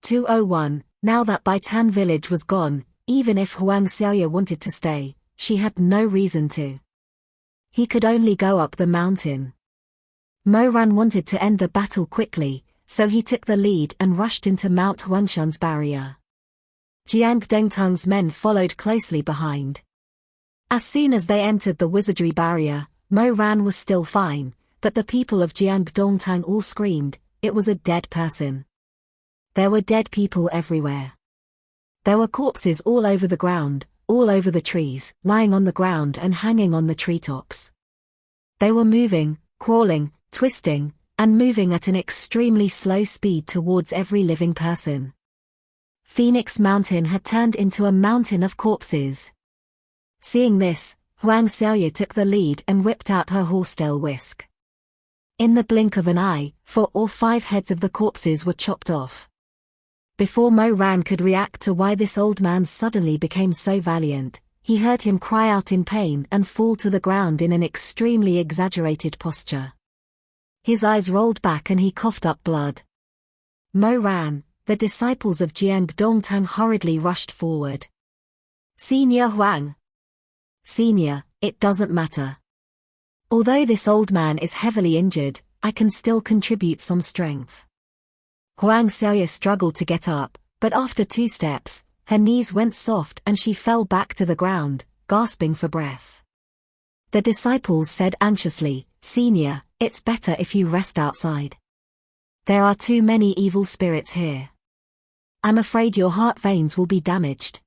201. Now that Baitan village was gone, even if Huang Xiaoya wanted to stay, she had no reason to. He could only go up the mountain. Mo Ran wanted to end the battle quickly, so he took the lead and rushed into Mount Huangshan's barrier. Jiang Dengtang's men followed closely behind. As soon as they entered the wizardry barrier, Mo Ran was still fine, but the people of Jiang Dongtang all screamed, it was a dead person. There were dead people everywhere. There were corpses all over the ground, all over the trees, lying on the ground and hanging on the treetops. They were moving, crawling, twisting, and moving at an extremely slow speed towards every living person. Phoenix Mountain had turned into a mountain of corpses. Seeing this, Huang Xiaoya took the lead and whipped out her horsetail whisk. In the blink of an eye, 4 or 5 heads of the corpses were chopped off. Before Mo Ran could react to why this old man suddenly became so valiant, he heard him cry out in pain and fall to the ground in an extremely exaggerated posture. His eyes rolled back and he coughed up blood. Mo Ran, the disciples of Jiang Dongtang hurriedly rushed forward. Senior Huang. Senior, it doesn't matter. Although this old man is heavily injured, I can still contribute some strength. Huang Xiaoya struggled to get up, but after 2 steps, her knees went soft and she fell back to the ground, gasping for breath. The disciples said anxiously, Senior, it's better if you rest outside. There are too many evil spirits here. I'm afraid your heart veins will be damaged.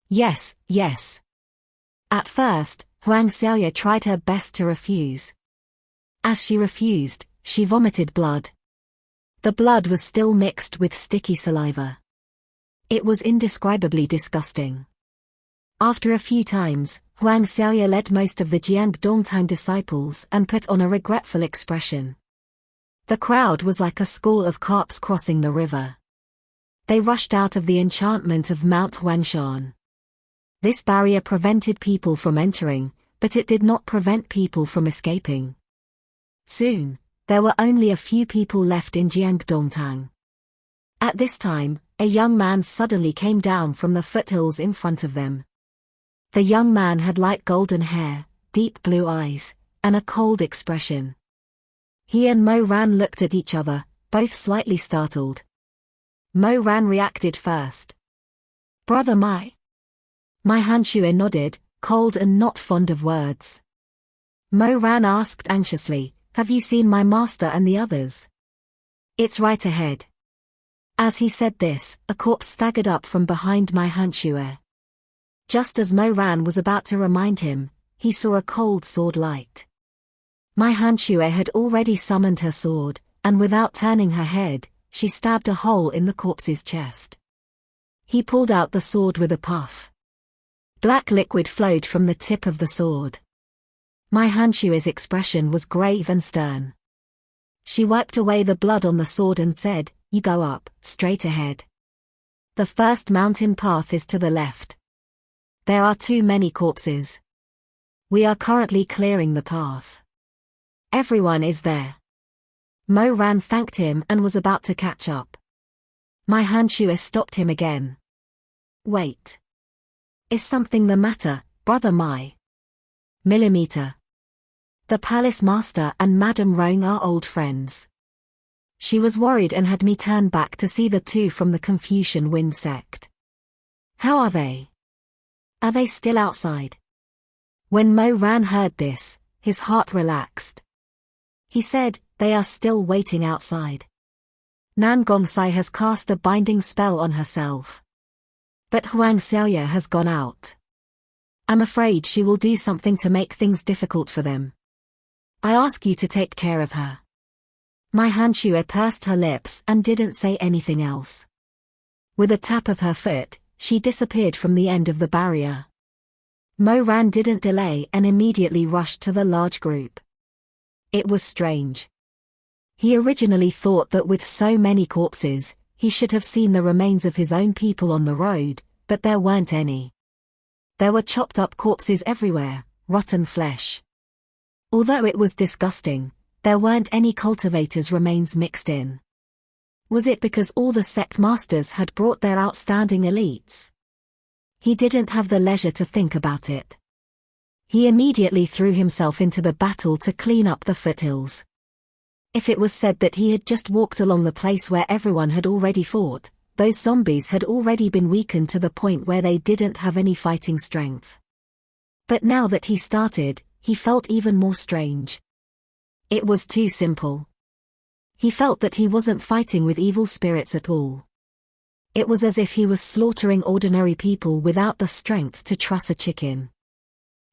Yes, yes. At first, Huang Xiaoya tried her best to refuse. As she refused, she vomited blood. The blood was still mixed with sticky saliva. It was indescribably disgusting. After a few times, Huang Xiaoya led most of the Jiang Dongtang disciples and put on a regretful expression. The crowd was like a school of carps crossing the river. They rushed out of the enchantment of Mount Huangshan. This barrier prevented people from entering, but it did not prevent people from escaping. Soon, there were only a few people left in Jiang Dongtang. At this time, a young man suddenly came down from the foothills in front of them. The young man had light golden hair, deep blue eyes, and a cold expression. He and Mo Ran looked at each other, both slightly startled. Mo Ran reacted first. Brother Mai. My Hanshue nodded, cold and not fond of words. Mo Ran asked anxiously, have you seen my master and the others? It's right ahead. As he said this, a corpse staggered up from behind my Hanshue. Just as Mo Ran was about to remind him, he saw a cold sword light. My Hanshue had already summoned her sword, and without turning her head, she stabbed a hole in the corpse's chest. He pulled out the sword with a puff. Black liquid flowed from the tip of the sword. My Hanshue's expression was grave and stern. She wiped away the blood on the sword and said, you go up, straight ahead. The first mountain path is to the left. There are too many corpses. We are currently clearing the path. Everyone is there. Mo Ran thanked him and was about to catch up. My Hanshue stopped him again. Wait. Is something the matter, Brother Mai? Millimeter. The palace master and Madame Rong are old friends. She was worried and had me turn back to see the 2 from the Confucian Wind sect. How are they? Are they still outside? When Mo Ran heard this, his heart relaxed. He said, they are still waiting outside. Nan Gongsai has cast a binding spell on herself. But Huang Xiaoya has gone out. I'm afraid she will do something to make things difficult for them. I ask you to take care of her. My Hanshue pursed her lips and didn't say anything else. With a tap of her foot, she disappeared from the end of the barrier. Mo Ran didn't delay and immediately rushed to the large group. It was strange. He originally thought that with so many corpses, he should have seen the remains of his own people on the road, but there weren't any. There were chopped up corpses everywhere, rotten flesh. Although it was disgusting, there weren't any cultivators' remains mixed in. Was it because all the sect masters had brought their outstanding elites? He didn't have the leisure to think about it. He immediately threw himself into the battle to clean up the foothills. If it was said that he had just walked along the place where everyone had already fought, those zombies had already been weakened to the point where they didn't have any fighting strength. But now that he started, he felt even more strange. It was too simple. He felt that he wasn't fighting with evil spirits at all. It was as if he was slaughtering ordinary people without the strength to truss a chicken.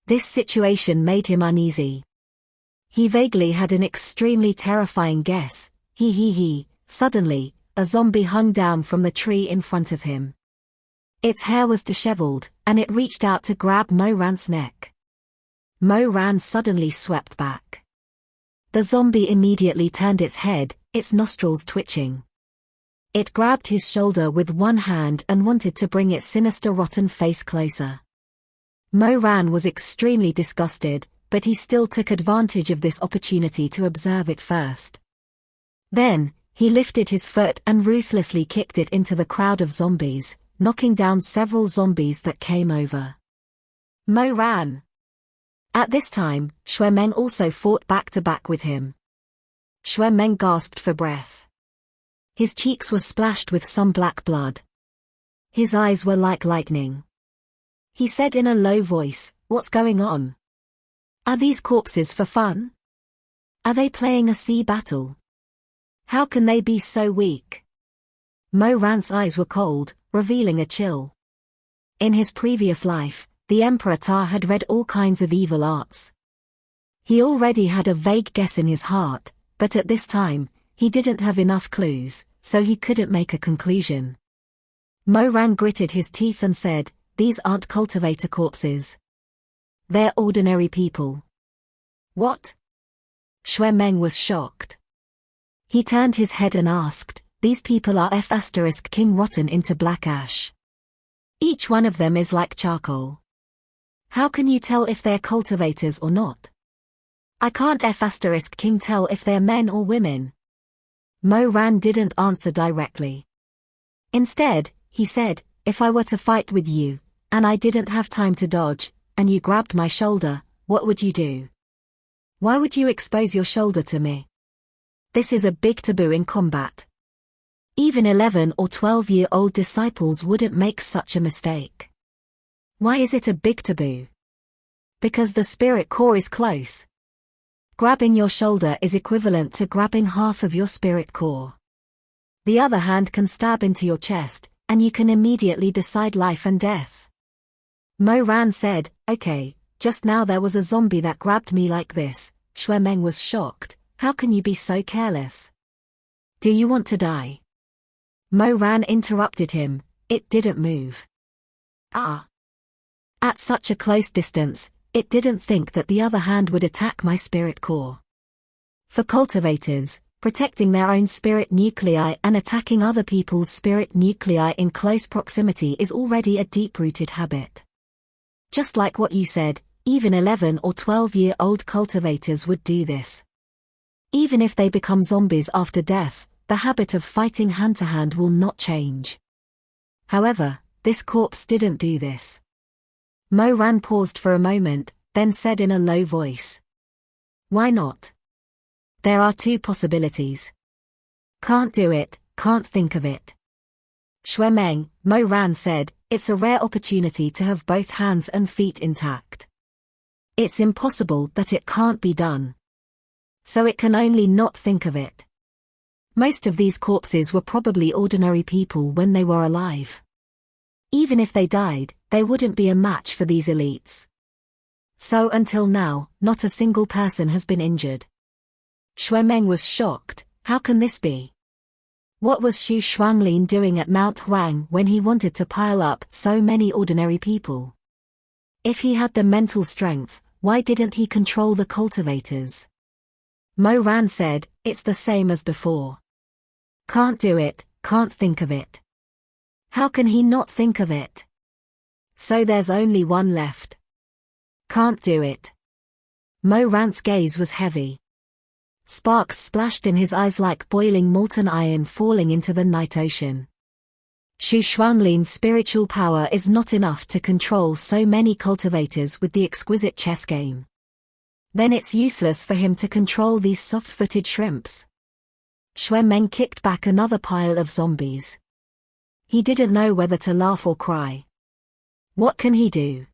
This situation made him uneasy. He vaguely had an extremely terrifying guess. Suddenly, a zombie hung down from the tree in front of him. Its hair was disheveled, and it reached out to grab Mo Ran's neck. Mo Ran suddenly swept back. The zombie immediately turned its head, its nostrils twitching. It grabbed his shoulder with one hand and wanted to bring its sinister rotten face closer. Mo Ran was extremely disgusted, but he still took advantage of this opportunity to observe it first. Then, he lifted his foot and ruthlessly kicked it into the crowd of zombies, knocking down several zombies that came over. Mo ran. At this time, Xue Meng also fought back-to-back with him. Xue Meng gasped for breath. His cheeks were splashed with some black blood. His eyes were like lightning. He said in a low voice, "What's going on? Are these corpses for fun? Are they playing a sea battle? How can they be so weak?" Mo Ran's eyes were cold, revealing a chill. In his previous life, the Emperor Ta had read all kinds of evil arts. He already had a vague guess in his heart, but at this time, he didn't have enough clues, so he couldn't make a conclusion. Mo Ran gritted his teeth and said, "These aren't cultivator corpses. They're ordinary people." "What?" Xue Meng was shocked. He turned his head and asked, "These people are King rotten into black ash. Each one of them is like charcoal. How can you tell if they're cultivators or not? I can't King tell if they're men or women." Mo Ran didn't answer directly. Instead, he said, "If I were to fight with you, and I didn't have time to dodge, and you grabbed my shoulder, what would you do? Why would you expose your shoulder to me? This is a big taboo in combat. Even 11 or 12-year-old disciples wouldn't make such a mistake." "Why is it a big taboo?" "Because the spirit core is close. Grabbing your shoulder is equivalent to grabbing half of your spirit core. The other hand can stab into your chest, and you can immediately decide life and death." Mo Ran said, "Okay, just now there was a zombie that grabbed me like this." Xue Meng was shocked. "How can you be so careless? Do you want to die?" Mo Ran interrupted him. "It didn't move." "Ah." "At such a close distance, it didn't think that the other hand would attack my spirit core. For cultivators, protecting their own spirit nuclei and attacking other people's spirit nuclei in close proximity is already a deep-rooted habit. Just like what you said, even 11 or 12-year-old cultivators would do this. Even if they become zombies after death, the habit of fighting hand-to-hand will not change. However, this corpse didn't do this." Mo Ran paused for a moment, then said in a low voice, "Why not? There are two possibilities. Can't do it, can't think of it." "Xue Meng," Mo Ran said, "it's a rare opportunity to have both hands and feet intact. It's impossible that it can't be done. So it can only not think of it. Most of these corpses were probably ordinary people when they were alive. Even if they died, they wouldn't be a match for these elites. So until now, not a single person has been injured." Xue Meng was shocked. How can this be? What was Xu Shuanglin doing at Mount Huang when he wanted to pile up so many ordinary people? If he had the mental strength, why didn't he control the cultivators? Mo Ran said, "It's the same as before. Can't do it, can't think of it." How can he not think of it? So there's only one left. Can't do it. Mo Ran's gaze was heavy. Sparks splashed in his eyes like boiling molten iron falling into the night ocean. Xu Shuanglin's spiritual power is not enough to control so many cultivators with the exquisite chess game. Then it's useless for him to control these soft-footed shrimps. Xuemeng kicked back another pile of zombies. He didn't know whether to laugh or cry. What can he do?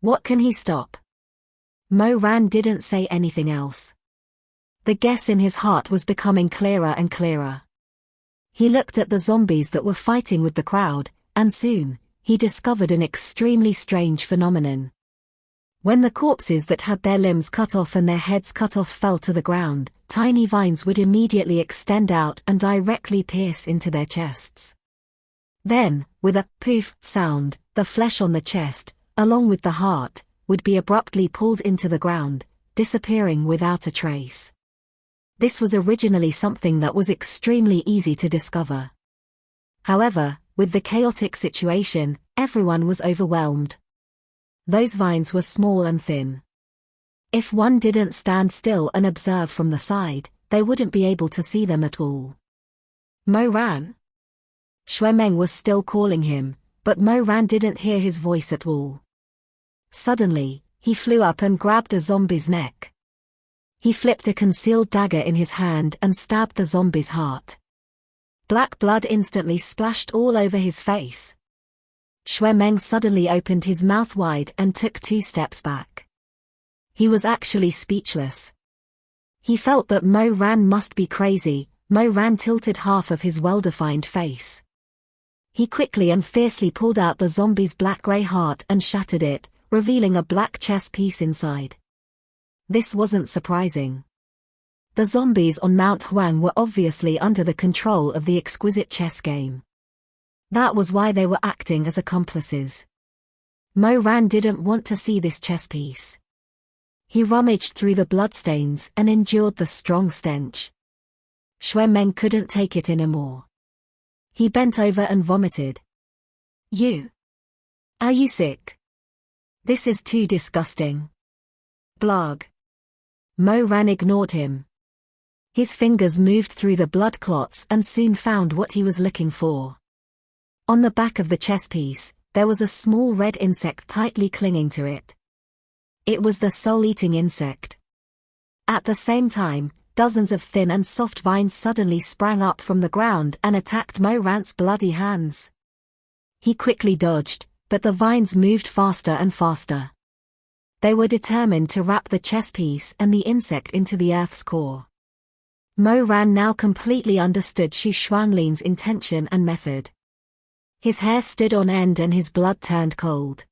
What can he stop? Mo Ran didn't say anything else. The guess in his heart was becoming clearer and clearer. He looked at the zombies that were fighting with the crowd, and soon, he discovered an extremely strange phenomenon. When the corpses that had their limbs cut off and their heads cut off fell to the ground, tiny vines would immediately extend out and directly pierce into their chests. Then, with a poof sound, the flesh on the chest, along with the heart, would be abruptly pulled into the ground, disappearing without a trace. This was originally something that was extremely easy to discover. However, with the chaotic situation, everyone was overwhelmed. Those vines were small and thin. If one didn't stand still and observe from the side, they wouldn't be able to see them at all. Mo Ran? Xuemeng was still calling him, but Mo Ran didn't hear his voice at all. Suddenly, he flew up and grabbed a zombie's neck. He flipped a concealed dagger in his hand and stabbed the zombie's heart. Black blood instantly splashed all over his face. Xuemeng suddenly opened his mouth wide and took 2 steps back. He was actually speechless. He felt that Mo Ran must be crazy. Mo Ran tilted half of his well-defined face. He quickly and fiercely pulled out the zombie's black-grey heart and shattered it, revealing a black chess piece inside. This wasn't surprising. The zombies on Mount Huang were obviously under the control of the exquisite chess game. That was why they were acting as accomplices. Mo Ran didn't want to see this chess piece. He rummaged through the bloodstains and endured the strong stench. Xuemeng couldn't take it anymore. He bent over and vomited. "You? Are you sick? This is too disgusting." Blag. Mo Ran ignored him. His fingers moved through the blood clots and soon found what he was looking for. On the back of the chess piece, there was a small red insect tightly clinging to it. It was the soul-eating insect. At the same time, dozens of thin and soft vines suddenly sprang up from the ground and attacked Mo Ran's bloody hands. He quickly dodged, but the vines moved faster and faster. They were determined to wrap the chess piece and the insect into the earth's core. Mo Ran now completely understood Xu Shuanglin's intention and method. His hair stood on end and his blood turned cold.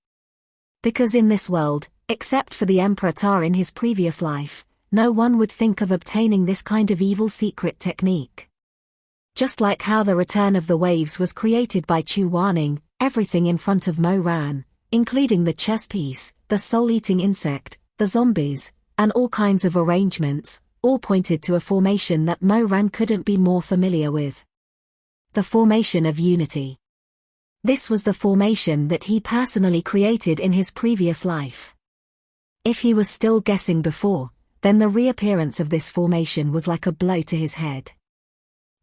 Because in this world, except for the Emperor Ta in his previous life, no one would think of obtaining this kind of evil secret technique. Just like how the Return of the Waves was created by Chu Wanning, everything in front of Mo Ran, including the chess piece, the soul-eating insect, the zombies, and all kinds of arrangements, all pointed to a formation that Mo Ran couldn't be more familiar with. The formation of unity. This was the formation that he personally created in his previous life. If he was still guessing before, then the reappearance of this formation was like a blow to his head.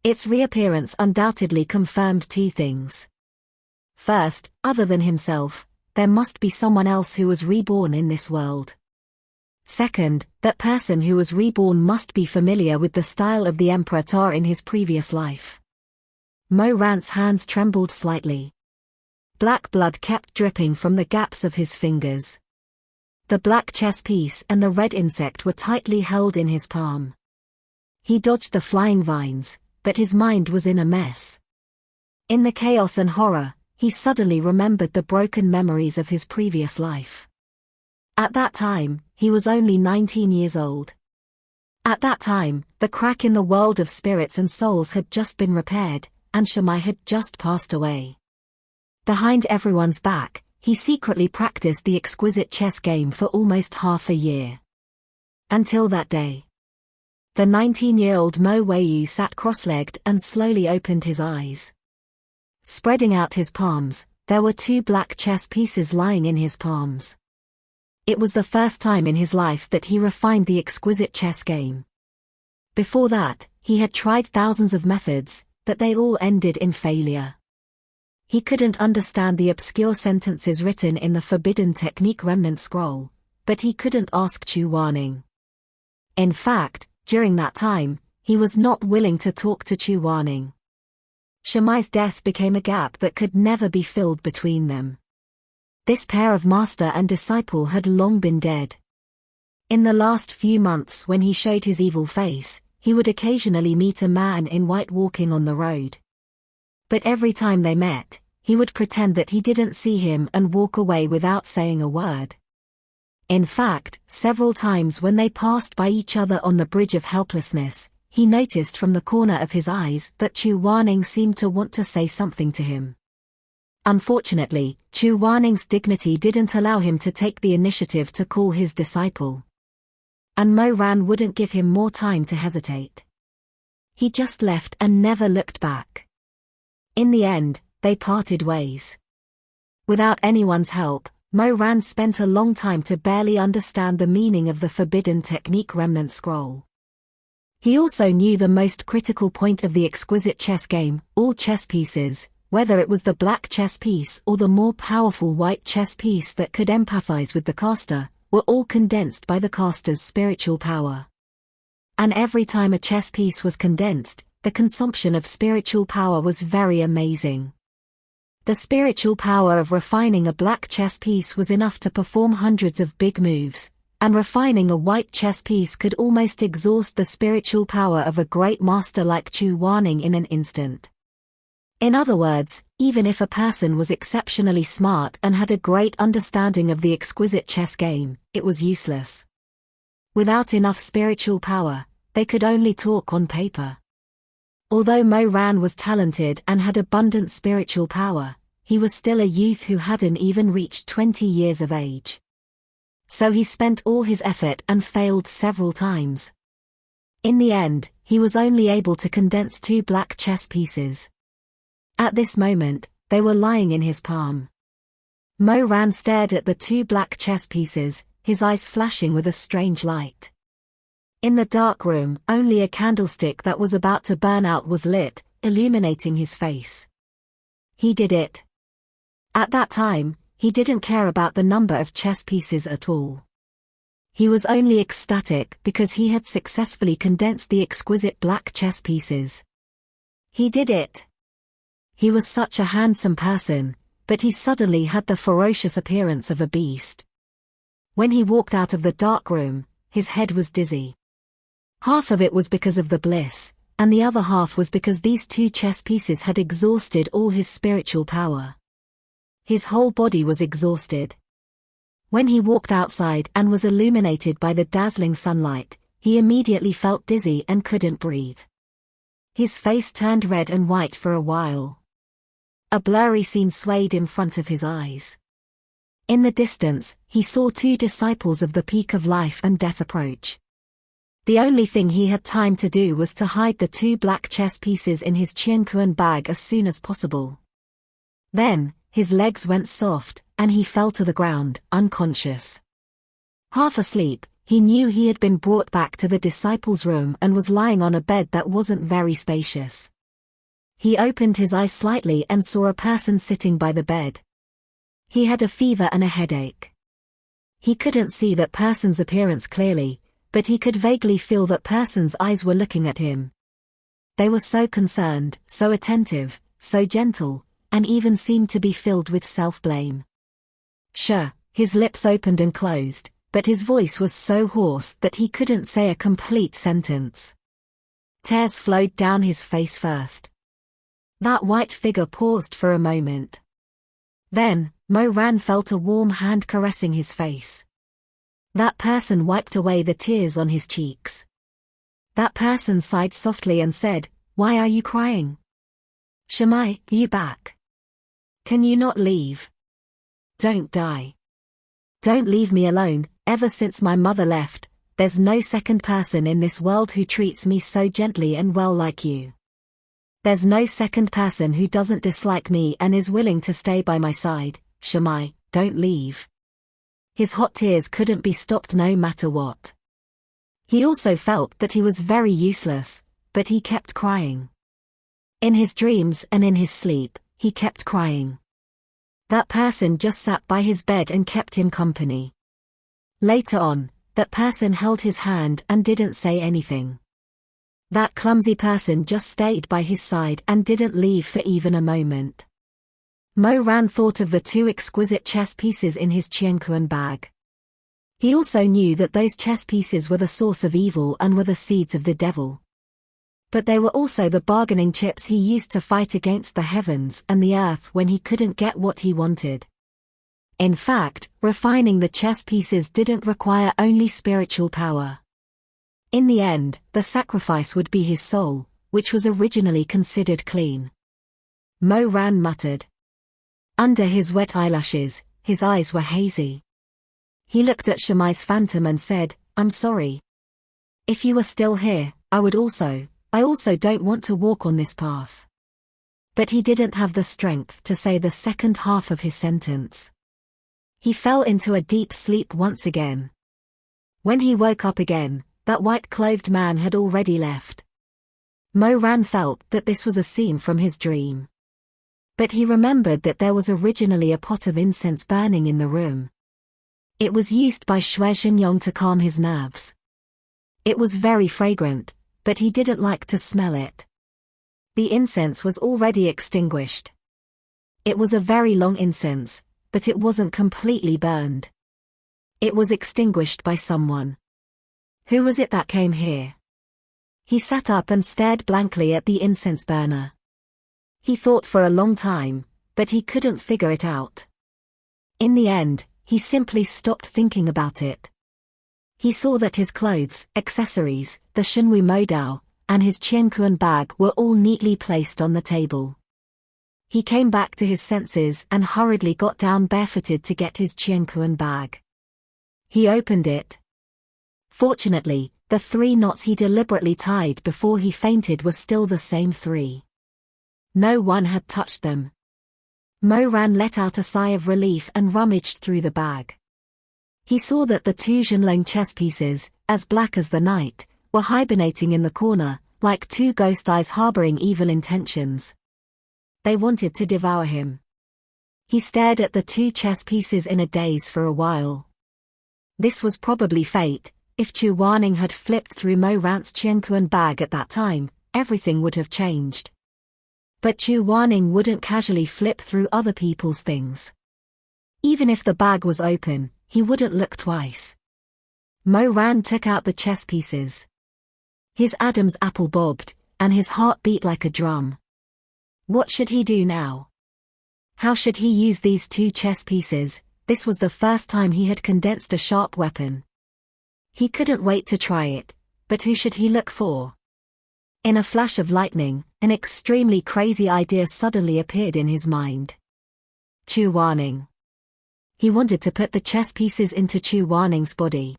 Its reappearance undoubtedly confirmed 2 things. First, other than himself, there must be someone else who was reborn in this world. Second, that person who was reborn must be familiar with the style of the Emperor Ta in his previous life. Mo Ran's hands trembled slightly. Black blood kept dripping from the gaps of his fingers. The black chess piece and the red insect were tightly held in his palm. He dodged the flying vines, but his mind was in a mess. In the chaos and horror, he suddenly remembered the broken memories of his previous life. At that time, he was only 19 years old. At that time, the crack in the world of spirits and souls had just been repaired, and Shamai had just passed away. Behind everyone's back, he secretly practiced the exquisite chess game for almost half a year. Until that day. The 19-year-old Mo Weiyu sat cross-legged and slowly opened his eyes. Spreading out his palms, there were 2 black chess pieces lying in his palms. It was the first time in his life that he refined the exquisite chess game. Before that, he had tried thousands of methods, but they all ended in failure. He couldn't understand the obscure sentences written in the Forbidden Technique Remnant Scroll, but he couldn't ask Chu Wanning. In fact, during that time, he was not willing to talk to Chu Wanning. Shimai's death became a gap that could never be filled between them. This pair of master and disciple had long been dead. In the last few months when he showed his evil face, he would occasionally meet a man in white walking on the road. But every time they met, he would pretend that he didn't see him and walk away without saying a word. In fact, several times when they passed by each other on the Bridge of Helplessness, he noticed from the corner of his eyes that Chu Wanning seemed to want to say something to him. Unfortunately, Chu Wanning's dignity didn't allow him to take the initiative to call his disciple. And Mo Ran wouldn't give him more time to hesitate. He just left and never looked back. In the end, they parted ways. Without anyone's help, Mo Ran spent a long time to barely understand the meaning of the Forbidden Technique Remnant Scroll. He also knew the most critical point of the exquisite chess game: all chess pieces, whether it was the black chess piece or the more powerful white chess piece that could empathize with the caster, were all condensed by the caster's spiritual power. And every time a chess piece was condensed, the consumption of spiritual power was very amazing. The spiritual power of refining a black chess piece was enough to perform hundreds of big moves, and refining a white chess piece could almost exhaust the spiritual power of a great master like Chu Wanning in an instant. In other words, even if a person was exceptionally smart and had a great understanding of the exquisite chess game, it was useless. Without enough spiritual power, they could only talk on paper. Although Mo Ran was talented and had abundant spiritual power, he was still a youth who hadn't even reached 20 years of age. So he spent all his effort and failed several times. In the end, he was only able to condense 2 black chess pieces. At this moment, they were lying in his palm. Mo Ran stared at the 2 black chess pieces, his eyes flashing with a strange light. In the dark room, only a candlestick that was about to burn out was lit, illuminating his face. He did it. At that time, he didn't care about the number of chess pieces at all. He was only ecstatic because he had successfully condensed the exquisite black chess pieces. He did it. He was such a handsome person, but he suddenly had the ferocious appearance of a beast. When he walked out of the dark room, his head was dizzy. Half of it was because of the bliss, and the other half was because these 2 chess pieces had exhausted all his spiritual power. His whole body was exhausted. When he walked outside and was illuminated by the dazzling sunlight, he immediately felt dizzy and couldn't breathe. His face turned red and white for a while. A blurry scene swayed in front of his eyes. In the distance, he saw 2 disciples of the peak of life and death approach. The only thing he had time to do was to hide the 2 black chess pieces in his Qianquan bag as soon as possible. Then, his legs went soft, and he fell to the ground, unconscious. Half asleep, he knew he had been brought back to the disciples' room and was lying on a bed that wasn't very spacious. He opened his eyes slightly and saw a person sitting by the bed. He had a fever and a headache. He couldn't see that person's appearance clearly, but he could vaguely feel that person's eyes were looking at him. They were so concerned, so attentive, so gentle, and even seemed to be filled with self-blame. Sure, his lips opened and closed, but his voice was so hoarse that he couldn't say a complete sentence. Tears flowed down his face first. That white figure paused for a moment. Then, Mo Ran felt a warm hand caressing his face. That person wiped away the tears on his cheeks. That person sighed softly and said, "Why are you crying? Shimai, you back? Can you not leave? Don't die. Don't leave me alone. Ever since my mother left, there's no second person in this world who treats me so gently and well like you. There's no second person who doesn't dislike me and is willing to stay by my side. Shimai, don't leave." His hot tears couldn't be stopped no matter what. He also felt that he was very useless, but he kept crying. In his dreams and in his sleep, he kept crying. That person just sat by his bed and kept him company. Later on, that person held his hand and didn't say anything. That clumsy person just stayed by his side and didn't leave for even a moment. Mo Ran thought of the two exquisite chess pieces in his Qianquan bag. He also knew that those chess pieces were the source of evil and were the seeds of the devil. But they were also the bargaining chips he used to fight against the heavens and the earth when he couldn't get what he wanted. In fact, refining the chess pieces didn't require only spiritual power. In the end, the sacrifice would be his soul, which was originally considered clean. Mo Ran muttered. Under his wet eyelashes, his eyes were hazy. He looked at Shimai's phantom and said, "I'm sorry. If you were still here, I also don't want to walk on this path." But he didn't have the strength to say the second half of his sentence. He fell into a deep sleep once again. When he woke up again, that white-clothed man had already left. Mo Ran felt that this was a scene from his dream. But he remembered that there was originally a pot of incense burning in the room. It was used by Xue Xinyong to calm his nerves. It was very fragrant, but he didn't like to smell it. The incense was already extinguished. It was a very long incense, but it wasn't completely burned. It was extinguished by someone. Who was it that came here? He sat up and stared blankly at the incense burner. He thought for a long time, but he couldn't figure it out. In the end, he simply stopped thinking about it. He saw that his clothes, accessories, the Shenwu Modao, and his Qianquan bag were all neatly placed on the table. He came back to his senses and hurriedly got down barefooted to get his Qianquan bag. He opened it. Fortunately, the 3 knots he deliberately tied before he fainted were still the same 3. No one had touched them. Mo Ran let out a sigh of relief and rummaged through the bag. He saw that the 2 Zhenlong chess pieces, as black as the night, were hibernating in the corner, like 2 ghost eyes harboring evil intentions. They wanted to devour him. He stared at the 2 chess pieces in a daze for a while. This was probably fate. If Chu Wanning had flipped through Mo Ran's Qianquan bag at that time, everything would have changed. But Chu Wanning wouldn't casually flip through other people's things. Even if the bag was open, he wouldn't look twice. Mo Ran took out the chess pieces. His Adam's apple bobbed, and his heart beat like a drum. What should he do now? How should he use these 2 chess pieces? This was the first time he had condensed a sharp weapon. He couldn't wait to try it, but who should he look for? In a flash of lightning, an extremely crazy idea suddenly appeared in his mind. Chu Wanning. He wanted to put the chess pieces into Chu Wanning's body.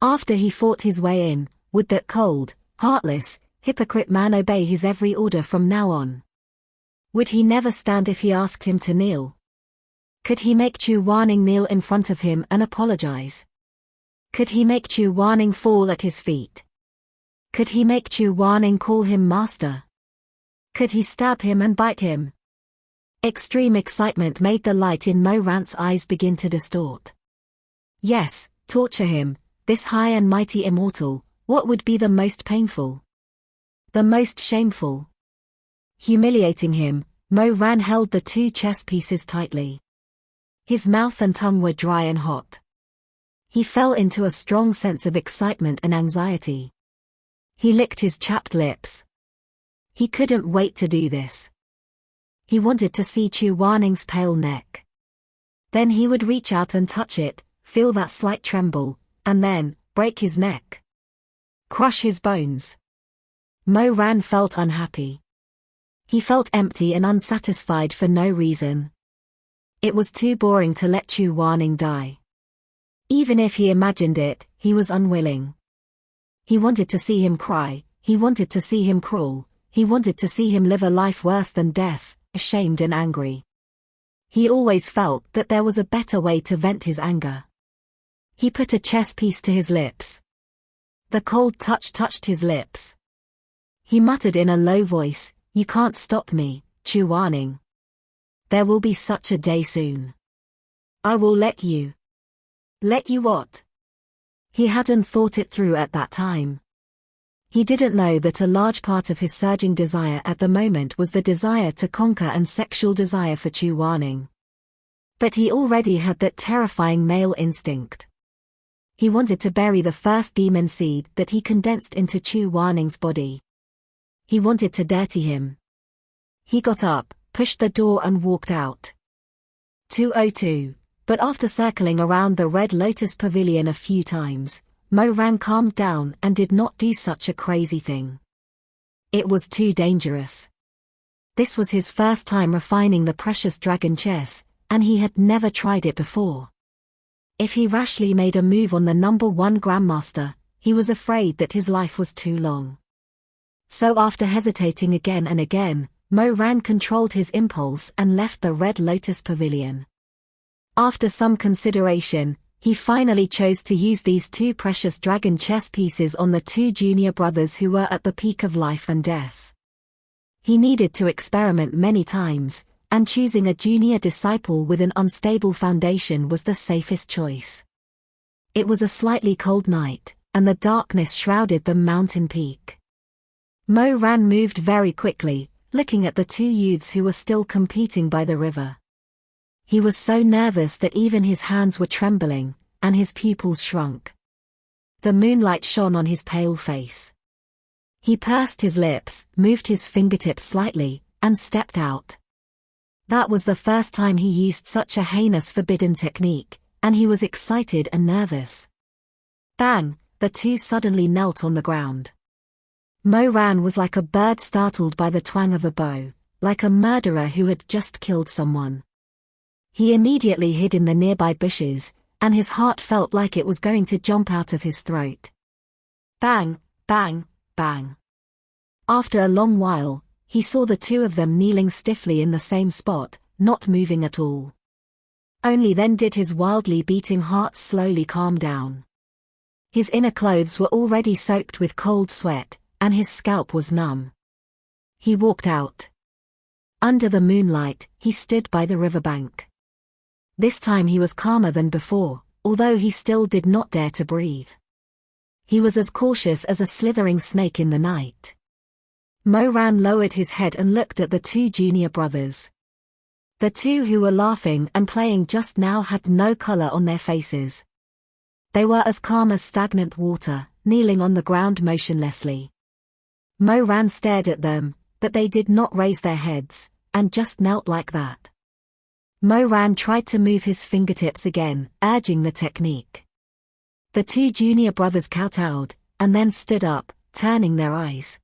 After he fought his way in, would that cold, heartless, hypocrite man obey his every order from now on? Would he never stand if he asked him to kneel? Could he make Chu Wanning kneel in front of him and apologize? Could he make Chu Wanning fall at his feet? Could he make Chu Wanning call him master? Could he stab him and bite him? Extreme excitement made the light in Mo Ran's eyes begin to distort. Yes, torture him, this high and mighty immortal. What would be the most painful? The most shameful? Humiliating him, Mo Ran held the 2 chess pieces tightly. His mouth and tongue were dry and hot. He fell into a strong sense of excitement and anxiety. He licked his chapped lips. He couldn't wait to do this. He wanted to see Chu Wanning's pale neck. Then he would reach out and touch it, feel that slight tremble, and then, break his neck. Crush his bones. Mo Ran felt unhappy. He felt empty and unsatisfied for no reason. It was too boring to let Chu Wanning die. Even if he imagined it, he was unwilling. He wanted to see him cry, he wanted to see him crawl, he wanted to see him live a life worse than death, ashamed and angry. He always felt that there was a better way to vent his anger. He put a chess piece to his lips. The cold touch touched his lips. He muttered in a low voice, "You can't stop me, Chu Wanning. There will be such a day soon. I will let you." Let you what? He hadn't thought it through at that time. He didn't know that a large part of his surging desire at the moment was the desire to conquer and sexual desire for Chu Wanning. But he already had that terrifying male instinct. He wanted to bury the first demon seed that he condensed into Chu Wanning's body. He wanted to dirty him. He got up, pushed the door and walked out. 202. But after circling around the Red Lotus Pavilion a few times, Mo Ran calmed down and did not do such a crazy thing. It was too dangerous. This was his first time refining the precious dragon chess, and he had never tried it before. If he rashly made a move on the #1 Grandmaster, he was afraid that his life was too long. So after hesitating again and again, Mo Ran controlled his impulse and left the Red Lotus Pavilion. After some consideration, he finally chose to use these two precious dragon chess pieces on the two junior brothers who were at the peak of life and death. He needed to experiment many times, and choosing a junior disciple with an unstable foundation was the safest choice. It was a slightly cold night, and the darkness shrouded the mountain peak. Mo Ran moved very quickly, looking at the two youths who were still competing by the river. He was so nervous that even his hands were trembling, and his pupils shrunk. The moonlight shone on his pale face. He pursed his lips, moved his fingertips slightly, and stepped out. That was the first time he used such a heinous forbidden technique, and he was excited and nervous. Bang! The two suddenly knelt on the ground. Mo Ran was like a bird startled by the twang of a bow, like a murderer who had just killed someone. He immediately hid in the nearby bushes, and his heart felt like it was going to jump out of his throat. Bang, bang, bang. After a long while, he saw the two of them kneeling stiffly in the same spot, not moving at all. Only then did his wildly beating heart slowly calm down. His inner clothes were already soaked with cold sweat, and his scalp was numb. He walked out. Under the moonlight, he stood by the riverbank. This time he was calmer than before, although he still did not dare to breathe. He was as cautious as a slithering snake in the night. Mo Ran lowered his head and looked at the two junior brothers. The two who were laughing and playing just now had no color on their faces. They were as calm as stagnant water, kneeling on the ground motionlessly. Mo Ran stared at them, but they did not raise their heads, and just knelt like that. Mo Ran tried to move his fingertips again, urging the technique. The two junior brothers kowtowed, and then stood up, turning their eyes.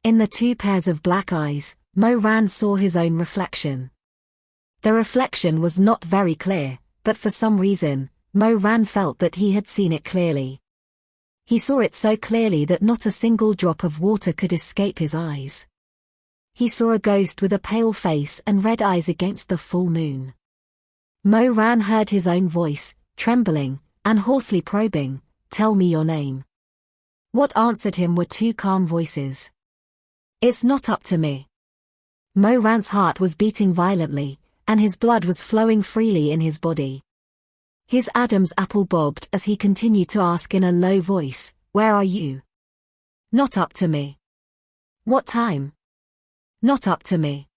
In the two pairs of black eyes, Mo Ran saw his own reflection. The reflection was not very clear, but for some reason, Mo Ran felt that he had seen it clearly. He saw it so clearly that not a single drop of water could escape his eyes. He saw a ghost with a pale face and red eyes against the full moon. Mo Ran heard his own voice, trembling, and hoarsely probing, "Tell me your name." What answered him were two calm voices. "It's not up to me." Mo Ran's heart was beating violently, and his blood was flowing freely in his body. His Adam's apple bobbed as he continued to ask in a low voice, "Where are you?" "Not up to me." "What time?" "Not up to me."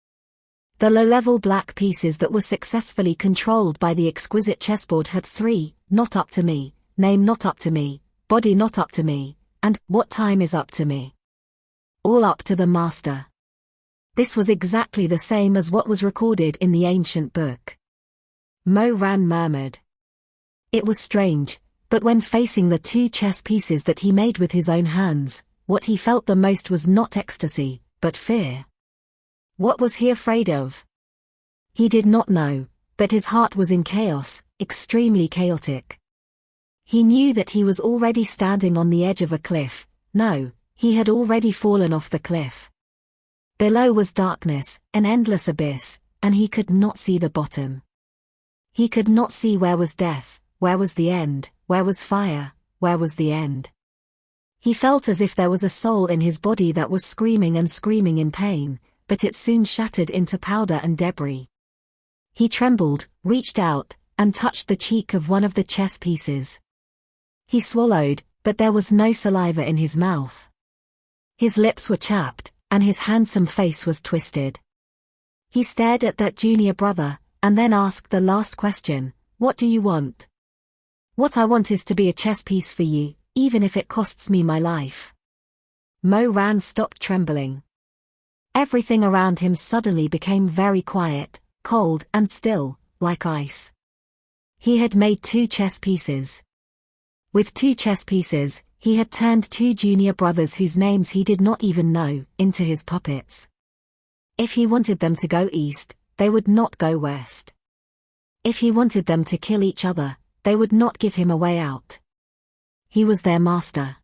The low-level black pieces that were successfully controlled by the exquisite chessboard had three, "Not up to me," "Name not up to me," "Body not up to me," and "What time is up to me?" All up to the master. This was exactly the same as what was recorded in the ancient book. Mo Ran murmured. It was strange, but when facing the two chess pieces that he made with his own hands, what he felt the most was not ecstasy, but fear. What was he afraid of? He did not know, but his heart was in chaos, extremely chaotic. He knew that he was already standing on the edge of a cliff. No, he had already fallen off the cliff. Below was darkness, an endless abyss, and he could not see the bottom. He could not see where was death, where was the end, where was fire, where was the end. He felt as if there was a soul in his body that was screaming and screaming in pain, but it soon shattered into powder and debris. He trembled, reached out, and touched the cheek of one of the chess pieces. He swallowed, but there was no saliva in his mouth. His lips were chapped, and his handsome face was twisted. He stared at that junior brother, and then asked the last question, "What do you want?" "What I want is to be a chess piece for you, even if it costs me my life." Mo Ran stopped trembling. Everything around him suddenly became very quiet, cold and still, like ice. He had made 2 chess pieces. With 2 chess pieces, he had turned 2 junior brothers whose names he did not even know, into his puppets. If he wanted them to go east, they would not go west. If he wanted them to kill each other, they would not give him a way out. He was their master.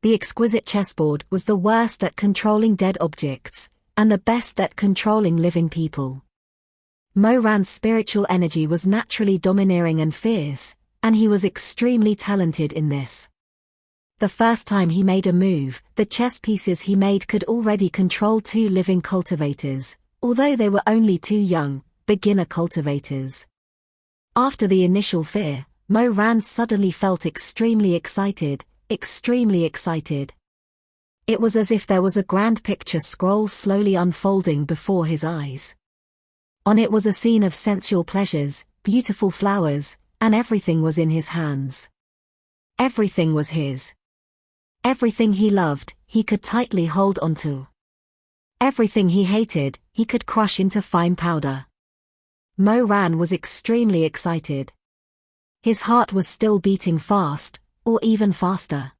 The exquisite chessboard was the worst at controlling dead objects, and the best at controlling living people. Mo Ran's spiritual energy was naturally domineering and fierce, and he was extremely talented in this. The first time he made a move, the chess pieces he made could already control 2 living cultivators, although they were only 2 young, beginner cultivators. After the initial fear, Mo Ran suddenly felt extremely excited, extremely excited. It was as if there was a grand picture scroll slowly unfolding before his eyes. On it was a scene of sensual pleasures, beautiful flowers, and everything was in his hands. Everything was his. Everything he loved, he could tightly hold onto. Everything he hated, he could crush into fine powder. Mo Ran was extremely excited. His heart was still beating fast, or even faster.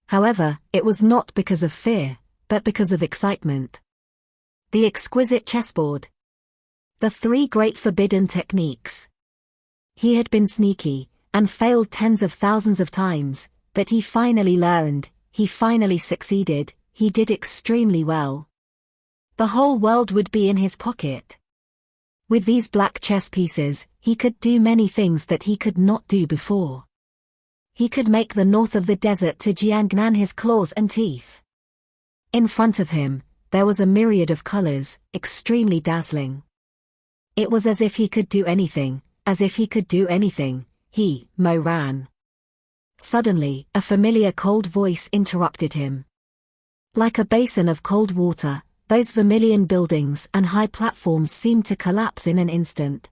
However, it was not because of fear, but because of excitement. The exquisite chessboard. The 3 great forbidden techniques. He had been sneaky, and failed tens of thousands of times, but he finally learned, he finally succeeded, he did extremely well. The whole world would be in his pocket. With these black chess pieces, he could do many things that he could not do before. He could make the north of the desert to Jiangnan his claws and teeth. In front of him, there was a myriad of colors, extremely dazzling. It was as if he could do anything, as if he could do anything, he, Mo Ran. Suddenly, a familiar cold voice interrupted him. Like a basin of cold water, those vermilion buildings and high platforms seemed to collapse in an instant.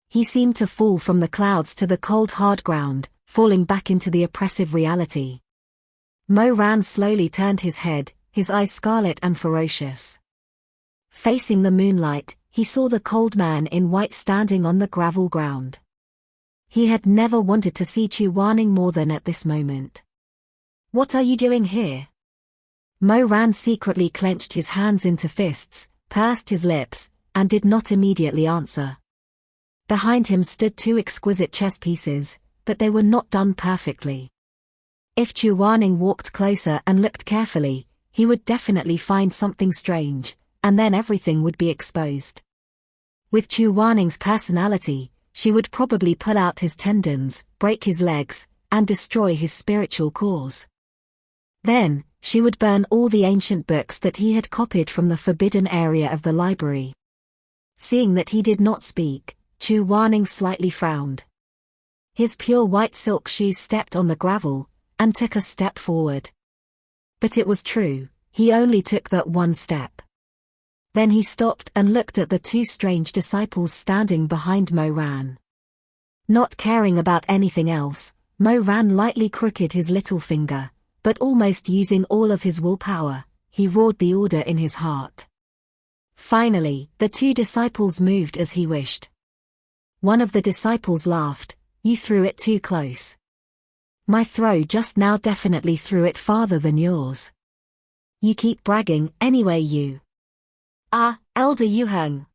He seemed to fall from the clouds to the cold hard ground, falling back into the oppressive reality. Mo Ran slowly turned his head, his eyes scarlet and ferocious. Facing the moonlight, he saw the cold man in white standing on the gravel ground. He had never wanted to see Chu Wanning more than at this moment. "What are you doing here?" Mo Ran secretly clenched his hands into fists, pursed his lips, and did not immediately answer. Behind him stood 2 exquisite chess pieces, but they were not done perfectly. If Chu Wanning walked closer and looked carefully, he would definitely find something strange, and then everything would be exposed. With Chu Wanning's personality, she would probably pull out his tendons, break his legs, and destroy his spiritual cores. Then, she would burn all the ancient books that he had copied from the forbidden area of the library. Seeing that he did not speak, Chu Wanning slightly frowned. His pure white silk shoes stepped on the gravel, and took a step forward. But it was true, he only took that one step. Then he stopped and looked at the 2 strange disciples standing behind Mo Ran. Not caring about anything else, Mo Ran lightly crooked his little finger, but almost using all of his willpower, he roared the order in his heart. Finally, the 2 disciples moved as he wished. One of the disciples laughed, "You threw it too close. My throw just now definitely threw it farther than yours. You keep bragging anyway you." "Ah, Elder Yuheng."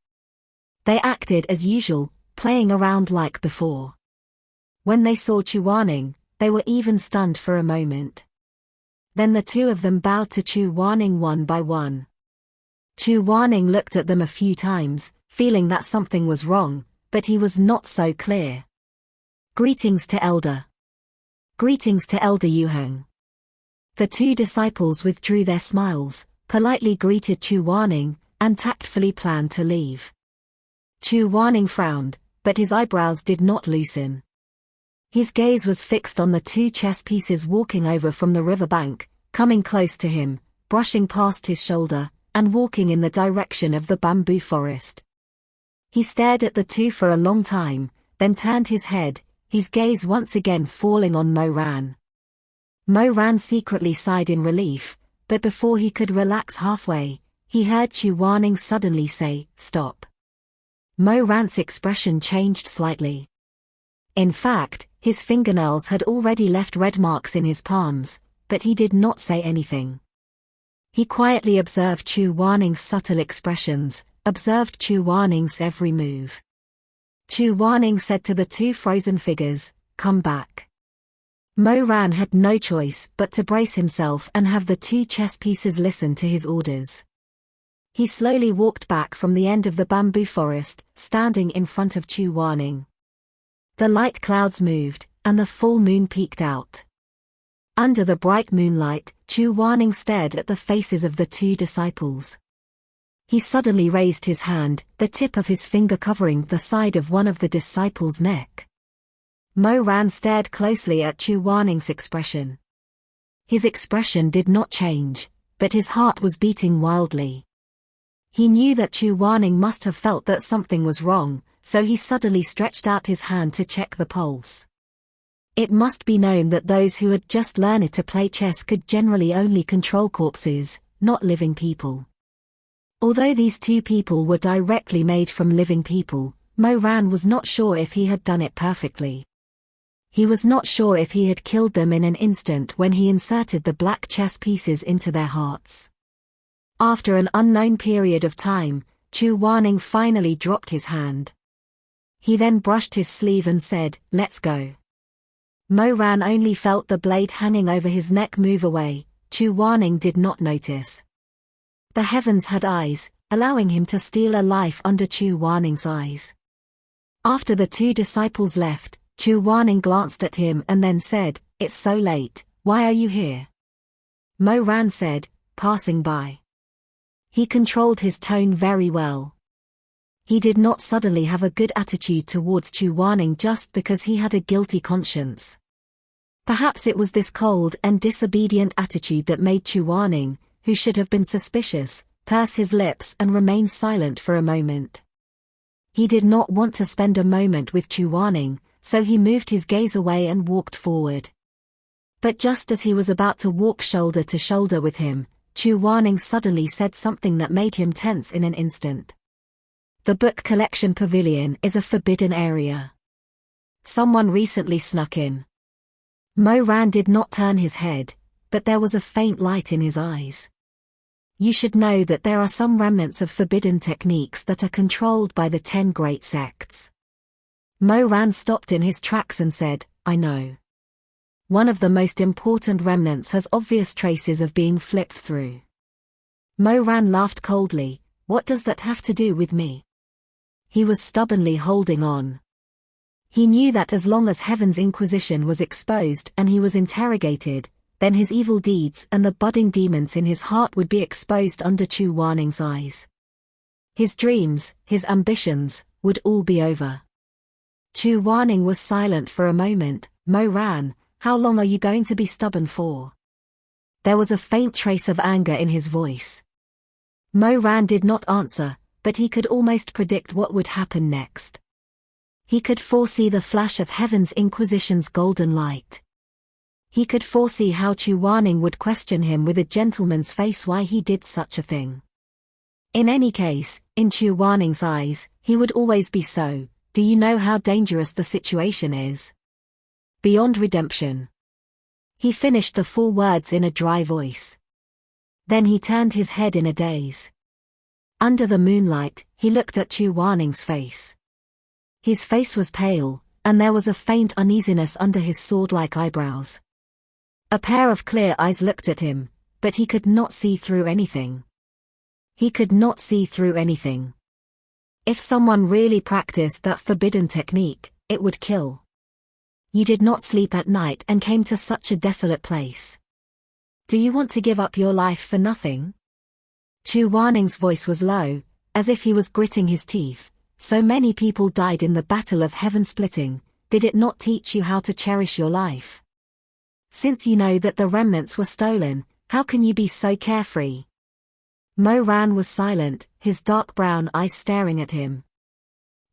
They acted as usual, playing around like before. When they saw Chu Wanning, they were even stunned for a moment. Then the 2 of them bowed to Chu Wanning one by one. Chu Wanning looked at them a few times, feeling that something was wrong, but he was not so clear. "Greetings to Elder. Greetings to Elder Yuheng." The two disciples withdrew their smiles, politely greeted Chu Wanning, and tactfully planned to leave. Chu Wanning frowned, but his eyebrows did not loosen. His gaze was fixed on the two chess pieces walking over from the riverbank, coming close to him, brushing past his shoulder, and walking in the direction of the bamboo forest. He stared at the two for a long time, then turned his head, his gaze once again falling on Mo Ran. Mo Ran secretly sighed in relief, but before he could relax halfway, he heard Chu Wanning suddenly say, "Stop." Mo Ran's expression changed slightly. In fact, his fingernails had already left red marks in his palms, but he did not say anything. He quietly observed Chu Wanning's subtle expressions, observed Chu Wanning's every move. Chu Wanning said to the two frozen figures, "Come back." Mo Ran had no choice but to brace himself and have the two chess pieces listen to his orders. He slowly walked back from the end of the bamboo forest, standing in front of Chu Wanning. The light clouds moved, and the full moon peeked out. Under the bright moonlight, Chu Wanning stared at the faces of the two disciples. He suddenly raised his hand, the tip of his finger covering the side of one of the disciples' neck. Mo Ran stared closely at Chu Wanning's expression. His expression did not change, but his heart was beating wildly. He knew that Chu Wanning must have felt that something was wrong, so he suddenly stretched out his hand to check the pulse. It must be known that those who had just learned to play chess could generally only control corpses, not living people. Although these two people were directly made from living people, Mo Ran was not sure if he had done it perfectly. He was not sure if he had killed them in an instant when he inserted the black chess pieces into their hearts. After an unknown period of time, Chu Wanning finally dropped his hand. He then brushed his sleeve and said, "Let's go." Mo Ran only felt the blade hanging over his neck move away. Chu Wanning did not notice. The heavens had eyes, allowing him to steal a life under Chu Wanning's eyes. After the two disciples left, Chu Wanning glanced at him and then said, "It's so late, why are you here?" Mo Ran said, "Passing by." He controlled his tone very well. He did not suddenly have a good attitude towards Chu Wanning just because he had a guilty conscience. Perhaps it was this cold and disobedient attitude that made Chu Wanning, who should have been suspicious, purse his lips and remain silent for a moment. He did not want to spend a moment with Chu Wanning, so he moved his gaze away and walked forward. But just as he was about to walk shoulder to shoulder with him, Chu Wanning suddenly said something that made him tense in an instant. The book collection pavilion is a forbidden area. Someone recently snuck in. Mo Ran did not turn his head, but there was a faint light in his eyes. You should know that there are some remnants of forbidden techniques that are controlled by the 10 great sects. Mo Ran stopped in his tracks and said, "I know. One of the most important remnants has obvious traces of being flipped through." Mo Ran laughed coldly. "What does that have to do with me?" He was stubbornly holding on. He knew that as long as Heaven's Inquisition was exposed and he was interrogated, then his evil deeds and the budding demons in his heart would be exposed under Chu Wanning's eyes. His dreams, his ambitions, would all be over. Chu Wanning was silent for a moment. "Mo Ran, how long are you going to be stubborn for?" There was a faint trace of anger in his voice. Mo Ran did not answer, but he could almost predict what would happen next. He could foresee the flash of Heaven's Inquisition's golden light. He could foresee how Chu Wanning would question him with a gentleman's face why he did such a thing. In any case, in Chu Wanning's eyes, he would always be so. Do you know how dangerous the situation is? Beyond redemption. He finished the 4 words in a dry voice. Then he turned his head in a daze. Under the moonlight, he looked at Chu Wanning's face. His face was pale, and there was a faint uneasiness under his sword-like eyebrows. A pair of clear eyes looked at him, but he could not see through anything. He could not see through anything. If someone really practiced that forbidden technique, it would kill. You did not sleep at night and came to such a desolate place. Do you want to give up your life for nothing? Chu Waning's voice was low, as if he was gritting his teeth. So many people died in the battle of heaven splitting. Did it not teach you how to cherish your life? Since you know that the remnants were stolen, how can you be so carefree? Mo Ran was silent, his dark brown eyes staring at him.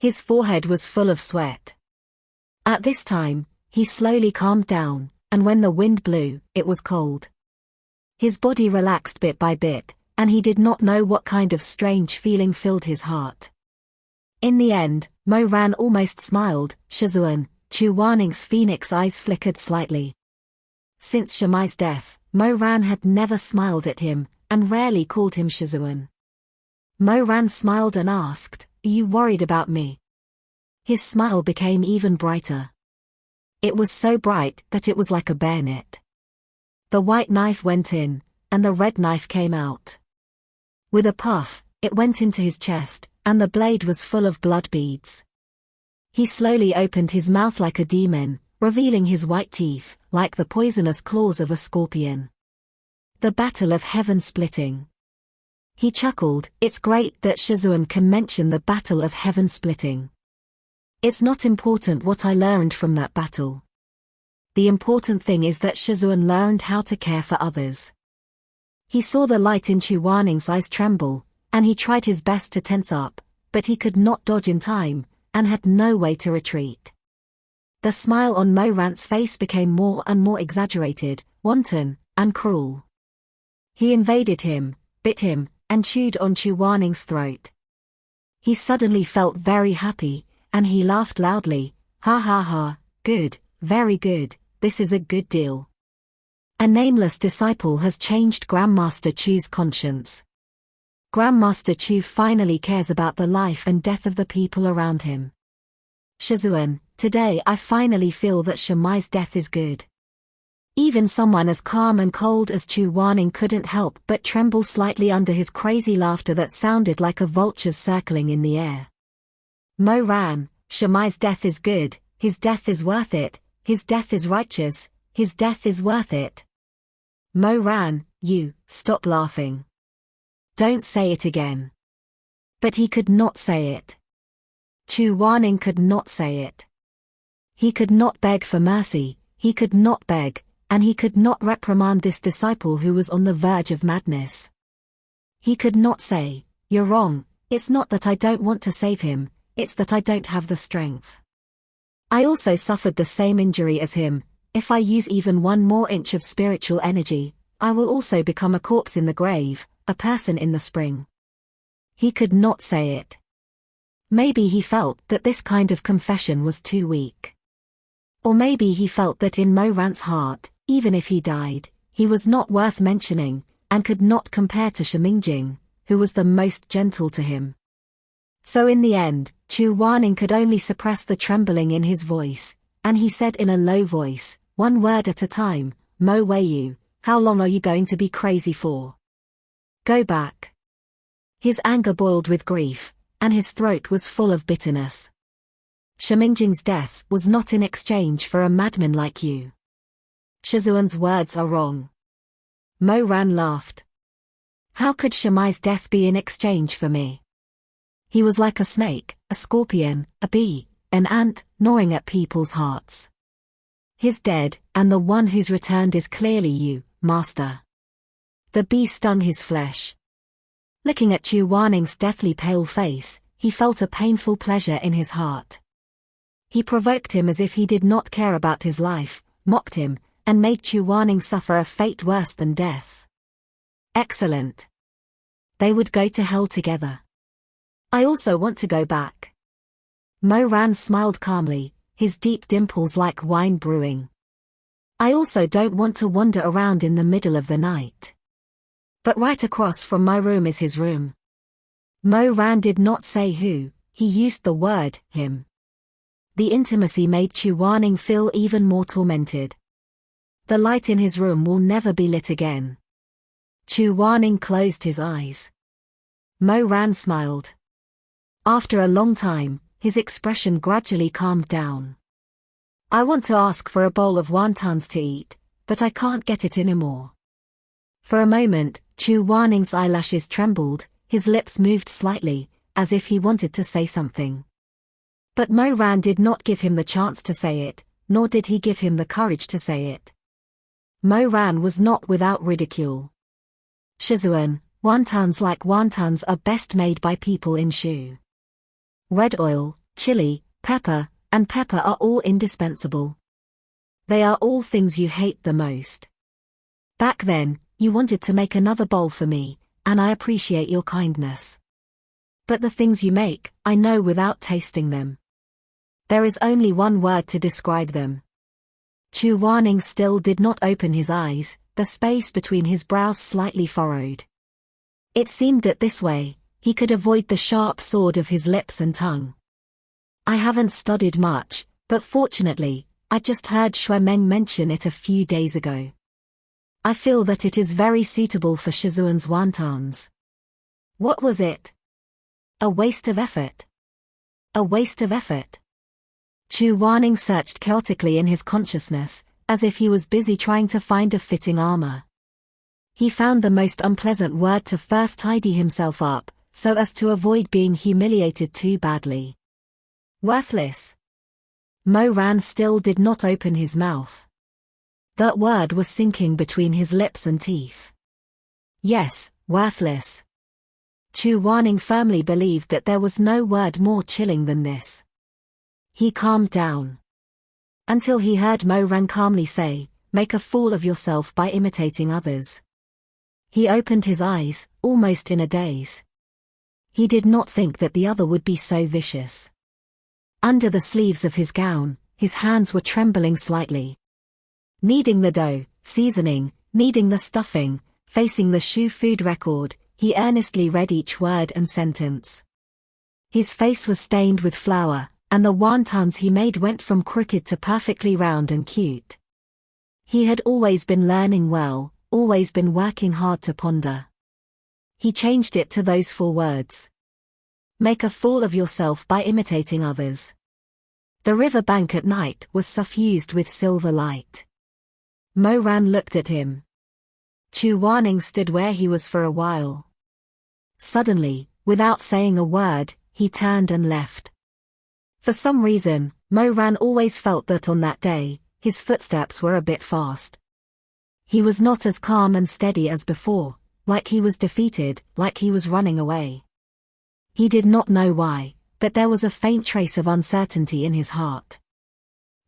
His forehead was full of sweat. At this time, he slowly calmed down, and when the wind blew, it was cold. His body relaxed bit by bit, and he did not know what kind of strange feeling filled his heart. In the end, Mo Ran almost smiled. Shizun, Chu Waning's phoenix eyes flickered slightly. Since Shimai's death, Mo Ran had never smiled at him, and rarely called him Shizun. Mo Ran smiled and asked, "Are you worried about me?" His smile became even brighter. It was so bright that it was like a bayonet. The white knife went in, and the red knife came out. With a puff, it went into his chest, and the blade was full of blood beads. He slowly opened his mouth like a demon, revealing his white teeth, like the poisonous claws of a scorpion. The battle of heaven splitting. He chuckled. It's great that Shizun can mention the battle of heaven splitting. It's not important what I learned from that battle. The important thing is that Shizun learned how to care for others. He saw the light in Chu Waning's eyes tremble, and he tried his best to tense up, but he could not dodge in time, and had no way to retreat. The smile on Mo Ran's face became more and more exaggerated, wanton, and cruel. He invaded him, bit him, and chewed on Chu Waning's throat. He suddenly felt very happy, and he laughed loudly. Ha ha ha, good, very good, this is a good deal. A nameless disciple has changed Grandmaster Chu's conscience. Grandmaster Chu finally cares about the life and death of the people around him. Shizun, today I finally feel that Shimai's death is good. Even someone as calm and cold as Chu Waning couldn't help but tremble slightly under his crazy laughter that sounded like a vulture's circling in the air. Mo Ran, Shimai's death is good, his death is worth it, his death is righteous, his death is worth it. Mo Ran, you, stop laughing. Don't say it again. But he could not say it. Chu Waning could not say it. He could not beg for mercy, he could not beg, and he could not reprimand this disciple who was on the verge of madness. He could not say, "You're wrong, it's not that I don't want to save him, it's that I don't have the strength. I also suffered the same injury as him. If I use even one more inch of spiritual energy, I will also become a corpse in the grave, a person in the spring." He could not say it. Maybe he felt that this kind of confession was too weak. Or maybe he felt that in Mo Ran's heart, even if he died, he was not worth mentioning, and could not compare to Shimingjing, who was the most gentle to him. So in the end, Chu Waning could only suppress the trembling in his voice, and he said in a low voice, one word at a time, "Mo Weiyu, how long are you going to be crazy for? Go back." His anger boiled with grief, and his throat was full of bitterness. Shimingjing's death was not in exchange for a madman like you. Shizun's words are wrong. Mo Ran laughed. How could Shimai's death be in exchange for me? He was like a snake, a scorpion, a bee, an ant, gnawing at people's hearts. He's dead, and the one who's returned is clearly you, Master. The bee stung his flesh. Looking at Chu Waning's deathly pale face, he felt a painful pleasure in his heart. He provoked him as if he did not care about his life, mocked him, and made Chu Waning suffer a fate worse than death. Excellent. They would go to hell together. I also want to go back. Mo Ran smiled calmly, his deep dimples like wine brewing. I also don't want to wander around in the middle of the night. But right across from my room is his room. Mo Ran did not say who, he used the word, him. The intimacy made Chu Waning feel even more tormented. The light in his room will never be lit again. Chu Waning closed his eyes. Mo Ran smiled. After a long time, his expression gradually calmed down. I want to ask for a bowl of wontons to eat, but I can't get it anymore. For a moment, Chu Waning's eyelashes trembled, his lips moved slightly, as if he wanted to say something. But Mo Ran did not give him the chance to say it, nor did he give him the courage to say it. Mo Ran was not without ridicule. Shizun, wontons like wontons are best made by people in Shu. Red oil, chili, pepper, and pepper are all indispensable. They are all things you hate the most. Back then, you wanted to make another bowl for me, and I appreciate your kindness. But the things you make, I know without tasting them. There is only one word to describe them. Chu Waning still did not open his eyes, the space between his brows slightly furrowed. It seemed that this way, he could avoid the sharp sword of his lips and tongue. I haven't studied much, but fortunately, I just heard Shui Meng mention it a few days ago. I feel that it is very suitable for Shizun's wontons. What was it? A waste of effort. A waste of effort. Chu Waning searched chaotically in his consciousness, as if he was busy trying to find a fitting armor. He found the most unpleasant word to first tidy himself up, so as to avoid being humiliated too badly. Worthless. Mo Ran still did not open his mouth. That word was sinking between his lips and teeth. Yes, worthless. Chu Waning firmly believed that there was no word more chilling than this. He calmed down. Until he heard Mo Ran calmly say, "Make a fool of yourself by imitating others." He opened his eyes, almost in a daze. He did not think that the other would be so vicious. Under the sleeves of his gown, his hands were trembling slightly. Kneading the dough, seasoning, kneading the stuffing, facing the Shu food record, he earnestly read each word and sentence. His face was stained with flour, and the wontons he made went from crooked to perfectly round and cute. He had always been learning well, always been working hard to ponder. He changed it to those 4 words. Make a fool of yourself by imitating others. The river bank at night was suffused with silver light. Mo Ran looked at him. Chu Waning stood where he was for a while. Suddenly, without saying a word, he turned and left. For some reason, Mo Ran always felt that on that day, his footsteps were a bit fast. He was not as calm and steady as before, like he was defeated, like he was running away. He did not know why, but there was a faint trace of uncertainty in his heart.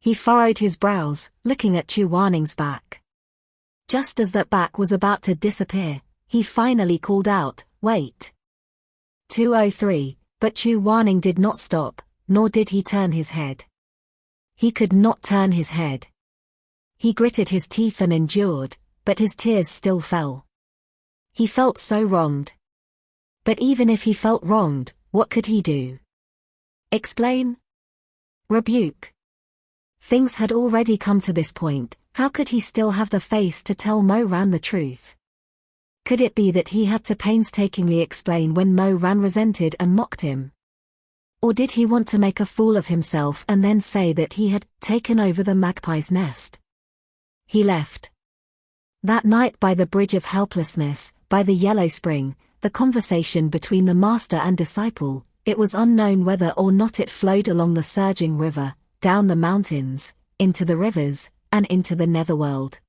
He furrowed his brows, looking at Chu Waning's back. Just as that back was about to disappear, he finally called out, "Wait." 203, but Chu Waning did not stop, nor did he turn his head. He could not turn his head. He gritted his teeth and endured, but his tears still fell. He felt so wronged. But even if he felt wronged, what could he do? Explain? Rebuke? Things had already come to this point, how could he still have the face to tell Mo Ran the truth? Could it be that he had to painstakingly explain when Mo Ran resented and mocked him? Or did he want to make a fool of himself and then say that he had taken over the magpie's nest? He left. That night by the Bridge of Helplessness, by the Yellow Spring, the conversation between the master and disciple, it was unknown whether or not it flowed along the surging river, down the mountains, into the rivers, and into the netherworld.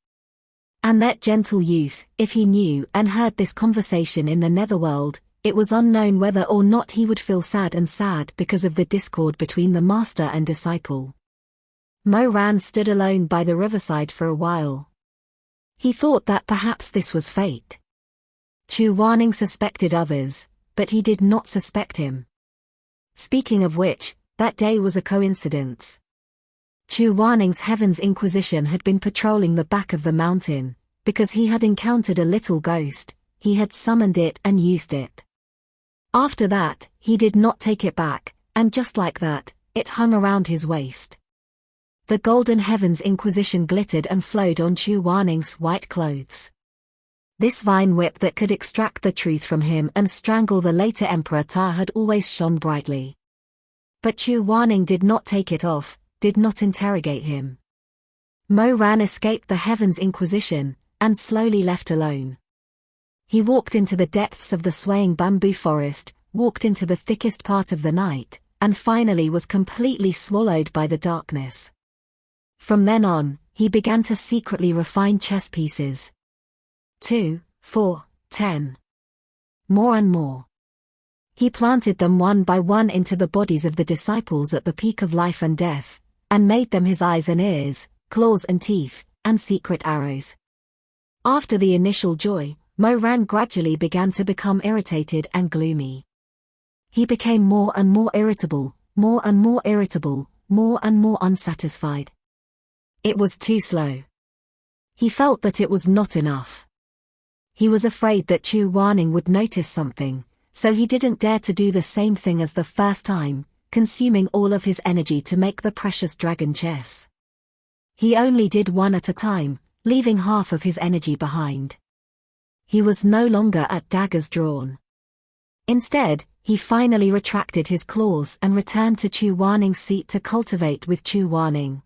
And that gentle youth, if he knew and heard this conversation in the netherworld, it was unknown whether or not he would feel sad because of the discord between the master and disciple. Mo Ran stood alone by the riverside for a while. He thought that perhaps this was fate. Chu Waning suspected others, but he did not suspect him. Speaking of which, that day was a coincidence. Chu Waning's Heaven's Inquisition had been patrolling the back of the mountain, because he had encountered a little ghost, he had summoned it and used it. After that, he did not take it back, and just like that, it hung around his waist. The golden Heaven's Inquisition glittered and flowed on Chu Waning's white clothes. This vine whip that could extract the truth from him and strangle the later Emperor Ta had always shone brightly. But Chu Waning did not take it off, did not interrogate him. Mo Ran escaped the Heaven's Inquisition, and slowly left alone. He walked into the depths of the swaying bamboo forest, walked into the thickest part of the night, and finally was completely swallowed by the darkness. From then on, he began to secretly refine chess pieces. 2, 4, 10. More and more. He planted them one by one into the bodies of the disciples at the peak of life and death, and made them his eyes and ears, claws and teeth, and secret arrows. After the initial joy, Moran gradually began to become irritated and gloomy. He became more and more irritable, more and more irritable, more and more unsatisfied. It was too slow. He felt that it was not enough. He was afraid that Chu Wanning would notice something, so he didn't dare to do the same thing as the first time, consuming all of his energy to make the precious dragon chess. He only did one at a time, leaving half of his energy behind. He was no longer at daggers drawn. Instead, he finally retracted his claws and returned to Chu Wanning's seat to cultivate with Chu Wanning.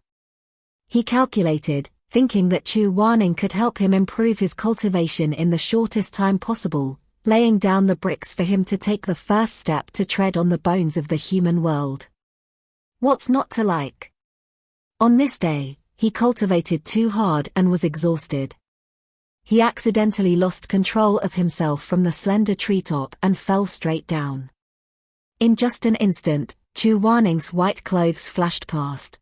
He calculated, thinking that Chu Wanning could help him improve his cultivation in the shortest time possible, laying down the bricks for him to take the first step to tread on the bones of the human world. What's not to like? On this day, he cultivated too hard and was exhausted. He accidentally lost control of himself from the slender treetop and fell straight down. In just an instant, Chu Wanning's white clothes flashed past.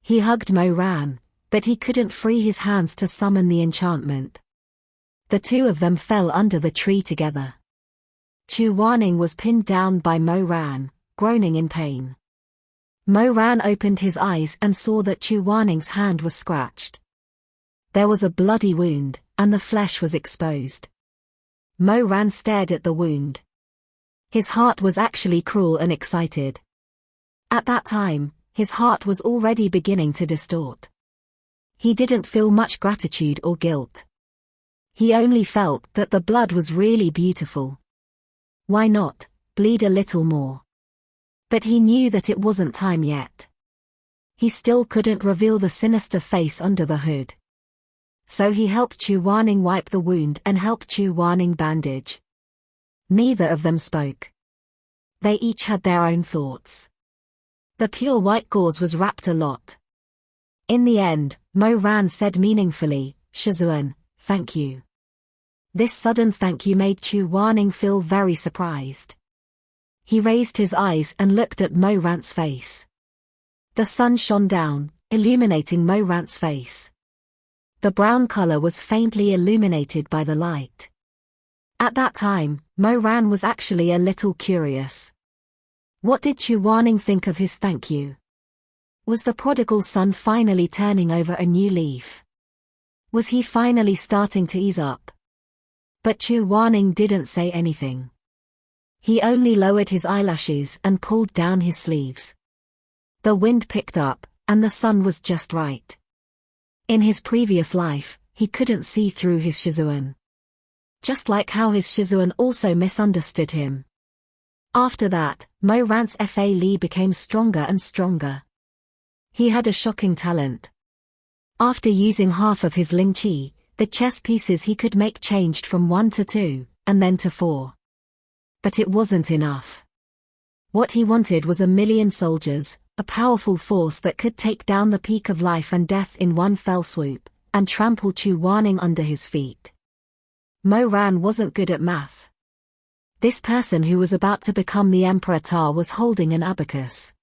He hugged Moran, but he couldn't free his hands to summon the enchantment. The two of them fell under the tree together. Chu Wanning was pinned down by Moran, groaning in pain. Moran opened his eyes and saw that Chu Wanning's hand was scratched. There was a bloody wound, and the flesh was exposed. Moran stared at the wound. His heart was actually cruel and excited. At that time, his heart was already beginning to distort. He didn't feel much gratitude or guilt. He only felt that the blood was really beautiful. Why not bleed a little more? But he knew that it wasn't time yet. He still couldn't reveal the sinister face under the hood. So he helped Chu Wanning wipe the wound and helped Chu Wanning bandage. Neither of them spoke. They each had their own thoughts. The pure white gauze was wrapped a lot. In the end, Moran said meaningfully, "Shizun, thank you." This sudden thank you made Chu Wanning feel very surprised. He raised his eyes and looked at Moran's face. The sun shone down, illuminating Moran's face. The brown color was faintly illuminated by the light. At that time, Moran was actually a little curious. What did Chu Wanning think of his thank you? Was the prodigal son finally turning over a new leaf? Was he finally starting to ease up? But Chu Wanning didn't say anything. He only lowered his eyelashes and pulled down his sleeves. The wind picked up, and the sun was just right. In his previous life, he couldn't see through his Shizun. Just like how his Shizun also misunderstood him. After that, Moran's Fa Li became stronger and stronger. He had a shocking talent. After using half of his Ling Qi, the chess pieces he could make changed from 1 to 2, and then to 4. But it wasn't enough. What he wanted was 1,000,000 soldiers, a powerful force that could take down the peak of life and death in one fell swoop, and trample Chu Wanning under his feet. Moran wasn't good at math. This person who was about to become the Emperor Ta was holding an abacus.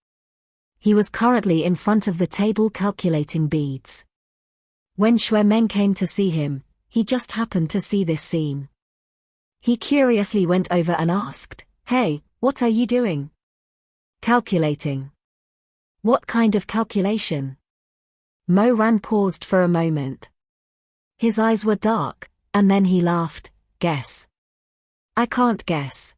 He was currently in front of the table calculating beads. When Xue Meng came to see him, he just happened to see this scene. He curiously went over and asked, "Hey, what are you doing?" "Calculating." "What kind of calculation?" Moran paused for a moment. His eyes were dark, and then he laughed. "Guess." "I can't guess."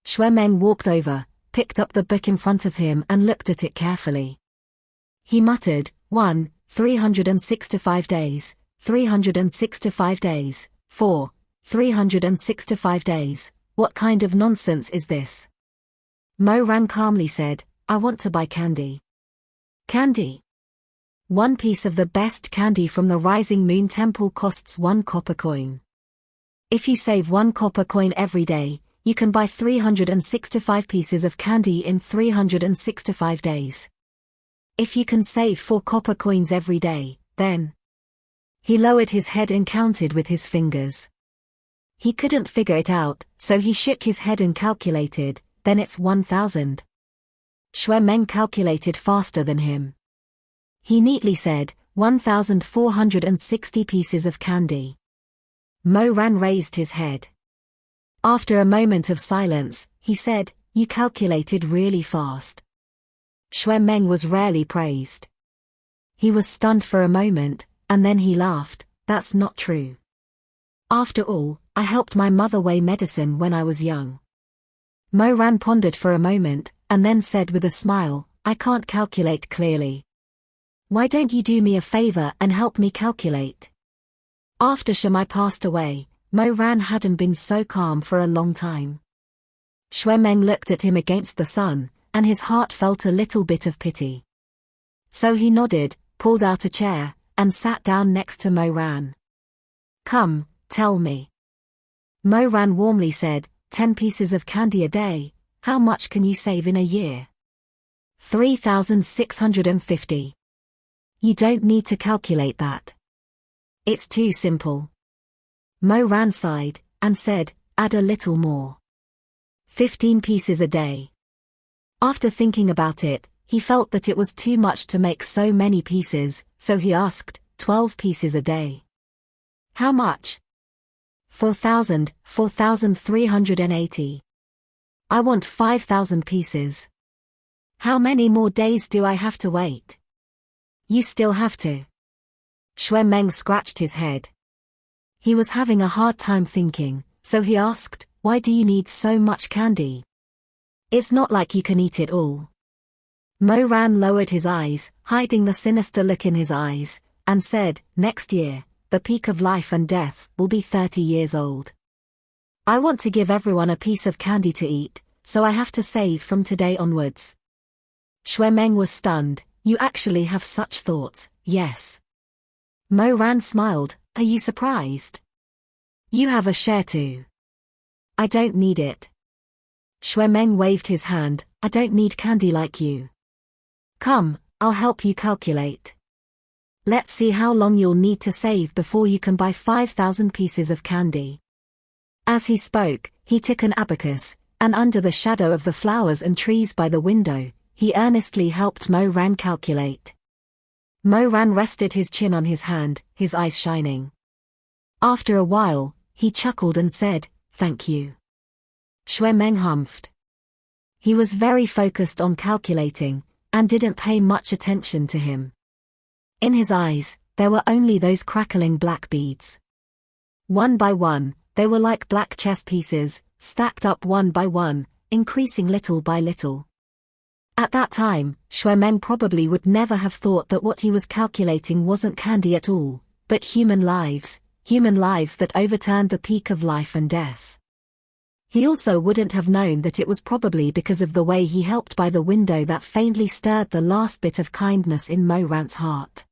Xue Meng walked over, picked up the book in front of him and looked at it carefully. He muttered, 1, 365 days, 365 days, 4, 365 days, what kind of nonsense is this? Moran calmly said, "I want to buy candy." "Candy?" "One piece of the best candy from the Rising Moon Temple costs 1 copper coin." If you save 1 copper coin every day, you can buy 365 pieces of candy in 365 days. If you can save 4 copper coins every day, then... He lowered his head and counted with his fingers. He couldn't figure it out, so he shook his head and calculated, then it's 1,000. Xue Meng calculated faster than him. He neatly said, 1,460 pieces of candy. Mo Ran raised his head. After a moment of silence, he said, you calculated really fast. Xue Meng was rarely praised. He was stunned for a moment, and then he laughed, that's not true. After all, I helped my mother weigh medicine when I was young. Mo Ran pondered for a moment, and then said with a smile, I can't calculate clearly. Why don't you do me a favor and help me calculate? After Shamai passed away, Mo Ran hadn't been so calm for a long time. Xue Meng looked at him against the sun, and his heart felt a little bit of pity. So he nodded, pulled out a chair, and sat down next to Mo Ran. Come, tell me. Mo Ran warmly said, 10 pieces of candy a day, how much can you save in a year? 3,650. You don't need to calculate that. It's too simple. Mo Ran sighed, and said, add a little more. 15 pieces a day. After thinking about it, he felt that it was too much to make so many pieces, so he asked, 12 pieces a day. How much? 4,380. I want 5,000 pieces. How many more days do I have to wait? You still have to. Xue Meng scratched his head. He was having a hard time thinking, so he asked, why do you need so much candy? It's not like you can eat it all. Mo Ran lowered his eyes, hiding the sinister look in his eyes, and said, next year, the peak of life and death will be 30 years old. I want to give everyone a piece of candy to eat, so I have to save from today onwards. Xue Meng was stunned. You actually have such thoughts, yes. Mo Ran smiled, are you surprised? You have a share too. I don't need it. Xue Meng waved his hand, I don't need candy like you. Come, I'll help you calculate. Let's see how long you'll need to save before you can buy 5,000 pieces of candy. As he spoke, he took an abacus, and under the shadow of the flowers and trees by the window, he earnestly helped Mo Ran calculate. Mo Ran rested his chin on his hand, his eyes shining. After a while, he chuckled and said, thank you. Xue Meng humphed. He was very focused on calculating, and didn't pay much attention to him. In his eyes, there were only those crackling black beads. One by one, they were like black chess pieces, stacked up one by one, increasing little by little. At that time, Xue Meng probably would never have thought that what he was calculating wasn't candy at all, but human lives that overturned the peak of life and death. He also wouldn't have known that it was probably because of the way he helped by the window that faintly stirred the last bit of kindness in Mo Ran's heart.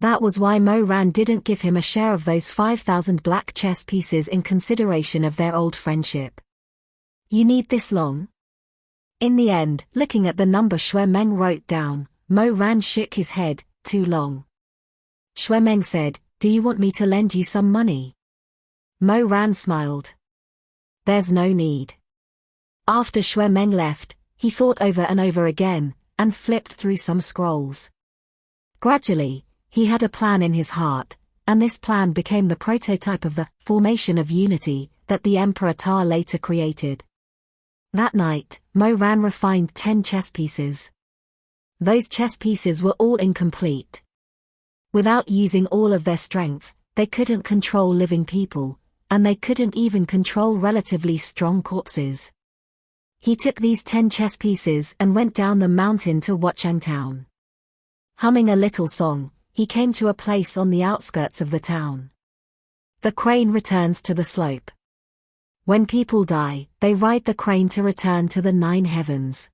That was why Mo Ran didn't give him a share of those 5,000 black chess pieces in consideration of their old friendship. You need this long? In the end, looking at the number Xue Meng wrote down, Mo Ran shook his head, too long. Xue Meng said, do you want me to lend you some money? Mo Ran smiled. There's no need. After Xue Meng left, he thought over and over again, and flipped through some scrolls. Gradually, he had a plan in his heart, and this plan became the prototype of the formation of unity that the Emperor Ta later created. That night, Mo Ran refined 10 chess pieces. Those chess pieces were all incomplete. Without using all of their strength, they couldn't control living people, and they couldn't even control relatively strong corpses. He took these 10 chess pieces and went down the mountain to Wuxia town. Humming a little song, he came to a place on the outskirts of the town. The crane returns to the slope. When people die, they ride the crane to return to the 9 heavens.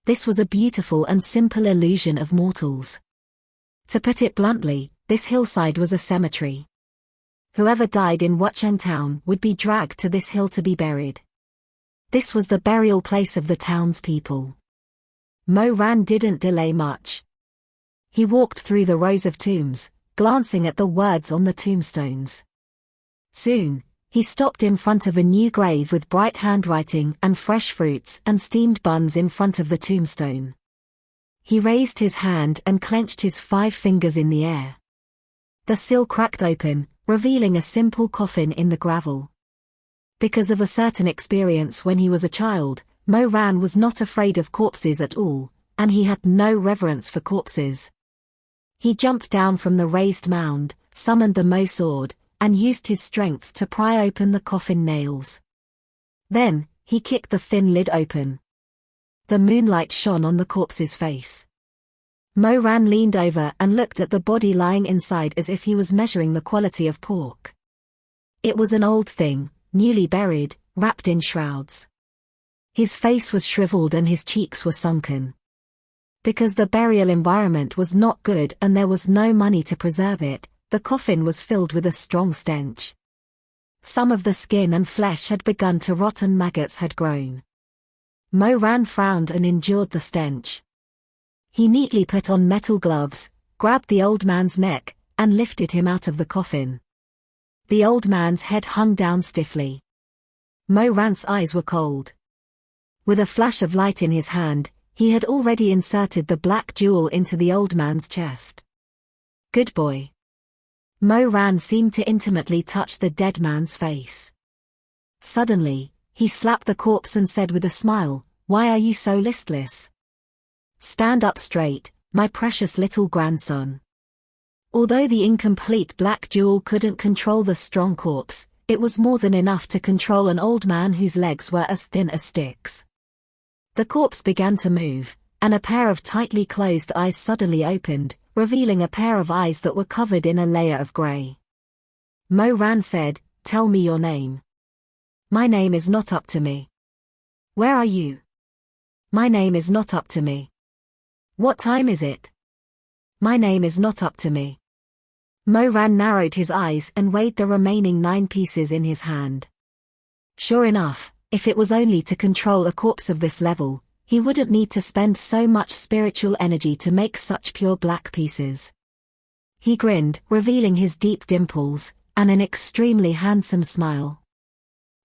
This was a beautiful and simple illusion of mortals. To put it bluntly, this hillside was a cemetery. Whoever died in Wuchang town would be dragged to this hill to be buried. This was the burial place of the townspeople. Mo Ran didn't delay much. He walked through the rows of tombs, glancing at the words on the tombstones. Soon, he stopped in front of a new grave with bright handwriting and fresh fruits and steamed buns in front of the tombstone. He raised his hand and clenched his 5 fingers in the air. The sill cracked open, revealing a simple coffin in the gravel. Because of a certain experience when he was a child, Mo Ran was not afraid of corpses at all, and he had no reverence for corpses. He jumped down from the raised mound, summoned the Mo sword, and used his strength to pry open the coffin nails. Then, he kicked the thin lid open. The moonlight shone on the corpse's face. Mo Ran leaned over and looked at the body lying inside as if he was measuring the quality of pork. It was an old thing, newly buried, wrapped in shrouds. His face was shriveled and his cheeks were sunken. Because the burial environment was not good and there was no money to preserve it, the coffin was filled with a strong stench. Some of the skin and flesh had begun to rot and maggots had grown. Mo Ran frowned and endured the stench. He neatly put on metal gloves, grabbed the old man's neck, and lifted him out of the coffin. The old man's head hung down stiffly. Mo Ran's eyes were cold. With a flash of light in his hand, he had already inserted the black jewel into the old man's chest. Good boy. Mo Ran seemed to intimately touch the dead man's face. Suddenly, he slapped the corpse and said with a smile, "Why are you so listless? Stand up straight, my precious little grandson." Although the incomplete black jewel couldn't control the strong corpse, it was more than enough to control an old man whose legs were as thin as sticks. The corpse began to move, and a pair of tightly closed eyes suddenly opened, revealing a pair of eyes that were covered in a layer of grey. Mo Ran said, "Tell me your name." "My name is not up to me." "Where are you?" "My name is not up to me." "What time is it?" "My name is not up to me." Mo Ran narrowed his eyes and weighed the remaining 9 pieces in his hand. Sure enough, if it was only to control a corpse of this level, he wouldn't need to spend so much spiritual energy to make such pure black pieces. He grinned, revealing his deep dimples, and an extremely handsome smile.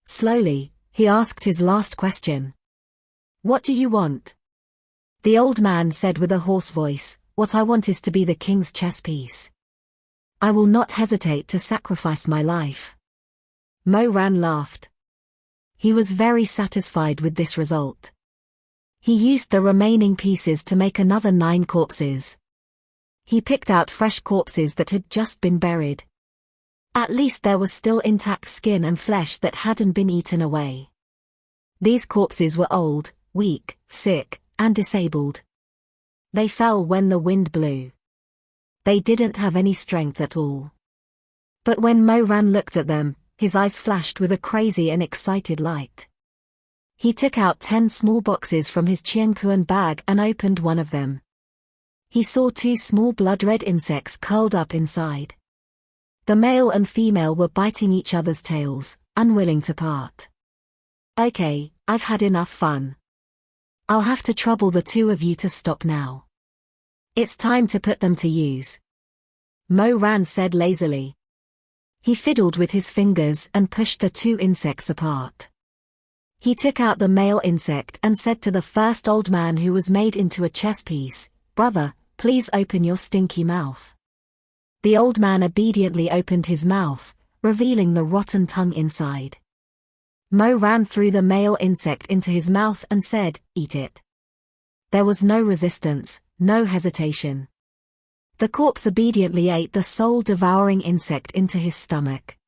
Slowly, he asked his last question. "What do you want?" The old man said with a hoarse voice, "What I want is to be the king's chess piece. I will not hesitate to sacrifice my life." Mo Ran laughed. He was very satisfied with this result. He used the remaining pieces to make another 9 corpses. He picked out fresh corpses that had just been buried. At least there was still intact skin and flesh that hadn't been eaten away. These corpses were old, weak, sick, and disabled. They fell when the wind blew. They didn't have any strength at all. But when Mo Ran looked at them, his eyes flashed with a crazy and excited light. He took out 10 small boxes from his Qianquan bag and opened one of them. He saw 2 small blood-red insects curled up inside. The male and female were biting each other's tails, unwilling to part. "Okay, I've had enough fun. I'll have to trouble the 2 of you to stop now. It's time to put them to use," Mo Ran said lazily. He fiddled with his fingers and pushed the 2 insects apart. He took out the male insect and said to the first old man who was made into a chess piece, "Brother, please open your stinky mouth." The old man obediently opened his mouth, revealing the rotten tongue inside. Mo Ran threw the male insect into his mouth and said, "Eat it." There was no resistance, no hesitation. The corpse obediently ate the soul-devouring insect into his stomach.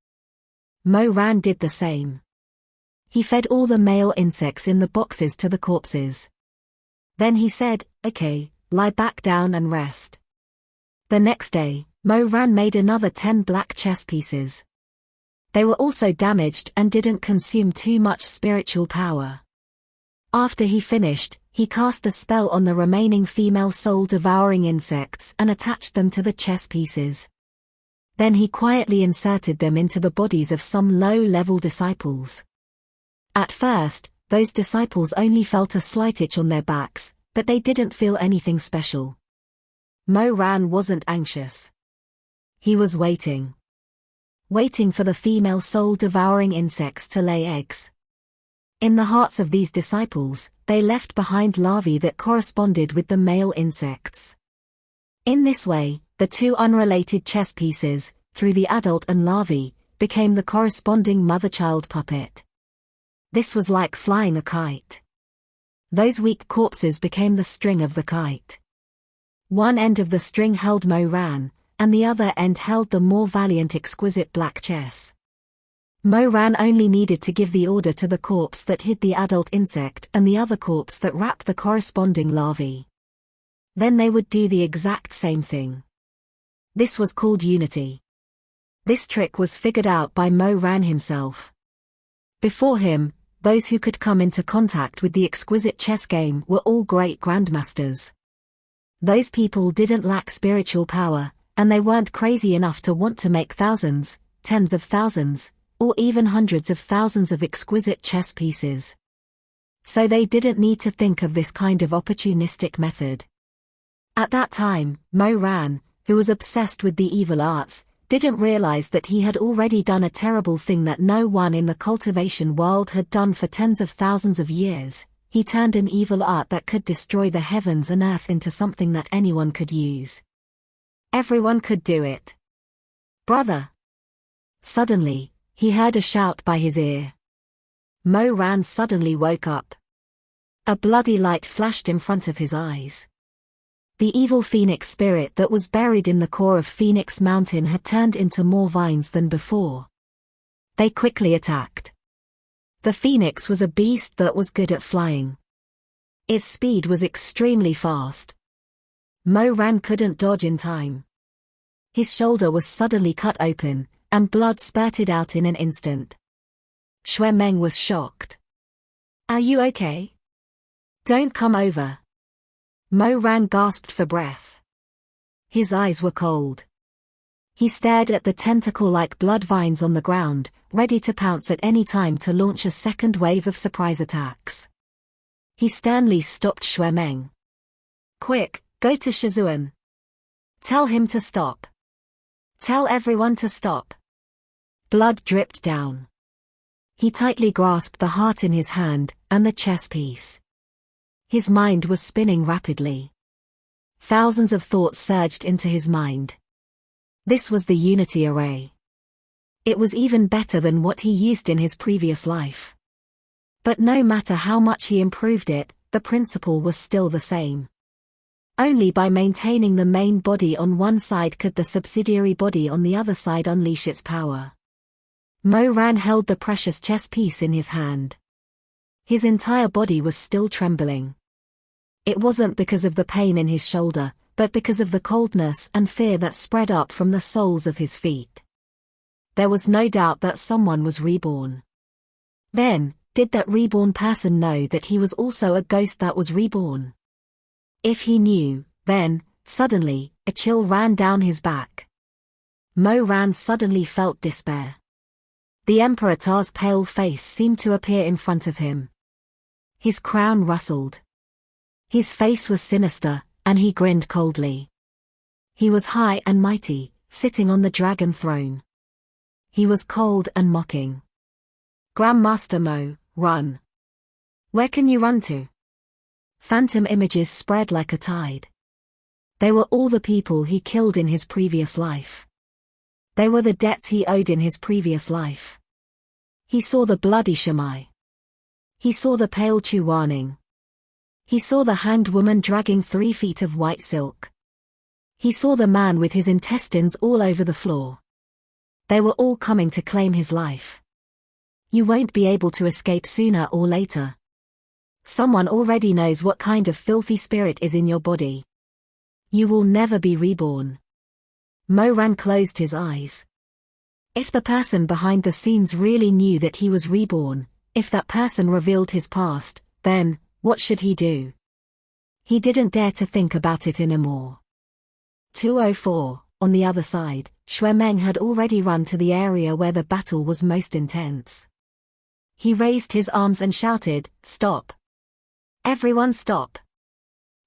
Mo Ran did the same. He fed all the male insects in the boxes to the corpses. Then he said, "Okay, lie back down and rest." The next day, Mo Ran made another 10 black chess pieces. They were also damaged and didn't consume too much spiritual power. After he finished, he cast a spell on the remaining female soul-devouring insects and attached them to the chess pieces. Then he quietly inserted them into the bodies of some low-level disciples. At first, those disciples only felt a slight itch on their backs, but they didn't feel anything special. Mo Ran wasn't anxious. He was waiting. Waiting for the female soul-devouring insects to lay eggs. In the hearts of these disciples, they left behind larvae that corresponded with the male insects. In this way, the two unrelated chess pieces, through the adult and larvae, became the corresponding mother-child puppet. This was like flying a kite. Those weak corpses became the string of the kite. One end of the string held Mo Ran, and the other end held the more valiant exquisite black chess. Mo Ran only needed to give the order to the corpse that hid the adult insect and the other corpse that wrapped the corresponding larvae. Then they would do the exact same thing. This was called unity. This trick was figured out by Mo Ran himself. Before him, those who could come into contact with the exquisite chess game were all great grandmasters. Those people didn't lack spiritual power, and they weren't crazy enough to want to make thousands, tens of thousands, or even hundreds of thousands of exquisite chess pieces. So they didn't need to think of this kind of opportunistic method. At that time, Mo Ran, who was obsessed with the evil arts, didn't realize that he had already done a terrible thing that no one in the cultivation world had done for tens of thousands of years. He turned an evil art that could destroy the heavens and earth into something that anyone could use. Everyone could do it. Brother! Suddenly, he heard a shout by his ear. Mo Ran suddenly woke up. A bloody light flashed in front of his eyes. The evil phoenix spirit that was buried in the core of Phoenix Mountain had turned into more vines than before. They quickly attacked. The phoenix was a beast that was good at flying. Its speed was extremely fast. Mo Ran couldn't dodge in time. His shoulder was suddenly cut open, and blood spurted out in an instant. Xue Meng was shocked. "Are you okay? Don't come over." Mo Ran gasped for breath. His eyes were cold. He stared at the tentacle-like blood vines on the ground, ready to pounce at any time to launch a second wave of surprise attacks. He sternly stopped Xue Meng. "Quick, go to Shizun. Tell him to stop. Tell everyone to stop." Blood dripped down. He tightly grasped the heart in his hand, and the chess piece. His mind was spinning rapidly. Thousands of thoughts surged into his mind. This was the unity array. It was even better than what he used in his previous life. But no matter how much he improved it, the principle was still the same. Only by maintaining the main body on one side could the subsidiary body on the other side unleash its power. Mo Ran held the precious chess piece in his hand. His entire body was still trembling. It wasn't because of the pain in his shoulder, but because of the coldness and fear that spread up from the soles of his feet. There was no doubt that someone was reborn. Then, did that reborn person know that he was also a ghost that was reborn? If he knew, then, suddenly, a chill ran down his back. Mo Ran suddenly felt despair. The Emperor Ta's pale face seemed to appear in front of him. His crown rustled. His face was sinister, and he grinned coldly. He was high and mighty, sitting on the dragon throne. He was cold and mocking. "Grandmaster Mo, run. Where can you run to?" Phantom images spread like a tide. They were all the people he killed in his previous life. They were the debts he owed in his previous life. He saw the bloody Shamai. He saw the pale Chu Warning. He saw the hanged woman dragging 3 feet of white silk. He saw the man with his intestines all over the floor. They were all coming to claim his life. You won't be able to escape sooner or later. Someone already knows what kind of filthy spirit is in your body. You will never be reborn. Mo Ran closed his eyes. If the person behind the scenes really knew that he was reborn, if that person revealed his past, then, what should he do? He didn't dare to think about it anymore. 204. On the other side, Xue Meng had already run to the area where the battle was most intense. He raised his arms and shouted, "Stop! Everyone stop!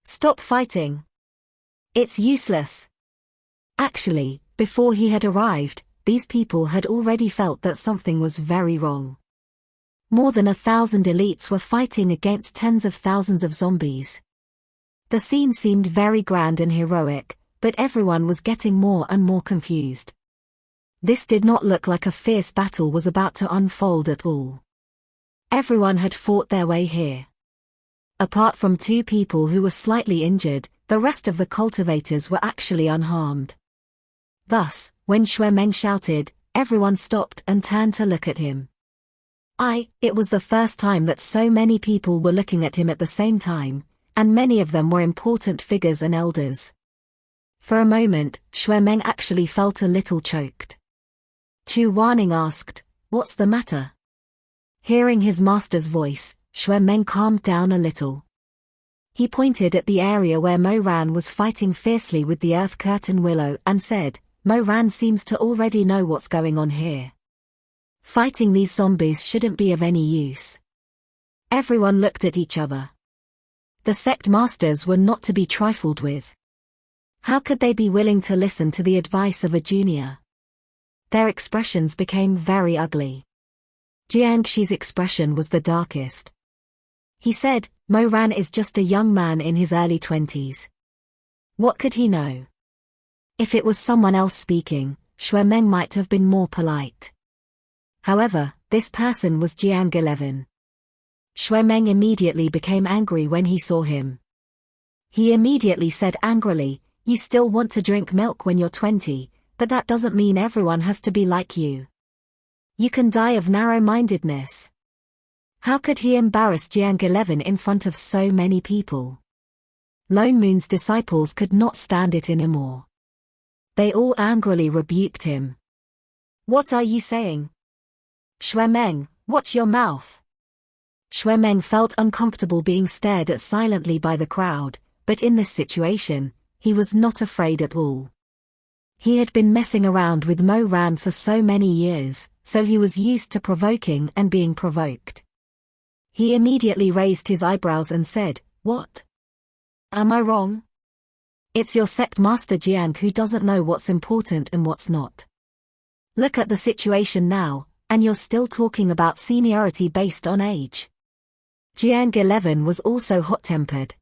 Stop fighting! It's useless!" Actually, before he had arrived, these people had already felt that something was very wrong. More than 1,000 elites were fighting against tens of thousands of zombies. The scene seemed very grand and heroic, but everyone was getting more and more confused. This did not look like a fierce battle was about to unfold at all. Everyone had fought their way here. Apart from 2 people who were slightly injured, the rest of the cultivators were actually unharmed. Thus, when Xue Meng shouted, everyone stopped and turned to look at him. It was the first time that so many people were looking at him at the same time, and many of them were important figures and elders. For a moment, Xue Meng actually felt a little choked. Chu Wanning asked, "What's the matter?" Hearing his master's voice, Xue Meng calmed down a little. He pointed at the area where Mo Ran was fighting fiercely with the Earth Curtain Willow and said, "Mo Ran seems to already know what's going on here. Fighting these zombies shouldn't be of any use." Everyone looked at each other. The sect masters were not to be trifled with. How could they be willing to listen to the advice of a junior? Their expressions became very ugly. Jiangxi's expression was the darkest. He said, "Mo Ran is just a young man in his early 20s. What could he know?" If it was someone else speaking, Xue Meng might have been more polite. However, this person was Jiang 11. Xue Meng immediately became angry when he saw him. He immediately said angrily, "You still want to drink milk when you're 20, but that doesn't mean everyone has to be like you. You can die of narrow-mindedness." How could he embarrass Jiang 11 in front of so many people? Lone Moon's disciples could not stand it anymore. They all angrily rebuked him. "What are you saying? Xue Meng, watch your mouth." Xue Meng felt uncomfortable being stared at silently by the crowd, but in this situation, he was not afraid at all. He had been messing around with Mo Ran for so many years, so he was used to provoking and being provoked. He immediately raised his eyebrows and said, "What? Am I wrong? It's your sect master Jiang who doesn't know what's important and what's not. Look at the situation now, and you're still talking about seniority based on age." Jiang 11 was also hot-tempered.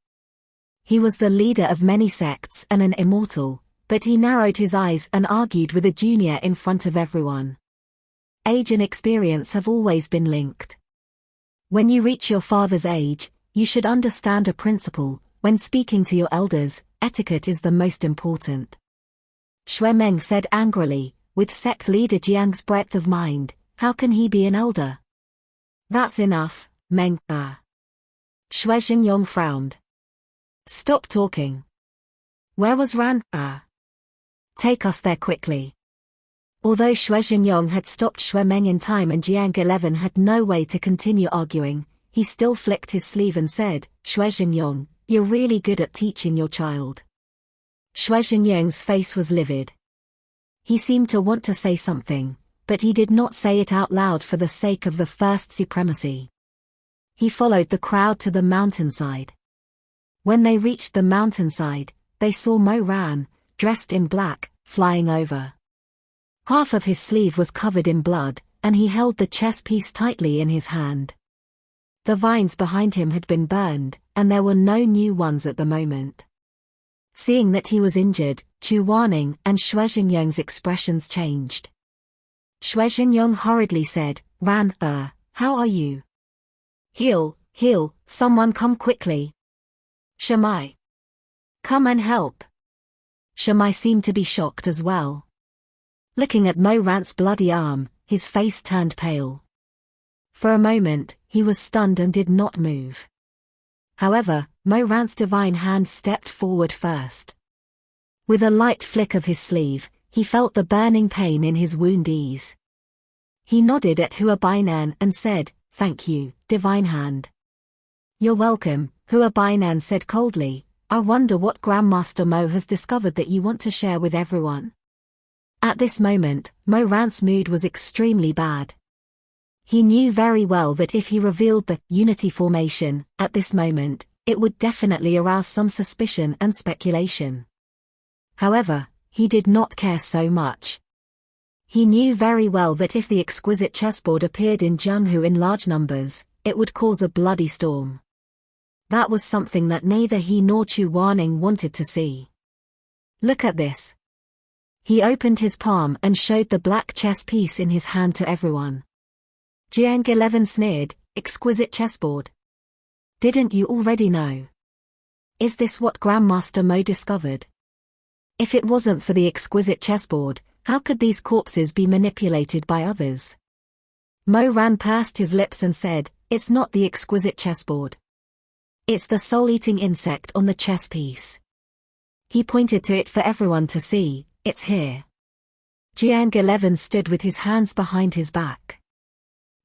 He was the leader of many sects and an immortal, but he narrowed his eyes and argued with a junior in front of everyone. Age and experience have always been linked. When you reach your father's age, you should understand a principle: when speaking to your elders, etiquette is the most important. Xue Meng said angrily, with sect leader Jiang's breadth of mind, how can he be an elder? That's enough, Meng. Xue Xingyong frowned. Stop talking. Where was Ran? Take us there quickly. Although Xue Xingyong had stopped Xue Meng in time and Jiang 11 had no way to continue arguing, he still flicked his sleeve and said, Xue Xingyong, you're really good at teaching your child. Xue Xingyong's face was livid. He seemed to want to say something, but he did not say it out loud for the sake of the first supremacy. He followed the crowd to the mountainside. When they reached the mountainside, they saw Mo Ran, dressed in black, flying over. Half of his sleeve was covered in blood, and he held the chess piece tightly in his hand. The vines behind him had been burned, and there were no new ones at the moment. Seeing that he was injured, Chu Wanning and Xue Xingyong's expressions changed. Xue Xingyong hurriedly said, Ran, how are you? Heal, someone come quickly. Shamai. Come and help. Shamai seemed to be shocked as well. Looking at Mo Ran's bloody arm, his face turned pale. For a moment, he was stunned and did not move. However, Mo Ran's divine hand stepped forward first. With a light flick of his sleeve, he felt the burning pain in his wound ease. He nodded at Hua Bainan and said, Thank you, divine hand. You're welcome, Hua Bainan said coldly. I wonder what Grandmaster Mo has discovered that you want to share with everyone. At this moment, Mo Ran's mood was extremely bad. He knew very well that if he revealed the unity formation at this moment, it would definitely arouse some suspicion and speculation. However, he did not care so much. He knew very well that if the exquisite chessboard appeared in Zhenghu in large numbers, it would cause a bloody storm. That was something that neither he nor Chu Wanning wanted to see. Look at this. He opened his palm and showed the black chess piece in his hand to everyone. Jiang 11 sneered, exquisite chessboard. Didn't you already know? Is this what Grandmaster Mo discovered? If it wasn't for the exquisite chessboard, how could these corpses be manipulated by others? Mo Ran pursed his lips and said, it's not the exquisite chessboard. It's the soul-eating insect on the chess piece. He pointed to it for everyone to see, it's here. Jiang 11 stood with his hands behind his back.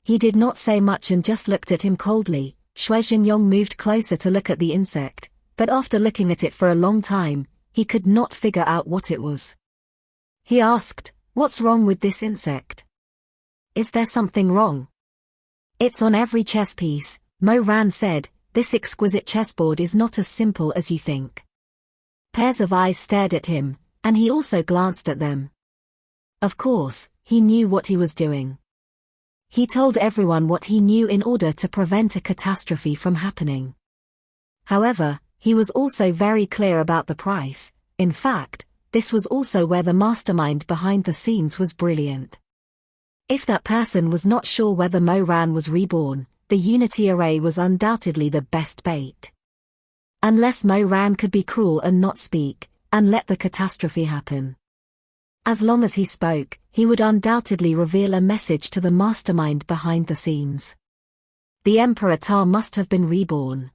He did not say much and just looked at him coldly. Shui Xinyong moved closer to look at the insect, but after looking at it for a long time, he could not figure out what it was. He asked, what's wrong with this insect? Is there something wrong? It's on every chess piece, Mo Ran said. This exquisite chessboard is not as simple as you think. Pairs of eyes stared at him, and he also glanced at them. Of course, he knew what he was doing. He told everyone what he knew in order to prevent a catastrophe from happening. However, he was also very clear about the price. In fact, this was also where the mastermind behind the scenes was brilliant. If that person was not sure whether Mo Ran was reborn, the Unity Array was undoubtedly the best bait. Unless Mo Ran could be cruel and not speak, and let the catastrophe happen. As long as he spoke, he would undoubtedly reveal a message to the mastermind behind the scenes. The Emperor Ta must have been reborn.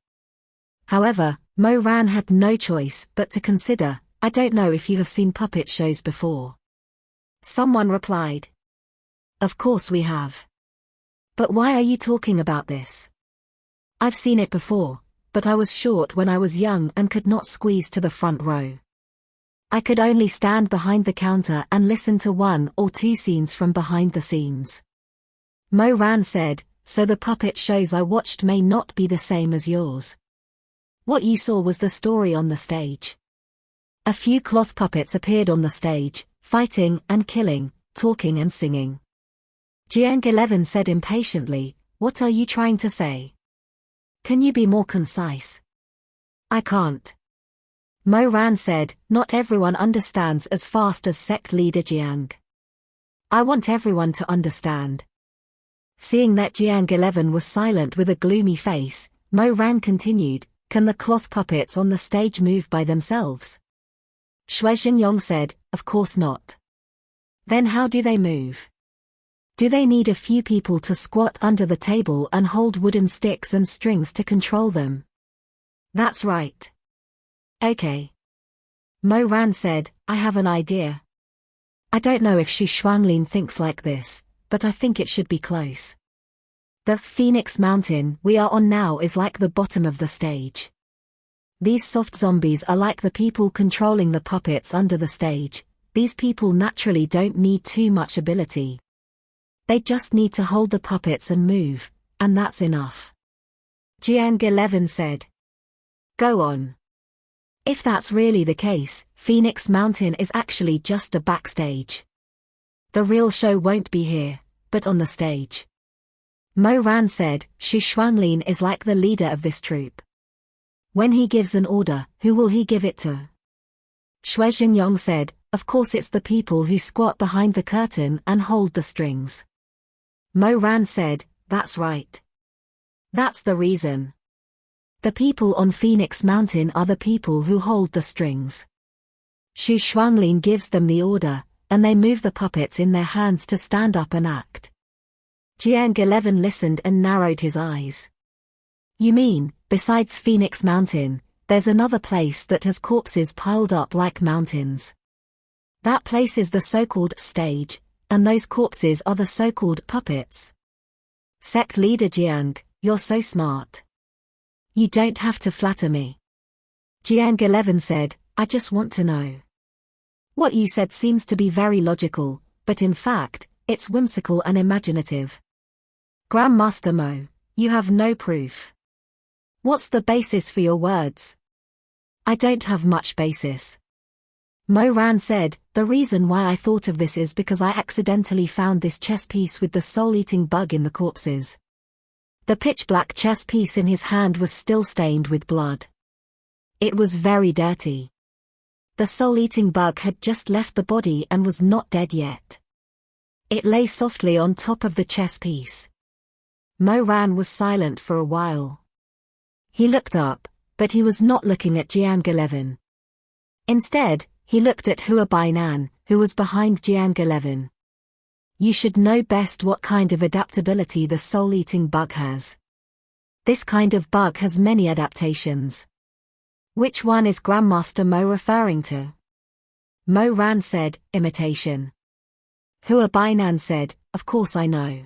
However, Mo Ran had no choice but to consider, I don't know if you have seen puppet shows before. Someone replied. Of course we have. But why are you talking about this? I've seen it before, but I was short when I was young and could not squeeze to the front row. I could only stand behind the counter and listen to 1 or 2 scenes from behind the scenes. Mo Ran said, so the puppet shows I watched may not be the same as yours. What you saw was the story on the stage. A few cloth puppets appeared on the stage, fighting and killing, talking and singing. Jiang 11 said impatiently, what are you trying to say? Can you be more concise? I can't. Mo Ran said, not everyone understands as fast as sect leader Jiang. I want everyone to understand. Seeing that Jiang 11 was silent with a gloomy face, Mo Ran continued, can the cloth puppets on the stage move by themselves? Shui Xinyong said, of course not. Then how do they move? Do they need a few people to squat under the table and hold wooden sticks and strings to control them? That's right. Okay. Mo Ran said, I have an idea. I don't know if Xu Shuanglin thinks like this, but I think it should be close. The Phoenix Mountain we are on now is like the bottom of the stage. These soft zombies are like the people controlling the puppets under the stage. These people naturally don't need too much ability. They just need to hold the puppets and move, and that's enough. Jiang 11 said. Go on. If that's really the case, Phoenix Mountain is actually just a backstage. The real show won't be here, but on the stage. Mo Ran said, Xu Shuanglin is like the leader of this troupe. When he gives an order, who will he give it to? Shui Xinyong said, of course it's the people who squat behind the curtain and hold the strings. Mo Ran said, that's right. That's the reason. The people on Phoenix Mountain are the people who hold the strings. Xu Shuanglin gives them the order, and they move the puppets in their hands to stand up and act. Jiang 11 listened and narrowed his eyes. You mean, besides Phoenix Mountain, there's another place that has corpses piled up like mountains. That place is the so-called stage, and those corpses are the so-called puppets. Sect leader Jiang, you're so smart. You don't have to flatter me. Jiang 11 said, I just want to know. What you said seems to be very logical, but in fact, it's whimsical and imaginative. Grandmaster Mo, you have no proof. What's the basis for your words? I don't have much basis. Mo Ran said, the reason why I thought of this is because I accidentally found this chess piece with the soul-eating bug in the corpses. The pitch-black chess piece in his hand was still stained with blood. It was very dirty. The soul-eating bug had just left the body and was not dead yet. It lay softly on top of the chess piece. Mo Ran was silent for a while. He looked up, but he was not looking at Jiang 11. Instead, he looked at Hua Bainan, who was behind Jiang 11. You should know best what kind of adaptability the soul-eating bug has. This kind of bug has many adaptations. Which one is Grandmaster Mo referring to? Mo Ran said, imitation. Hua Bainan said, of course I know.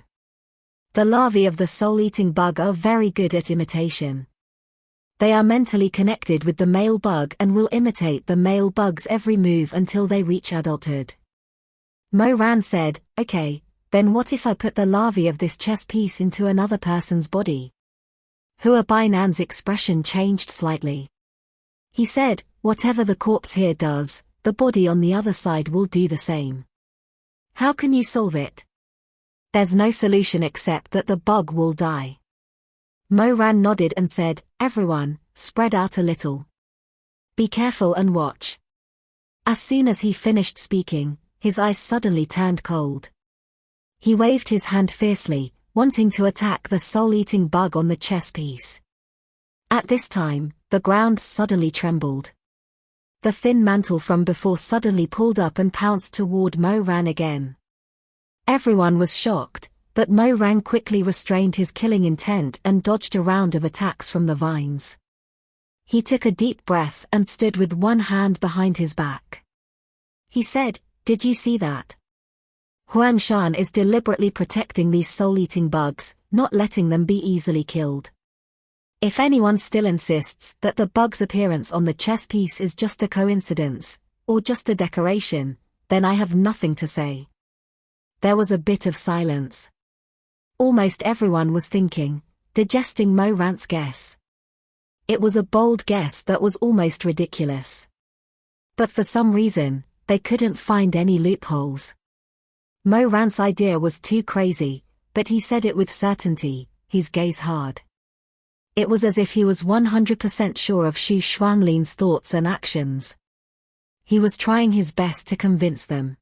The larvae of the soul-eating bug are very good at imitation. They are mentally connected with the male bug and will imitate the male bug's every move until they reach adulthood. Mo Ran said, okay, then what if I put the larvae of this chess piece into another person's body? Hua Bainan's expression changed slightly. He said, whatever the corpse here does, the body on the other side will do the same. How can you solve it? There's no solution except that the bug will die. Mo Ran nodded and said, everyone, spread out a little. Be careful and watch. As soon as he finished speaking, his eyes suddenly turned cold. He waved his hand fiercely, wanting to attack the soul-eating bug on the chess piece. At this time, the ground suddenly trembled. The thin mantle from before suddenly pulled up and pounced toward Mo Ran again. Everyone was shocked, but Mo Ran quickly restrained his killing intent and dodged a round of attacks from the vines. He took a deep breath and stood with one hand behind his back. He said, did you see that? Huang Shan is deliberately protecting these soul-eating bugs, not letting them be easily killed. If anyone still insists that the bug's appearance on the chess piece is just a coincidence, or just a decoration, then I have nothing to say. There was a bit of silence. Almost everyone was thinking, digesting Mo Ran's guess. It was a bold guess that was almost ridiculous. But for some reason, they couldn't find any loopholes. Mo Ran's idea was too crazy, but he said it with certainty, his gaze hard. It was as if he was 100% sure of Xu Shuanglin's thoughts and actions. He was trying his best to convince them.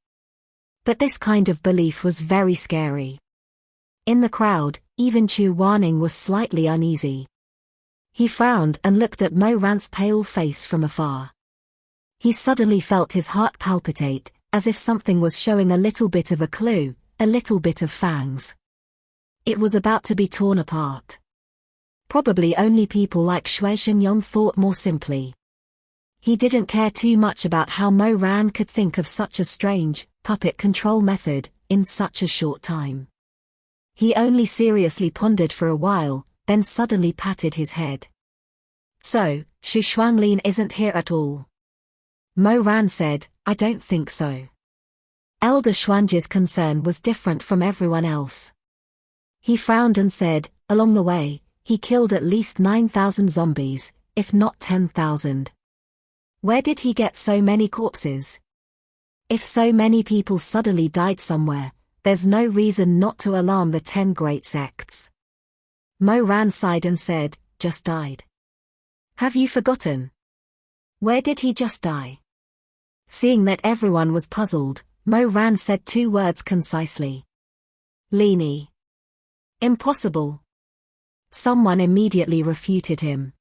But this kind of belief was very scary. In the crowd, even Chu Wanning was slightly uneasy. He frowned and looked at Mo Ran's pale face from afar. He suddenly felt his heart palpitate, as if something was showing a little bit of a clue, a little bit of fangs. It was about to be torn apart. Probably only people like Xue Xinyong thought more simply. He didn't care too much about how Mo Ran could think of such a strange, puppet control method, in such a short time. He only seriously pondered for a while, then suddenly patted his head. So, Xu Shuanglin isn't here at all. Mo Ran said, I don't think so. Elder Xuanji's concern was different from everyone else. He frowned and said, along the way, he killed at least 9,000 zombies, if not 10,000. Where did he get so many corpses? If so many people suddenly died somewhere, there's no reason not to alarm the 10 great sects. Mo Ran sighed and said, just died. Have you forgotten? Where did he just die? Seeing that everyone was puzzled, Mo Ran said 2 words concisely. Lini. Impossible. Someone immediately refuted him.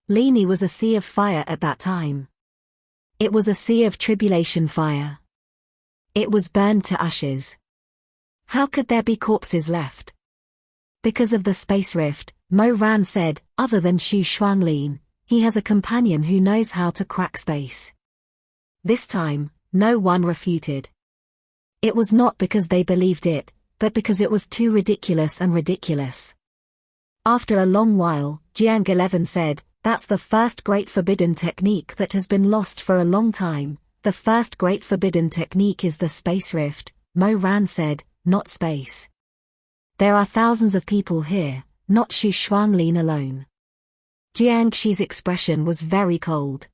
Lini was a sea of fire at that time. It was a sea of tribulation fire. It was burned to ashes. How could there be corpses left? Because of the space rift, Mo Ran said, other than Xu Shuanglin, he has a companion who knows how to crack space. This time, no one refuted. It was not because they believed it, but because it was too ridiculous and ridiculous. After a long while, Jiang 11 said, that's the first great forbidden technique that has been lost for a long time, the The first great forbidden technique is the space rift, Mo Ran said, not space. There are thousands of people here, not Xu Shuanglin alone. Jiangxi's expression was very cold.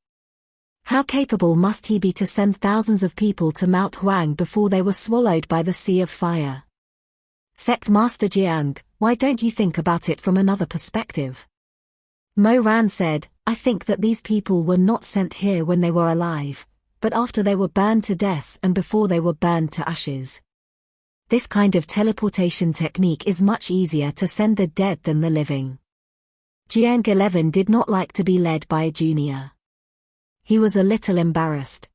How capable must he be to send thousands of people to Mount Huang before they were swallowed by the sea of fire? Sect Master Jiang, why don't you think about it from another perspective? Mo Ran said, I think that these people were not sent here when they were alive, but after they were burned to death and before they were burned to ashes. This kind of teleportation technique is much easier to send the dead than the living. Jiang 11 did not like to be led by a junior. He was a little embarrassed.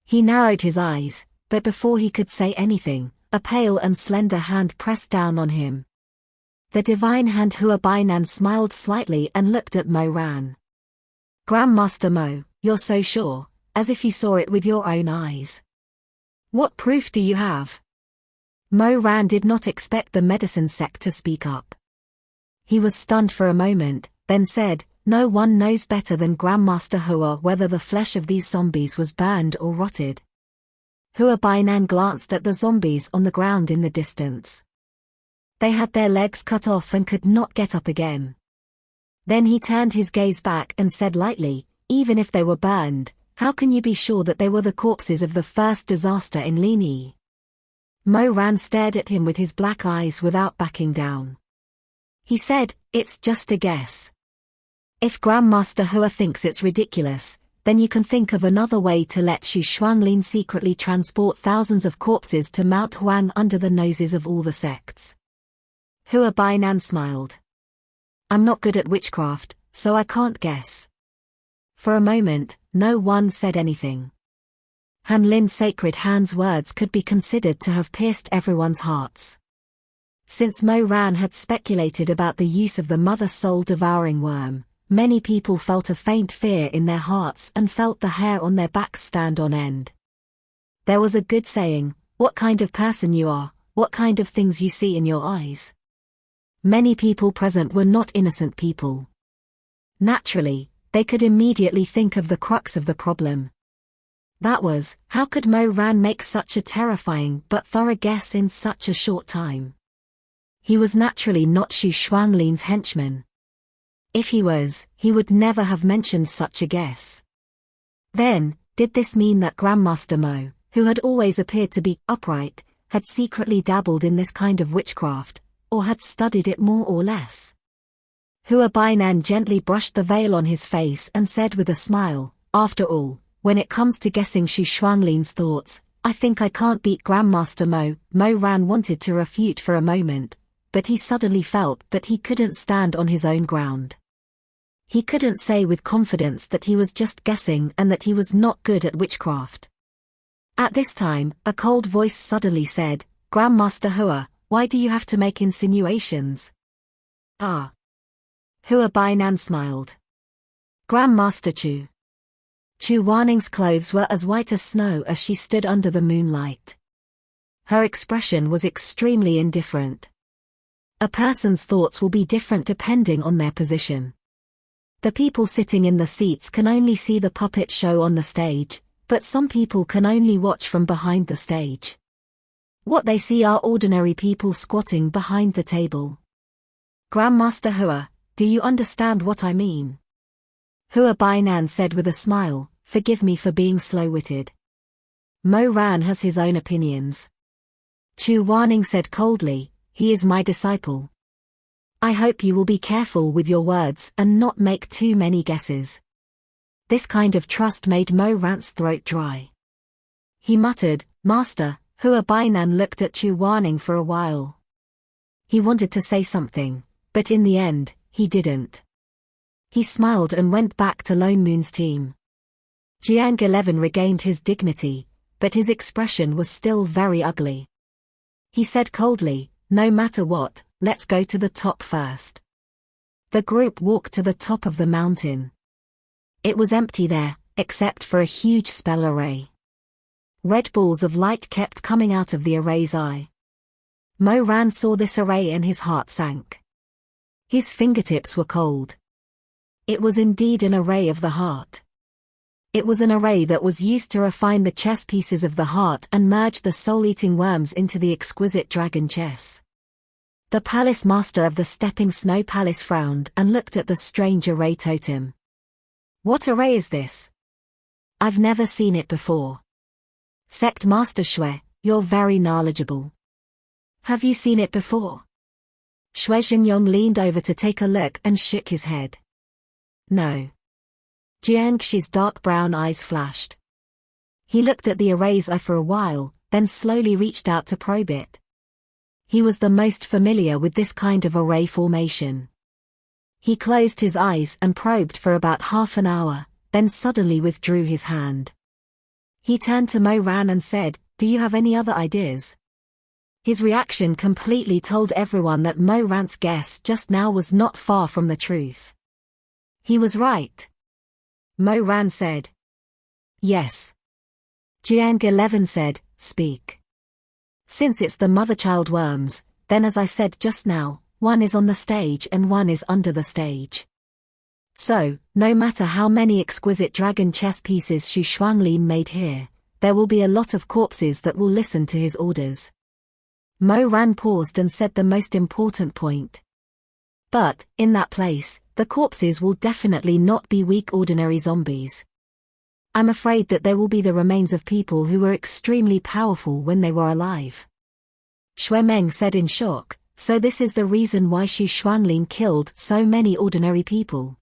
He narrowed his eyes, but before he could say anything, a pale and slender hand pressed down on him. The divine hand Hua Bainan smiled slightly and looked at Mo Ran. Grandmaster Mo, you're so sure, as if you saw it with your own eyes. What proof do you have? Mo Ran did not expect the medicine sect to speak up. He was stunned for a moment, then said, no one knows better than Grandmaster Hua whether the flesh of these zombies was burned or rotted. Hua Bainan glanced at the zombies on the ground in the distance. They had their legs cut off and could not get up again. Then he turned his gaze back and said lightly, even if they were burned, how can you be sure that they were the corpses of the first disaster in Linyi? Mo Ran stared at him with his black eyes without backing down. He said, it's just a guess. If Grandmaster Hua thinks it's ridiculous, then you can think of another way to let Xu Shuanglin secretly transport thousands of corpses to Mount Huang under the noses of all the sects. Hua Bainan smiled. I'm not good at witchcraft, so I can't guess. For a moment, no one said anything. Han Lin's sacred hand's words could be considered to have pierced everyone's hearts. Since Mo Ran had speculated about the use of the mother soul-devouring worm, many people felt a faint fear in their hearts and felt the hair on their backs stand on end. There was a good saying, what kind of person you are, what kind of things you see in your eyes. Many people present were not innocent people. Naturally, they could immediately think of the crux of the problem. That was, how could Mo Ran make such a terrifying but thorough guess in such a short time? He was naturally not Xu Shuanglin's henchman. If he was, he would never have mentioned such a guess. Then, did this mean that Grandmaster Mo, who had always appeared to be upright, had secretly dabbled in this kind of witchcraft, or had studied it more or less? Hua Bainan gently brushed the veil on his face and said with a smile, after all, when it comes to guessing Xu Shuanglin's thoughts, I think I can't beat Grandmaster Mo. Mo Ran wanted to refute for a moment, but he suddenly felt that he couldn't stand on his own ground. He couldn't say with confidence that he was just guessing and that he was not good at witchcraft. At this time, a cold voice suddenly said, Grandmaster Hua, why do you have to make insinuations? Ah. Hua Bainan smiled. Grandmaster Chu. Chu Waning's clothes were as white as snow as she stood under the moonlight. Her expression was extremely indifferent. A person's thoughts will be different depending on their position. The people sitting in the seats can only see the puppet show on the stage, but some people can only watch from behind the stage. What they see are ordinary people squatting behind the table. Grandmaster Hua, do you understand what I mean? Hua Bainan said with a smile, forgive me for being slow-witted. Mo Ran has his own opinions. Chu Waning said coldly, he is my disciple. I hope you will be careful with your words and not make too many guesses. This kind of trust made Mo Ran's throat dry. He muttered, Master. Hua Bainan looked at Chu Waning for a while. He wanted to say something, but in the end, he didn't. He smiled and went back to Lone Moon's team. Jiang 11 regained his dignity, but his expression was still very ugly. He said coldly, no matter what, let's go to the top first. The group walked to the top of the mountain. It was empty there, except for a huge spell array. Red balls of light kept coming out of the array's eye. Mo Ran saw this array and his heart sank. His fingertips were cold. It was indeed an array of the heart. It was an array that was used to refine the chess pieces of the heart and merge the soul-eating worms into the exquisite dragon chess. The palace master of the stepping snow palace frowned and looked at the strange array totem. What array is this? I've never seen it before. Sect Master Shui, you're very knowledgeable. Have you seen it before? Shui Xingyong leaned over to take a look and shook his head. No. Jiangxi's dark brown eyes flashed. He looked at the array's eye for a while, then slowly reached out to probe it. He was the most familiar with this kind of array formation. He closed his eyes and probed for about half an hour, then suddenly withdrew his hand. He turned to Mo Ran and said, "Do you have any other ideas?" His reaction completely told everyone that Mo Ran's guess just now was not far from the truth. He was right. Mo Ran said. Yes. Jiang 11 said, "Speak." Since it's the mother-child worms, then as I said just now, one is on the stage and one is under the stage. So, no matter how many exquisite dragon chess pieces Xu Shuanglin made here, there will be a lot of corpses that will listen to his orders. Mo Ran paused and said the most important point. But, in that place, the corpses will definitely not be weak ordinary zombies. I'm afraid that there will be the remains of people who were extremely powerful when they were alive. Shui Meng said in shock, so this is the reason why Xu Shuanglin killed so many ordinary people.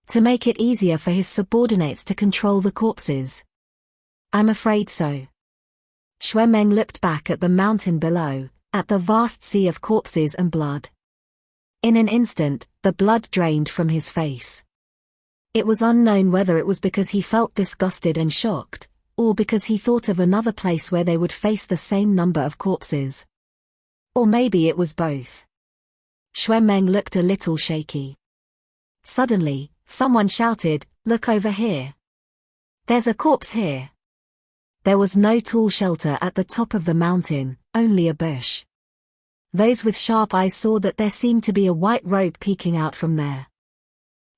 To make it easier for his subordinates to control the corpses. I'm afraid so. Shui Meng looked back at the mountain below, at the vast sea of corpses and blood. In an instant, the blood drained from his face. It was unknown whether it was because he felt disgusted and shocked, or because he thought of another place where they would face the same number of corpses. Or maybe it was both. Shui Meng looked a little shaky. Suddenly, someone shouted, "Look over here. There's a corpse here." There was no tall shelter at the top of the mountain, only a bush. Those with sharp eyes saw that there seemed to be a white robe peeking out from there.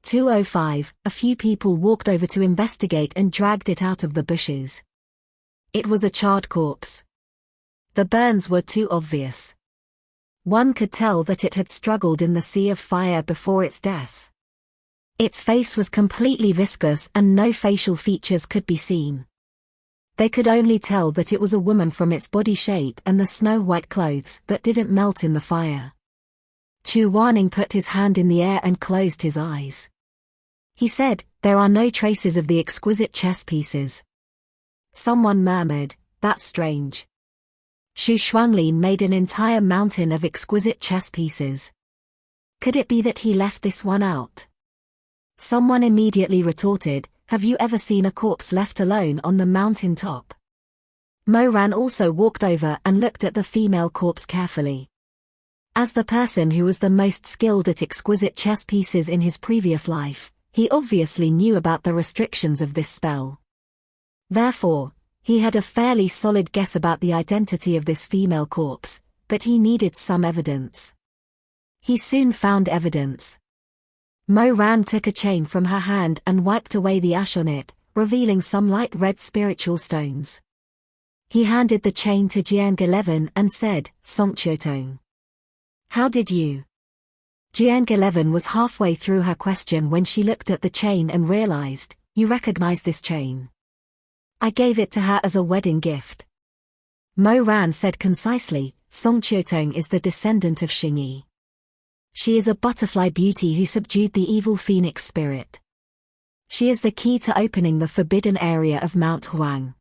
2:05, a few people walked over to investigate and dragged it out of the bushes. It was a charred corpse. The burns were too obvious. One could tell that it had struggled in the sea of fire before its death. Its face was completely viscous and no facial features could be seen. They could only tell that it was a woman from its body shape and the snow-white clothes that didn't melt in the fire. Chu Wanning put his hand in the air and closed his eyes. He said, "There are no traces of the exquisite chess pieces." Someone murmured, "That's strange." Xu Shuanglin made an entire mountain of exquisite chess pieces. Could it be that he left this one out? Someone immediately retorted, "Have you ever seen a corpse left alone on the mountain top?" Mo Ran also walked over and looked at the female corpse carefully. As the person who was the most skilled at exquisite chess pieces in his previous life, he obviously knew about the restrictions of this spell. Therefore, he had a fairly solid guess about the identity of this female corpse, but he needed some evidence. He soon found evidence. Mo Ran took a chain from her hand and wiped away the ash on it, revealing some light red spiritual stones. He handed the chain to Jiang 11 and said, "Songqiotong. How did you?" Jiang 11 was halfway through her question when she looked at the chain and realized, "You recognize this chain?" "I gave it to her as a wedding gift." Mo Ran said concisely, "Songqiotong is the descendant of Xingyi. She is a butterfly beauty who subdued the evil phoenix spirit. She is the key to opening the forbidden area of Mount Huang."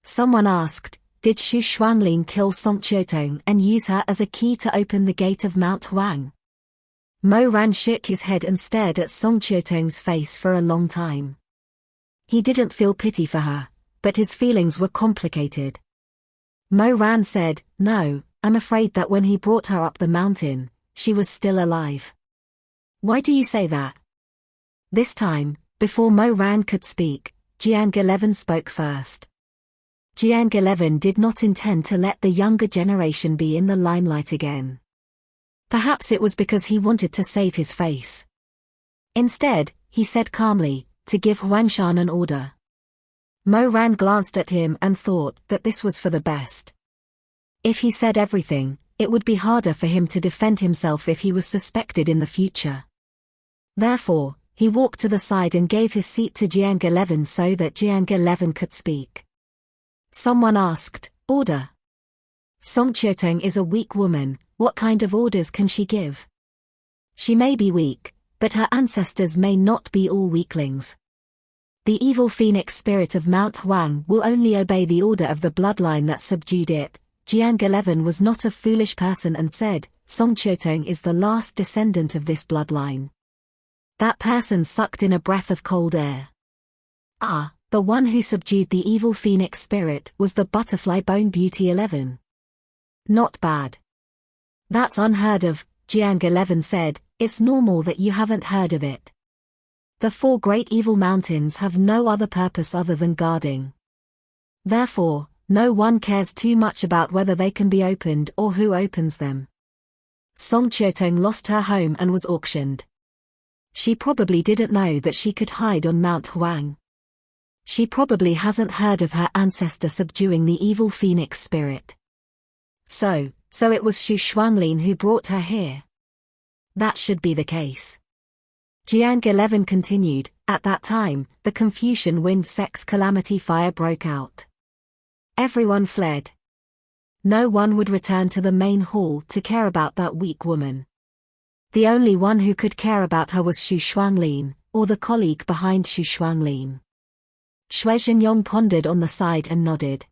Someone asked, "Did Xu Shuanglin kill Songqiotong and use her as a key to open the gate of Mount Huang?" Mo Ran shook his head and stared at Songqiotong's face for a long time. He didn't feel pity for her, but his feelings were complicated. Mo Ran said, "No, I'm afraid that when he brought her up the mountain, she was still alive." "Why do you say that?" This time, before Mo Ran could speak, Jiang 11 spoke first. Jiang 11 did not intend to let the younger generation be in the limelight again. Perhaps it was because he wanted to save his face. Instead, he said calmly, to give Huangshan an order. Mo Ran glanced at him and thought that this was for the best. If he said everything, it would be harder for him to defend himself if he was suspected in the future. Therefore, he walked to the side and gave his seat to Jiang 11 so that Jiang 11 could speak. Someone asked, "Order." Song Qiuteng is a weak woman, what kind of orders can she give? She may be weak, but her ancestors may not be all weaklings. The evil phoenix spirit of Mount Huang will only obey the order of the bloodline that subdued it. Jiang 11 was not a foolish person and said, Song Qiuteng is the last descendant of this bloodline. That person sucked in a breath of cold air. Ah, the one who subdued the evil phoenix spirit was the butterfly bone beauty 11. Not bad. That's unheard of, Jiang 11 said, it's normal that you haven't heard of it. The four great evil mountains have no other purpose other than guarding. Therefore, no one cares too much about whether they can be opened or who opens them. Song Qiuteng lost her home and was auctioned. She probably didn't know that she could hide on Mount Huang. She probably hasn't heard of her ancestor subduing the evil phoenix spirit. So it was Xu Shuanglin who brought her here. That should be the case. Jiang 11 continued, at that time, the Confucian wind sex calamity fire broke out. Everyone fled. No one would return to the main hall to care about that weak woman. The only one who could care about her was Xu Shuanglin, or the colleague behind Xu Shuanglin. Xue Zhenyong pondered on the side and nodded.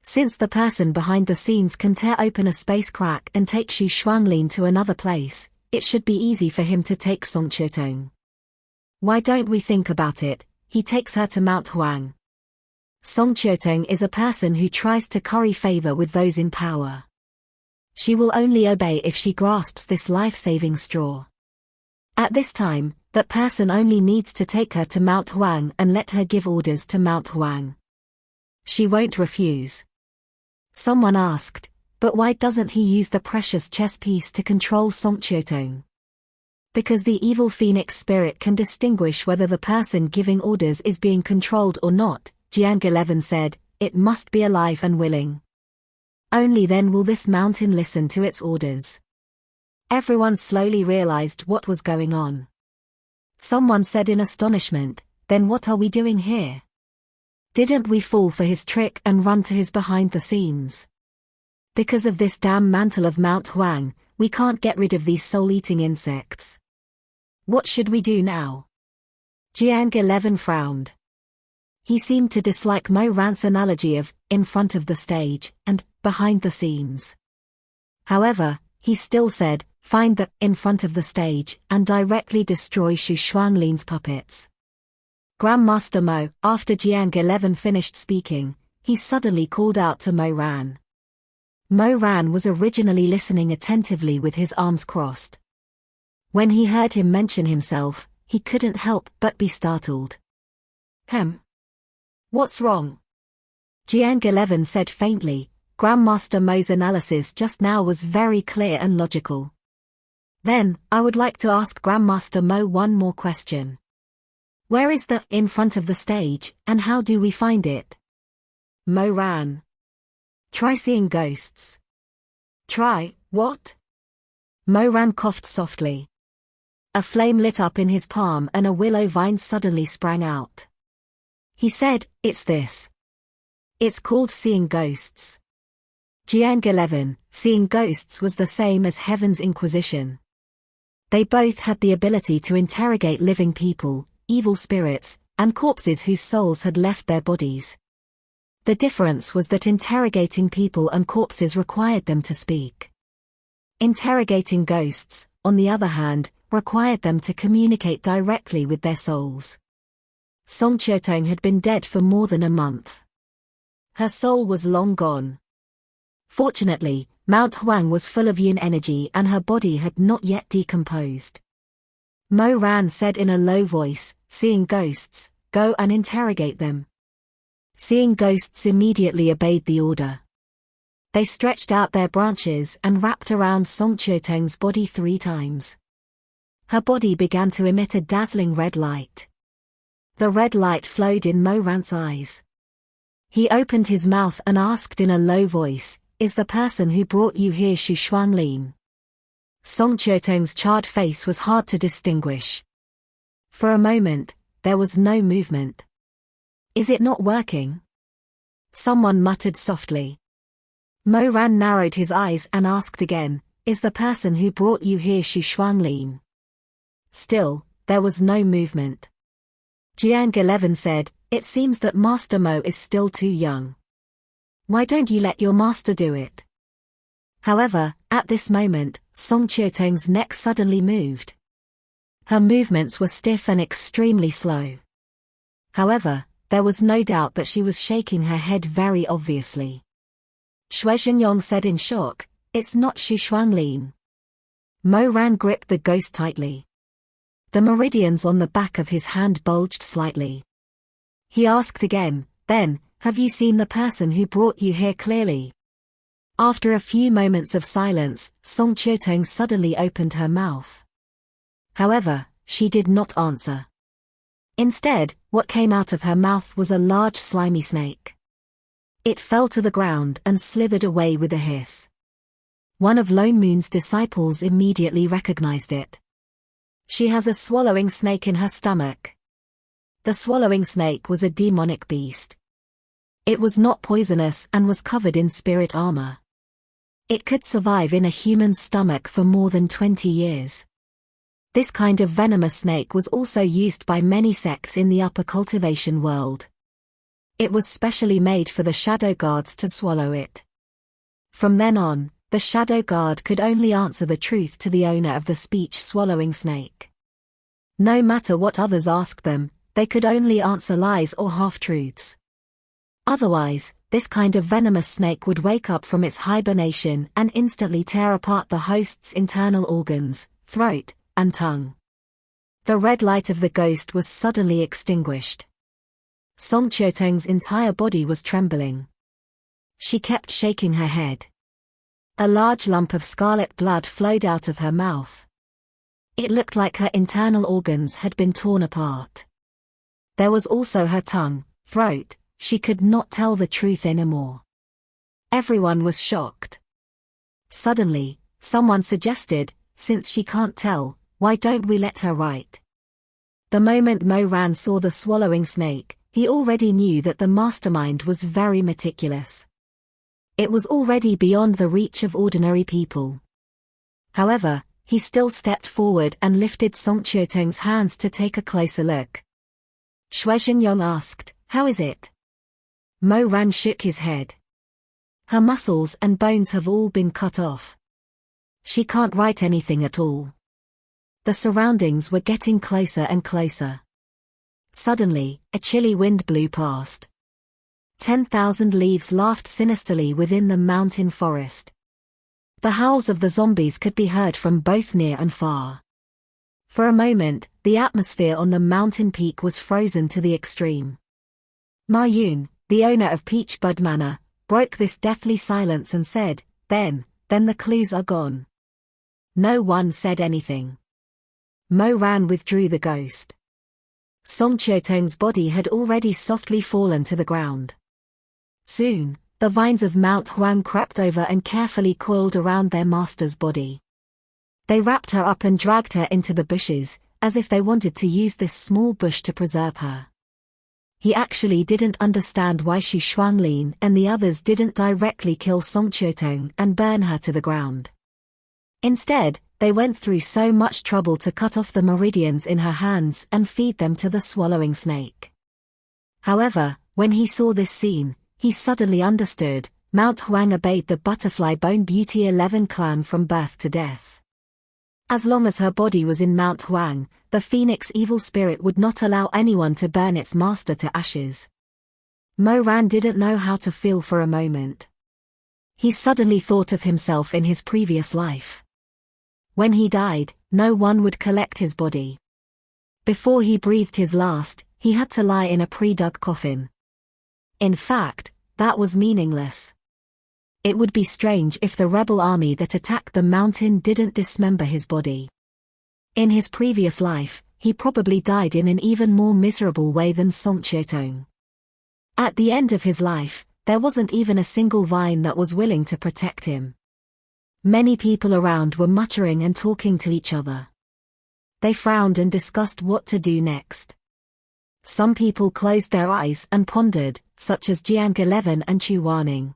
Since the person behind the scenes can tear open a space crack and take Xu Shuanglin to another place, it should be easy for him to take Song Qiuteng. Why don't we think about it? He takes her to Mount Huang. Song Qiuteng is a person who tries to curry favor with those in power. She will only obey if she grasps this life-saving straw. At this time, that person only needs to take her to Mount Huang and let her give orders to Mount Huang. She won't refuse. Someone asked, but why doesn't he use the precious chess piece to control Song Qiuteng? Because the evil phoenix spirit can distinguish whether the person giving orders is being controlled or not, Jiang 11 said, it must be alive and willing. Only then will this mountain listen to its orders. Everyone slowly realized what was going on. Someone said in astonishment, then what are we doing here? Didn't we fall for his trick and run to his behind the scenes? Because of this damn mantle of Mount Huang, we can't get rid of these soul-eating insects. What should we do now? Jiang 11 frowned. He seemed to dislike Mo Ran's analogy of, in front of the stage, and, behind the scenes. However, he still said, find the, in front of the stage, and directly destroy Xu Shuanglin's puppets. Grandmaster Mo, after Jiang 11 finished speaking, he suddenly called out to Mo Ran. Mo Ran was originally listening attentively with his arms crossed. When he heard him mention himself, he couldn't help but be startled. What's wrong? Jiang 11 said faintly, Grandmaster Mo's analysis just now was very clear and logical. Then, I would like to ask Grandmaster Mo one more question. Where is the in front of the stage, and how do we find it? Mo Ran. Try seeing ghosts. Try, what? Mo Ran coughed softly. A flame lit up in his palm and a willow vine suddenly sprang out. He said, it's this. It's called seeing ghosts. Jiang 11, seeing ghosts was the same as Heaven's Inquisition. They both had the ability to interrogate living people, evil spirits, and corpses whose souls had left their bodies. The difference was that interrogating people and corpses required them to speak. Interrogating ghosts, on the other hand, required them to communicate directly with their souls. Song Qiuteng had been dead for more than a month. Her soul was long gone. Fortunately, Mount Huang was full of yin energy and her body had not yet decomposed. Mo Ran said in a low voice, seeing ghosts, go and interrogate them. Seeing ghosts immediately obeyed the order. They stretched out their branches and wrapped around Song Qiuteng's body 3 times. Her body began to emit a dazzling red light. The red light flowed in Mo Ran's eyes. He opened his mouth and asked in a low voice, "Is the person who brought you here Xu Shuanglin?" Song Qiutong's charred face was hard to distinguish. For a moment, there was no movement. "Is it not working?" someone muttered softly. Mo Ran narrowed his eyes and asked again, "Is the person who brought you here Xu Shuanglin?" Still, there was no movement. Jiang 11 said, "It seems that Master Mo is still too young. Why don't you let your master do it?" However, at this moment, Song Qiutong's neck suddenly moved. Her movements were stiff and extremely slow. However, there was no doubt that she was shaking her head very obviously. Shui Xingyong said in shock, "It's not Xu Shuanglin." Mo Ran gripped the ghost tightly. The meridians on the back of his hand bulged slightly. He asked again, "Then, have you seen the person who brought you here clearly?" After a few moments of silence, Song Qiutong suddenly opened her mouth. However, she did not answer. Instead, what came out of her mouth was a large slimy snake. It fell to the ground and slithered away with a hiss. One of Lone Moon's disciples immediately recognized it. "She has a swallowing snake in her stomach." The swallowing snake was a demonic beast. It was not poisonous and was covered in spirit armor. It could survive in a human's stomach for more than 20 years. This kind of venomous snake was also used by many sects in the upper cultivation world. It was specially made for the shadow guards to swallow it. From then on, the shadow guard could only answer the truth to the owner of the speech-swallowing snake. No matter what others asked them, they could only answer lies or half-truths. Otherwise, this kind of venomous snake would wake up from its hibernation and instantly tear apart the host's internal organs, throat, and tongue. The red light of the ghost was suddenly extinguished. Song Qiutong's entire body was trembling. She kept shaking her head. A large lump of scarlet blood flowed out of her mouth. It looked like her internal organs had been torn apart. There was also her tongue, throat. She could not tell the truth anymore. Everyone was shocked. Suddenly, someone suggested, "Since she can't tell, why don't we let her write?" The moment Mo Ran saw the swallowing snake, he already knew that the mastermind was very meticulous. It was already beyond the reach of ordinary people. However, he still stepped forward and lifted Song Qiutong's hands to take a closer look. Shui Xingyong asked, "How is it?" Mo Ran shook his head. Her muscles and bones have all been cut off. She can't write anything at all. The surroundings were getting closer and closer. Suddenly, a chilly wind blew past. 10,000 leaves laughed sinisterly within the mountain forest. The howls of the zombies could be heard from both near and far. For a moment, the atmosphere on the mountain peak was frozen to the extreme. Ma Yun, the owner of Peach Bud Manor, broke this deathly silence and said, then the clues are gone." No one said anything. Mo Ran withdrew the ghost. Song Qiutong's body had already softly fallen to the ground. Soon, the vines of Mount Huang crept over and carefully coiled around their master's body. They wrapped her up and dragged her into the bushes, as if they wanted to use this small bush to preserve her. He actually didn't understand why Xu Shuanglin and the others didn't directly kill Song Qiutong and burn her to the ground. Instead, they went through so much trouble to cut off the meridians in her hands and feed them to the swallowing snake. However, when he saw this scene, he suddenly understood. Mount Huang obeyed the Butterfly Bone Beauty 11 clan from birth to death. As long as her body was in Mount Huang, the Phoenix evil spirit would not allow anyone to burn its master to ashes. Mo Ran didn't know how to feel for a moment. He suddenly thought of himself in his previous life. When he died, no one would collect his body. Before he breathed his last, he had to lie in a pre-dug coffin. In fact, that was meaningless. It would be strange if the rebel army that attacked the mountain didn't dismember his body. In his previous life, he probably died in an even more miserable way than Song Chitong. At the end of his life, there wasn't even a single vine that was willing to protect him. Many people around were muttering and talking to each other. They frowned and discussed what to do next. Some people closed their eyes and pondered, such as Jiang 11 and Chu Waning.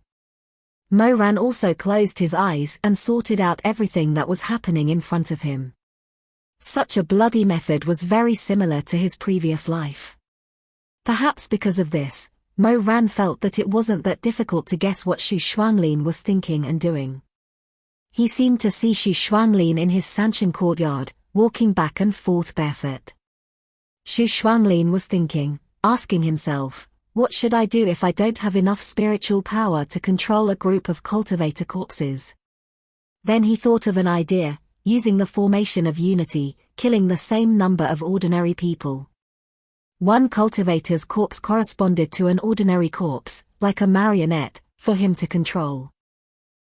Mo Ran also closed his eyes and sorted out everything that was happening in front of him. Such a bloody method was very similar to his previous life. Perhaps because of this, Mo Ran felt that it wasn't that difficult to guess what Xu Shuanglin was thinking and doing. He seemed to see Xu Shuanglin in his Sanshan courtyard, walking back and forth barefoot. Xu Shuanglin was thinking, asking himself, what should I do if I don't have enough spiritual power to control a group of cultivator corpses? Then he thought of an idea, using the formation of unity, killing the same number of ordinary people. One cultivator's corpse corresponded to an ordinary corpse, like a marionette, for him to control.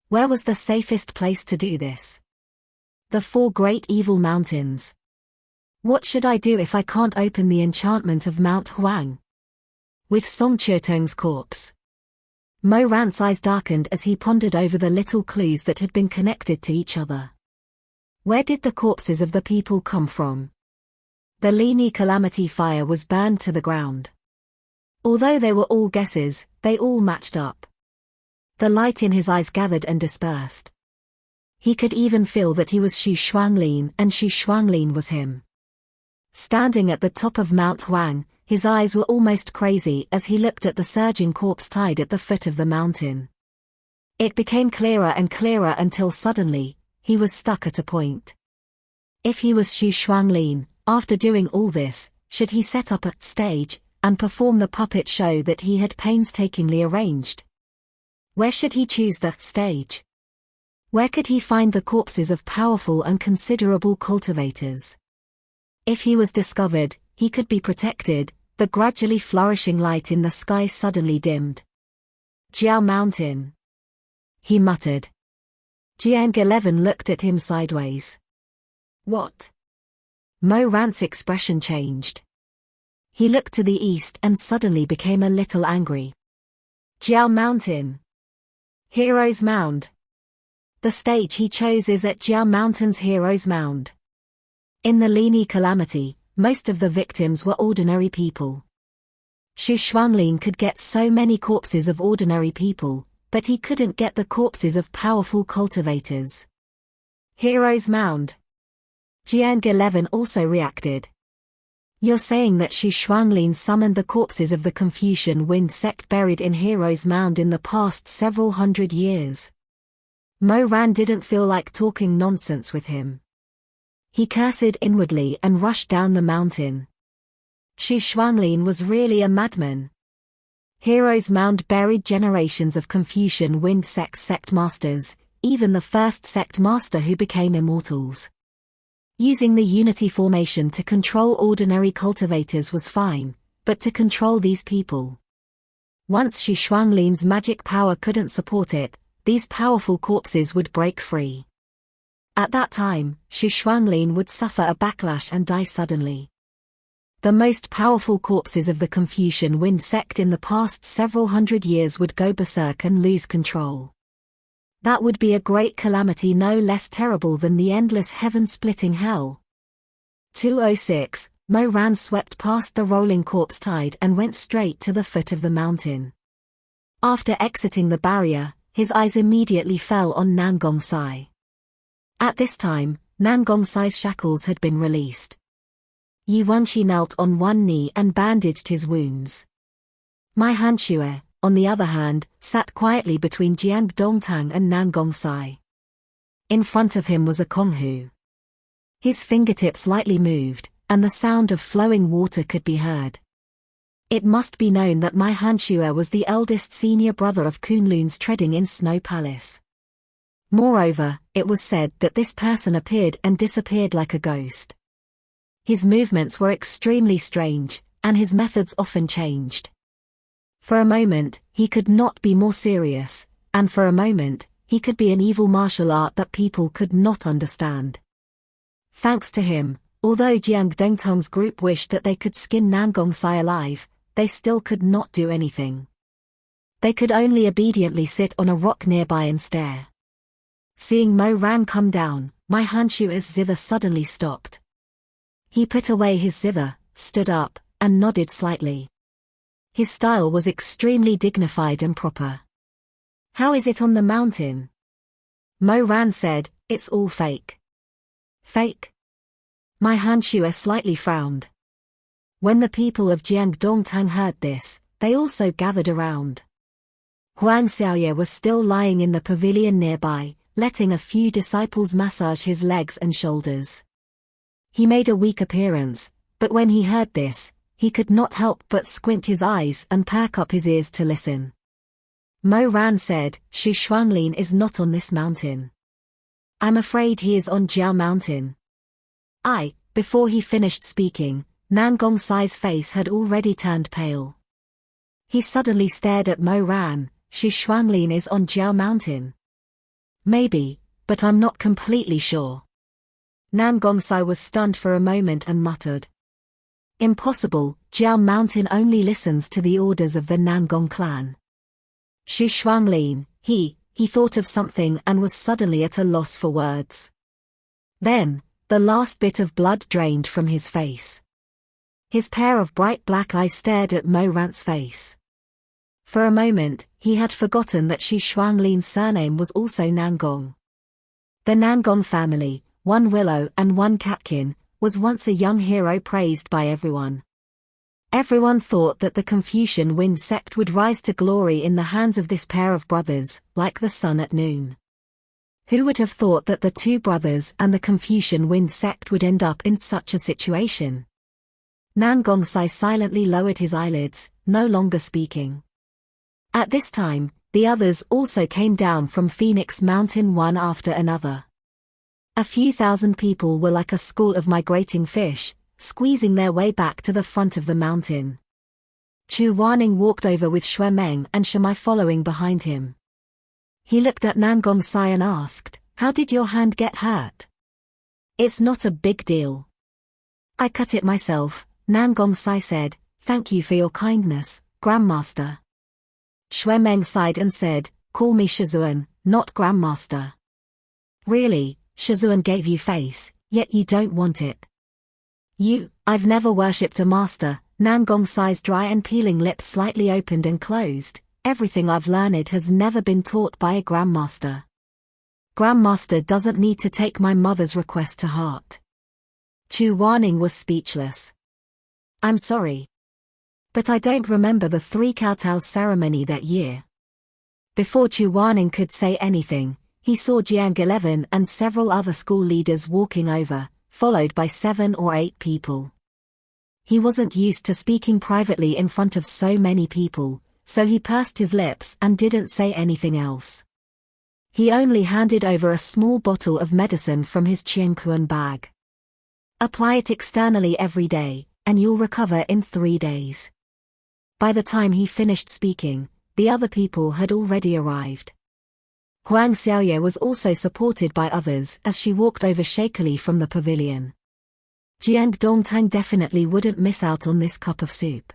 Where was the safest place to do this? The four great evil mountains. What should I do if I can't open the enchantment of Mount Huang? With Song Chitong's corpse. Mo Ran's eyes darkened as he pondered over the little clues that had been connected to each other. Where did the corpses of the people come from? The Lini Calamity fire was burned to the ground. Although they were all guesses, they all matched up. The light in his eyes gathered and dispersed. He could even feel that he was Xu Shuanglin and Xu Shuanglin was him. Standing at the top of Mount Huang, his eyes were almost crazy as he looked at the surging corpse tied at the foot of the mountain. It became clearer and clearer until suddenly, he was stuck at a point. If he was Xu Shuanglin, after doing all this, should he set up a stage and perform the puppet show that he had painstakingly arranged? Where should he choose the stage? Where could he find the corpses of powerful and considerable cultivators? If he was discovered, he could be protected. The gradually flourishing light in the sky suddenly dimmed. Jiao Mountain. He muttered. Jiang 11 looked at him sideways. What? Mo Ran's expression changed. He looked to the east and suddenly became a little angry. Jiao Mountain. Heroes Mound. The stage he chose is at Jiao Mountain's Heroes Mound. In the Lini Calamity, most of the victims were ordinary people. Xu Shuanglin could get so many corpses of ordinary people, but he couldn't get the corpses of powerful cultivators. Heroes Mound. Jiang 11 also reacted. You're saying that Xu Shuanglin summoned the corpses of the Confucian Wind sect buried in Heroes Mound in the past several hundred years. Mo Ran didn't feel like talking nonsense with him. He cursed inwardly and rushed down the mountain. Xu Shuanglin was really a madman. Heroes Mound buried generations of Confucian Wind sect masters, even the first sect master who became immortals. Using the unity formation to control ordinary cultivators was fine, but to control these people. Once Xu Shuanglin's magic power couldn't support it, these powerful corpses would break free. At that time, Xu Shuanglin would suffer a backlash and die suddenly. The most powerful corpses of the Confucian Wind sect in the past several hundred years would go berserk and lose control. That would be a great calamity no less terrible than the endless heaven-splitting hell. 206, Mo Ran swept past the rolling corpse tide and went straight to the foot of the mountain. After exiting the barrier, his eyes immediately fell on Nangong Sai. At this time, Nangong Sai's shackles had been released. Yi Wenqi knelt on one knee and bandaged his wounds. Mai Hanxue, on the other hand, sat quietly between Jiang Dongtang and Nangong Sai. In front of him was a Konghu. His fingertips lightly moved, and the sound of flowing water could be heard. It must be known that Mai Hanxue was the eldest senior brother of Kunlun's treading in Snow Palace. Moreover, it was said that this person appeared and disappeared like a ghost. His movements were extremely strange, and his methods often changed. For a moment, he could not be more serious, and for a moment, he could be an evil martial art that people could not understand. Thanks to him, Although Jiang Dongtong's group wished that they could skin Nan Gongsai alive, they still could not do anything. They could only obediently sit on a rock nearby and stare. Seeing Mo Ran come down, my Hanshu's zither suddenly stopped. He put away his zither, stood up, and nodded slightly. His style was extremely dignified and proper. "How is it on the mountain?" Mo Ran said, "It's all fake." "Fake?" My Hanshu slightly frowned. When the people of Jiangdongtang heard this, they also gathered around. Huang Xiaoye was still lying in the pavilion nearby, letting a few disciples massage his legs and shoulders. He made a weak appearance, but when he heard this, he could not help but squint his eyes and perk up his ears to listen. Mo Ran said, "Xu Shuanglin is not on this mountain. I'm afraid he is on Jiao Mountain." Before he finished speaking, Nan Gongsai's face had already turned pale. He suddenly stared at Mo Ran. "Xu Shuanglin is on Jiao Mountain." "Maybe, but I'm not completely sure." Nan Gongsai was stunned for a moment and muttered, "Impossible, Jiao Mountain only listens to the orders of the Nangong clan." Xu Shuanglin, he thought of something and was suddenly at a loss for words. Then, the last bit of blood drained from his face. His pair of bright black eyes stared at Mo Ran's face. For a moment, he had forgotten that Xu Shuanglin's surname was also Nangong. The Nangong family, one willow and one catkin, was once a young hero praised by everyone. Everyone thought that the Confucian Wind sect would rise to glory in the hands of this pair of brothers, like the sun at noon. Who would have thought that the two brothers and the Confucian Wind sect would end up in such a situation? Nan Gongsai silently lowered his eyelids, no longer speaking. At this time, the others also came down from Phoenix Mountain one after another. A few thousand people were like a school of migrating fish, squeezing their way back to the front of the mountain. Chu Wanning walked over with Xue Meng and Shimai following behind him. He looked at Nan Gongsai and asked, "How did your hand get hurt?" "It's not a big deal. I cut it myself," Nan Gongsai said. "Thank you for your kindness, Grandmaster." Xue Meng sighed and said, "Call me Shizun, not Grandmaster." "Really, Shizun gave you face, yet you don't want it." I've never worshipped a master." Nan Gongsai's dry and peeling lips slightly opened and closed. "Everything I've learned has never been taught by a grandmaster. Grandmaster doesn't need to take my mother's request to heart." Chu Wanning was speechless. "I'm sorry. But I don't remember the 3 kowtow ceremony that year." Before Chu Wanning could say anything, he saw Jiang 11 and several other school leaders walking over, followed by 7 or 8 people. He wasn't used to speaking privately in front of so many people, so he pursed his lips and didn't say anything else. He only handed over a small bottle of medicine from his Qianquan bag. "Apply it externally every day, and you'll recover in 3 days." By the time he finished speaking, the other people had already arrived. Huang Xiaoye was also supported by others as she walked over shakily from the pavilion. Jiang Dongtang definitely wouldn't miss out on this cup of soup.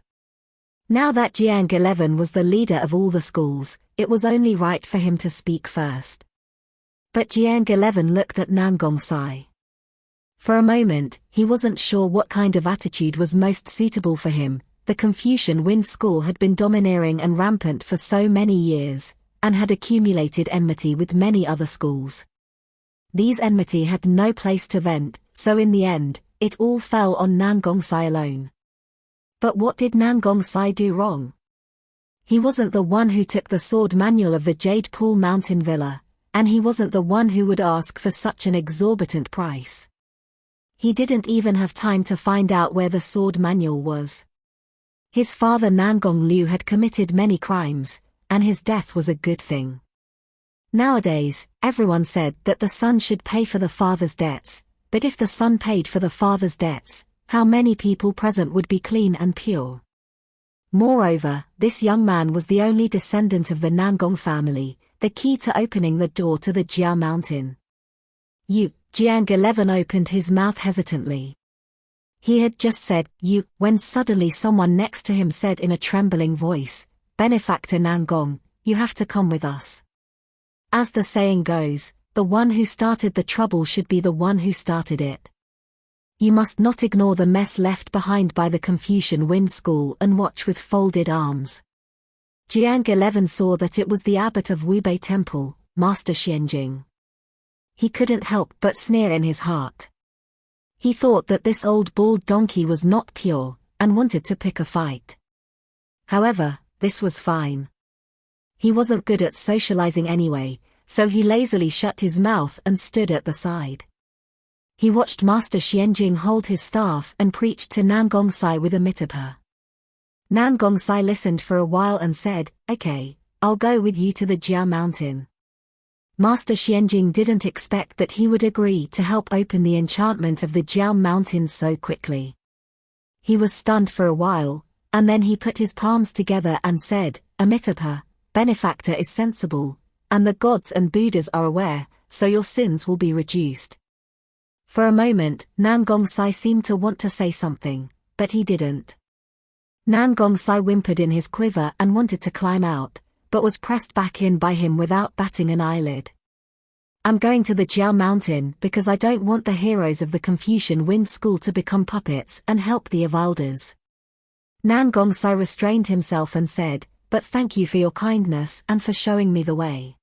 Now that Jiang 11 was the leader of all the schools, it was only right for him to speak first. But Jiang 11 looked at Nan Gongsai. For a moment, he wasn't sure what kind of attitude was most suitable for him. The Confucian Wind School had been domineering and rampant for so many years, and had accumulated enmity with many other schools. These enmity had no place to vent, so in the end, it all fell on Nan Gongsai alone. But what did Nan Gongsai do wrong? He wasn't the one who took the sword manual of the Jade Pool Mountain Villa, and he wasn't the one who would ask for such an exorbitant price. He didn't even have time to find out where the sword manual was. His father Nangong Liu had committed many crimes, and his death was a good thing. Nowadays, everyone said that the son should pay for the father's debts, but if the son paid for the father's debts, how many people present would be clean and pure? Moreover, this young man was the only descendant of the Nangong family, the key to opening the door to the Jia Mountain. Jiang 11 opened his mouth hesitantly. He had just said, "You," when suddenly someone next to him said in a trembling voice, "Benefactor Nangong, you have to come with us." As the saying goes, the one who started the trouble should be the one who started it. You must not ignore the mess left behind by the Confucian Wind School and watch with folded arms. Jiang 11 saw that it was the abbot of Wubei Temple, Master Xianjing. He couldn't help but sneer in his heart. He thought that this old bald donkey was not pure, and wanted to pick a fight. However, this was fine. He wasn't good at socializing anyway, so he lazily shut his mouth and stood at the side. He watched Master Xianjing hold his staff and preach to Nangong Sai with a mitapa. Nangong Sai listened for a while and said, "Okay, I'll go with you to the Jia Mountain." Master Xianjing didn't expect that he would agree to help open the enchantment of the Jiao Mountains so quickly. He was stunned for a while, and then he put his palms together and said, "Amitabha, benefactor is sensible, and the gods and Buddhas are aware, so your sins will be reduced." For a moment, Nangong Sai seemed to want to say something, but he didn't. Nangong Sai whimpered in his quiver and wanted to climb out, but was pressed back in by him without batting an eyelid. "I'm going to the Jiao Mountain because I don't want the heroes of the Confucian Wind School to become puppets and help the Avalders." Nangong Sai restrained himself and said, "But thank you for your kindness and for showing me the way."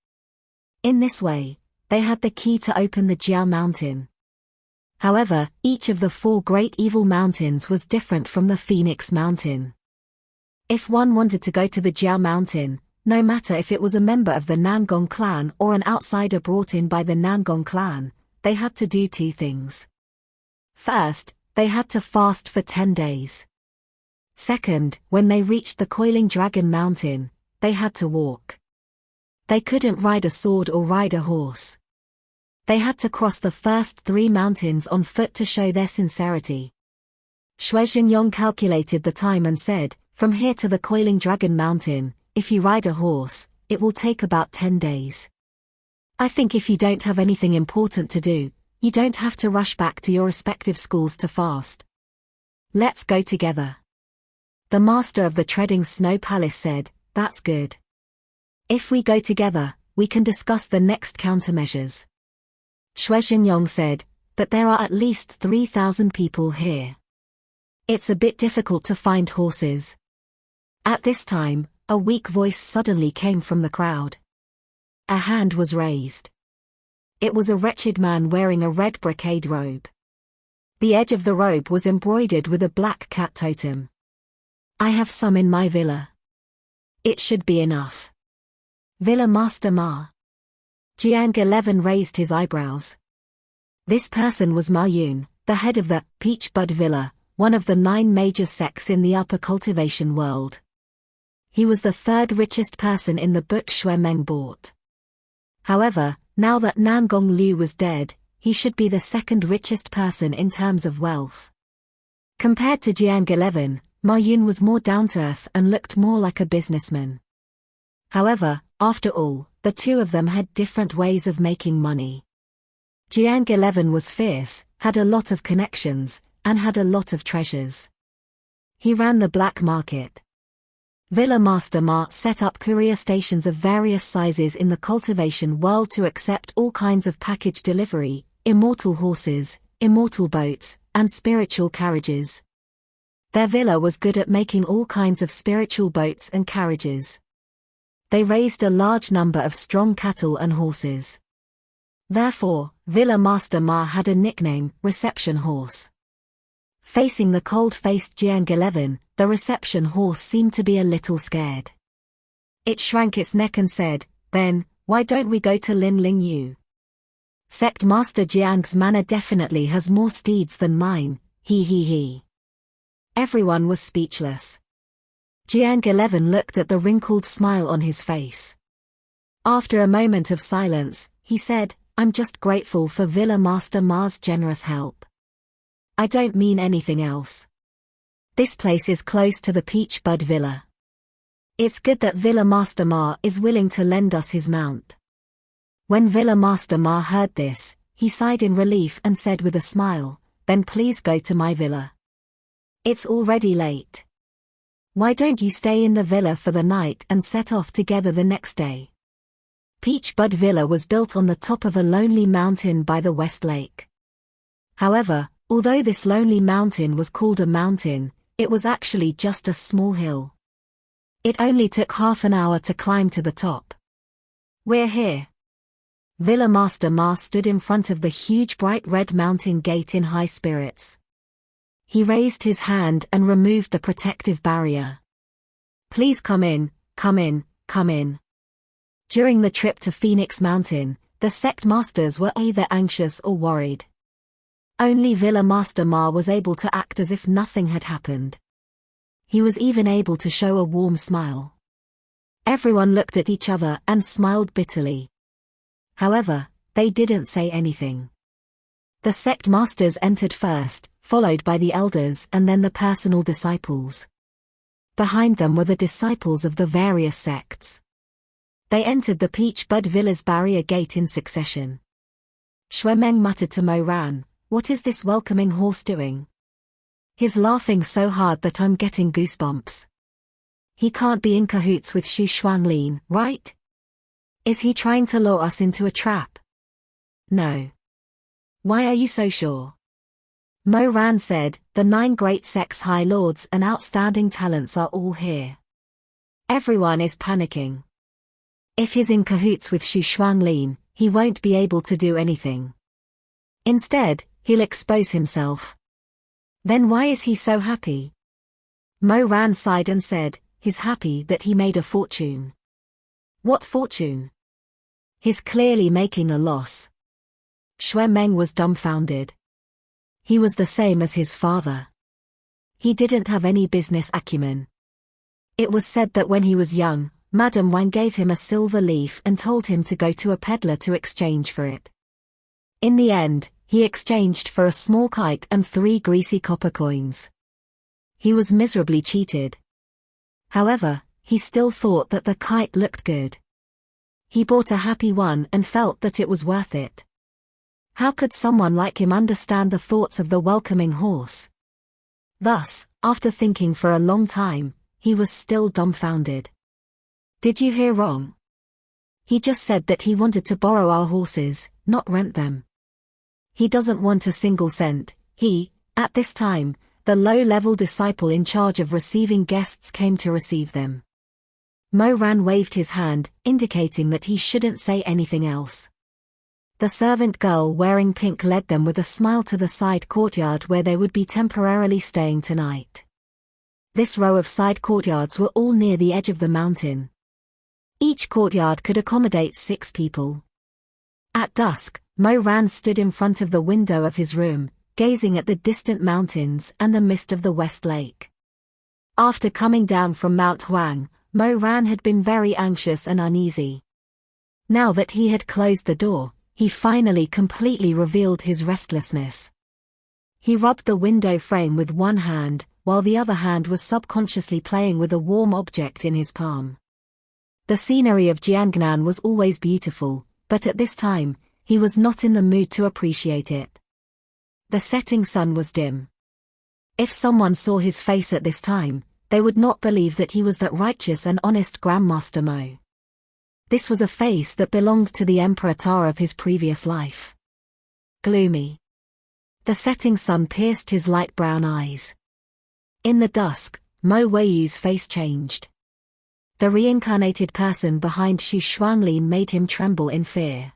In this way, they had the key to open the Jiao Mountain. However, each of the four great evil mountains was different from the Phoenix Mountain. If one wanted to go to the Jiao Mountain, no matter if it was a member of the Nangong clan or an outsider brought in by the Nangong clan, they had to do two things. First, they had to fast for 10 days. Second, when they reached the Coiling Dragon Mountain, they had to walk. They couldn't ride a sword or ride a horse. They had to cross the first 3 mountains on foot to show their sincerity. Shui Xingyong calculated the time and said, "From here to the Coiling Dragon Mountain, if you ride a horse, it will take about 10 days. I think if you don't have anything important to do, you don't have to rush back to your respective schools to fast. Let's go together." The master of the Treading Snow Palace said, "That's good. If we go together, we can discuss the next countermeasures." Shui Xingyong said, "But there are at least 3,000 people here. It's a bit difficult to find horses." At this time, a weak voice suddenly came from the crowd. A hand was raised. It was a wretched man wearing a red brocade robe. The edge of the robe was embroidered with a black cat totem. "I have some in my villa. It should be enough." "Villa Master Ma?" Jiang 11 raised his eyebrows. This person was Ma Yun, the head of the Peach Bud Villa, one of the 9 major sects in the upper cultivation world. He was the 3rd richest person in the book Shui Meng bought. However, now that Nangong Liu was dead, he should be the 2nd richest person in terms of wealth. Compared to Jiang 11, Ma Yun was more down-to-earth and looked more like a businessman. However, after all, the two of them had different ways of making money. Jiang 11 was fierce, had a lot of connections, and had a lot of treasures. He ran the black market. Villa Master Ma set up courier stations of various sizes in the cultivation world to accept all kinds of package delivery, immortal horses, immortal boats, and spiritual carriages. Their villa was good at making all kinds of spiritual boats and carriages. They raised a large number of strong cattle and horses. Therefore, Villa Master Ma had a nickname, Reception Horse. Facing the cold-faced Jiang 11, the reception horse seemed to be a little scared. It shrank its neck and said, "Then, why don't we go to Lin Ling Yu? Sect Master Jiang's manor definitely has more steeds than mine, he. Everyone was speechless. Jiang 11 looked at the wrinkled smile on his face. After a moment of silence, he said, "I'm just grateful for Villa Master Ma's generous help. I don't mean anything else. This place is close to the Peach Bud Villa. It's good that Villa Master Ma is willing to lend us his mount." When Villa Master Ma heard this, he sighed in relief and said with a smile, "Then please go to my villa. It's already late. Why don't you stay in the villa for the night and set off together the next day? Peach Bud Villa was built on the top of a lonely mountain by the West Lake. However, although this lonely mountain was called a mountain, it was actually just a small hill. It only took half an hour to climb to the top. We're here. Villa Master Ma stood in front of the huge bright red mountain gate in high spirits. He raised his hand and removed the protective barrier. Please come in, come in, come in. During the trip to Phoenix Mountain, the sect masters were either anxious or worried. Only Villa Master Ma was able to act as if nothing had happened. He was even able to show a warm smile. Everyone looked at each other and smiled bitterly. However, they didn't say anything. The sect masters entered first, followed by the elders and then the personal disciples. Behind them were the disciples of the various sects. They entered the Peach Bud Villa's barrier gate in succession. Shuemeng muttered to Mo Ran, "What is this welcoming horse doing? He's laughing so hard that I'm getting goosebumps. He can't be in cahoots with Xu Shuanglin, right? Is he trying to lure us into a trap?" "No." "Why are you so sure?" Mo Ran said, "The 9 great sects high lords and outstanding talents are all here. Everyone is panicking. If he's in cahoots with Xu Shuanglin, he won't be able to do anything. Instead, he'll expose himself. Then why is he so happy?" Mo Ran sighed and said, "He's happy that he made a fortune." "What fortune?" "He's clearly making a loss." Shuemeng was dumbfounded. He was the same as his father. He didn't have any business acumen. It was said that when he was young, Madame Wang gave him a silver leaf and told him to go to a peddler to exchange for it. In the end, he exchanged for a small kite and 3 greasy copper coins. He was miserably cheated. However, he still thought that the kite looked good. He bought a happy one and felt that it was worth it. How could someone like him understand the thoughts of the welcoming horse? Thus, after thinking for a long time, he was still dumbfounded. "Did you hear wrong? He just said that he wanted to borrow our horses, not rent them. He doesn't want a single cent." At this time, the low-level disciple in charge of receiving guests came to receive them. Mo Ran waved his hand, indicating that he shouldn't say anything else. The servant girl wearing pink led them with a smile to the side courtyard where they would be temporarily staying tonight. This row of side courtyards were all near the edge of the mountain. Each courtyard could accommodate 6 people. At dusk, Mo Ran stood in front of the window of his room, gazing at the distant mountains and the mist of the West Lake. After coming down from Mount Huang, Mo Ran had been very anxious and uneasy. Now that he had closed the door, he finally completely revealed his restlessness. He rubbed the window frame with one hand, while the other hand was subconsciously playing with a warm object in his palm. The scenery of Jiangnan was always beautiful, but at this time, he was not in the mood to appreciate it. The setting sun was dim. If someone saw his face at this time, they would not believe that he was that righteous and honest Grandmaster Mo. This was a face that belonged to the Emperor Ta of his previous life. Gloomy. The setting sun pierced his light brown eyes. In the dusk, Mo Weiyu's face changed. The reincarnated person behind Xu Shuanglin made him tremble in fear.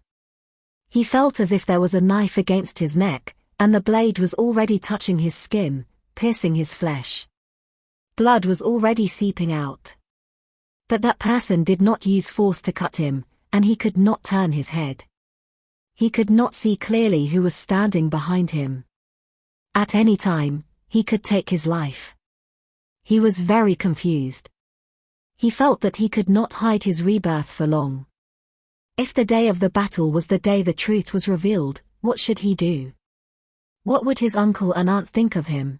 He felt as if there was a knife against his neck, and the blade was already touching his skin, piercing his flesh. Blood was already seeping out. But that person did not use force to cut him, and he could not turn his head. He could not see clearly who was standing behind him. At any time, he could take his life. He was very confused. He felt that he could not hide his rebirth for long. If the day of the battle was the day the truth was revealed, what should he do? What would his uncle and aunt think of him?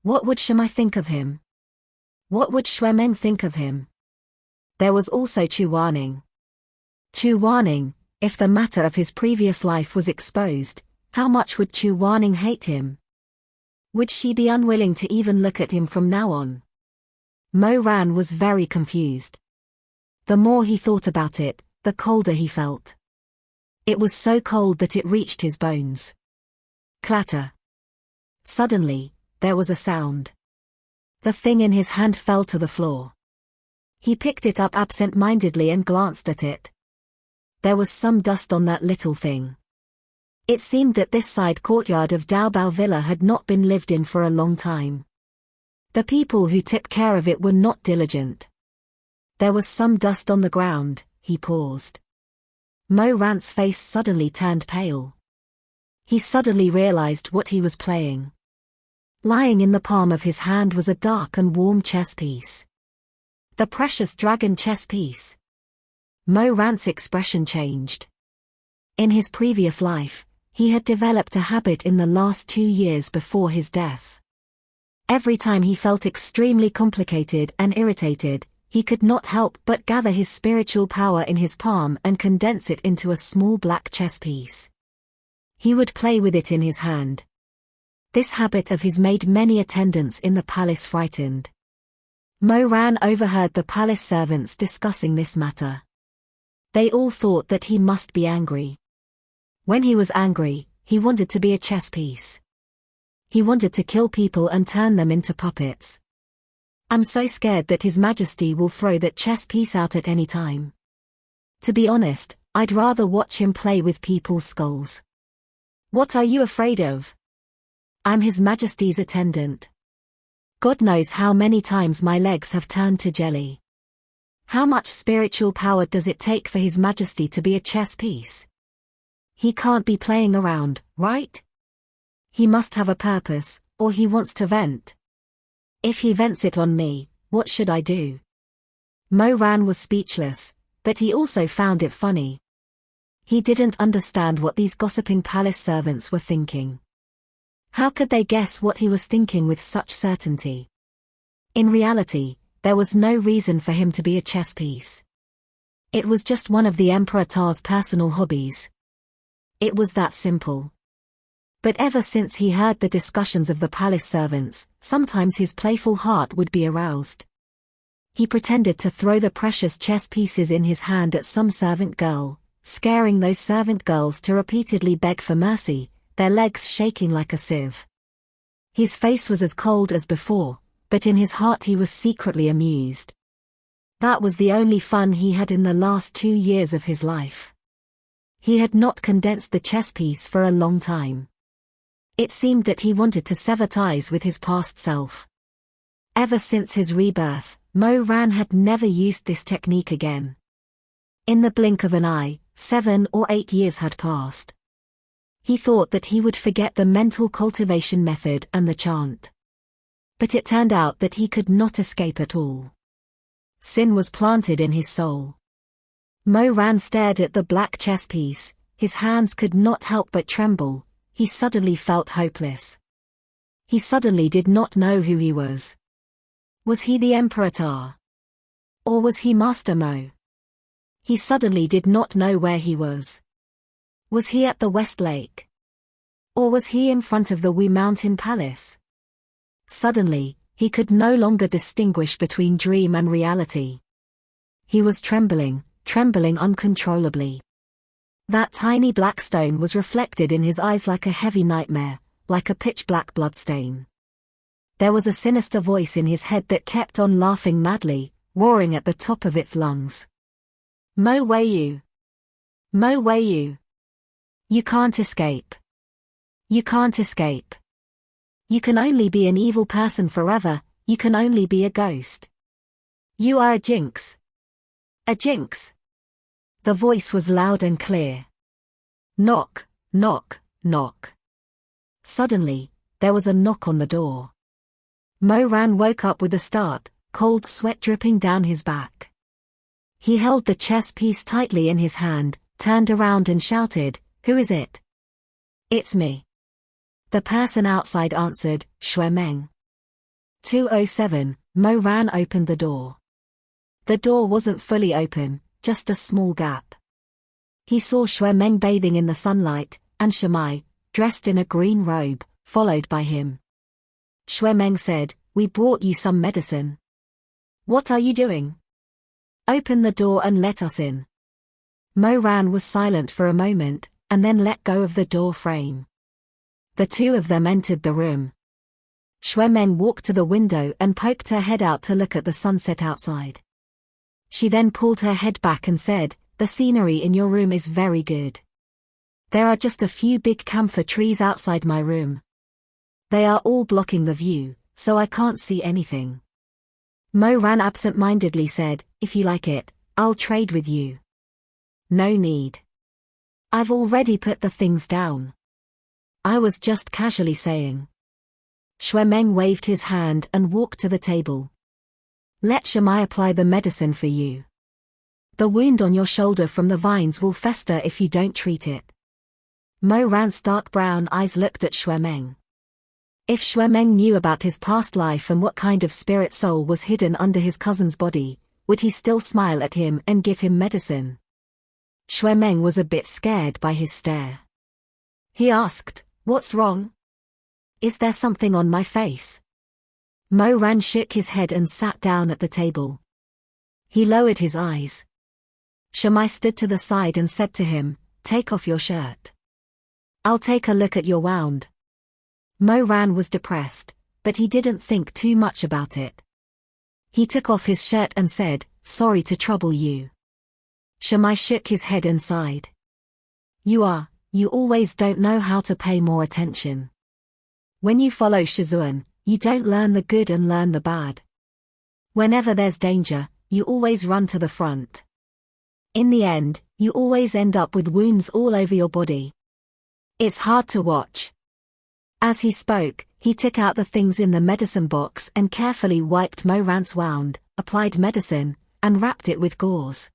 What would Shimai think of him? What would Shuemeng think of him? There was also Chu Warning. Chu Warning, if the matter of his previous life was exposed, how much would Chu Warning hate him? Would she be unwilling to even look at him from now on? Mo Ran was very confused. The more he thought about it, the colder he felt. It was so cold that it reached his bones. Clatter. Suddenly, there was a sound. The thing in his hand fell to the floor. He picked it up absent-mindedly and glanced at it. There was some dust on that little thing. It seemed that this side courtyard of Daobao Villa had not been lived in for a long time. The people who took care of it were not diligent. There was some dust on the ground. He paused. Mo Ran's face suddenly turned pale. He suddenly realized what he was playing. Lying in the palm of his hand was a dark and warm chess piece. The precious dragon chess piece. Mo Ran's expression changed. In his previous life, he had developed a habit in the last 2 years before his death. Every time he felt extremely complicated and irritated, he could not help but gather his spiritual power in his palm and condense it into a small black chess piece. He would play with it in his hand. This habit of his made many attendants in the palace frightened. Mo Ran overheard the palace servants discussing this matter. They all thought that he must be angry. When he was angry, he wanted to be a chess piece. He wanted to kill people and turn them into puppets. I'm so scared that His Majesty will throw that chess piece out at any time. To be honest, I'd rather watch him play with people's skulls. What are you afraid of? I'm His Majesty's attendant. God knows how many times my legs have turned to jelly. How much spiritual power does it take for His Majesty to be a chess piece? He can't be playing around, right? He must have a purpose, or he wants to vent. If he vents it on me, what should I do? Mo Ran was speechless, but he also found it funny. He didn't understand what these gossiping palace servants were thinking. How could they guess what he was thinking with such certainty? In reality, there was no reason for him to be a chess piece. It was just one of the Emperor Ta's personal hobbies. It was that simple. But ever since he heard the discussions of the palace servants, sometimes his playful heart would be aroused. He pretended to throw the precious chess pieces in his hand at some servant girl, scaring those servant girls to repeatedly beg for mercy, their legs shaking like a sieve. His face was as cold as before, but in his heart he was secretly amused. That was the only fun he had in the last 2 years of his life. He had not condensed the chess piece for a long time. It seemed that he wanted to sever ties with his past self. Ever since his rebirth, Mo Ran had never used this technique again. In the blink of an eye, 7 or 8 years had passed. He thought that he would forget the mental cultivation method and the chant. But it turned out that he could not escape at all. Sin was planted in his soul. Mo Ran stared at the black chess piece, his hands could not help but tremble. He suddenly felt hopeless. He suddenly did not know who he was. Was he the Emperor Ta? Or was he Master Mo? He suddenly did not know where he was. Was he at the West Lake? Or was he in front of the Wu Mountain Palace? Suddenly, he could no longer distinguish between dream and reality. He was trembling uncontrollably. That tiny black stone was reflected in his eyes like a heavy nightmare, like a pitch-black bloodstain. There was a sinister voice in his head that kept on laughing madly, roaring at the top of its lungs. Mo Weiyu! Mo Weiyu! You can't escape. You can't escape. You can only be an evil person forever, you can only be a ghost. You are a jinx. A jinx. The voice was loud and clear. Knock, knock, knock. Suddenly, there was a knock on the door. Mo Ran woke up with a start, cold sweat dripping down his back. He held the chess piece tightly in his hand, turned around and shouted, "Who is it?" "It's me." The person outside answered, "Shui Meng." 207, Mo Ran opened the door. The door wasn't fully open, just a small gap. He saw Shui Meng bathing in the sunlight, and Shamai, dressed in a green robe, followed by him. Shui Meng said, "We brought you some medicine." "What are you doing?" "Open the door and let us in." Mo Ran was silent for a moment, and then let go of the door frame. The two of them entered the room. Shui Meng walked to the window and poked her head out to look at the sunset outside. She then pulled her head back and said, "The scenery in your room is very good. There are just a few big camphor trees outside my room. They are all blocking the view, so I can't see anything." Mo Ran absent-mindedly said, "If you like it, I'll trade with you." "No need. I've already put the things down. I was just casually saying." Shui Meng waved his hand and walked to the table. "Let Shamai apply the medicine for you. The wound on your shoulder from the vines will fester if you don't treat it." Mo Ran's dark brown eyes looked at Shui Meng. If Shui Meng knew about his past life and what kind of spirit soul was hidden under his cousin's body, would he still smile at him and give him medicine? Shui Meng was a bit scared by his stare. He asked, "What's wrong? Is there something on my face?" Mo Ran shook his head and sat down at the table. He lowered his eyes. Shamai stood to the side and said to him, "Take off your shirt. I'll take a look at your wound." Mo Ran was depressed, but he didn't think too much about it. He took off his shirt and said, "Sorry to trouble you." Shamai shook his head and sighed. You always don't know how to pay more attention. When you follow Shizun, you don't learn the good and learn the bad. Whenever there's danger, you always run to the front. In the end, you always end up with wounds all over your body. It's hard to watch." As he spoke, he took out the things in the medicine box and carefully wiped Mo Ran's wound, applied medicine, and wrapped it with gauze.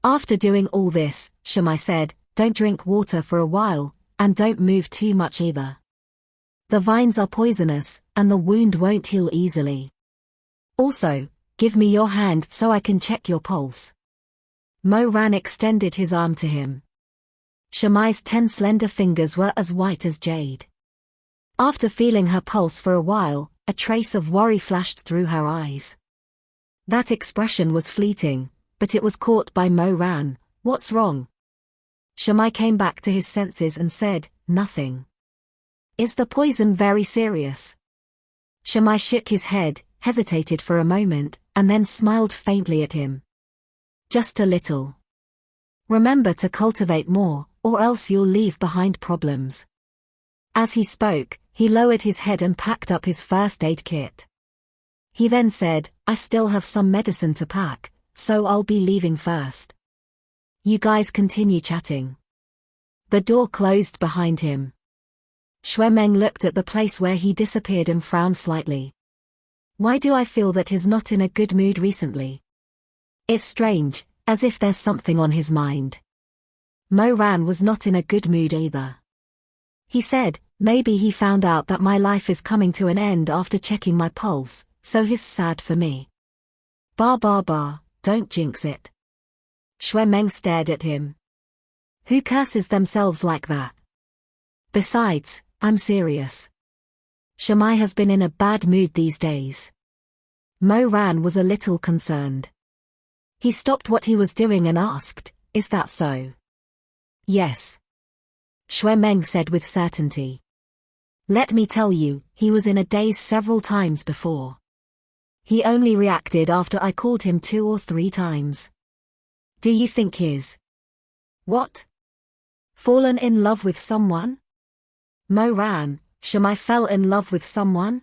After doing all this, Shamai said, "Don't drink water for a while, and don't move too much either. The vines are poisonous, and the wound won't heal easily. Also, give me your hand so I can check your pulse." Mo Ran extended his arm to him. Shamai's 10 slender fingers were as white as jade. After feeling her pulse for a while, a trace of worry flashed through her eyes. That expression was fleeting, but it was caught by Mo Ran. "What's wrong?" Shamai came back to his senses and said, "Nothing." "Is the poison very serious?" Shamai shook his head, hesitated for a moment, and then smiled faintly at him. "Just a little. Remember to cultivate more, or else you'll leave behind problems." As he spoke, he lowered his head and packed up his first aid kit. He then said, "I still have some medicine to pack, so I'll be leaving first. You guys continue chatting." The door closed behind him. Shui Meng looked at the place where he disappeared and frowned slightly. "Why do I feel that he's not in a good mood recently? It's strange, as if there's something on his mind." Mo Ran was not in a good mood either. He said, "Maybe he found out that my life is coming to an end after checking my pulse, so he's sad for me." Bah, don't jinx it." Shui Meng stared at him. "Who curses themselves like that? Besides, I'm serious. Shamai has been in a bad mood these days." Mo Ran was a little concerned. He stopped what he was doing and asked, "Is that so?" "Yes," Shui Meng said with certainty. "Let me tell you, he was in a daze several times before. He only reacted after I called him 2 or 3 times. Do you think he's what? Fallen in love with someone?" Mo Ran, Shamai fell in love with someone?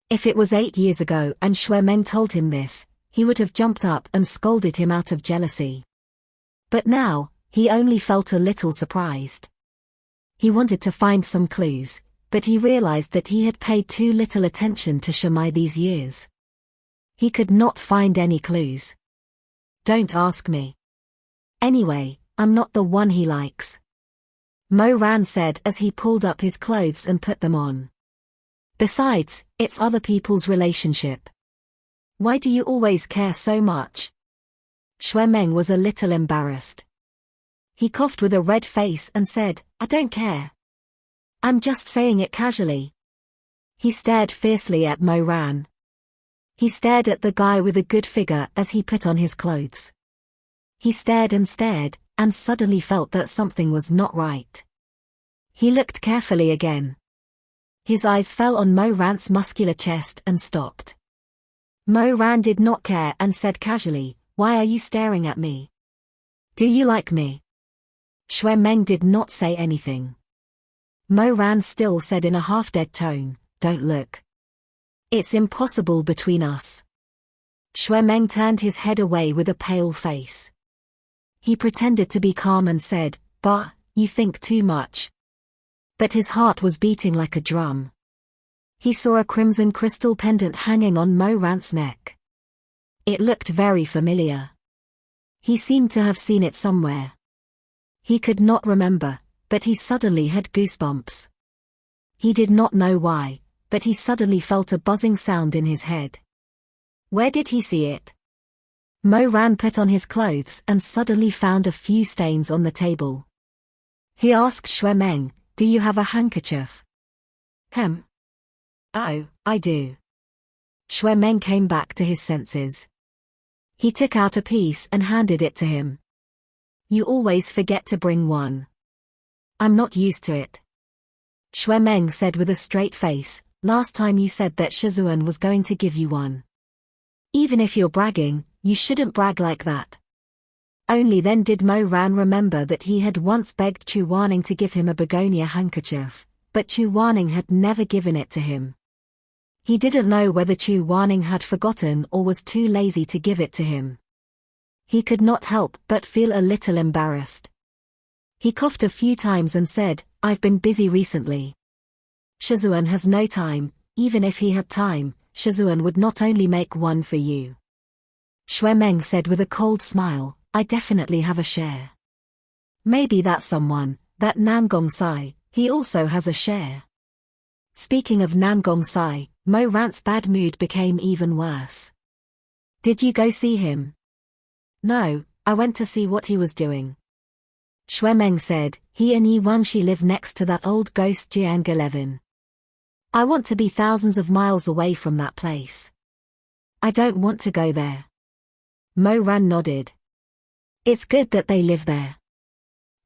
If it was 8 years ago and Shui Meng told him this, he would have jumped up and scolded him out of jealousy. But now, he only felt a little surprised. He wanted to find some clues, but he realized that he had paid too little attention to Shamai these years. He could not find any clues. "Don't ask me. Anyway, I'm not the one he likes," Mo Ran said as he pulled up his clothes and put them on. "Besides, it's other people's relationship. Why do you always care so much?" Shui Meng was a little embarrassed. He coughed with a red face and said, "I don't care. I'm just saying it casually." He stared fiercely at Mo Ran. He stared at the guy with a good figure as he put on his clothes. He stared, and suddenly felt that something was not right. He looked carefully again. His eyes fell on Mo Ran's muscular chest and stopped. Mo Ran did not care and said casually, "Why are you staring at me? Do you like me?" Xue Meng did not say anything. Mo Ran still said in a half-dead tone, "Don't look. It's impossible between us." Xue Meng turned his head away with a pale face. He pretended to be calm and said, "Bah, you think too much." But his heart was beating like a drum. He saw a crimson crystal pendant hanging on Mo Ran's neck. It looked very familiar. He seemed to have seen it somewhere. He could not remember, but he suddenly had goosebumps. He did not know why, but he suddenly felt a buzzing sound in his head. Where did he see it? Mo Ran put on his clothes and suddenly found a few stains on the table. He asked Xue Meng, "Do you have a handkerchief?" "Oh, I do." Xue Meng came back to his senses. He took out a piece and handed it to him. "You always forget to bring one." "I'm not used to it." Xue Meng said with a straight face, "Last time you said that Shizun was going to give you one. Even if you're bragging, you shouldn't brag like that." Only then did Mo Ran remember that he had once begged Chu Wanning to give him a begonia handkerchief, but Chu Wanning had never given it to him. He didn't know whether Chu Wanning had forgotten or was too lazy to give it to him. He could not help but feel a little embarrassed. He coughed a few times and said, "I've been busy recently. Shizun has no time. Even if he had time, Shizun would not only make one for you." Xue Meng said with a cold smile, "I definitely have a share. Maybe that someone, that Nangong Sai, he also has a share." Speaking of Nangong Sai, Mo Ran's bad mood became even worse. "Did you go see him?" "No, I went to see what he was doing." Xue Meng said, "He and Yi Wangxi live next to that old ghost Jiang 11. I want to be thousands of miles away from that place. I don't want to go there." Mo Ran nodded. "It's good that they live there.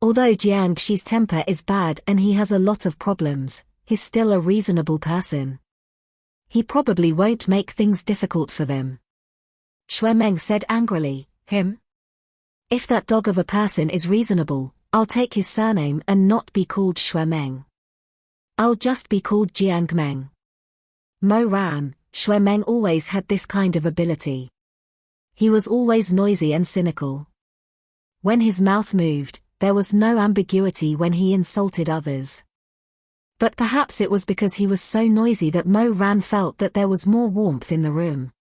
Although Jiang Xi's temper is bad and he has a lot of problems, he's still a reasonable person. He probably won't make things difficult for them." Xue Meng said angrily, "Him? If that dog of a person is reasonable, I'll take his surname and not be called Xue Meng. I'll just be called Jiang Meng." Mo Ran, Xue Meng always had this kind of ability. He was always noisy and cynical. When his mouth moved, there was no ambiguity when he insulted others. But perhaps it was because he was so noisy that Mo Ran felt that there was more warmth in the room.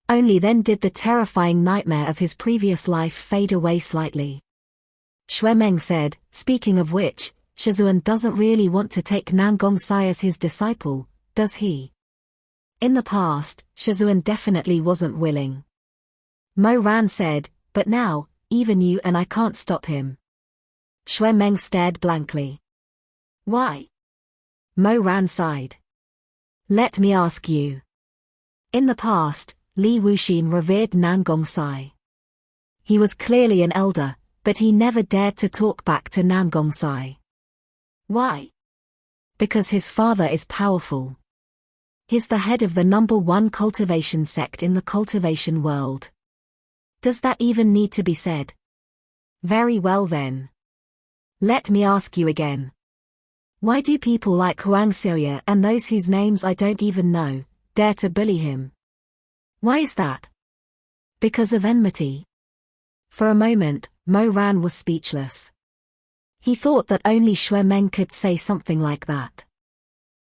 Only then did the terrifying nightmare of his previous life fade away slightly. Xue Meng said, "Speaking of which, Shizun doesn't really want to take Nangong Sai as his disciple, does he?" In the past, Shizun definitely wasn't willing. Mo Ran said, "But now, even you and I can't stop him." Xue Meng stared blankly. "Why?" Mo Ran sighed. "Let me ask you. In the past, Li Wuxin revered Nangong Sai. He was clearly an elder, but he never dared to talk back to Nangong Sai. Why? Because his father is powerful. He's the head of the #1 cultivation sect in the cultivation world. Does that even need to be said? Very well then. Let me ask you again. Why do people like Huang Xiaoya and those whose names I don't even know, dare to bully him? Why is that? Because of enmity." For a moment, Mo Ran was speechless. He thought that only Xue Meng could say something like that.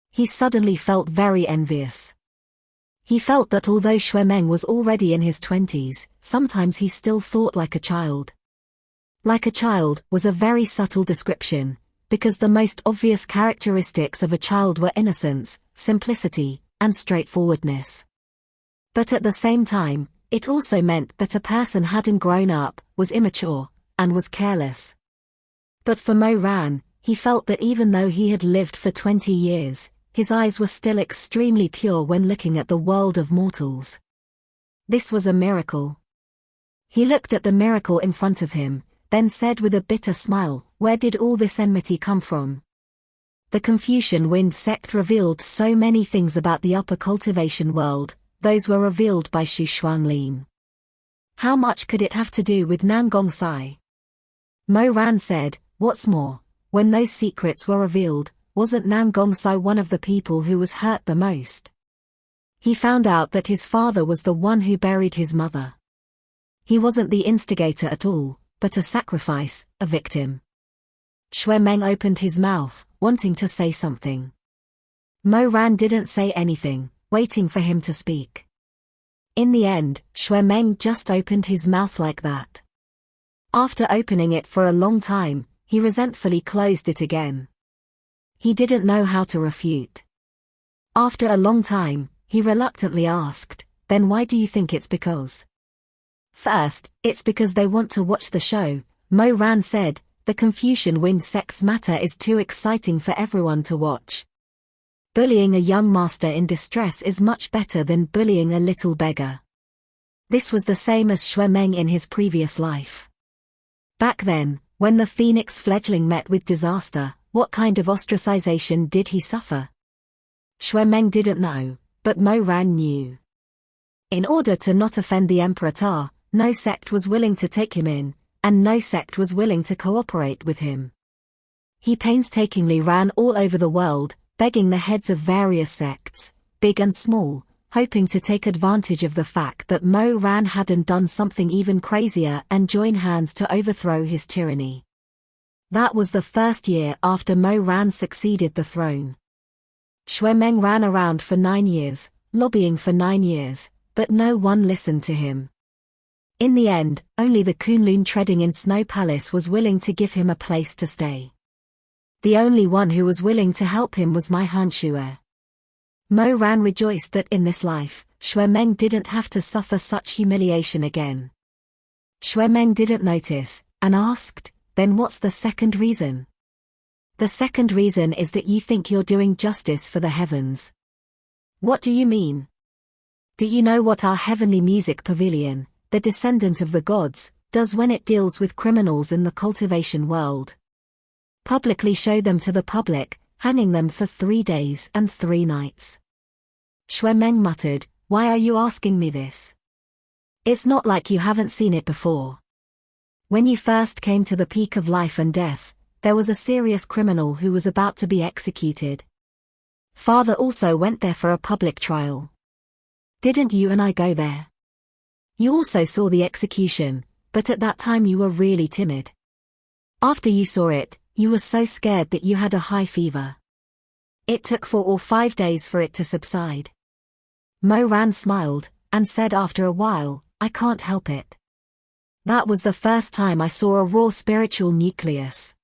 He suddenly felt very envious. He felt that although Xue Meng was already in his 20s, sometimes he still thought like a child. Like a child was a very subtle description, because the most obvious characteristics of a child were innocence, simplicity, and straightforwardness. But at the same time, it also meant that a person hadn't grown up, was immature, and was careless. But for Mo Ran, he felt that even though he had lived for 20 years, his eyes were still extremely pure when looking at the world of mortals. This was a miracle. He looked at the miracle in front of him, then said with a bitter smile, "Where did all this enmity come from?" The Confucian Wind sect revealed so many things about the upper cultivation world. Those were revealed by Xu Shuanglin. How much could it have to do with Nangong Sai? Mo Ran said, "What's more, when those secrets were revealed, wasn't Nangong Sai one of the people who was hurt the most? He found out that his father was the one who buried his mother. He wasn't the instigator at all, but a sacrifice, a victim." Xue Meng opened his mouth, wanting to say something. Mo Ran didn't say anything, waiting for him to speak. In the end, Xue Meng just opened his mouth like that. After opening it for a long time, he resentfully closed it again. He didn't know how to refute. After a long time, he reluctantly asked, "Then why do you think it's because?" "First, it's because they want to watch the show," Mo Ran said. "The Confucian Wind sect's matter is too exciting for everyone to watch. Bullying a young master in distress is much better than bullying a little beggar." This was the same as Xue Meng in his previous life. Back then, when the phoenix fledgling met with disaster, what kind of ostracization did he suffer? Xue Meng didn't know, but Mo Ran knew. In order to not offend the Emperor Ta, no sect was willing to take him in, and no sect was willing to cooperate with him. He painstakingly ran all over the world, begging the heads of various sects, big and small, hoping to take advantage of the fact that Mo Ran hadn't done something even crazier and join hands to overthrow his tyranny. That was the first year after Mo Ran succeeded the throne. Xue Meng ran around for 9 years, lobbying for 9 years, but no one listened to him. In the end, only the Kunlun treading in Snow Palace was willing to give him a place to stay. The only one who was willing to help him was my Hanshue. Mo Ran rejoiced that in this life, Xue Meng didn't have to suffer such humiliation again. Xue Meng didn't notice, and asked, "Then what's the second reason?" "The second reason is that you think you're doing justice for the heavens." "What do you mean?" "Do you know what our heavenly music pavilion, the descendant of the gods, does when it deals with criminals in the cultivation world? Publicly show them to the public, hanging them for 3 days and 3 nights. Xue Meng muttered, "Why are you asking me this? It's not like you haven't seen it before. When you first came to the peak of life and death, there was a serious criminal who was about to be executed. Father also went there for a public trial. Didn't you and I go there? You also saw the execution, but at that time you were really timid. After you saw it, you were so scared that you had a high fever. It took 4 or 5 days for it to subside." Mo Ran smiled, and said after a while, "I can't help it. That was the first time I saw a raw spiritual nucleus."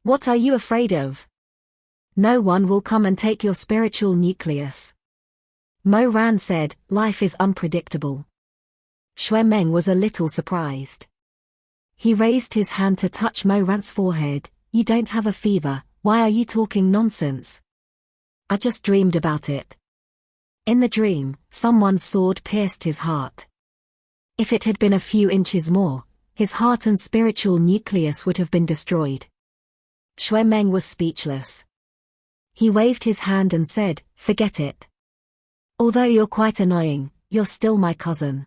"What are you afraid of? No one will come and take your spiritual nucleus." Mo Ran said, "Life is unpredictable." Xue Meng was a little surprised. He raised his hand to touch Mo Ran's forehead. "You don't have a fever, why are you talking nonsense?" "I just dreamed about it." In the dream, someone's sword pierced his heart. If it had been a few inches more, his heart and spiritual nucleus would have been destroyed. Xue Meng was speechless. He waved his hand and said, "Forget it. Although you're quite annoying, you're still my cousin.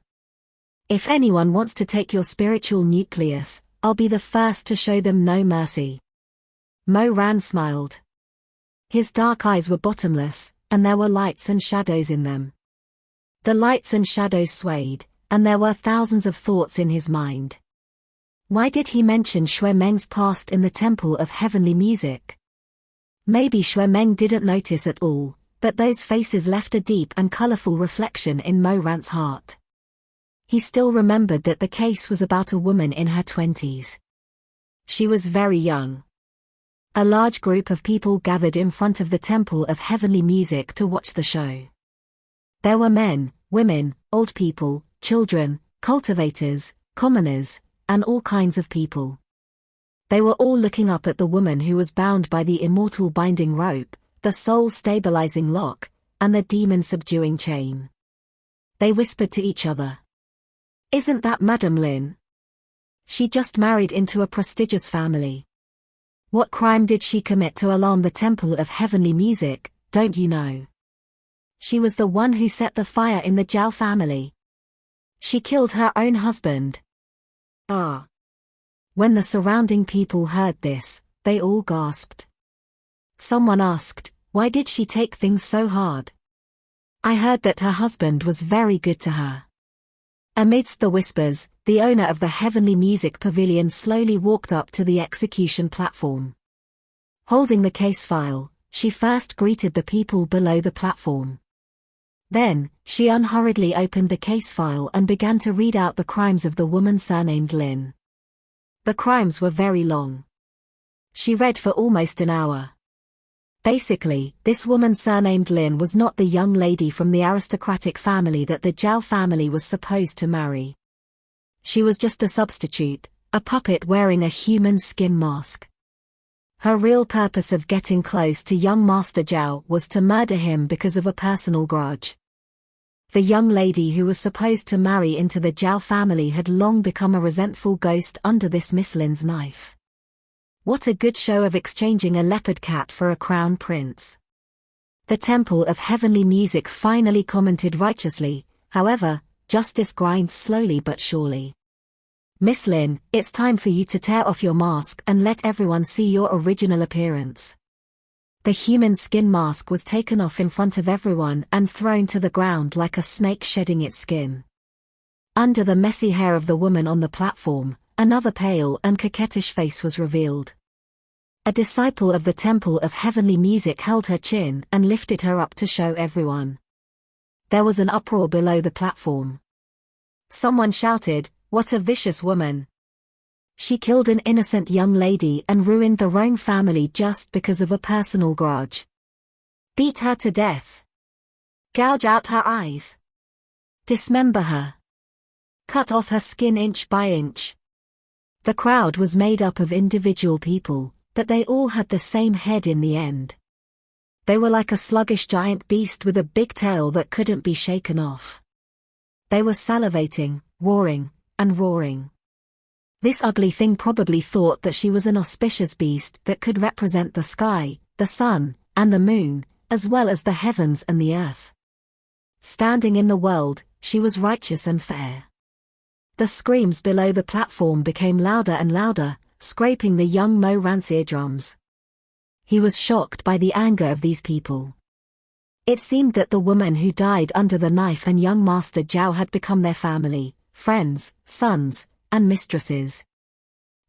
If anyone wants to take your spiritual nucleus, I'll be the first to show them no mercy." Mo Ran smiled. His dark eyes were bottomless, and there were lights and shadows in them. The lights and shadows swayed, and there were thousands of thoughts in his mind. Why did he mention Xue Meng's past in the Temple of Heavenly Music? Maybe Xue Meng didn't notice at all, but those faces left a deep and colorful reflection in Mo Ran's heart. He still remembered that the case was about a woman in her 20s. She was very young. A large group of people gathered in front of the Temple of Heavenly Music to watch the show. There were men, women, old people, children, cultivators, commoners, and all kinds of people. They were all looking up at the woman who was bound by the immortal binding rope, the soul-stabilizing lock, and the demon-subduing chain. They whispered to each other. "Isn't that Madame Lin? She just married into a prestigious family. What crime did she commit to alarm the Temple of Heavenly Music, don't you know? She was the one who set the fire in the Zhao family. She killed her own husband." Ah. When the surrounding people heard this, they all gasped. Someone asked, "Why did she take things so hard? I heard that her husband was very good to her." Amidst the whispers, the owner of the Heavenly Music Pavilion slowly walked up to the execution platform. Holding the case file, she first greeted the people below the platform. Then, she unhurriedly opened the case file and began to read out the crimes of the woman surnamed Lin. The crimes were very long. She read for almost an hour. Basically, this woman surnamed Lin was not the young lady from the aristocratic family that the Zhao family was supposed to marry. She was just a substitute, a puppet wearing a human skin mask. Her real purpose of getting close to young Master Zhao was to murder him because of a personal grudge. The young lady who was supposed to marry into the Zhao family had long become a resentful ghost under this Miss Lin's knife. What a good show of exchanging a leopard cat for a crown prince. The Temple of Heavenly Music finally commented righteously, however, justice grinds slowly but surely. "Miss Lin, it's time for you to tear off your mask and let everyone see your original appearance." The human skin mask was taken off in front of everyone and thrown to the ground like a snake shedding its skin. Under the messy hair of the woman on the platform, another pale and coquettish face was revealed. A disciple of the Temple of Heavenly Music held her chin and lifted her up to show everyone. There was an uproar below the platform. Someone shouted, "What a vicious woman! She killed an innocent young lady and ruined the Rome family just because of a personal grudge. Beat her to death. Gouge out her eyes. Dismember her. Cut off her skin inch by inch." The crowd was made up of individual people, but they all had the same head in the end. They were like a sluggish giant beast with a big tail that couldn't be shaken off. They were salivating, warring, and roaring. This ugly thing probably thought that she was an auspicious beast that could represent the sky, the sun, and the moon, as well as the heavens and the earth. Standing in the world, she was righteous and fair. The screams below the platform became louder and louder, scraping the young Mo Ran's eardrums. He was shocked by the anger of these people. It seemed that the woman who died under the knife and young Master Zhao had become their family, friends, sons, and mistresses.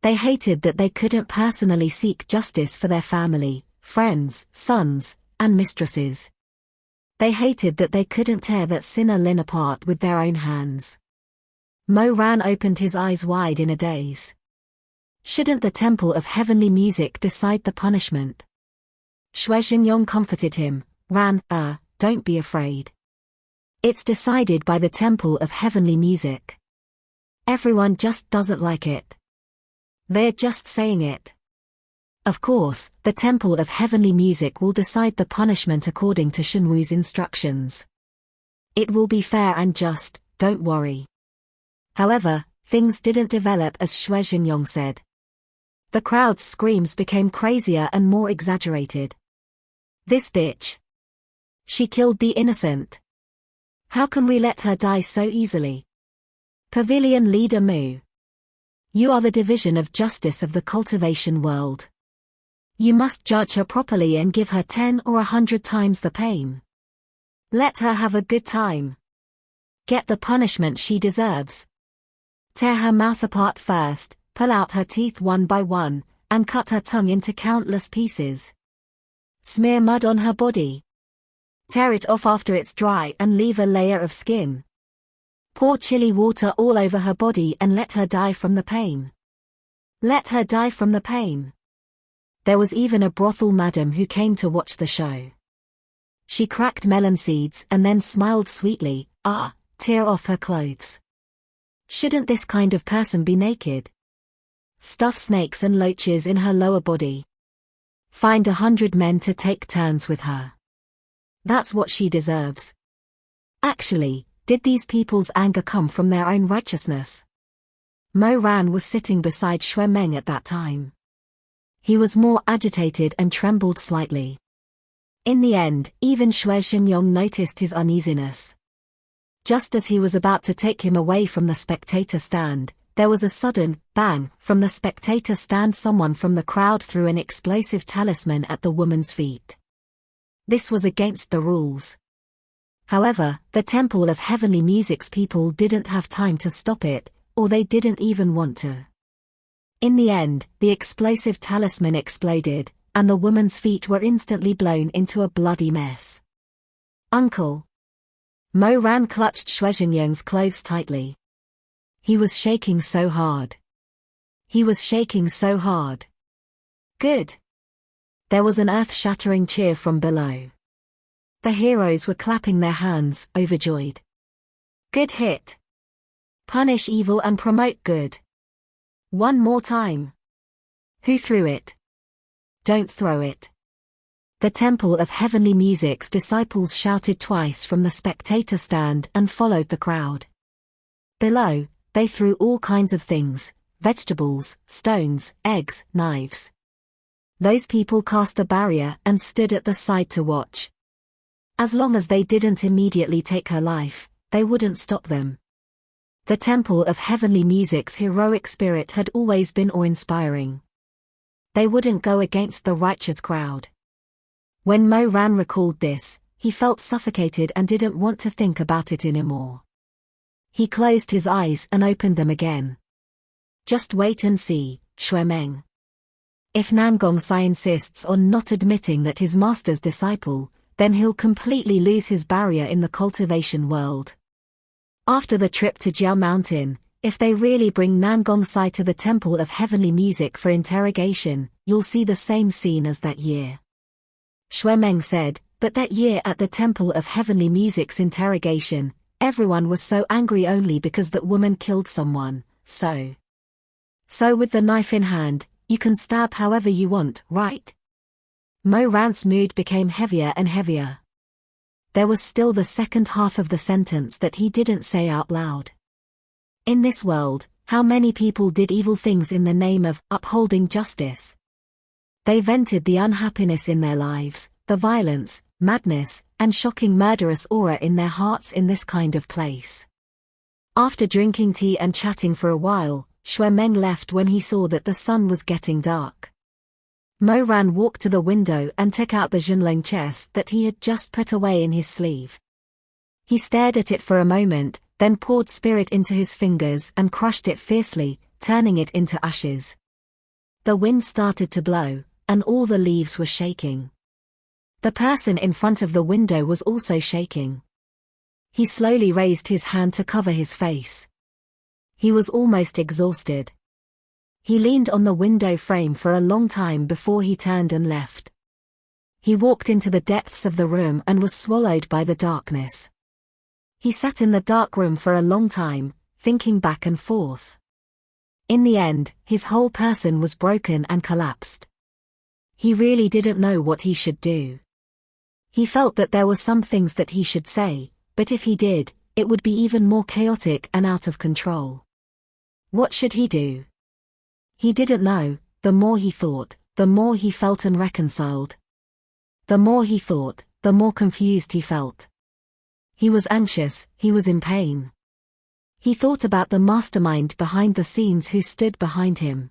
They hated that they couldn't personally seek justice for their family, friends, sons, and mistresses. They hated that they couldn't tear that sinner Lin apart with their own hands. Mo Ran opened his eyes wide in a daze. Shouldn't the Temple of Heavenly Music decide the punishment? Shizun comforted him, "Ran, don't be afraid. It's decided by the Temple of Heavenly Music. Everyone just doesn't like it. They're just saying it. Of course, the Temple of Heavenly Music will decide the punishment according to Shenwu's instructions. It will be fair and just, don't worry." However, things didn't develop as Shizun said. The crowd's screams became crazier and more exaggerated. "This bitch. She killed the innocent. How can we let her die so easily? Pavilion Leader Mu. You are the division of justice of the cultivation world. You must judge her properly and give her 10 or 100 times the pain. Let her have a good time. Get the punishment she deserves. Tear her mouth apart first, pull out her teeth one by one, and cut her tongue into countless pieces. Smear mud on her body. Tear it off after it's dry and leave a layer of skin. Pour chili water all over her body and let her die from the pain. Let her die from the pain." There was even a brothel madam who came to watch the show. She cracked melon seeds and then smiled sweetly, tear off her clothes. Shouldn't this kind of person be naked? Stuff snakes and loaches in her lower body. Find 100 men to take turns with her. That's what she deserves. Actually, did these people's anger come from their own righteousness? Mo Ran was sitting beside Xue Meng at that time. He was more agitated and trembled slightly. In the end, even Xue Xinyong noticed his uneasiness. Just as he was about to take him away from the spectator stand, there was a sudden bang from the spectator stand. Someone from the crowd threw an explosive talisman at the woman's feet. This was against the rules. However, the Temple of Heavenly Music's people didn't have time to stop it, or they didn't even want to. In the end, the explosive talisman exploded, and the woman's feet were instantly blown into a bloody mess. Uncle! Mo Ran clutched Xue Xinyong's clothes tightly. He was shaking so hard. He was shaking so hard. Good! There was an earth-shattering cheer from below. The heroes were clapping their hands, overjoyed. Good hit! Punish evil and promote good. One more time. Who threw it? Don't throw it. The Temple of Heavenly Music's disciples shouted twice from the spectator stand and followed the crowd. Below, they threw all kinds of things, vegetables, stones, eggs, knives. Those people cast a barrier and stood at the side to watch. As long as they didn't immediately take her life, they wouldn't stop them. The Temple of Heavenly Music's heroic spirit had always been awe-inspiring. They wouldn't go against the righteous crowd. When Mo Ran recalled this, he felt suffocated and didn't want to think about it anymore. He closed his eyes and opened them again. Just wait and see, Xue Meng. If Nangong-sai insists on not admitting that his master's disciple, then he'll completely lose his barrier in the cultivation world. After the trip to Jiao Mountain, if they really bring Nangong-sai to the Temple of Heavenly Music for interrogation, you'll see the same scene as that year. Xue Meng said, but that year at the Temple of Heavenly Music's interrogation, everyone was so angry only because that woman killed someone, so with the knife in hand, you can stab however you want, right? Mo Ran's mood became heavier and heavier. There was still the second half of the sentence that he didn't say out loud. In this world, how many people did evil things in the name of upholding justice? They vented the unhappiness in their lives, the violence, madness, and shocking murderous aura in their hearts in this kind of place. After drinking tea and chatting for a while, Xue Meng left when he saw that the sun was getting dark. Mo Ran walked to the window and took out the Zhenlong chest that he had just put away in his sleeve. He stared at it for a moment, then poured spirit into his fingers and crushed it fiercely, turning it into ashes. The wind started to blow, and all the leaves were shaking. The person in front of the window was also shaking. He slowly raised his hand to cover his face. He was almost exhausted. He leaned on the window frame for a long time before he turned and left. He walked into the depths of the room and was swallowed by the darkness. He sat in the dark room for a long time, thinking back and forth. In the end, his whole person was broken and collapsed. He really didn't know what he should do. He felt that there were some things that he should say, but if he did, it would be even more chaotic and out of control. What should he do? He didn't know. The more he thought, the more he felt unreconciled. The more he thought, the more confused he felt. He was anxious, he was in pain. He thought about the mastermind behind the scenes who stood behind him.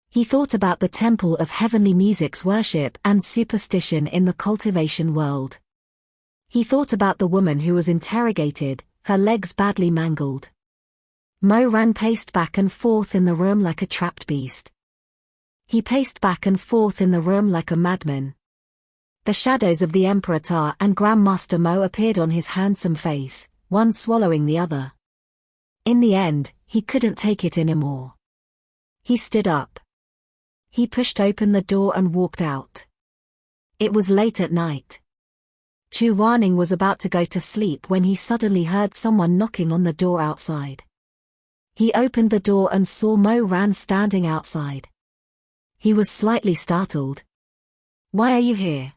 He thought about the Temple of Heavenly Music's worship and superstition in the cultivation world. He thought about the woman who was interrogated, her legs badly mangled. Mo Ran paced back and forth in the room like a trapped beast. He paced back and forth in the room like a madman. The shadows of the Emperor Ta and Grandmaster Mo appeared on his handsome face, one swallowing the other. In the end, he couldn't take it anymore. He stood up. He pushed open the door and walked out. It was late at night. Chu Waning was about to go to sleep when he suddenly heard someone knocking on the door outside. He opened the door and saw Mo Ran standing outside. He was slightly startled. Why are you here?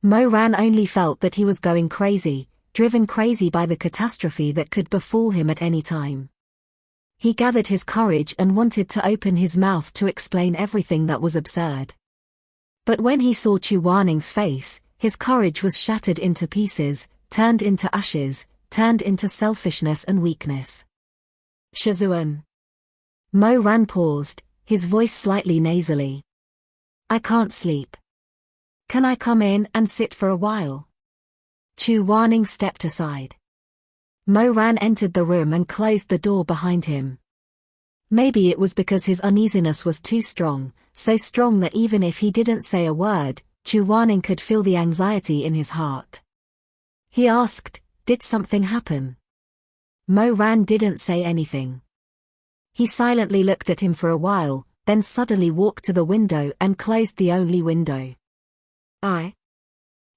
Mo Ran only felt that he was going crazy, driven crazy by the catastrophe that could befall him at any time. He gathered his courage and wanted to open his mouth to explain everything that was absurd. But when he saw Chu Waning's face, his courage was shattered into pieces, turned into ashes, turned into selfishness and weakness. Shizun. Mo Ran paused, his voice slightly nasally. I can't sleep. Can I come in and sit for a while? Chu Waning stepped aside. Mo Ran entered the room and closed the door behind him. Maybe it was because his uneasiness was too strong, so strong that even if he didn't say a word, Chu Waning could feel the anxiety in his heart. He asked, did something happen? Mo Ran didn't say anything. He silently looked at him for a while, then suddenly walked to the window and closed the only window.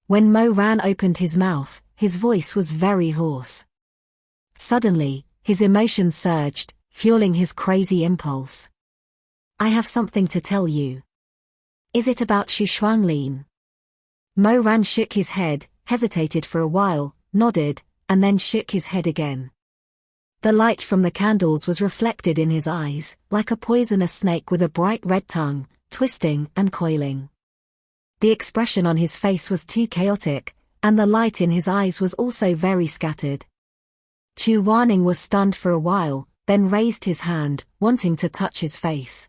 When Mo Ran opened his mouth, his voice was very hoarse. Suddenly, his emotions surged, fueling his crazy impulse. I have something to tell you. Is it about Xu Shuanglin? Mo Ran shook his head, hesitated for a while, nodded, and then shook his head again. The light from the candles was reflected in his eyes, like a poisonous snake with a bright red tongue, twisting and coiling. The expression on his face was too chaotic, and the light in his eyes was also very scattered. Chu Waning was stunned for a while, then raised his hand, wanting to touch his face.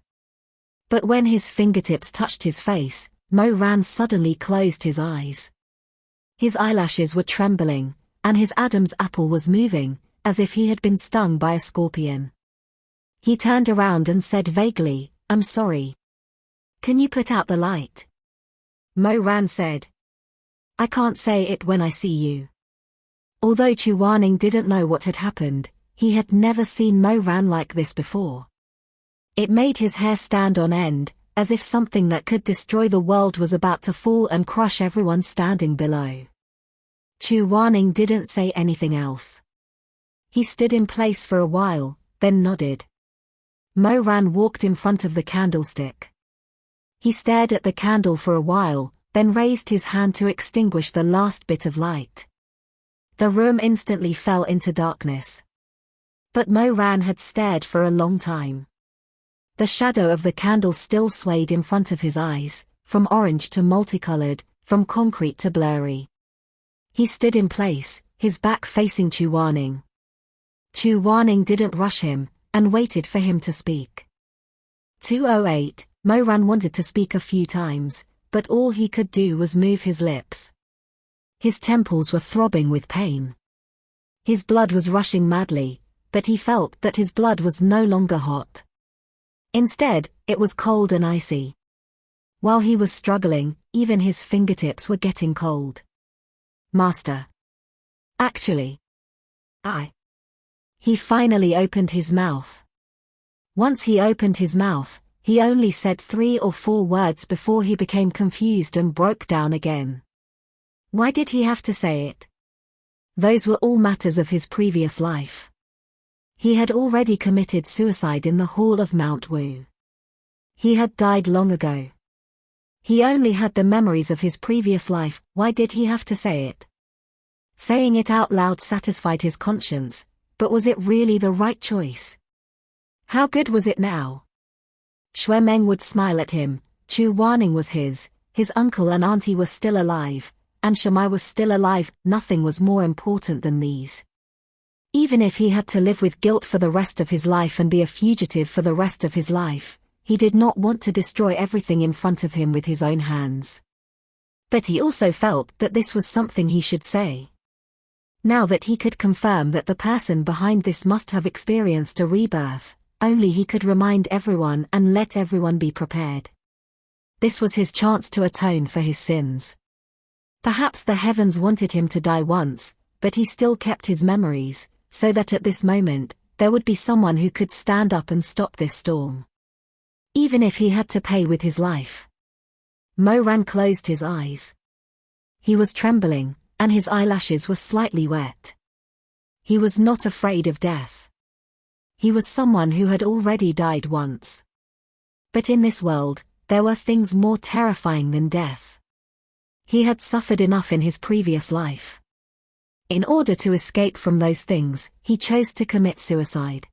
But when his fingertips touched his face, Mo Ran suddenly closed his eyes. His eyelashes were trembling, and his Adam's apple was moving, as if he had been stung by a scorpion. He turned around and said vaguely, I'm sorry. Can you put out the light? Mo Ran said. I can't say it when I see you. Although Chu Waning didn't know what had happened, he had never seen Mo Ran like this before. It made his hair stand on end, as if something that could destroy the world was about to fall and crush everyone standing below. Chu Waning didn't say anything else. He stood in place for a while, then nodded. Mo Ran walked in front of the candlestick. He stared at the candle for a while, then raised his hand to extinguish the last bit of light. The room instantly fell into darkness. But Mo Ran had stared for a long time. The shadow of the candle still swayed in front of his eyes, from orange to multicolored, from concrete to blurry. He stood in place, his back facing Chu Waning. Chu Waning didn't rush him, and waited for him to speak. 208, Mo Ran wanted to speak a few times, but all he could do was move his lips. His temples were throbbing with pain. His blood was rushing madly, but he felt that his blood was no longer hot. Instead, it was cold and icy. While he was struggling, even his fingertips were getting cold. Master. Actually. He finally opened his mouth. Once he opened his mouth, he only said 3 or 4 words before he became confused and broke down again. Why did he have to say it? Those were all matters of his previous life. He had already committed suicide in the hall of Mount Wu. He had died long ago. He only had the memories of his previous life. Why did he have to say it? Saying it out loud satisfied his conscience, but was it really the right choice? How good was it now? Xue Meng would smile at him. Chu Waning was his uncle and auntie were still alive, and Shamai was still alive. Nothing was more important than these. Even if he had to live with guilt for the rest of his life and be a fugitive for the rest of his life, he did not want to destroy everything in front of him with his own hands. But he also felt that this was something he should say. Now that he could confirm that the person behind this must have experienced a rebirth, only he could remind everyone and let everyone be prepared. This was his chance to atone for his sins. Perhaps the heavens wanted him to die once, but he still kept his memories, so that at this moment, there would be someone who could stand up and stop this storm. Even if he had to pay with his life. Mo Ran closed his eyes. He was trembling, and his eyelashes were slightly wet. He was not afraid of death. He was someone who had already died once. But in this world, there were things more terrifying than death. He had suffered enough in his previous life. In order to escape from those things, he chose to commit suicide.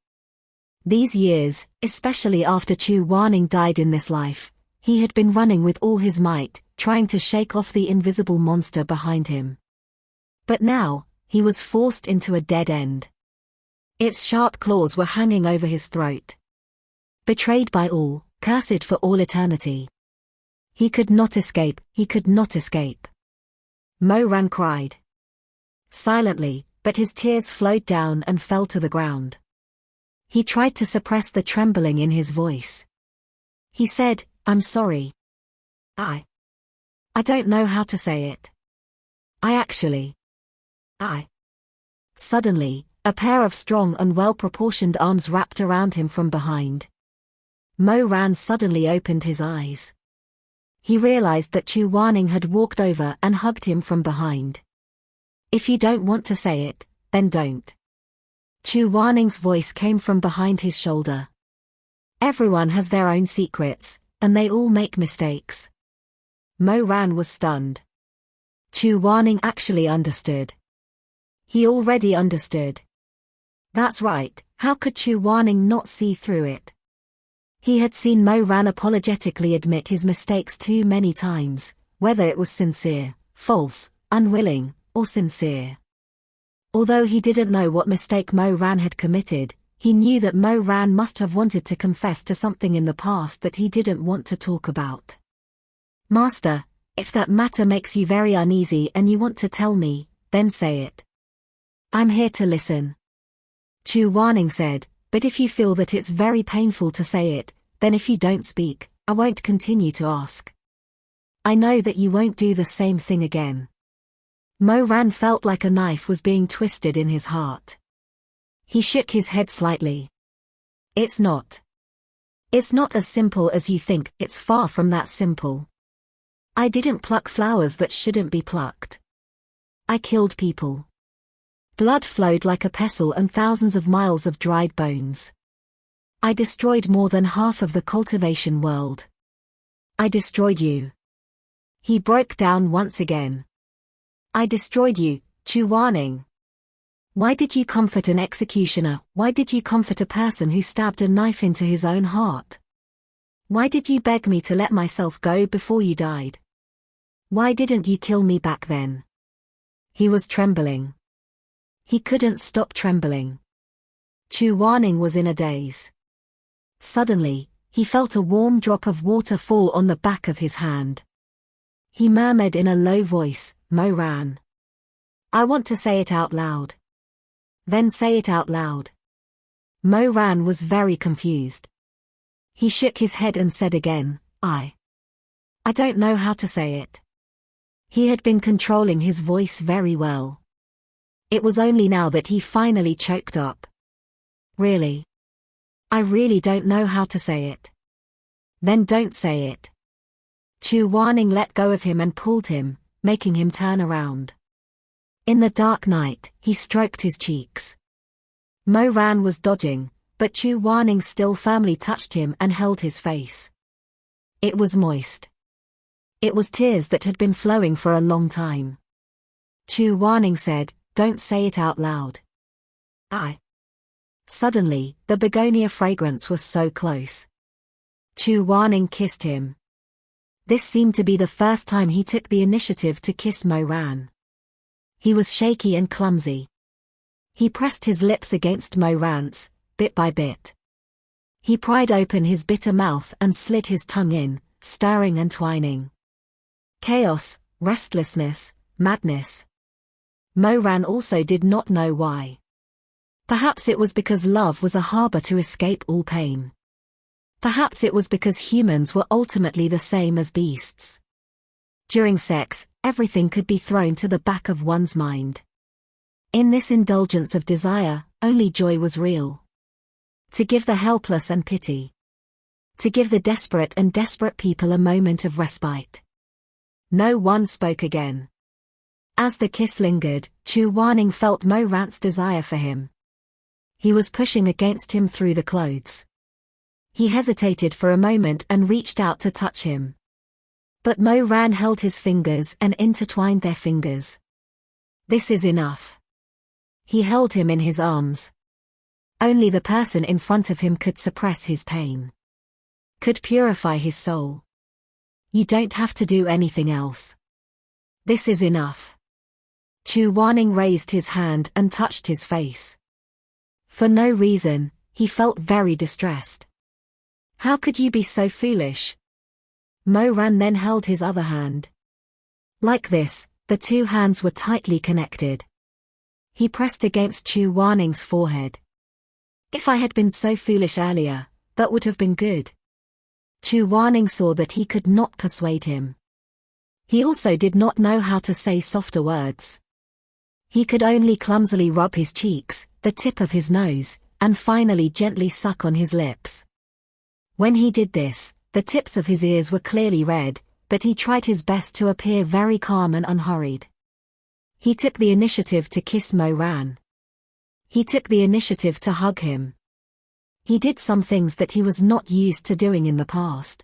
These years, especially after Chu Wanning died in this life, he had been running with all his might, trying to shake off the invisible monster behind him. But now, he was forced into a dead end. Its sharp claws were hanging over his throat. Betrayed by all, cursed for all eternity. He could not escape, he could not escape. Mo Ran cried. Silently, but his tears flowed down and fell to the ground. He tried to suppress the trembling in his voice. He said, "I'm sorry. I don't know how to say it. Suddenly, a pair of strong and well-proportioned arms wrapped around him from behind. Mo Ran suddenly opened his eyes. He realized that Chu Wanning had walked over and hugged him from behind. "If you don't want to say it, then don't." Chu Wanning's voice came from behind his shoulder. Everyone has their own secrets, and they all make mistakes. Mo Ran was stunned. Chu Wanning actually understood. He already understood. That's right, how could Chu Wanning not see through it? He had seen Mo Ran apologetically admit his mistakes too many times, whether it was sincere, false, unwilling, or sincere. Although he didn't know what mistake Mo Ran had committed, he knew that Mo Ran must have wanted to confess to something in the past that he didn't want to talk about. "Master, if that matter makes you very uneasy and you want to tell me, then say it. I'm here to listen." Chu Wanning said, "But if you feel that it's very painful to say it, then if you don't speak, I won't continue to ask. I know that you won't do the same thing again." Mo Ran felt like a knife was being twisted in his heart. He shook his head slightly. It's not as simple as you think, it's far from that simple. I didn't pluck flowers that shouldn't be plucked. I killed people. Blood flowed like a pestle and thousands of miles of dried bones. I destroyed more than half of the cultivation world. I destroyed you. He broke down once again. I destroyed you, Chu Wanning. Why did you comfort an executioner? Why did you comfort a person who stabbed a knife into his own heart? Why did you beg me to let myself go before you died? Why didn't you kill me back then? He was trembling. He couldn't stop trembling. Chu Wanning was in a daze. Suddenly, he felt a warm drop of water fall on the back of his hand. He murmured in a low voice, "Mo Ran. I want to say it out loud." "Then say it out loud." Mo Ran was very confused. He shook his head and said again, I don't know how to say it." He had been controlling his voice very well. It was only now that he finally choked up. "Really? I really don't know how to say it." "Then don't say it." Chu Wanning let go of him and pulled him, making him turn around. In the dark night, he stroked his cheeks. Mo Ran was dodging, but Chu Wanning still firmly touched him and held his face. It was moist. It was tears that had been flowing for a long time. Chu Wanning said, "Don't say it out loud." Suddenly, the begonia fragrance was so close. Chu Wanning kissed him. This seemed to be the first time he took the initiative to kiss Mo Ran. He was shaky and clumsy. He pressed his lips against Mo Ran's, bit by bit. He pried open his bitter mouth and slid his tongue in, stirring and twining. Chaos, restlessness, madness. Mo Ran also did not know why. Perhaps it was because love was a harbor to escape all pain. Perhaps it was because humans were ultimately the same as beasts. During sex, everything could be thrown to the back of one's mind. In this indulgence of desire, only joy was real. To give the helpless and pity. To give the desperate and desperate people a moment of respite. No one spoke again. As the kiss lingered, Chu Wanning felt Mo Ran's desire for him. He was pushing against him through the clothes. He hesitated for a moment and reached out to touch him. But Mo Ran held his fingers and intertwined their fingers. This is enough. He held him in his arms. Only the person in front of him could suppress his pain. Could purify his soul. You don't have to do anything else. This is enough. Chu Wanning raised his hand and touched his face. For no reason, he felt very distressed. How could you be so foolish? Mo Ran then held his other hand. Like this, the two hands were tightly connected. He pressed against Chu Wanning's forehead. If I had been so foolish earlier, that would have been good. Chu Wanning saw that he could not persuade him. He also did not know how to say softer words. He could only clumsily rub his cheeks, the tip of his nose, and finally gently suck on his lips. When he did this, the tips of his ears were clearly red, but he tried his best to appear very calm and unhurried. He took the initiative to kiss Mo Ran. He took the initiative to hug him. He did some things that he was not used to doing in the past.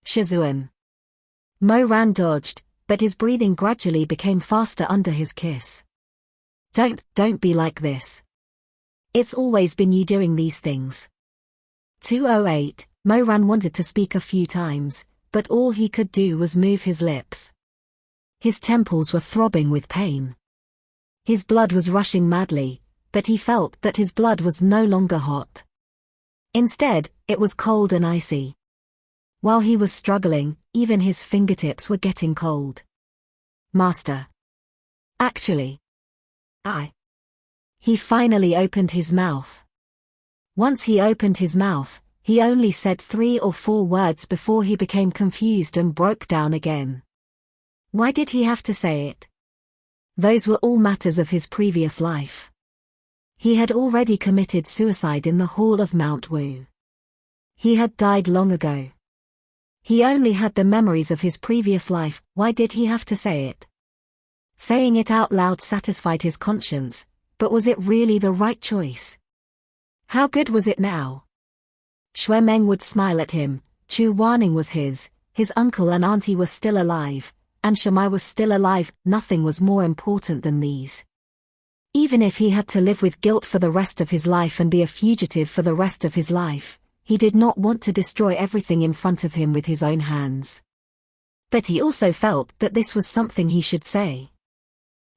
Shizun. Mo Ran dodged, but his breathing gradually became faster under his kiss. Don't be like this. It's always been you doing these things. 208, Mo Ran wanted to speak a few times, but all he could do was move his lips. His temples were throbbing with pain. His blood was rushing madly, but he felt that his blood was no longer hot. Instead, it was cold and icy. While he was struggling, even his fingertips were getting cold. Master. Actually. He finally opened his mouth. Once he opened his mouth, he only said 3 or 4 words before he became confused and broke down again. Why did he have to say it? Those were all matters of his previous life. He had already committed suicide in the hall of Mount Wu. He had died long ago. He only had the memories of his previous life. Why did he have to say it? Saying it out loud satisfied his conscience, but was it really the right choice? How good was it now? Xue Meng would smile at him. Chu Wanning was his uncle and auntie were still alive, and Shamai was still alive. Nothing was more important than these. Even if he had to live with guilt for the rest of his life and be a fugitive for the rest of his life, he did not want to destroy everything in front of him with his own hands. But he also felt that this was something he should say.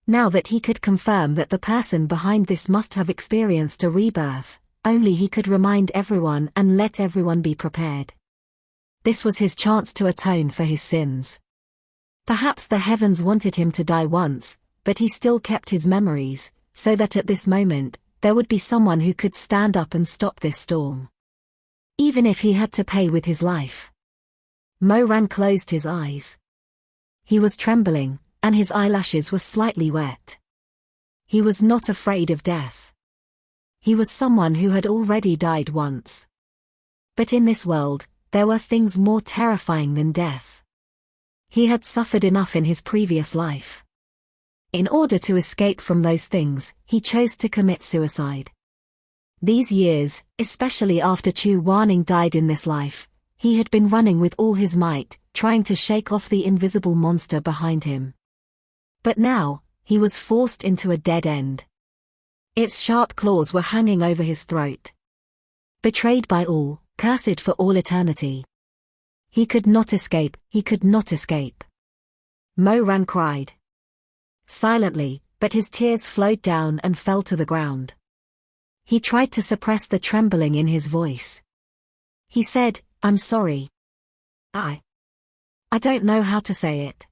Now that he could confirm that the person behind this must have experienced a rebirth, only he could remind everyone and let everyone be prepared. This was his chance to atone for his sins. Perhaps the heavens wanted him to die once, but he still kept his memories, so that at this moment, there would be someone who could stand up and stop this storm. Even if he had to pay with his life. Mo Ran closed his eyes. He was trembling, and his eyelashes were slightly wet. He was not afraid of death. He was someone who had already died once. But in this world, there were things more terrifying than death. He had suffered enough in his previous life. In order to escape from those things, he chose to commit suicide. These years, especially after Chu Wanning died in this life, he had been running with all his might, trying to shake off the invisible monster behind him. But now, he was forced into a dead end. Its sharp claws were hanging over his throat. Betrayed by all, cursed for all eternity. He could not escape, he could not escape. Mo Ran cried. Silently, but his tears flowed down and fell to the ground. He tried to suppress the trembling in his voice. He said, "I'm sorry. I don't know how to say it.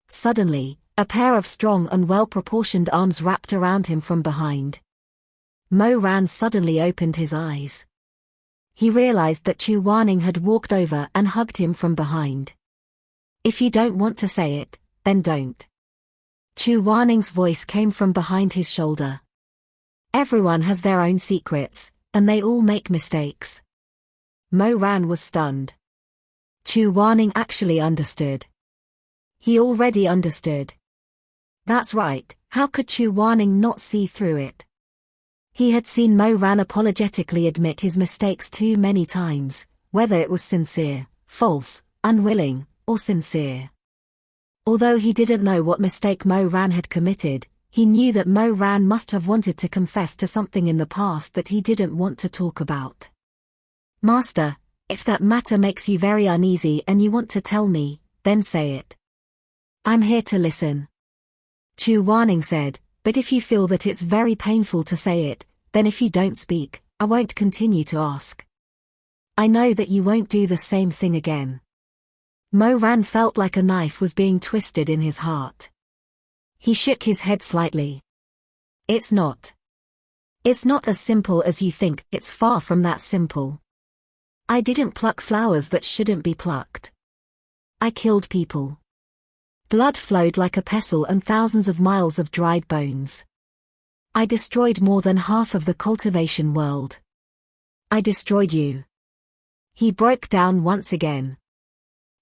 Suddenly, a pair of strong and well-proportioned arms wrapped around him from behind. Mo Ran suddenly opened his eyes. He realized that Chu Wanning had walked over and hugged him from behind. If you don't want to say it, then don't. Chu Wanning's voice came from behind his shoulder. Everyone has their own secrets, and they all make mistakes. Mo Ran was stunned. Chu Wanning actually understood. He already understood. That's right, how could Chu Wanning not see through it? He had seen Mo Ran apologetically admit his mistakes too many times, whether it was sincere, false, unwilling, or sincere. Although he didn't know what mistake Mo Ran had committed, he knew that Mo Ran must have wanted to confess to something in the past that he didn't want to talk about. Master, if that matter makes you very uneasy and you want to tell me, then say it. I'm here to listen. Chu Wanning said, but if you feel that it's very painful to say it, then if you don't speak, I won't continue to ask. I know that you won't do the same thing again. Mo Ran felt like a knife was being twisted in his heart. He shook his head slightly. It's not. It's not as simple as you think. It's far from that simple. I didn't pluck flowers that shouldn't be plucked. I killed people. Blood flowed like a pestle and thousands of miles of dried bones. I destroyed more than half of the cultivation world. I destroyed you. He broke down once again.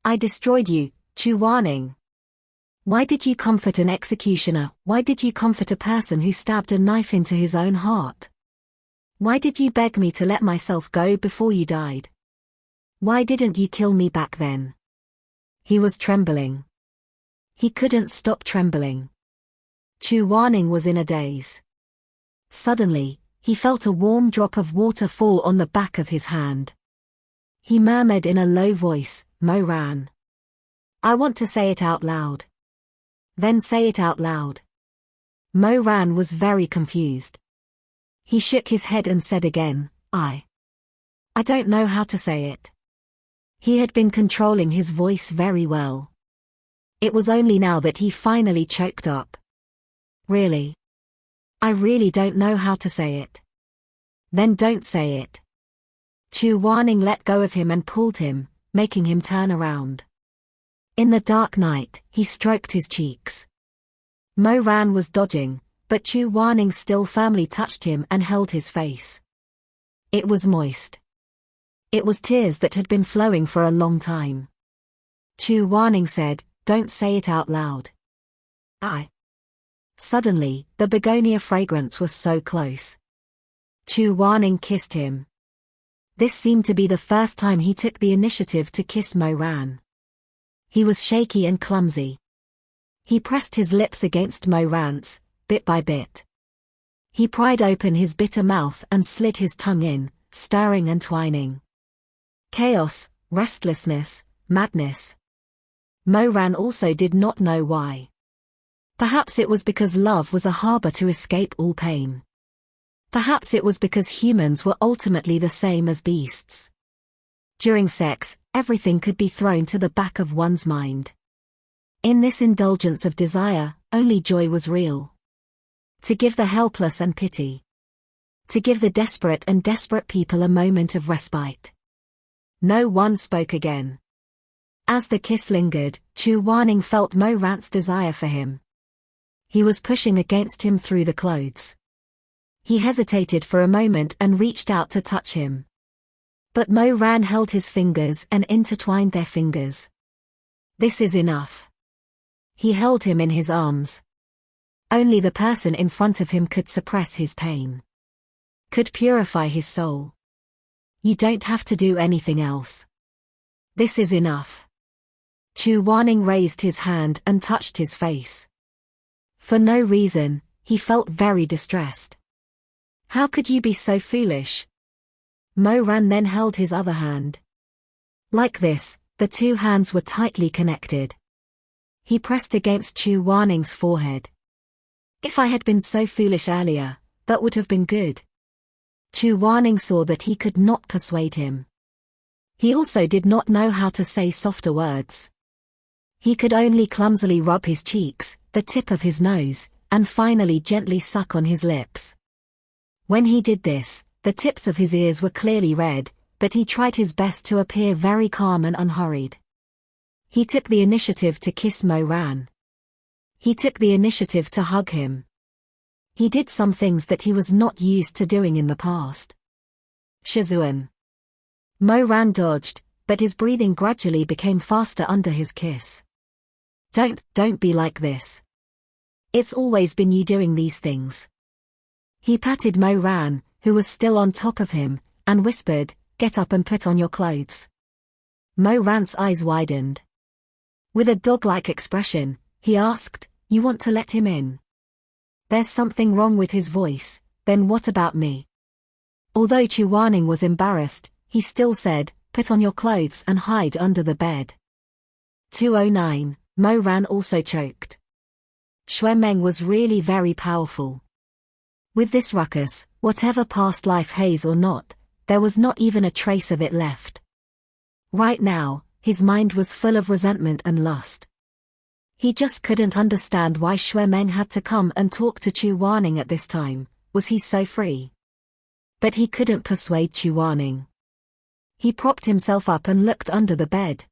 I destroyed you, Chu Wanning. Why did you comfort an executioner? Why did you comfort a person who stabbed a knife into his own heart? Why did you beg me to let myself go before you died? Why didn't you kill me back then? He was trembling. He couldn't stop trembling. Chu Wanning was in a daze. Suddenly, he felt a warm drop of water fall on the back of his hand. He murmured in a low voice, Mo Ran. I want to say it out loud. Then say it out loud. Mo Ran was very confused. He shook his head and said again, I don't know how to say it. He had been controlling his voice very well. It was only now that he finally choked up. Really? I really don't know how to say it. Then don't say it. Chu Wanning let go of him and pulled him, making him turn around. In the dark night, he stroked his cheeks. Mo Ran was dodging, but Chu Wanning still firmly touched him and held his face. It was moist. It was tears that had been flowing for a long time. Chu Wanning said, don't say it out loud. Suddenly, the begonia fragrance was so close. Chu Wanning kissed him. This seemed to be the first time he took the initiative to kiss Mo Ran. He was shaky and clumsy. He pressed his lips against Mo Ran's, bit by bit. He pried open his bitter mouth and slid his tongue in, stirring and twining. Chaos, restlessness, madness. Mo Ran also did not know why. Perhaps it was because love was a harbor to escape all pain. Perhaps it was because humans were ultimately the same as beasts. During sex, everything could be thrown to the back of one's mind. In this indulgence of desire, only joy was real. To give the helpless and pity. To give the desperate and desperate people a moment of respite. No one spoke again. As the kiss lingered, Chu Wanning felt Mo Ran's desire for him. He was pushing against him through the clothes. He hesitated for a moment and reached out to touch him. But Mo Ran held his fingers and intertwined their fingers. This is enough. He held him in his arms. Only the person in front of him could suppress his pain. Could purify his soul. You don't have to do anything else. This is enough. Chu Wanning raised his hand and touched his face. For no reason, he felt very distressed. How could you be so foolish? Mo Ran then held his other hand. Like this, the two hands were tightly connected. He pressed against Chu Wanning's forehead. If I had been so foolish earlier, that would have been good. Chu Wanning saw that he could not persuade him. He also did not know how to say softer words. He could only clumsily rub his cheeks, the tip of his nose, and finally gently suck on his lips. When he did this, the tips of his ears were clearly red, but he tried his best to appear very calm and unhurried. He took the initiative to kiss Mo Ran. He took the initiative to hug him. He did some things that he was not used to doing in the past. Shizun. Mo Ran dodged, but his breathing gradually became faster under his kiss. Don't be like this. It's always been you doing these things. He patted Mo Ran, who was still on top of him, and whispered, "Get up and put on your clothes." Mo Ran's eyes widened. With a dog-like expression, he asked, "You want to let him in?" There's something wrong with his voice. Then what about me? Although Chu Wanning was embarrassed, he still said, "Put on your clothes and hide under the bed." 209, Mo Ran also choked. Xue Meng was really very powerful. With this ruckus, whatever past life haze or not, there was not even a trace of it left. Right now, his mind was full of resentment and lust. He just couldn't understand why Xue Meng had to come and talk to Chu Wanning at this time. Was he so free? But he couldn't persuade Chu Wanning. He propped himself up and looked under the bed.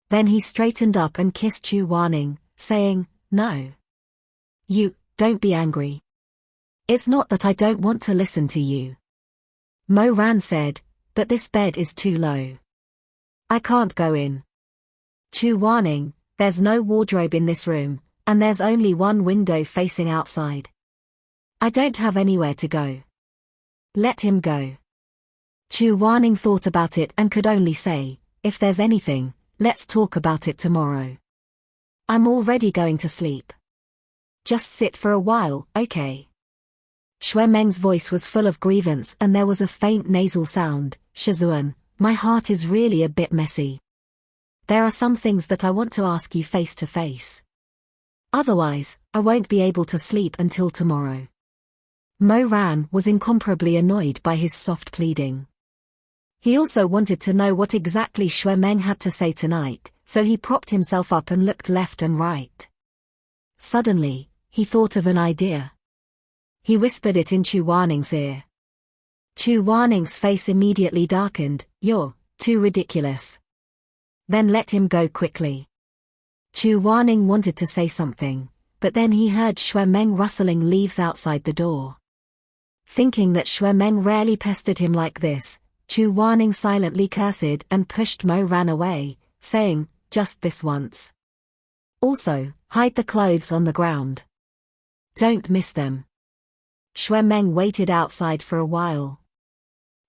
Then he straightened up and kissed Chu Wanning, saying, "No. You, don't be angry. It's not that I don't want to listen to you." Mo Ran said, "But this bed is too low. I can't go in." Chu Wanning, "There's no wardrobe in this room, and there's only one window facing outside. I don't have anywhere to go. Let him go." Chu Wanning thought about it and could only say, "If there's anything, let's talk about it tomorrow. I'm already going to sleep. Just sit for a while, okay?" Xue Meng's voice was full of grievance and there was a faint nasal sound. "Shizun, my heart is really a bit messy. There are some things that I want to ask you face to face. Otherwise, I won't be able to sleep until tomorrow." Mo Ran was incomparably annoyed by his soft pleading. He also wanted to know what exactly Xue Meng had to say tonight, so he propped himself up and looked left and right. Suddenly, he thought of an idea. He whispered it in Chu Wanning's ear. Chu Wanning's face immediately darkened. "You're too ridiculous." "Then let him go quickly." Chu Wanning wanted to say something, but then he heard Xue Meng rustling leaves outside the door. Thinking that Xue Meng rarely pestered him like this, Chu Wanning silently cursed and pushed Mo Ran away, saying, "Just this once. Also, hide the clothes on the ground. Don't miss them." Xue Meng waited outside for a while.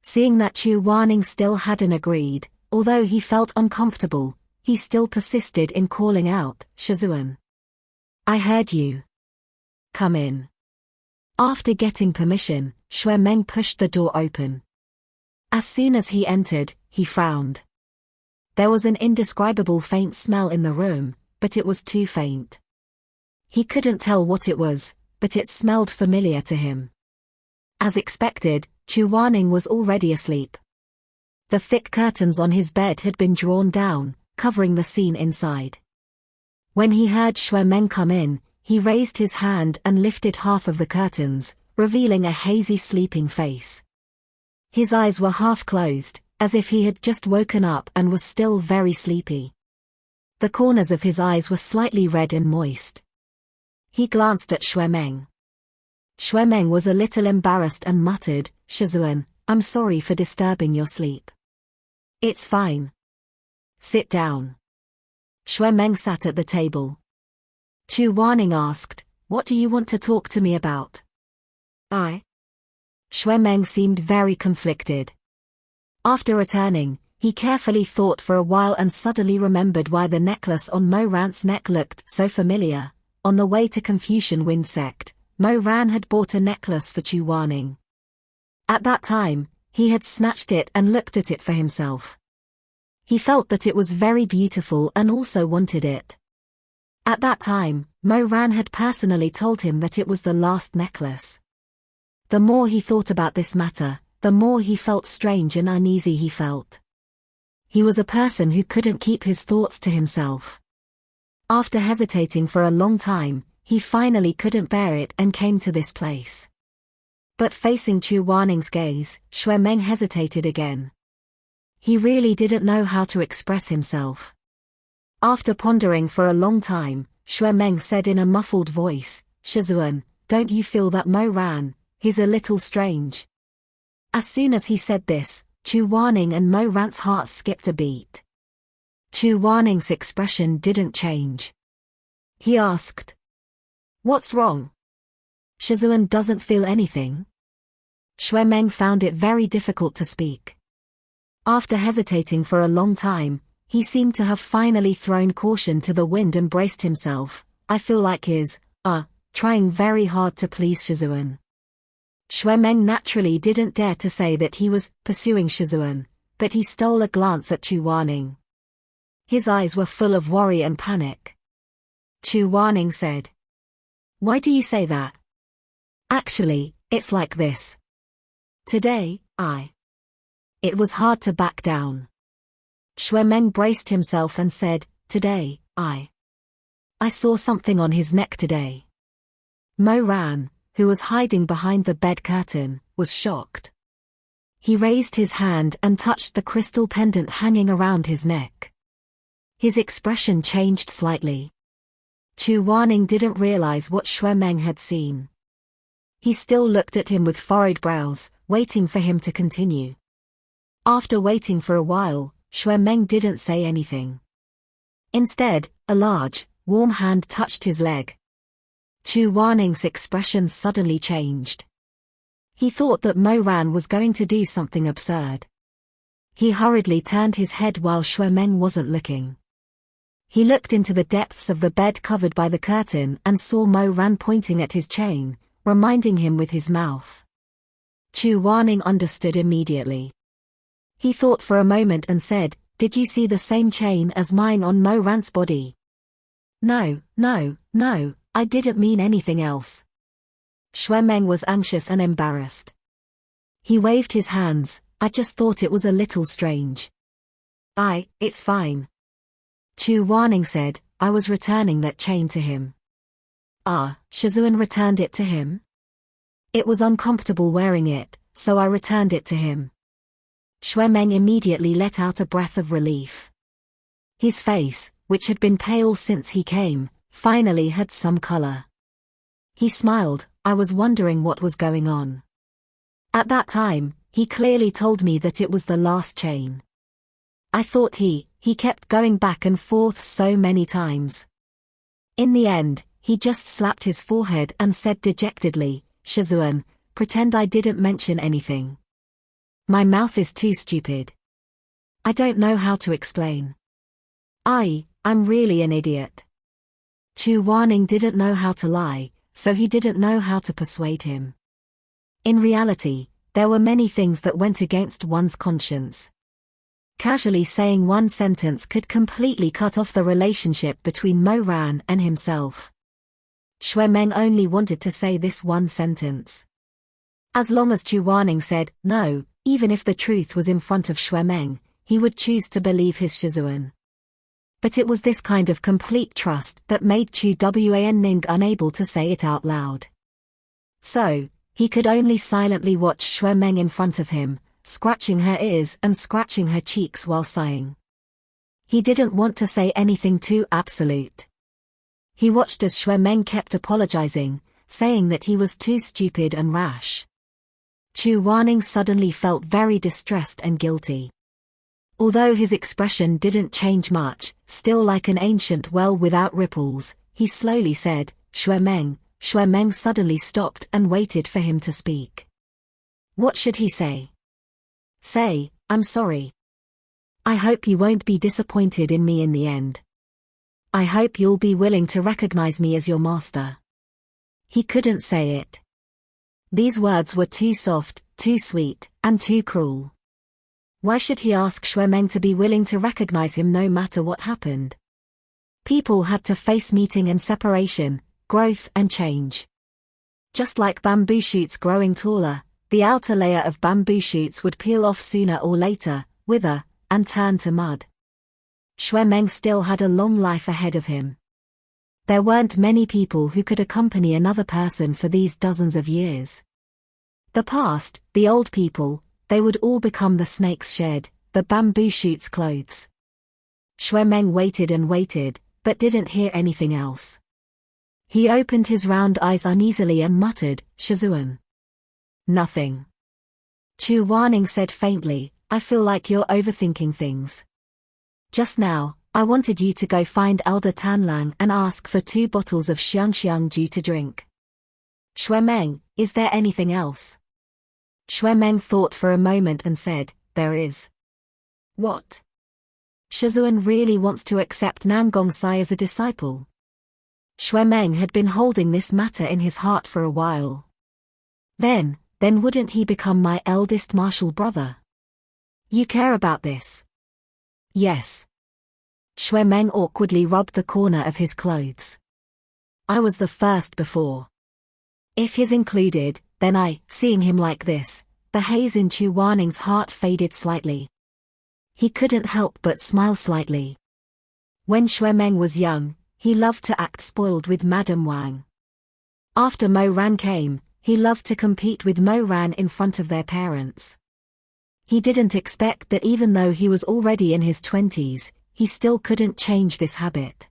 Seeing that Chu Wanning still hadn't agreed, although he felt uncomfortable, he still persisted in calling out, "Shizun. I heard you. Come in." After getting permission, Xue Meng pushed the door open. As soon as he entered, he frowned. There was an indescribable faint smell in the room, but it was too faint. He couldn't tell what it was, but it smelled familiar to him. As expected, Chu Wanning was already asleep. The thick curtains on his bed had been drawn down, covering the scene inside. When he heard Xue Meng come in, he raised his hand and lifted half of the curtains, revealing a hazy sleeping face. His eyes were half closed, as if he had just woken up and was still very sleepy. The corners of his eyes were slightly red and moist. He glanced at Xue Meng. Xue Meng was a little embarrassed and muttered, "Shizun, I'm sorry for disturbing your sleep." "It's fine. Sit down." Xue Meng sat at the table. Chu Wanning asked, "What do you want to talk to me about?" Xue Meng seemed very conflicted. After returning, he carefully thought for a while and suddenly remembered why the necklace on Mo Ran's neck looked so familiar. On the way to Confucian Wind Sect, Mo Ran had bought a necklace for Chu Wanning. At that time, he had snatched it and looked at it for himself. He felt that it was very beautiful and also wanted it. At that time, Mo Ran had personally told him that it was the last necklace. The more he thought about this matter, the more he felt strange and uneasy he felt. He was a person who couldn't keep his thoughts to himself. After hesitating for a long time, he finally couldn't bear it and came to this place. But facing Chu Wanning's gaze, Xue Meng hesitated again. He really didn't know how to express himself. After pondering for a long time, Xue Meng said in a muffled voice, "Shizun, don't you feel that Mo Ran, he's a little strange?" As soon as he said this, Chu Wanning and Mo Ran's hearts skipped a beat. Chu Wanning's expression didn't change. He asked, "What's wrong?" Shizun doesn't feel anything? Xue Meng found it very difficult to speak. After hesitating for a long time, he seemed to have finally thrown caution to the wind and braced himself. I feel like trying very hard to please Shizun. Xue Meng naturally didn't dare to say that he was pursuing Shizun, but he stole a glance at Chu Wanning. His eyes were full of worry and panic. Chu Wanning said, "Why do you say that? Actually, it's like this. Today, It was hard to back down. Xue Meng braced himself and said, "Today, I saw something on his neck today." Mo Ran, who was hiding behind the bed curtain, was shocked. He raised his hand and touched the crystal pendant hanging around his neck. His expression changed slightly. Chu Wanning didn't realize what Xue Meng had seen. He still looked at him with furrowed brows, waiting for him to continue. After waiting for a while, Xue Meng didn't say anything. Instead, a large, warm hand touched his leg. Chu Wanning's expression suddenly changed. He thought that Mo Ran was going to do something absurd. He hurriedly turned his head while Xue Meng wasn't looking. He looked into the depths of the bed covered by the curtain and saw Mo Ran pointing at his chain, reminding him with his mouth. Chu Wanning understood immediately. He thought for a moment and said, "Did you see the same chain as mine on Mo Ran's body?" No, I didn't mean anything else." Xue Meng was anxious and embarrassed. He waved his hands. "I just thought it was a little strange." It's fine." Chu Wanning said, "I was returning that chain to him." Shizun returned it to him? "It was uncomfortable wearing it, so I returned it to him." Xue Meng immediately let out a breath of relief. His face, which had been pale since he came, finally had some color. He smiled. "I was wondering what was going on. At that time, he clearly told me that it was the last chain. I thought he kept going back and forth so many times. In the end, he just slapped his forehead and said dejectedly, 'Shizun, pretend I didn't mention anything. My mouth is too stupid. I don't know how to explain. I'm really an idiot.'" Chu Wanning didn't know how to lie, so he didn't know how to persuade him. In reality, there were many things that went against one's conscience. Casually saying one sentence could completely cut off the relationship between Mo Ran and himself. Xue Meng only wanted to say this one sentence. As long as Chu Wanning said no, even if the truth was in front of Xue Meng, he would choose to believe his Shizun. But it was this kind of complete trust that made Chu Wanning unable to say it out loud. So, he could only silently watch Xue Meng in front of him, scratching her ears and scratching her cheeks while sighing. He didn't want to say anything too absolute. He watched as Xue Meng kept apologizing, saying that he was too stupid and rash. Chu Wanning suddenly felt very distressed and guilty. Although his expression didn't change much, still like an ancient well without ripples, he slowly said, "Xue Meng." Xue Meng suddenly stopped and waited for him to speak. What should he say? Say, "I'm sorry. I hope you won't be disappointed in me in the end. I hope you'll be willing to recognize me as your master." He couldn't say it. These words were too soft, too sweet, and too cruel. Why should he ask Xue Meng to be willing to recognize him no matter what happened? People had to face meeting and separation, growth and change. Just like bamboo shoots growing taller, the outer layer of bamboo shoots would peel off sooner or later, wither, and turn to mud. Xue Meng still had a long life ahead of him. There weren't many people who could accompany another person for these dozens of years. The past, the old people, they would all become the snake's shed, the bamboo shoot's clothes. Xue Meng waited and waited, but didn't hear anything else. He opened his round eyes uneasily and muttered, "Shizun." Nothing. Chu Wanning said faintly, "I feel like you're overthinking things. Just now, I wanted you to go find Elder Tanlang and ask for 2 bottles of Xiangxiang Ju to drink. Shuemeng, is there anything else? Shuemeng thought for a moment and said, there is. What? Shizun really wants to accept Nangong as a disciple. Shuemeng had been holding this matter in his heart for a while. Then wouldn't he become my eldest martial brother? You care about this? Yes. Shuemeng awkwardly rubbed the corner of his clothes. I was the first before. If he's included, then seeing him like this, the haze in Chu Waning's heart faded slightly. He couldn't help but smile slightly. When Shuemeng was young, he loved to act spoiled with Madame Wang. After Mo Ran came, he loved to compete with Mo Ran in front of their parents. He didn't expect that even though he was already in his 20s, he still couldn't change this habit.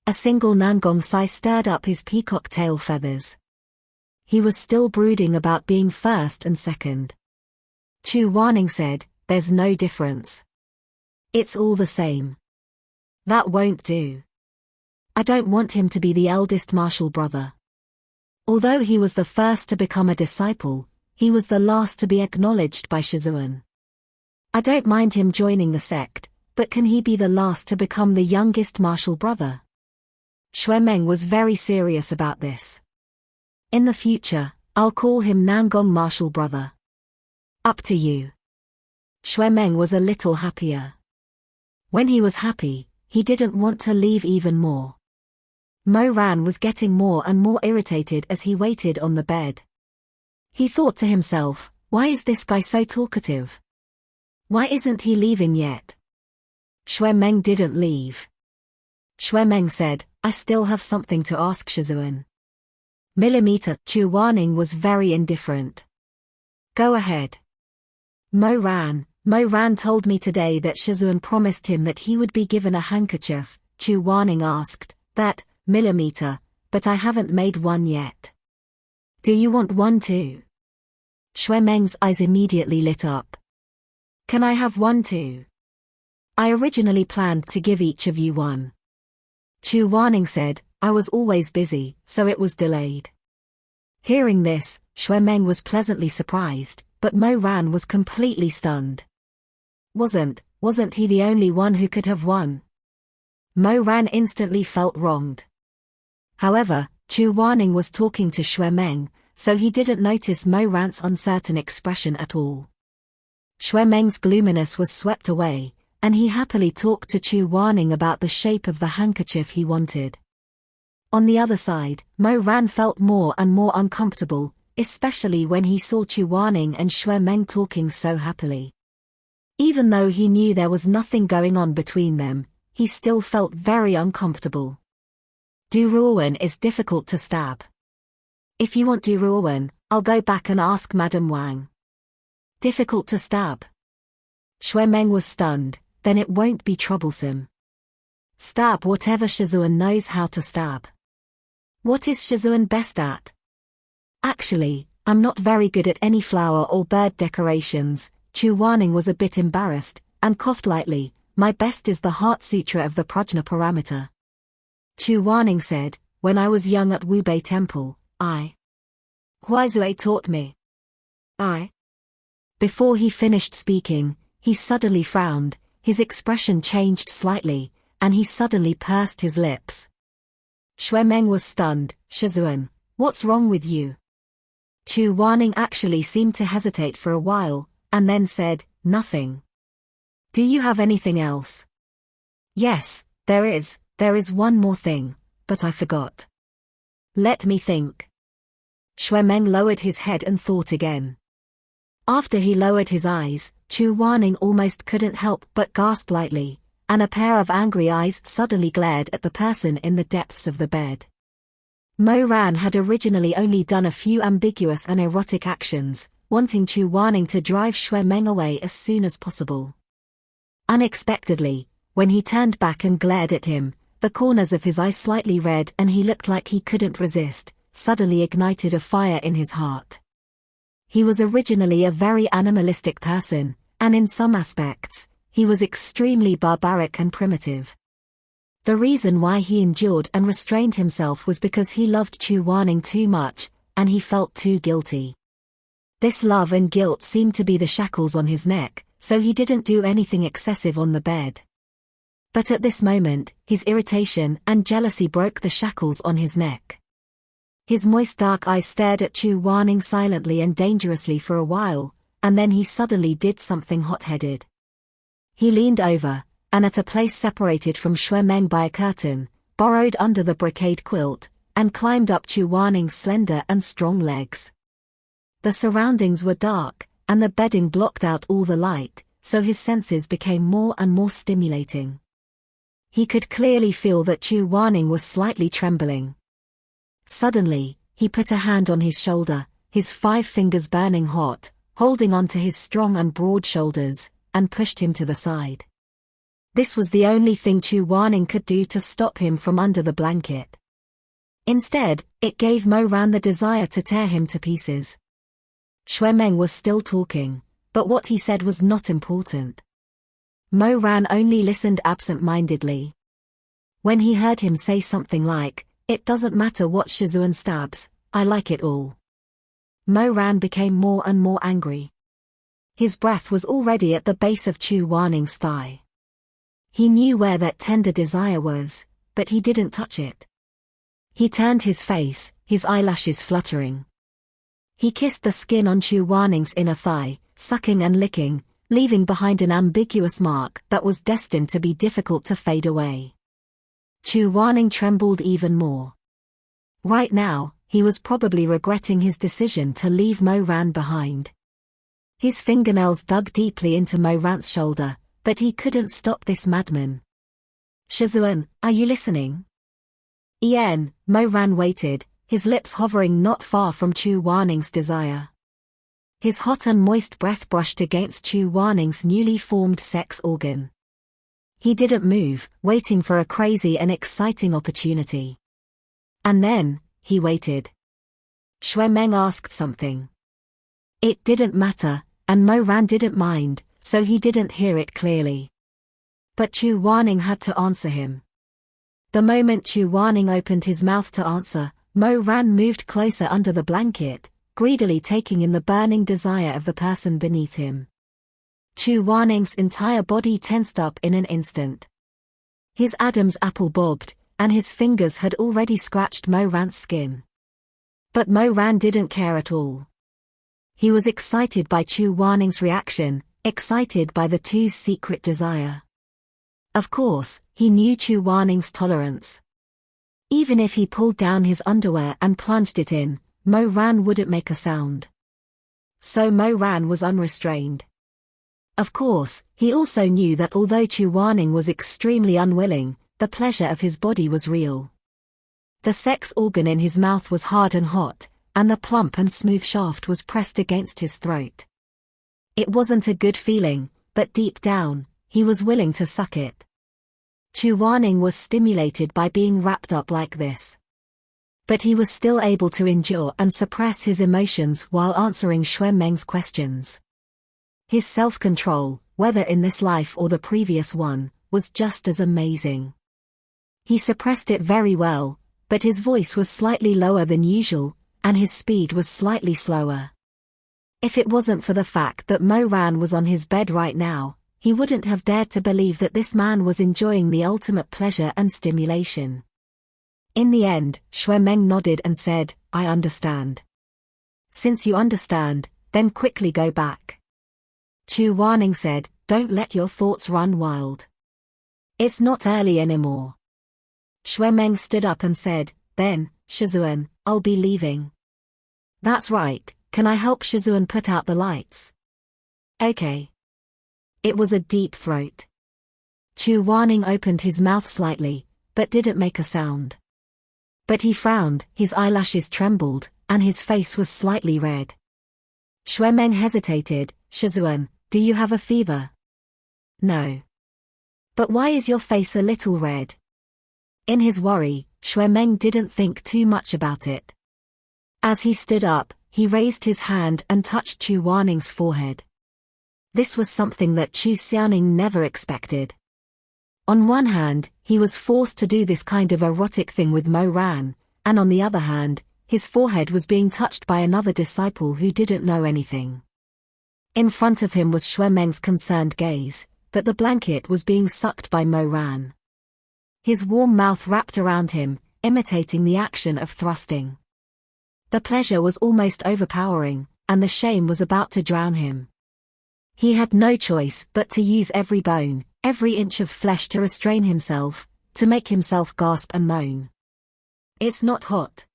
A single Nangong Sai stirred up his peacock tail feathers. He was still brooding about being first and second. Chu Waning said, there's no difference. It's all the same. That won't do. I don't want him to be the eldest martial brother. Although he was the first to become a disciple, he was the last to be acknowledged by Shizun. I don't mind him joining the sect, but can he be the last to become the youngest martial brother? Shuemeng was very serious about this. In the future, I'll call him Nangong martial brother. Up to you. Shuemeng was a little happier. When he was happy, he didn't want to leave even more. Mo Ran was getting more and more irritated as he waited on the bed. He thought to himself, why is this guy so talkative? Why isn't he leaving yet? Shuemeng didn't leave. Shuemeng said, I still have something to ask Shizun. Millimeter. Chu Waning was very indifferent. Go ahead. Mo Ran told me today that Shizun promised him that he would be given a handkerchief. Chu Waning asked, that, Millimeter, but I haven't made one yet. Do you want one too? Shuemeng's eyes immediately lit up. Can I have one too? I originally planned to give each of you one. Chu Waning said, I was always busy, so it was delayed. Hearing this, Shuemeng was pleasantly surprised, but Mo Ran was completely stunned. Wasn't he the only one who could have won? Mo Ran instantly felt wronged. However, Chu Waning was talking to Shuemeng, so he didn't notice Mo Ran's uncertain expression at all. Shuemeng's gloominess was swept away, and he happily talked to Chu Waning about the shape of the handkerchief he wanted. On the other side, Mo Ran felt more and more uncomfortable, especially when he saw Chu Waning and Shuemeng talking so happily. Even though he knew there was nothing going on between them, he still felt very uncomfortable. Duruowen is difficult to stab. If you want Duruowen, I'll go back and ask Madame Wang. Difficult to stab. Shuemeng was stunned, then it won't be troublesome. Stab whatever Shizun knows how to stab. What is Shizun best at? Actually, I'm not very good at any flower or bird decorations. Chu Waning was a bit embarrassed, and coughed lightly. My best is the Heart Sutra of the Prajna Parameter. Chu Waning said, when I was young at Wubei Temple, Huizue taught me. Before he finished speaking, he suddenly frowned, his expression changed slightly, and he suddenly pursed his lips. Shuemeng was stunned. Shizun, what's wrong with you? Chu Waning actually seemed to hesitate for a while, and then said, nothing. Do you have anything else? Yes, there is one more thing, but I forgot. Let me think. Shuemeng lowered his head and thought again. After he lowered his eyes, Chu Waning almost couldn't help but gasp lightly, and a pair of angry eyes suddenly glared at the person in the depths of the bed. Mo Ran had originally only done a few ambiguous and erotic actions, wanting Chu Waning to drive Shuemeng away as soon as possible. Unexpectedly, when he turned back and glared at him, the corners of his eyes slightly red and he looked like he couldn't resist, suddenly ignited a fire in his heart. He was originally a very animalistic person, and in some aspects, he was extremely barbaric and primitive. The reason why he endured and restrained himself was because he loved Chu Waning too much, and he felt too guilty. This love and guilt seemed to be the shackles on his neck, so he didn't do anything excessive on the bed. But at this moment, his irritation and jealousy broke the shackles on his neck. His moist dark eyes stared at Chu Wanning silently and dangerously for a while, and then he suddenly did something hot-headed. He leaned over, and at a place separated from Shui Meng by a curtain, burrowed under the brocade quilt, and climbed up Chu Wanning's slender and strong legs. The surroundings were dark, and the bedding blocked out all the light, so his senses became more and more stimulating. He could clearly feel that Chu Wanning was slightly trembling. Suddenly, he put a hand on his shoulder, his 5 fingers burning hot, holding onto his strong and broad shoulders, and pushed him to the side. This was the only thing Chu Wanning could do to stop him from under the blanket. Instead, it gave Mo Ran the desire to tear him to pieces. Shui Meng was still talking, but what he said was not important. Mo Ran only listened absent-mindedly. When he heard him say something like, "It doesn't matter what Shizun stabs, I like it all," Mo Ran became more and more angry. His breath was already at the base of Chu Wanning's thigh. He knew where that tender desire was, but he didn't touch it. He turned his face, his eyelashes fluttering. He kissed the skin on Chu Wanning's inner thigh, sucking and licking, leaving behind an ambiguous mark that was destined to be difficult to fade away. Chu Wanning trembled even more. Right now, he was probably regretting his decision to leave Mo Ran behind. His fingernails dug deeply into Mo Ran's shoulder, but he couldn't stop this madman. "Shizun, are you listening?" Mo Ran waited, his lips hovering not far from Chu Wanning's desire. His hot and moist breath brushed against Chu Wanning's newly formed sex organ. He didn't move, waiting for a crazy and exciting opportunity. And then, he waited. Shui Meng asked something. It didn't matter, and Mo Ran didn't mind, so he didn't hear it clearly. But Chu Wanning had to answer him. The moment Chu Wanning opened his mouth to answer, Mo Ran moved closer under the blanket, greedily taking in the burning desire of the person beneath him. Chu Wanning's entire body tensed up in an instant. His Adam's apple bobbed, and his fingers had already scratched Mo Ran's skin. But Mo Ran didn't care at all. He was excited by Chu Wanning's reaction, excited by the two's secret desire. Of course, he knew Chu Wanning's tolerance. Even if he pulled down his underwear and plunged it in, Mo Ran wouldn't make a sound. So Mo Ran was unrestrained. Of course, he also knew that although Chu Wanning was extremely unwilling, the pleasure of his body was real. The sex organ in his mouth was hard and hot, and the plump and smooth shaft was pressed against his throat. It wasn't a good feeling, but deep down, he was willing to suck it. Chu Wanning was stimulated by being wrapped up like this. But he was still able to endure and suppress his emotions while answering Shui Meng's questions. His self-control, whether in this life or the previous one, was just as amazing. He suppressed it very well, but his voice was slightly lower than usual, and his speed was slightly slower. If it wasn't for the fact that Mo Ran was on his bed right now, he wouldn't have dared to believe that this man was enjoying the ultimate pleasure and stimulation. In the end, Shui Meng nodded and said, I understand. Since you understand, then quickly go back. Chu Wanning said, don't let your thoughts run wild. It's not early anymore. Shui Meng stood up and said, then, Shizun, I'll be leaving. That's right, can I help Shizun put out the lights? Okay. It was a deep throat. Chu Wanning opened his mouth slightly, but didn't make a sound. But he frowned, his eyelashes trembled, and his face was slightly red. Shui Meng hesitated, Shizun, do you have a fever? No. But why is your face a little red? In his worry, Shui Meng didn't think too much about it. As he stood up, he raised his hand and touched Chu Wanning's forehead. This was something that Chu Xiaoning never expected. On one hand, he was forced to do this kind of erotic thing with Mo Ran, and on the other hand, His forehead was being touched by another disciple who didn't know anything. In front of him was Shui Meng's concerned gaze, but the blanket was being sucked by Mo Ran. His warm mouth wrapped around him, imitating the action of thrusting. The pleasure was almost overpowering, and the shame was about to drown him. He had no choice but to use every bone, every inch of flesh to restrain himself, to make himself gasp and moan. "It's not hot."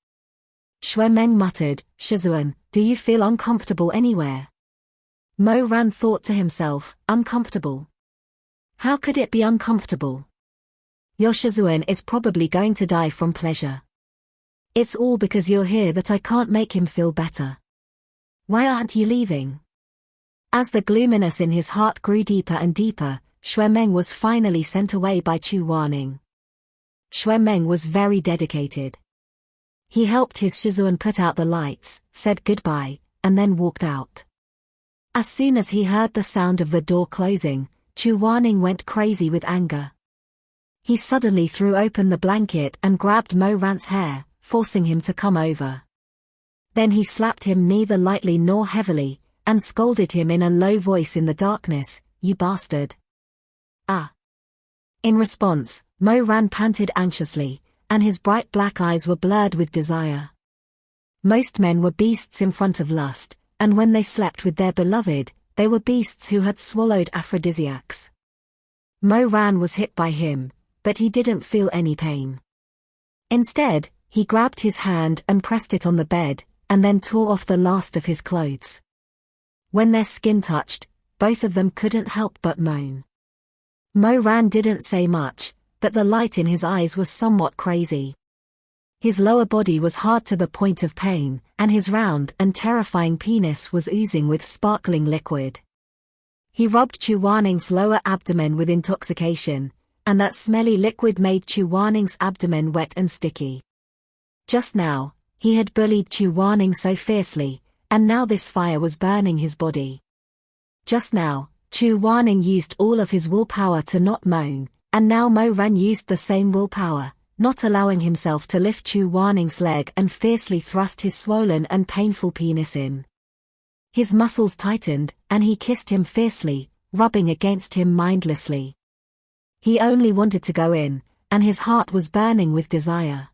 Shui Meng muttered, "Shizun, do you feel uncomfortable anywhere?" Mo Ran thought to himself, uncomfortable? How could it be uncomfortable? Your Shizun is probably going to die from pleasure. It's all because you're here that I can't make him feel better. Why aren't you leaving? As the gloominess in his heart grew deeper and deeper, Shui Meng was finally sent away by Chu Wanning. Shui Meng was very dedicated. He helped his Shizun put out the lights, said goodbye, and then walked out. As soon as he heard the sound of the door closing, Chu Wanning went crazy with anger. He suddenly threw open the blanket and grabbed Mo Ran's hair, forcing him to come over. Then he slapped him neither lightly nor heavily, and scolded him in a low voice in the darkness, "You bastard." "Ah." In response, Mo Ran panted anxiously, and his bright black eyes were blurred with desire. Most men were beasts in front of lust, and when they slept with their beloved, they were beasts who had swallowed aphrodisiacs. Mo Ran was hit by him, but he didn't feel any pain. Instead, he grabbed his hand and pressed it on the bed, and then tore off the last of his clothes. When their skin touched, both of them couldn't help but moan. Mo Ran didn't say much, but the light in his eyes was somewhat crazy. His lower body was hard to the point of pain, and his round and terrifying penis was oozing with sparkling liquid. He rubbed Chu Wanning's lower abdomen with intoxication, and that smelly liquid made Chu Wanning's abdomen wet and sticky. Just now, he had bullied Chu Wanning so fiercely, and now this fire was burning his body. Just now, Chu Wanning used all of his willpower to not moan, and now Mo Ran used the same willpower, not allowing himself to lift Chu Wanning's leg and fiercely thrust his swollen and painful penis in. His muscles tightened, and he kissed him fiercely, rubbing against him mindlessly. He only wanted to go in, and his heart was burning with desire.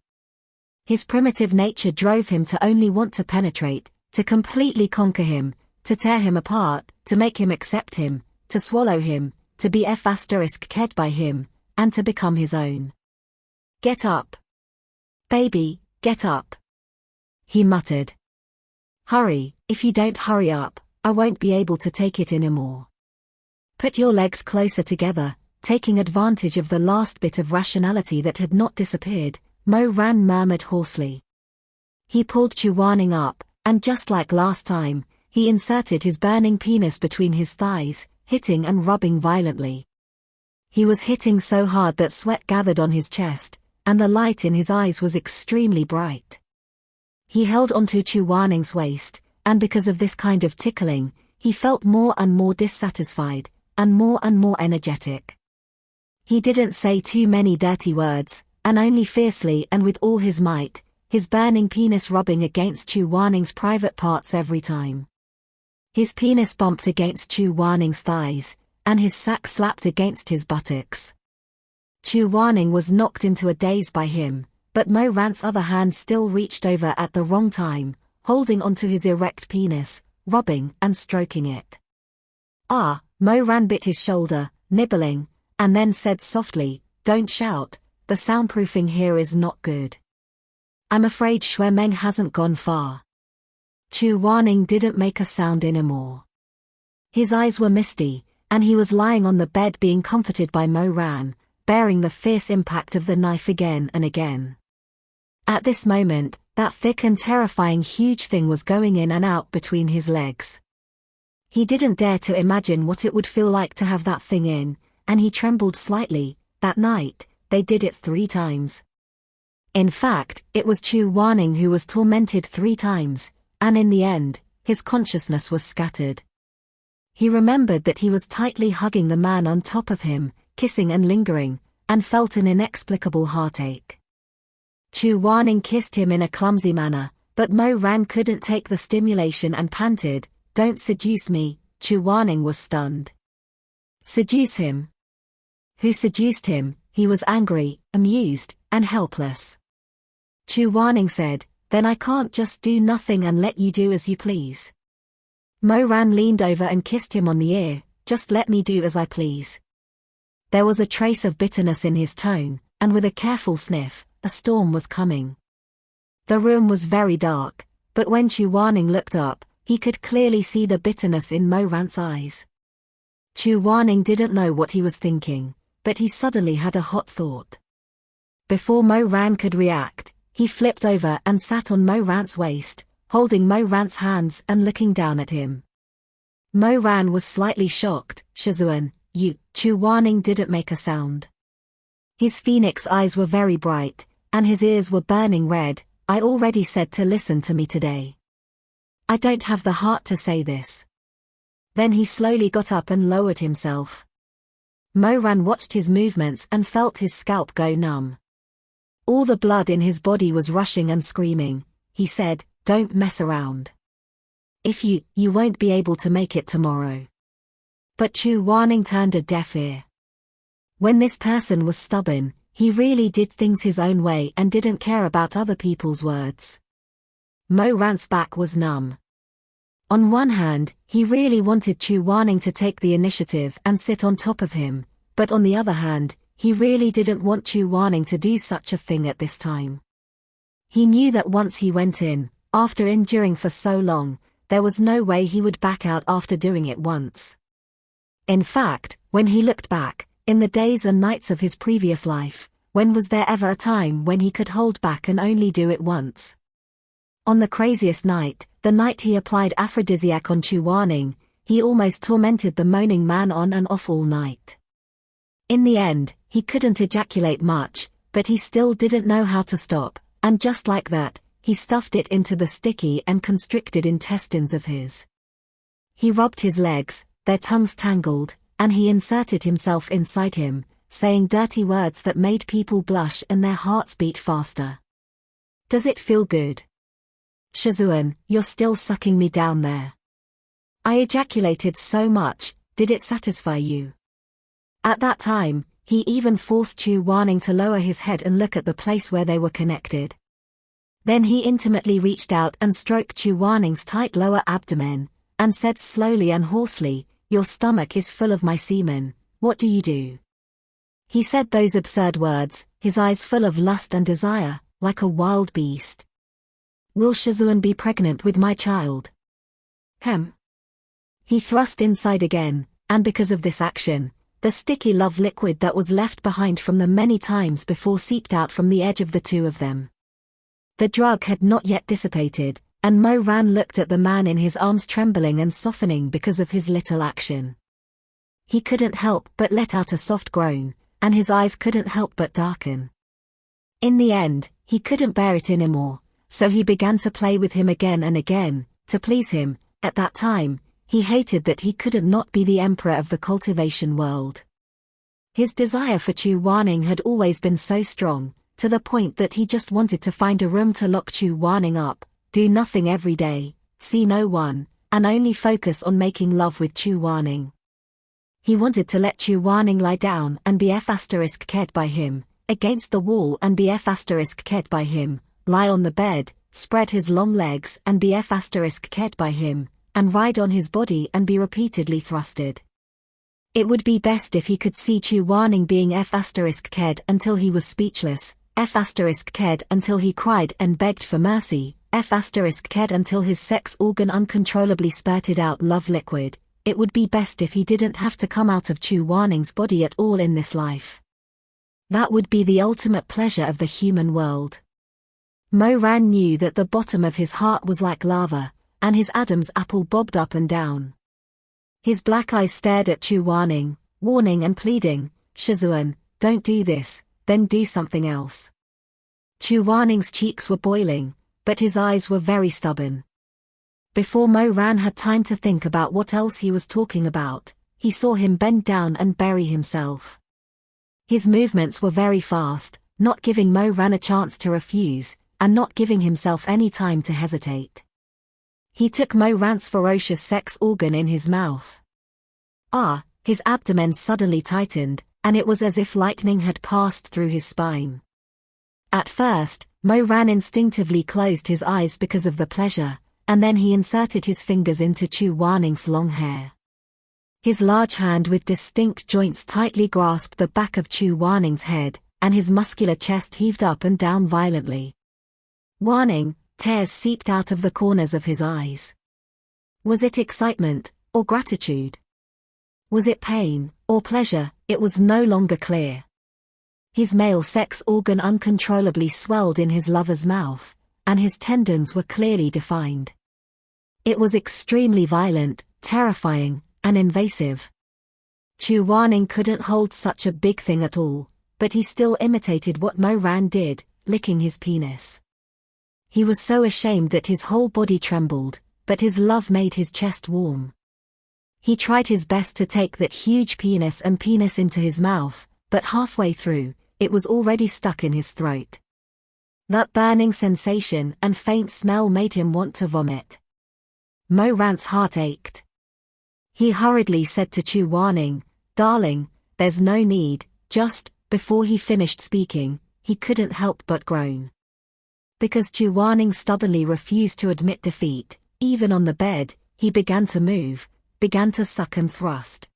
His primitive nature drove him to only want to penetrate, to completely conquer him, to tear him apart, to make him accept him, to swallow him, to be f***ed by him, and to become his own. "Get up. Baby, get up," he muttered. "Hurry, if you don't hurry up, I won't be able to take it anymore. Put your legs closer together." Taking advantage of the last bit of rationality that had not disappeared, Mo Ran murmured hoarsely. He pulled Chu Wanning up, and just like last time, he inserted his burning penis between his thighs, hitting and rubbing violently. He was hitting so hard that sweat gathered on his chest, and the light in his eyes was extremely bright. He held onto Chu Wanning's waist, and because of this kind of tickling, he felt more and more dissatisfied, and more energetic. He didn't say too many dirty words, and only fiercely and with all his might, his burning penis rubbing against Chu Wanning's private parts every time. His penis bumped against Chu Wanning's thighs, and his sack slapped against his buttocks. Chu Wanning was knocked into a daze by him, but Mo Ran's other hand still reached over at the wrong time, holding onto his erect penis, rubbing and stroking it. "Ah," Mo Ran bit his shoulder, nibbling, and then said softly, "Don't shout, the soundproofing here is not good. I'm afraid Shui Meng hasn't gone far." Chu Wanning didn't make a sound anymore. His eyes were misty, and he was lying on the bed being comforted by Mo Ran, bearing the fierce impact of the knife again and again. At this moment, that thick and terrifying huge thing was going in and out between his legs. He didn't dare to imagine what it would feel like to have that thing in, and he trembled slightly. That night, they did it 3 times. In fact, it was Chu Wanning who was tormented 3 times, and in the end, his consciousness was scattered. He remembered that he was tightly hugging the man on top of him, kissing and lingering, and felt an inexplicable heartache. Chu Wanning kissed him in a clumsy manner, but Mo Ran couldn't take the stimulation and panted, "Don't seduce me." Chu Wanning was stunned. Seduce him? Who seduced him? He was angry, amused, and helpless. Chu Wanning said, "Then I can't just do nothing and let you do as you please." Mo Ran leaned over and kissed him on the ear, "Just let me do as I please." There was a trace of bitterness in his tone, and with a careful sniff, a storm was coming. The room was very dark, but when Chu Wanning looked up, he could clearly see the bitterness in Mo Ran's eyes. Chu Wanning didn't know what he was thinking, but he suddenly had a hot thought. Before Mo Ran could react, he flipped over and sat on Mo Ran's waist, holding Mo Ran's hands and looking down at him. Mo Ran was slightly shocked. "Shizun, you..." Chu Wanning didn't make a sound. His phoenix eyes were very bright, and his ears were burning red. "I already said to listen to me today. I don't have the heart to say this." Then he slowly got up and lowered himself. Mo Ran watched his movements and felt his scalp go numb. All the blood in his body was rushing and screaming. He said, "Don't mess around. If you won't be able to make it tomorrow." But Chu Wanning turned a deaf ear. When this person was stubborn, he really did things his own way and didn't care about other people's words. Mo Ran's back was numb. On one hand, he really wanted Chu Wanning to take the initiative and sit on top of him, but on the other hand, he really didn't want Chu Wanning to do such a thing at this time. He knew that once he went in, after enduring for so long, there was no way he would back out after doing it once. In fact, when he looked back, in the days and nights of his previous life, when was there ever a time when he could hold back and only do it once? On the craziest night, the night he applied aphrodisiac on Chu Wanning, he almost tormented the moaning man on and off all night. In the end, he couldn't ejaculate much, but he still didn't know how to stop, and just like that, he stuffed it into the sticky and constricted intestines of his. He rubbed his legs, their tongues tangled, and he inserted himself inside him, saying dirty words that made people blush and their hearts beat faster. "Does it feel good? Shizun, you're still sucking me down there. I ejaculated so much, did it satisfy you?" At that time, he even forced Chu Wanning to lower his head and look at the place where they were connected. Then he intimately reached out and stroked Chu Wanning's tight lower abdomen, and said slowly and hoarsely, "Your stomach is full of my semen, what do you do?" He said those absurd words, his eyes full of lust and desire, like a wild beast. "Will Shizun be pregnant with my child?" He thrust inside again, and because of this action, the sticky love liquid that was left behind from the many times before seeped out from the edge of the two of them. The drug had not yet dissipated, and Mo Ran looked at the man in his arms trembling and softening because of his little action. He couldn't help but let out a soft groan, and his eyes couldn't help but darken. In the end, he couldn't bear it anymore, so he began to play with him again and again, to please him. At that time, he hated that he couldn't not be the emperor of the cultivation world. His desire for Chu Wanning had always been so strong, to the point that he just wanted to find a room to lock Chu Wanning up, do nothing every day, see no one, and only focus on making love with Chu Wanning. He wanted to let Chu Wanning lie down and be f***ked by him, against the wall and be f***ked by him, lie on the bed, spread his long legs and be f***ked by him, and ride on his body and be repeatedly thrusted. It would be best if he could see Chu Wanning being f***ked until he was speechless, f***ked until he cried and begged for mercy, f***ked until his sex organ uncontrollably spurted out love liquid. It would be best if he didn't have to come out of Chu Wanning's body at all in this life. That would be the ultimate pleasure of the human world. Mo Ran knew that the bottom of his heart was like lava, and his Adam's apple bobbed up and down. His black eyes stared at Chu Wanning, warning and pleading, "Shizun, don't do this, then do something else." Chu Wanning's cheeks were boiling, but his eyes were very stubborn. Before Mo Ran had time to think about what else he was talking about, he saw him bend down and bury himself. His movements were very fast, not giving Mo Ran a chance to refuse, and not giving himself any time to hesitate. He took Mo Ran's ferocious sex organ in his mouth. His abdomen suddenly tightened, and it was as if lightning had passed through his spine. At first, Mo Ran instinctively closed his eyes because of the pleasure, and then he inserted his fingers into Chu Waning's long hair. His large hand with distinct joints tightly grasped the back of Chu Waning's head, and his muscular chest heaved up and down violently. Waning, tears seeped out of the corners of his eyes. Was it excitement, or gratitude? Was it pain, or pleasure? It was no longer clear. His male sex organ uncontrollably swelled in his lover's mouth, and his tendons were clearly defined. It was extremely violent, terrifying, and invasive. Chu Waning couldn't hold such a big thing at all, but he still imitated what Mo Ran did, licking his penis. He was so ashamed that his whole body trembled, but his love made his chest warm. He tried his best to take that huge penis into his mouth, but halfway through, it was already stuck in his throat. That burning sensation and faint smell made him want to vomit. Mo Ran's heart ached. He hurriedly said to Chu Waning, "Darling, there's no need," just before he finished speaking, he couldn't help but groan. Because Chu Waning stubbornly refused to admit defeat, even on the bed, he began to move, began to suck and thrust.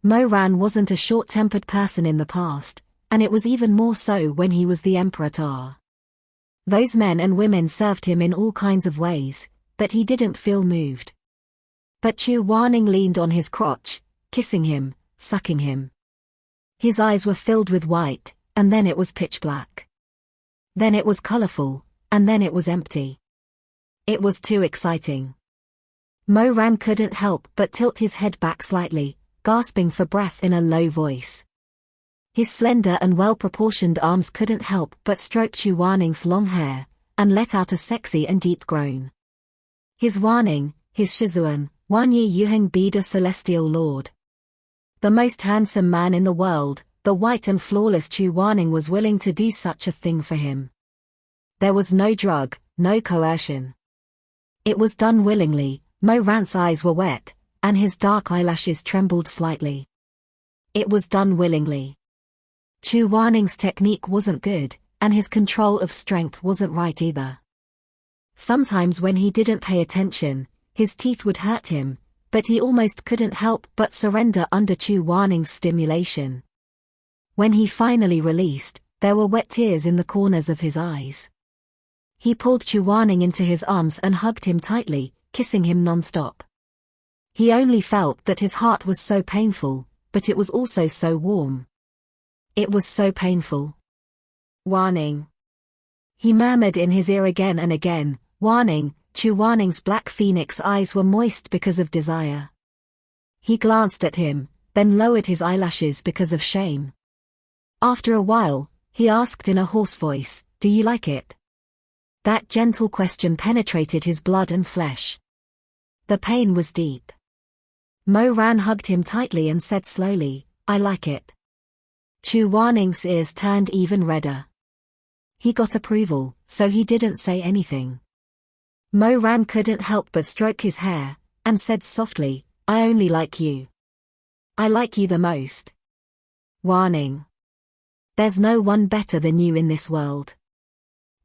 Mo Ran wasn't a short-tempered person in the past, and it was even more so when he was the Emperor Tar. Those men and women served him in all kinds of ways, but he didn't feel moved. But Chu Waning leaned on his crotch, kissing him, sucking him. His eyes were filled with white, and then it was pitch black. Then it was colorful, and then it was empty. It was too exciting. Mo Ran couldn't help but tilt his head back slightly, gasping for breath in a low voice. His slender and well-proportioned arms couldn't help but stroke Chu Waning's long hair, and let out a sexy and deep groan. His Waning, his Shizun, Wanyi Yuheng be the celestial lord. The most handsome man in the world, the white and flawless Chu Waning was willing to do such a thing for him. There was no drug, no coercion. It was done willingly. Mo Ran's eyes were wet, and his dark eyelashes trembled slightly. It was done willingly. Chu Waning's technique wasn't good, and his control of strength wasn't right either. Sometimes when he didn't pay attention, his teeth would hurt him, but he almost couldn't help but surrender under Chu Waning's stimulation. When he finally released, there were wet tears in the corners of his eyes. He pulled Chu Waning into his arms and hugged him tightly, kissing him non-stop. He only felt that his heart was so painful, but it was also so warm. It was so painful. Waning. He murmured in his ear again and again, Waning. Chu Waning's black phoenix eyes were moist because of desire. He glanced at him, then lowered his eyelashes because of shame. After a while, he asked in a hoarse voice, "Do you like it?" That gentle question penetrated his blood and flesh. The pain was deep. Mo Ran hugged him tightly and said slowly, "I like it." Chu Waning's ears turned even redder. He got approval, so he didn't say anything. Mo Ran couldn't help but stroke his hair, and said softly, "I only like you. I like you the most. Waning. There's no one better than you in this world.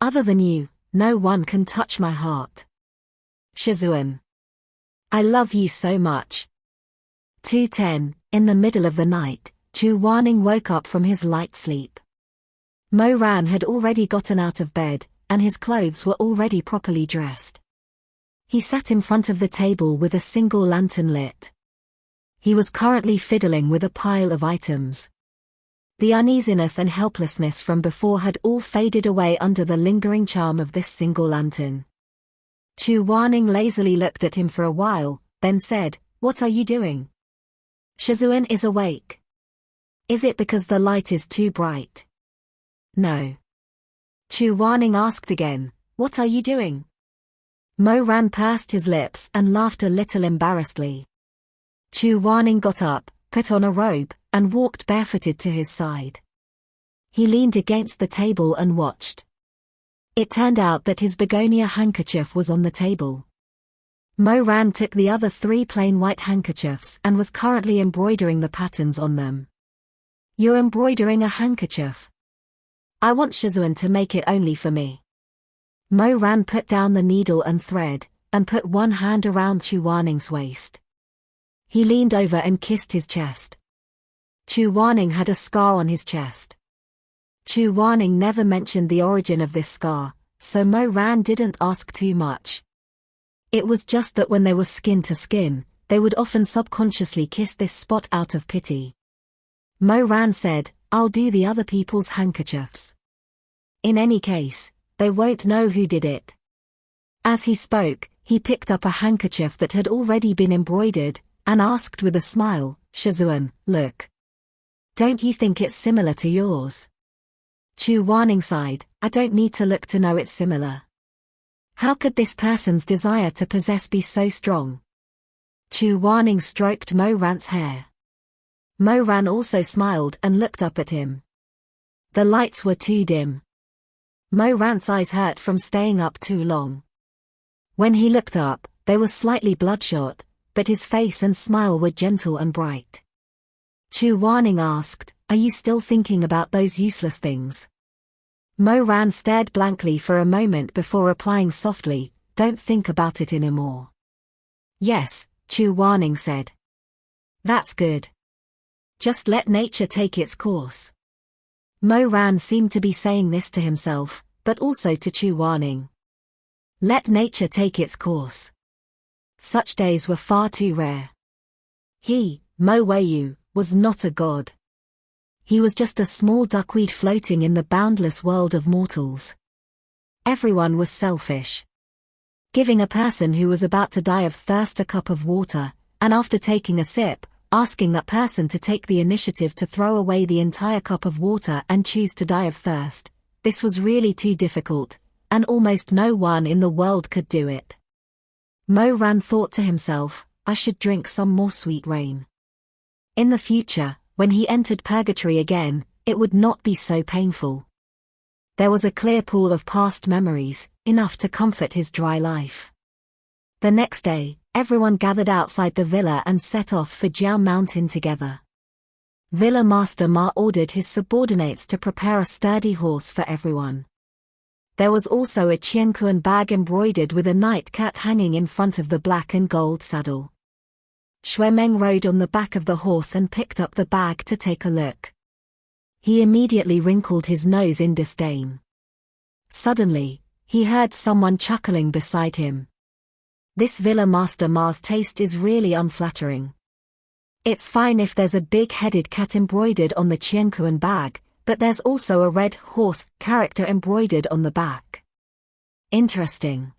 Other than you, no one can touch my heart. Shizun. I love you so much." 2:10, in the middle of the night, Chu Waning woke up from his light sleep. Mo Ran had already gotten out of bed, and his clothes were already properly dressed. He sat in front of the table with a single lantern lit. He was currently fiddling with a pile of items. The uneasiness and helplessness from before had all faded away under the lingering charm of this single lantern. Chu Waning lazily looked at him for a while, then said, "What are you doing?" "Shizun is awake." "Is it because the light is too bright?" "No." Chu Waning asked again, "What are you doing?" Mo Ran pursed his lips and laughed a little embarrassedly. Chu Waning got up, put on a robe, and walked barefooted to his side. He leaned against the table and watched. It turned out that his begonia handkerchief was on the table. Mo Ran took the other 3 plain white handkerchiefs and was currently embroidering the patterns on them. "You're embroidering a handkerchief? I want Shizun to make it only for me." Mo Ran put down the needle and thread, and put one hand around Chu Waning's waist. He leaned over and kissed his chest. Chu Waning had a scar on his chest. Chu Waning never mentioned the origin of this scar, so Mo Ran didn't ask too much. It was just that when they were skin to skin, they would often subconsciously kiss this spot out of pity. Mo Ran said, "I'll do the other people's handkerchiefs. In any case, they won't know who did it." As he spoke, he picked up a handkerchief that had already been embroidered, and asked with a smile, "Shizun, look. Don't you think it's similar to yours?" Chu Waning sighed, "I don't need to look to know it's similar. How could this person's desire to possess be so strong?" Chu Waning stroked Mo Ran's hair. Mo Ran also smiled and looked up at him. The lights were too dim. Mo Ran's eyes hurt from staying up too long. When he looked up, they were slightly bloodshot, but his face and smile were gentle and bright. Chu Waning asked, "Are you still thinking about those useless things?" Mo Ran stared blankly for a moment before replying softly, "Don't think about it anymore." "Yes," Chu Waning said. "That's good. Just let nature take its course." Mo Ran seemed to be saying this to himself, but also to Chu Waning. Let nature take its course. Such days were far too rare. He, Mo Weiyu, was not a god. He was just a small duckweed floating in the boundless world of mortals. Everyone was selfish. Giving a person who was about to die of thirst a cup of water, and after taking a sip, asking that person to take the initiative to throw away the entire cup of water and choose to die of thirst, this was really too difficult, and almost no one in the world could do it. Mo Ran thought to himself, "I should drink some more sweet rain. In the future, when he entered purgatory again, it would not be so painful." There was a clear pool of past memories, enough to comfort his dry life. The next day, everyone gathered outside the villa and set off for Jiao Mountain together. Villa Master Ma ordered his subordinates to prepare a sturdy horse for everyone. There was also a qiankuan bag embroidered with a nightcat hanging in front of the black and gold saddle. Xue Meng rode on the back of the horse and picked up the bag to take a look. He immediately wrinkled his nose in disdain. Suddenly, he heard someone chuckling beside him. This Villa Master Ma's taste is really unflattering. It's fine if there's a big-headed cat embroidered on the qiankuan bag, but there's also a red horse character embroidered on the back. Interesting.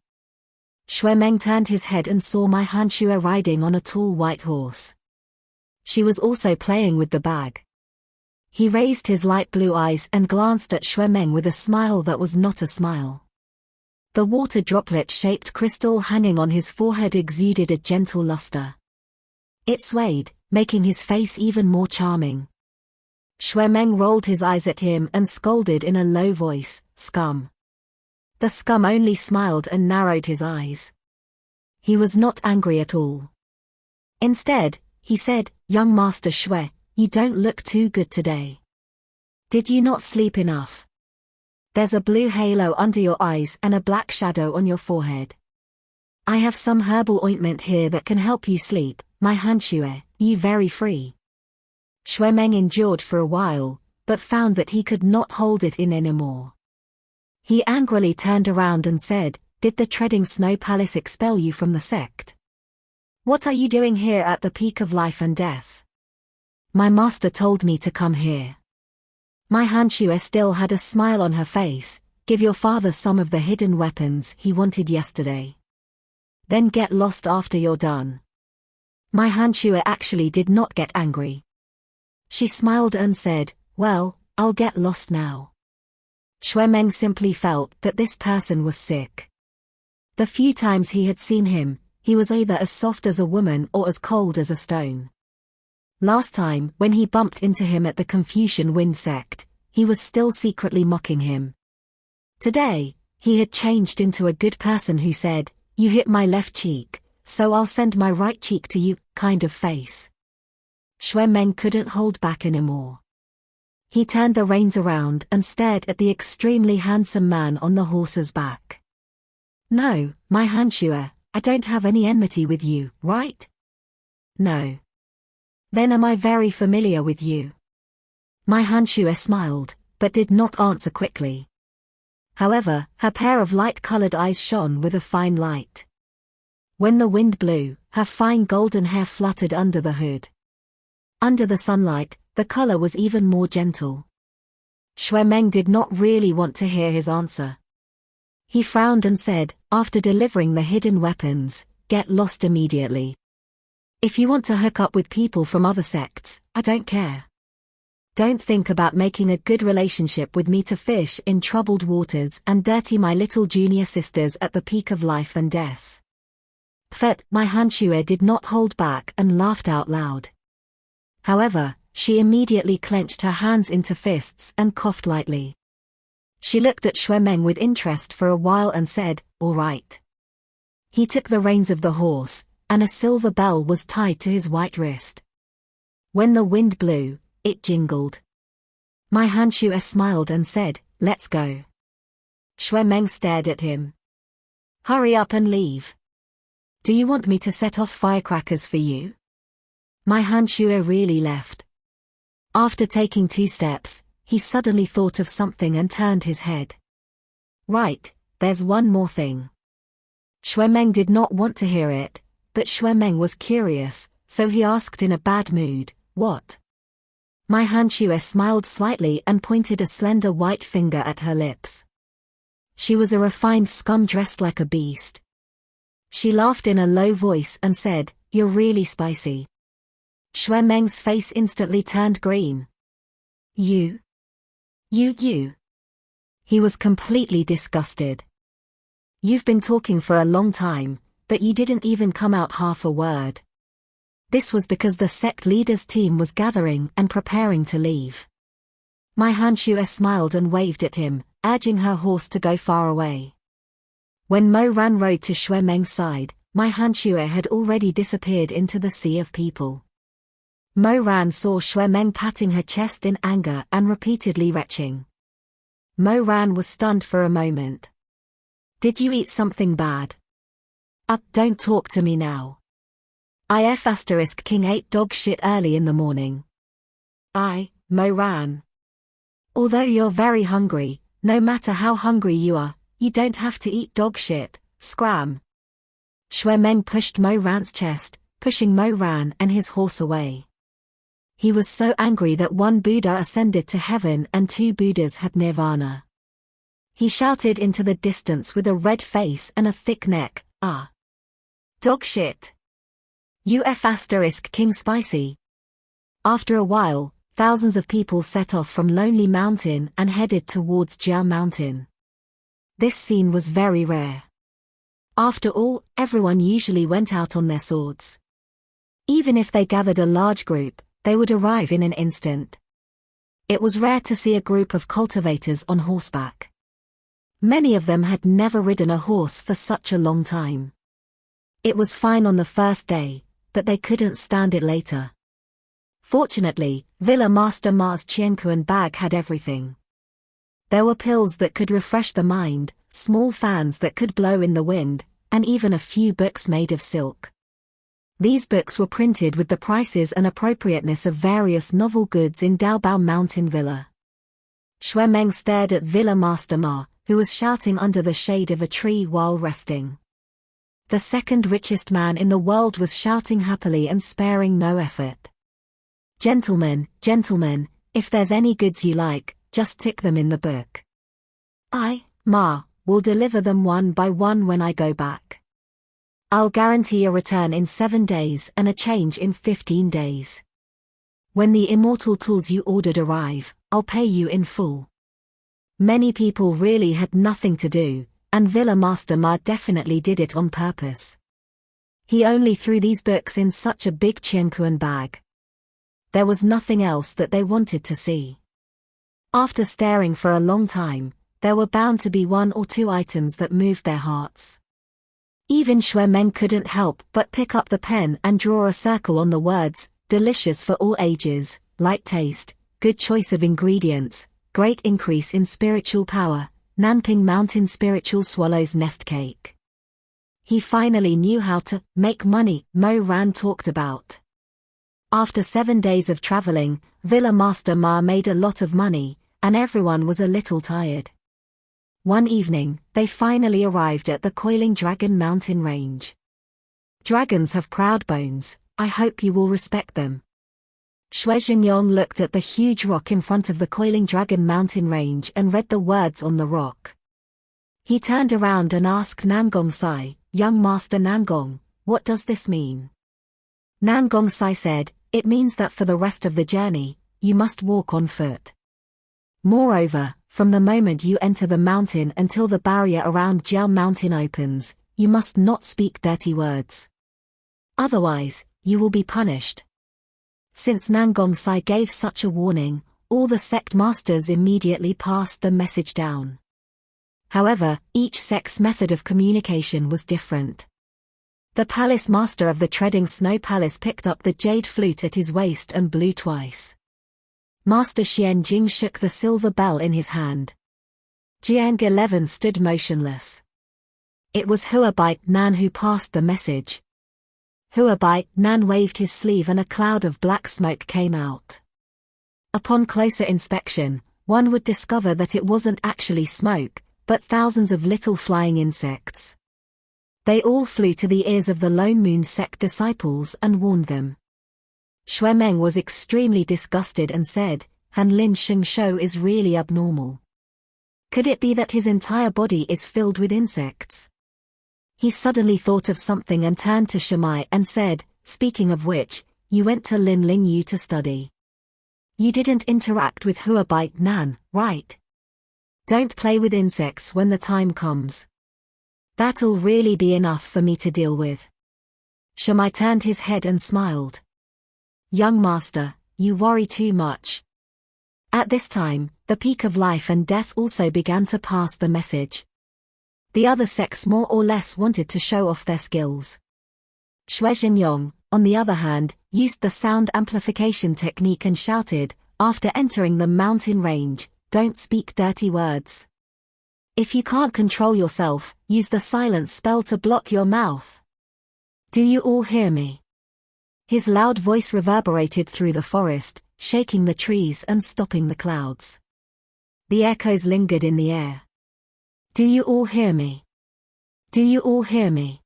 Xue Meng turned his head and saw Mai Hanxue riding on a tall white horse. She was also playing with the bag. He raised his light blue eyes and glanced at Xue Meng with a smile that was not a smile. The water droplet-shaped crystal hanging on his forehead exuded a gentle luster. It swayed, making his face even more charming. Xue Meng rolled his eyes at him and scolded in a low voice, "Scum." The scum only smiled and narrowed his eyes. He was not angry at all. Instead, he said, "Young Master Xue, you don't look too good today. Did you not sleep enough? There's a blue halo under your eyes and a black shadow on your forehead. I have some herbal ointment here that can help you sleep, Mai Hanxue, you very free." Xue Meng endured for a while, but found that he could not hold it in anymore. He angrily turned around and said, "Did the Treading Snow Palace expel you from the sect? What are you doing here at the peak of life and death?" "My master told me to come here." Mai Hanxue still had a smile on her face. "Give your father some of the hidden weapons he wanted yesterday. Then get lost after you're done." Mai Hanxue actually did not get angry. She smiled and said, "Well, I'll get lost now." Xue Meng simply felt that this person was sick. The few times he had seen him, he was either as soft as a woman or as cold as a stone. Last time, when he bumped into him at the Confucian Wind sect, he was still secretly mocking him. Today, He had changed into a good person who said, "You hit my left cheek, so I'll send my right cheek to you," kind of face. Xue Meng couldn't hold back anymore. He turned the reins around and stared at the extremely handsome man on the horse's back. "No, my Han Xue, I don't have any enmity with you, right?" "No." "Then am I very familiar with you?" My Han Xue smiled, but did not answer quickly. However, her pair of light-colored eyes shone with a fine light. When the wind blew, her fine golden hair fluttered under the hood. Under the sunlight, the color was even more gentle. Xue Meng did not really want to hear his answer. He frowned and said, after delivering the hidden weapons, "Get lost immediately. If you want to hook up with people from other sects, I don't care. Don't think about making a good relationship with me to fish in troubled waters and dirty my little junior sisters at the peak of life and death." Phet, my Han Xue did not hold back and laughed out loud. However, she immediately clenched her hands into fists and coughed lightly. She looked at Xue Meng with interest for a while and said, "All right." He took the reins of the horse, and a silver bell was tied to his white wrist. When the wind blew, it jingled. My Han Xue smiled and said, "Let's go." Xue Meng stared at him. "Hurry up and leave. Do you want me to set off firecrackers for you?" My Han Xue really left. After taking 2 steps, he suddenly thought of something and turned his head. "Right, there's one more thing." Xue Meng did not want to hear it, but Xue Meng was curious, so he asked in a bad mood, "What?" My Han Xue smiled slightly and pointed a slender white finger at her lips. She was a refined scum dressed like a beast. She laughed in a low voice and said, "You're really spicy." Xue Meng's face instantly turned green. You. He was completely disgusted. "You've been talking for a long time, but you didn't even come out half a word." This was because the sect leader's team was gathering and preparing to leave. My Han Xue smiled and waved at him, urging her horse to go far away. When Mo Ran rode to Xue Meng's side, my Han Xue had already disappeared into the sea of people. Mo Ran saw Xue Meng patting her chest in anger and repeatedly retching. Mo Ran was stunned for a moment. "Did you eat something bad?" Don't talk to me now. King ate dog shit early in the morning." Mo Ran. "Although you're very hungry, no matter how hungry you are, you don't have to eat dog shit, scram." Xue Meng pushed Mo Ran's chest, pushing Mo Ran and his horse away. He was so angry that 1 Buddha ascended to heaven and 2 Buddhas had nirvana. He shouted into the distance with a red face and a thick neck, Dog shit. King spicy." After a while, thousands of people set off from Lonely Mountain and headed towards Jiao Mountain. This scene was very rare. After all, everyone usually went out on their swords. Even if they gathered a large group, they would arrive in an instant. It was rare to see a group of cultivators on horseback. Many of them had never ridden a horse for such a long time. It was fine on the first day, but they couldn't stand it later. Fortunately, Villa Master Ma's Qianquan bag had everything. There were pills that could refresh the mind, small fans that could blow in the wind, and even a few books made of silk. These books were printed with the prices and appropriateness of various novel goods in Daobao Mountain Villa. Xue Meng stared at Villa Master Ma, who was shouting under the shade of a tree while resting. The second richest man in the world was shouting happily and sparing no effort. Gentlemen, if there's any goods you like, just tick them in the book. Ma, will deliver them one by one when I go back. I'll guarantee a return in 7 days and a change in 15 days. When the immortal tools you ordered arrive, I'll pay you in full." Many people really had nothing to do, and Villa Master Ma definitely did it on purpose. He only threw these books in such a big Qianquan bag. There was nothing else that they wanted to see. After staring for a long time, there were bound to be one or two items that moved their hearts. Even Xue Meng couldn't help but pick up the pen and draw a circle on the words, delicious for all ages, light taste, good choice of ingredients, great increase in spiritual power, Nanping Mountain Spiritual Swallow's Nest Cake. He finally knew how to make money, Mo Ran talked about. After 7 days of traveling, Villa Master Ma made a lot of money, and everyone was a little tired. One evening, they finally arrived at the Coiling Dragon mountain range. Dragons have proud bones, I hope you will respect them. Xue Xingyong looked at the huge rock in front of the Coiling Dragon mountain range and read the words on the rock. He turned around and asked Nangong Sai, young Master Nangong, what does this mean? Nangong Sai said, it means that for the rest of the journey, you must walk on foot. Moreover, from the moment you enter the mountain until the barrier around Jiao Mountain opens, you must not speak dirty words. Otherwise, you will be punished. Since Nangong Sai gave such a warning, all the sect masters immediately passed the message down. However, each sect's method of communication was different. The palace master of the Treading Snow Palace picked up the jade flute at his waist and blew twice. Master Xian Jing shook the silver bell in his hand. Jiang 11 stood motionless. It was Hua Bai Nan who passed the message. Hua Bai Nan waved his sleeve and a cloud of black smoke came out. Upon closer inspection, one would discover that it wasn't actually smoke, but thousands of little flying insects. They all flew to the ears of the Lone Moon sect disciples and warned them. Xue Meng was extremely disgusted and said, Han Lin Sheng Shou is really abnormal. Could it be that his entire body is filled with insects? He suddenly thought of something and turned to Shamai and said, speaking of which, you went to Lin Ling Yu to study. You didn't interact with Hua Bai Nan, right? Don't play with insects when the time comes. That'll really be enough for me to deal with. Shamai turned his head and smiled. Young master, you worry too much. At this time, the peak of life and death also began to pass the message. The other sects more or less wanted to show off their skills. Xue Xingyong, on the other hand, used the sound amplification technique and shouted, after entering the mountain range, don't speak dirty words. If you can't control yourself, use the silence spell to block your mouth. Do you all hear me? His loud voice reverberated through the forest, shaking the trees and stopping the clouds. The echoes lingered in the air. Do you all hear me? Do you all hear me?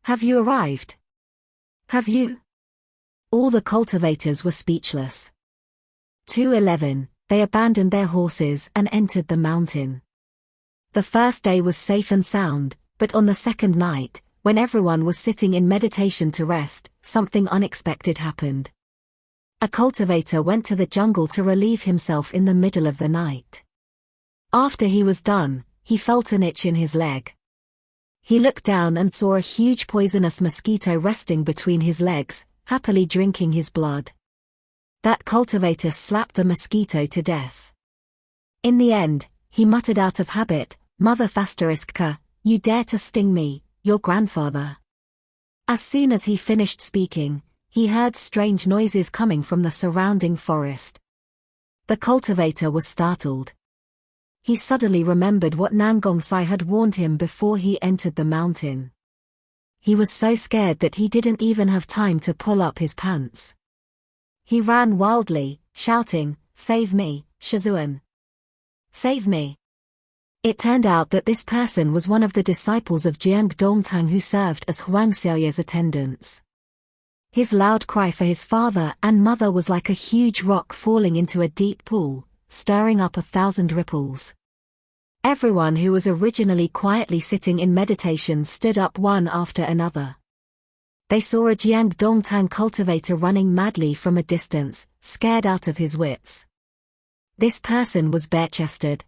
Have you arrived? Have you? All the cultivators were speechless. 2:11, they abandoned their horses and entered the mountain. The first day was safe and sound, but on the second night, when everyone was sitting in meditation to rest, something unexpected happened. A cultivator went to the jungle to relieve himself in the middle of the night. After he was done, he felt an itch in his leg. He looked down and saw a huge poisonous mosquito resting between his legs, happily drinking his blood. That cultivator slapped the mosquito to death. In the end, he muttered out of habit, Mother Fasteriska, you dare to sting me, your grandfather. As soon as he finished speaking, he heard strange noises coming from the surrounding forest. The cultivator was startled. He suddenly remembered what Nangong Sai had warned him before he entered the mountain. He was so scared that he didn't even have time to pull up his pants. He ran wildly, shouting, Save me, Shizun. Save me. It turned out that this person was one of the disciples of Jiang Dongtang who served as Huang Xiaoye's attendants. His loud cry for his father and mother was like a huge rock falling into a deep pool, stirring up 1,000 ripples. Everyone who was originally quietly sitting in meditation stood up one after another. They saw a Jiang Dongtang cultivator running madly from a distance, scared out of his wits. This person was bare-chested.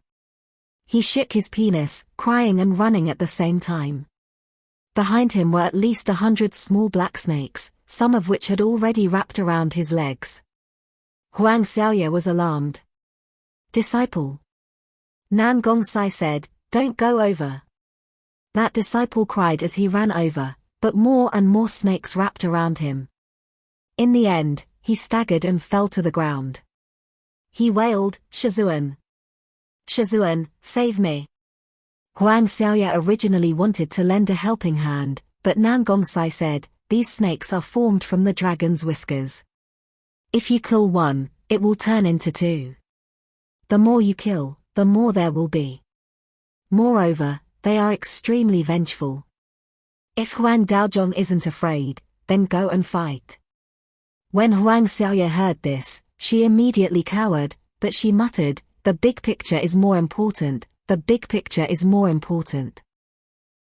He shook his penis, crying and running at the same time. Behind him were at least 100 small black snakes, some of which had already wrapped around his legs. Huang Xiaoye was alarmed. Disciple. Nan Gongsai said, "Don't go over." That disciple cried as he ran over, but more and more snakes wrapped around him. In the end, he staggered and fell to the ground. He wailed, "Shizun! Shizun, save me!" Huang Xiaoya originally wanted to lend a helping hand, but Nan Gongsai said, "These snakes are formed from the dragon's whiskers. If you kill one, it will turn into two. The more you kill, the more there will be. Moreover, they are extremely vengeful. If Huang Daozhong isn't afraid, then go and fight." When Huang Xiaoya heard this, she immediately cowered, but she muttered, "The big picture is more important, the big picture is more important."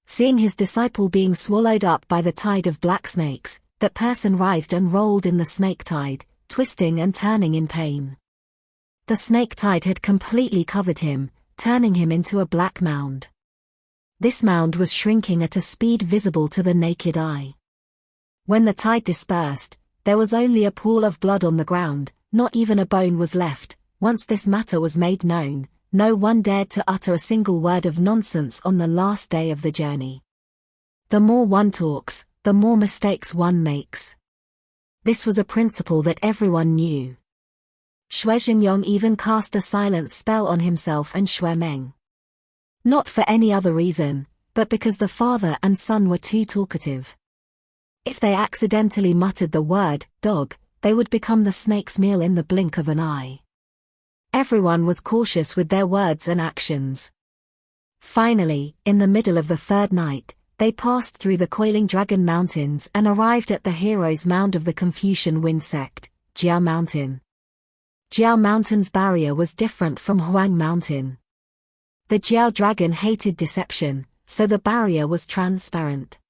Seeing his disciple being swallowed up by the tide of black snakes, that person writhed and rolled in the snake tide, twisting and turning in pain. The snake tide had completely covered him, turning him into a black mound. This mound was shrinking at a speed visible to the naked eye. When the tide dispersed, there was only a pool of blood on the ground, not even a bone was left. Once this matter was made known, no one dared to utter a single word of nonsense on the last day of the journey. The more one talks, the more mistakes one makes. This was a principle that everyone knew. Xue Zhengyong even cast a silence spell on himself and Xue Meng. Not for any other reason, but because the father and son were too talkative. If they accidentally muttered the word, "dog," they would become the snake's meal in the blink of an eye. Everyone was cautious with their words and actions. Finally, in the middle of the third night, they passed through the Coiling Dragon Mountains and arrived at the Hero's Mound of the Confucian Wind Sect, Jiao Mountain. Jiao Mountain's barrier was different from Huang Mountain. The Jiao dragon hated deception, so the barrier was transparent.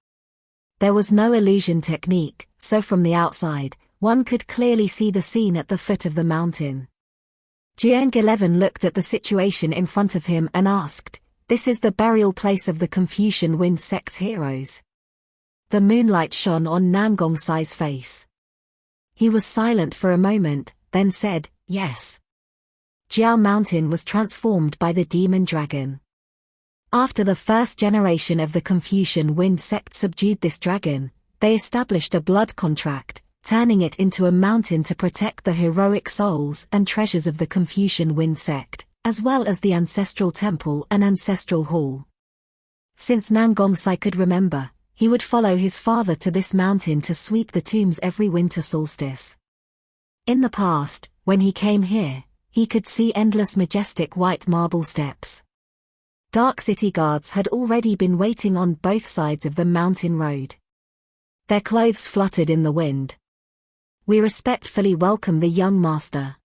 There was no illusion technique, so from the outside, one could clearly see the scene at the foot of the mountain. Jiang 11 looked at the situation in front of him and asked, "This is the burial place of the Confucian Wind Sect's heroes?" The moonlight shone on Nan Gongsai's face. He was silent for a moment, then said, "Yes." Jiao Mountain was transformed by the demon dragon. After the first generation of the Confucian Wind Sect subdued this dragon, they established a blood contract, turning it into a mountain to protect the heroic souls and treasures of the Confucian Wind Sect, as well as the ancestral temple and ancestral hall. Since Nan Gongsai could remember, he would follow his father to this mountain to sweep the tombs every winter solstice. In the past, when he came here, he could see endless majestic white marble steps. Dark city guards had already been waiting on both sides of the mountain road. Their clothes fluttered in the wind. "We respectfully welcome the young master."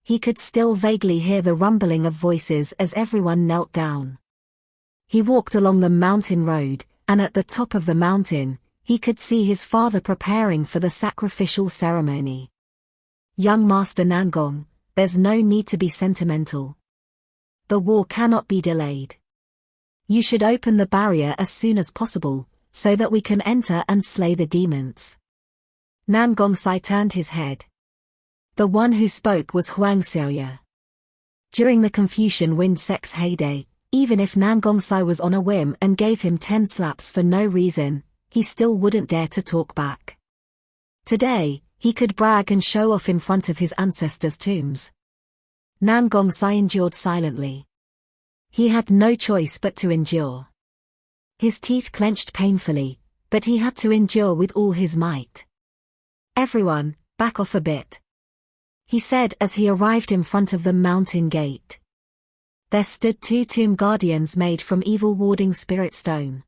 He could still vaguely hear the rumbling of voices as everyone knelt down. He walked along the mountain road, and at the top of the mountain, he could see his father preparing for the sacrificial ceremony. "Young Master Nangong, there's no need to be sentimental. The war cannot be delayed. You should open the barrier as soon as possible, so that we can enter and slay the demons." Nan Gongsai turned his head. The one who spoke was Huang Xiaoya. During the Confucian Wind Sect's heyday, even if Nan Gongsai was on a whim and gave him 10 slaps for no reason, he still wouldn't dare to talk back. Today, he could brag and show off in front of his ancestors' tombs. Nan Gongsai endured silently. He had no choice but to endure. His teeth clenched painfully, but he had to endure with all his might. "Everyone, back off a bit," he said as he arrived in front of the mountain gate. There stood 2 tomb guardians made from evil warding spirit stone.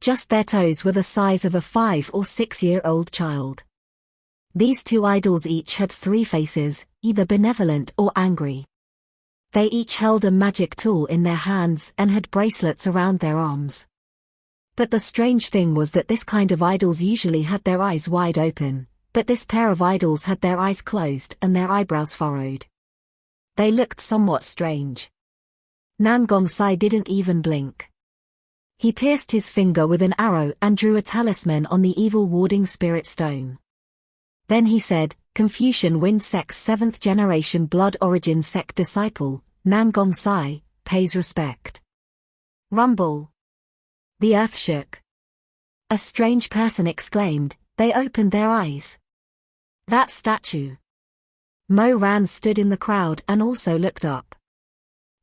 Just their toes were the size of a 5 or 6-year-old child. These 2 idols each had 3 faces, either benevolent or angry. They each held a magic tool in their hands and had bracelets around their arms. But the strange thing was that this kind of idols usually had their eyes wide open, but this pair of idols had their eyes closed and their eyebrows furrowed. They looked somewhat strange. Nan Gongsai didn't even blink. He pierced his finger with an arrow and drew a talisman on the evil warding spirit stone. Then he said, "Confucian Wind Sect's 7th generation blood origin sect disciple, Nan Gongsai, pays respect. Rumble. The earth shook. A strange person exclaimed. They opened their eyes. That statue. Mo Ran stood in the crowd and also looked up.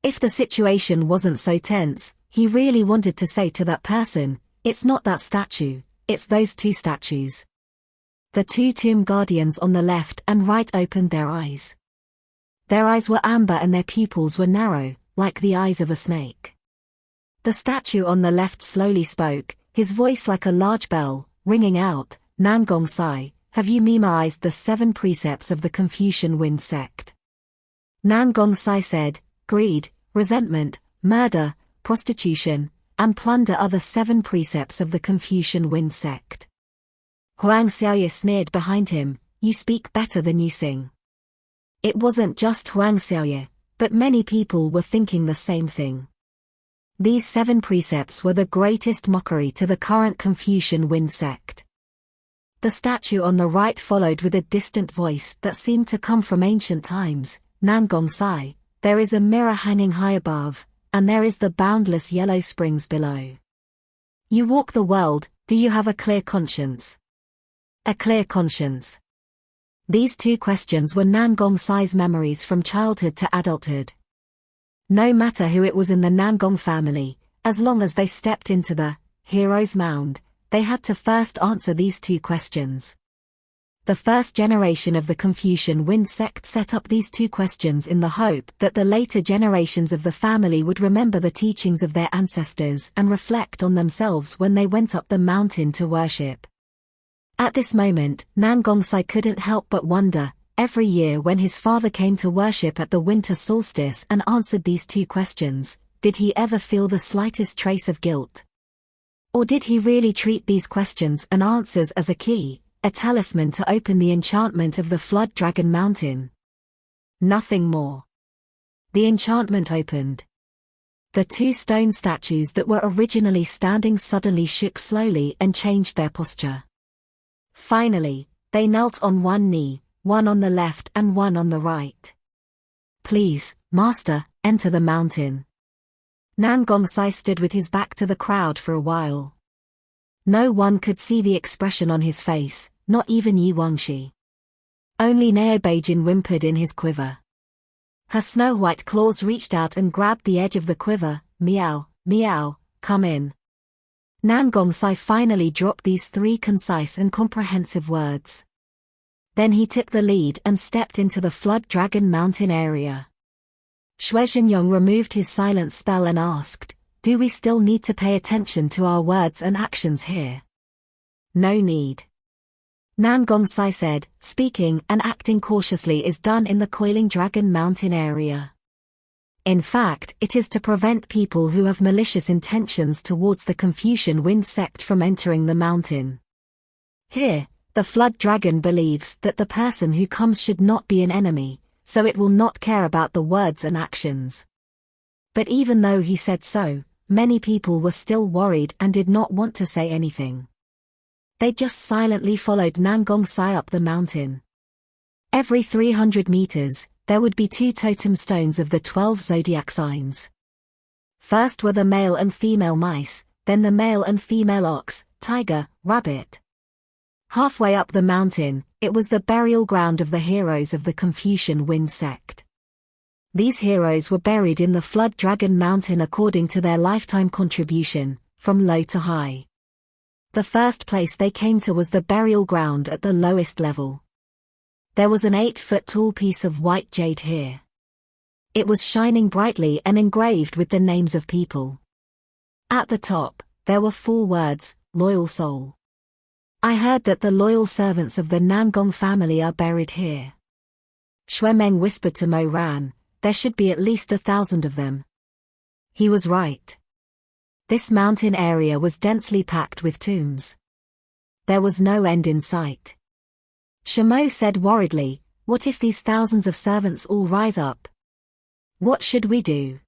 If the situation wasn't so tense, he really wanted to say to that person, it's not that statue, it's those two statues. The two tomb guardians on the left and right opened their eyes. Their eyes were amber and their pupils were narrow, like the eyes of a snake. The statue on the left slowly spoke, his voice like a large bell, ringing out, Nangong Sai, have you memorized the 7 precepts of the Confucian Wind sect? Nangong Sai said, greed, resentment, murder, prostitution, and plunder are the 7 precepts of the Confucian Wind sect. Huang Xiaoye sneered behind him, you speak better than you sing. It wasn't just Huang Xiaoye, but many people were thinking the same thing. These 7 precepts were the greatest mockery to the current Confucian Wind sect. The statue on the right followed with a distant voice that seemed to come from ancient times, Nangong Sai, there is a mirror hanging high above, and there is the boundless yellow springs below. You walk the world, do you have a clear conscience? A clear conscience. These 2 questions were Nangong Sai's memories from childhood to adulthood. No matter who it was in the Nangong family, as long as they stepped into the hero's mound, they had to first answer these 2 questions. The first generation of the Confucian Wind sect set up these 2 questions in the hope that the later generations of the family would remember the teachings of their ancestors and reflect on themselves when they went up the mountain to worship. At this moment, Nangong Sai couldn't help but wonder, every year when his father came to worship at the winter solstice and answered these 2 questions, did he ever feel the slightest trace of guilt? Or did he really treat these questions and answers as a key, a talisman to open the enchantment of the Flood Dragon Mountain? Nothing more. The enchantment opened. The 2 stone statues that were originally standing suddenly shook slowly and changed their posture. Finally, they knelt on one knee, one on the left and one on the right. Please, Master, enter the mountain. Nangong Sai stood with his back to the crowd for a while. No one could see the expression on his face, not even Yi Wangxi. Only Neobeijin whimpered in his quiver. Her snow-white claws reached out and grabbed the edge of the quiver, meow, meow, come in. Nangong Sai finally dropped these 3 concise and comprehensive words. Then he took the lead and stepped into the Flood Dragon Mountain area. Xue Xinyong removed his silence spell and asked, do we still need to pay attention to our words and actions here? No need. Nangong Sai said, speaking and acting cautiously is done in the Coiling Dragon Mountain area. In fact, it is to prevent people who have malicious intentions towards the Confucian Wind sect from entering the mountain. Here, the Flood Dragon believes that the person who comes should not be an enemy, so it will not care about the words and actions. But even though he said so, many people were still worried and did not want to say anything. They just silently followed Nangong Sai up the mountain. Every 300 meters, there would be 2 totem stones of the 12 zodiac signs. First were the male and female mice, then the male and female ox, tiger, rabbit. Halfway up the mountain, it was the burial ground of the heroes of the Confucian Wind sect. These heroes were buried in the Flood Dragon Mountain according to their lifetime contribution, from low to high. The first place they came to was the burial ground at the lowest level. There was an 8-foot-tall piece of white jade here. It was shining brightly and engraved with the names of people. At the top, there were 4 words, loyal soul. I heard that the loyal servants of the Nangong family are buried here. Xue Meng whispered to Mo Ran, there should be at least 1,000 of them. He was right. This mountain area was densely packed with tombs. There was no end in sight. Shamo said worriedly, what if these thousands of servants all rise up? What should we do?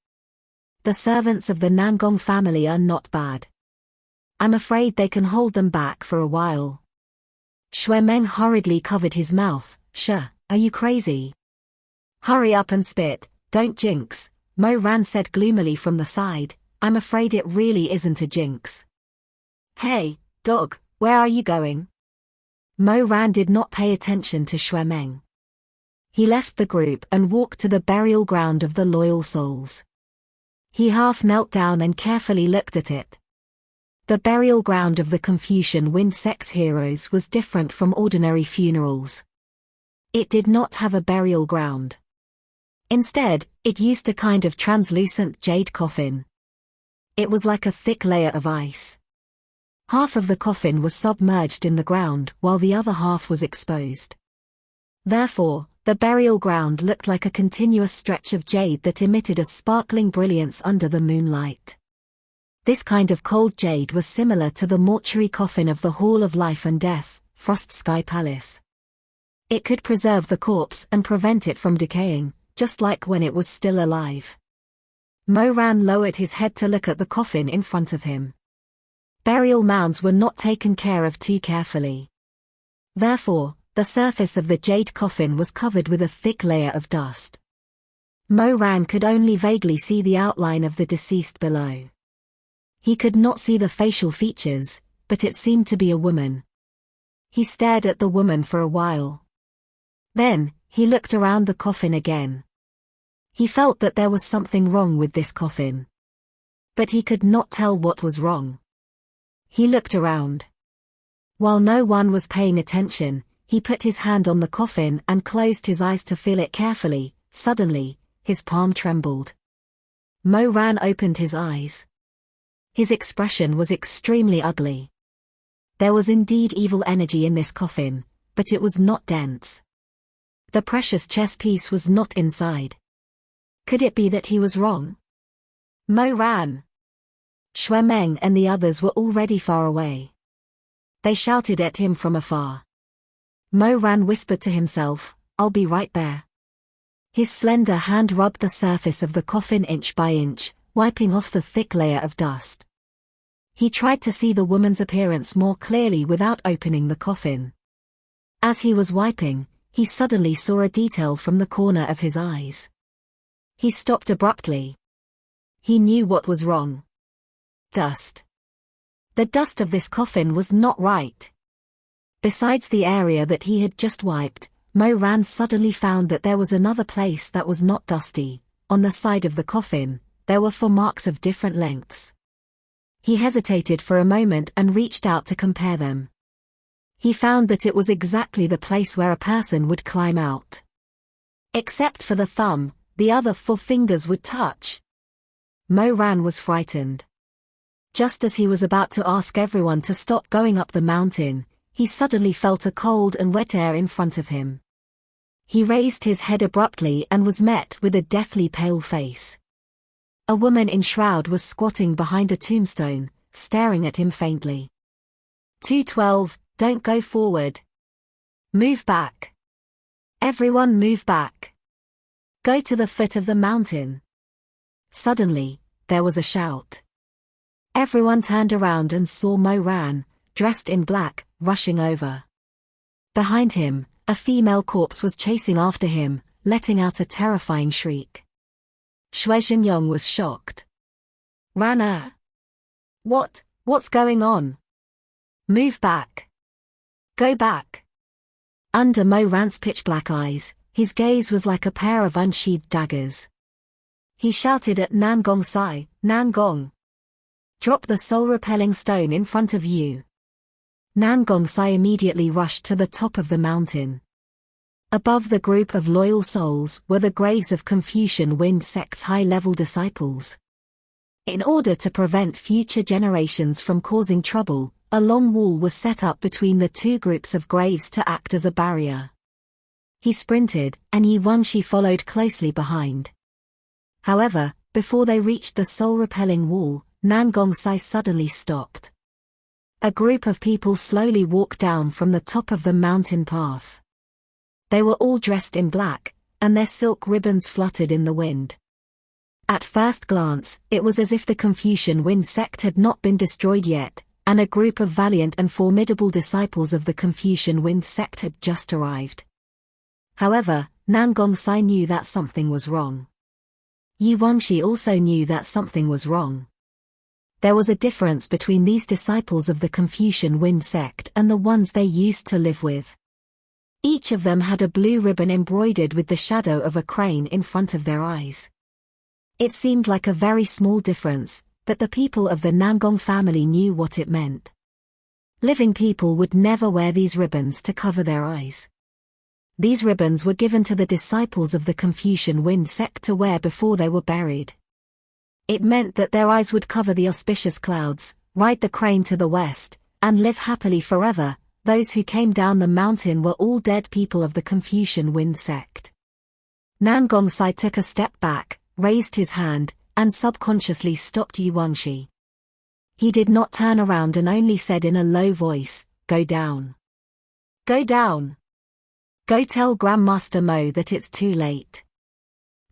The servants of the Nangong family are not bad. I'm afraid they can hold them back for a while. Xue Meng hurriedly covered his mouth. Are you crazy? Hurry up and spit, don't jinx, Mo Ran said gloomily from the side, I'm afraid it really isn't a jinx. Hey, dog, where are you going? Mo Ran did not pay attention to Xue Meng. He left the group and walked to the burial ground of the loyal souls. He half knelt down and carefully looked at it. The burial ground of the Confucian Wind Sect's heroes was different from ordinary funerals. It did not have a burial ground. Instead, it used a kind of translucent jade coffin. It was like a thick layer of ice. Half of the coffin was submerged in the ground while the other half was exposed. Therefore, the burial ground looked like a continuous stretch of jade that emitted a sparkling brilliance under the moonlight. This kind of cold jade was similar to the mortuary coffin of the Hall of Life and Death, Frost Sky Palace. It could preserve the corpse and prevent it from decaying, just like when it was still alive. Mo Ran lowered his head to look at the coffin in front of him. Burial mounds were not taken care of too carefully. Therefore, the surface of the jade coffin was covered with a thick layer of dust. Mo Ran could only vaguely see the outline of the deceased below. He could not see the facial features, but it seemed to be a woman. He stared at the woman for a while. Then, he looked around the coffin again. He felt that there was something wrong with this coffin. But he could not tell what was wrong. He looked around. While no one was paying attention, he put his hand on the coffin and closed his eyes to feel it carefully. Suddenly, his palm trembled. Mo Ran opened his eyes. His expression was extremely ugly. There was indeed evil energy in this coffin, but it was not dense. The precious chess piece was not inside. Could it be that he was wrong? Mo Ran! Xue Meng and the others were already far away. They shouted at him from afar. Mo Ran whispered to himself, I'll be right there. His slender hand rubbed the surface of the coffin inch by inch, wiping off the thick layer of dust. He tried to see the woman's appearance more clearly without opening the coffin. As he was wiping, he suddenly saw a detail from the corner of his eyes. He stopped abruptly. He knew what was wrong. Dust. The dust of this coffin was not right. Besides the area that he had just wiped, Mo Ran suddenly found that there was another place that was not dusty. On the side of the coffin, there were 4 marks of different lengths. He hesitated for a moment and reached out to compare them. He found that it was exactly the place where a person would climb out. Except for the thumb, the other 4 fingers would touch. Mo Ran was frightened. Just as he was about to ask everyone to stop going up the mountain, he suddenly felt a cold and wet air in front of him. He raised his head abruptly and was met with a deathly pale face. A woman in shroud was squatting behind a tombstone, staring at him faintly. 212, don't go forward. Move back. Everyone move back. Go to the foot of the mountain. Suddenly, there was a shout. Everyone turned around and saw Mo Ran, dressed in black, rushing over. Behind him, a female corpse was chasing after him, letting out a terrifying shriek. Shizun was shocked. Ran. What's going on? Move back. Go back. Under Mo Ran's pitch-black eyes, his gaze was like a pair of unsheathed daggers. He shouted at Nangong Sai, Nangong. Drop the soul-repelling stone in front of you. Nangong Sai immediately rushed to the top of the mountain. Above the group of loyal souls were the graves of Confucian Wind Sect's high-level disciples. In order to prevent future generations from causing trouble, a long wall was set up between the 2 groups of graves to act as a barrier. He sprinted, and Yi Wangxi followed closely behind. However, before they reached the soul-repelling wall, Nangong Sai suddenly stopped. A group of people slowly walked down from the top of the mountain path. They were all dressed in black, and their silk ribbons fluttered in the wind. At first glance, it was as if the Confucian Wind Sect had not been destroyed yet, and a group of valiant and formidable disciples of the Confucian Wind Sect had just arrived. However, Nangong Sai knew that something was wrong. Yu Wangxi also knew that something was wrong. There was a difference between these disciples of the Confucian Wind sect and the ones they used to live with. Each of them had a blue ribbon embroidered with the shadow of a crane in front of their eyes. It seemed like a very small difference, but the people of the Nangong family knew what it meant. Living people would never wear these ribbons to cover their eyes. These ribbons were given to the disciples of the Confucian Wind sect to wear before they were buried. It meant that their eyes would cover the auspicious clouds, ride the crane to the west, and live happily forever. Those who came down the mountain were all dead people of the Confucian Wind sect. Nangong Sai took a step back, raised his hand, and subconsciously stopped Yu Wangxi. He did not turn around and only said in a low voice, "Go down. Go down. Go tell Grandmaster Mo that it's too late."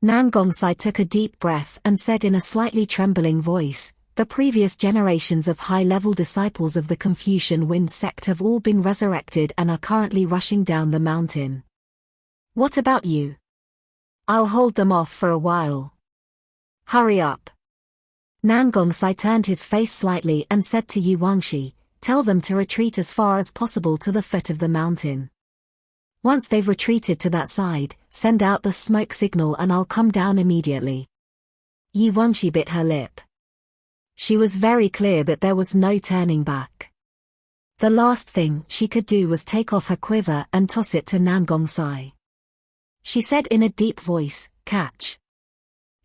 Nangong Sai took a deep breath and said in a slightly trembling voice, "The previous generations of high-level disciples of the Confucian Wind sect have all been resurrected and are currently rushing down the mountain. What about you? I'll hold them off for a while. Hurry up." Nangong Sai turned his face slightly and said to Yu Wangxi, "Tell them to retreat as far as possible to the foot of the mountain. Once they've retreated to that side, send out the smoke signal and I'll come down immediately." Yu Wangxi bit her lip. She was very clear that there was no turning back. The last thing she could do was take off her quiver and toss it to Nangong Sai. She said in a deep voice, "Catch.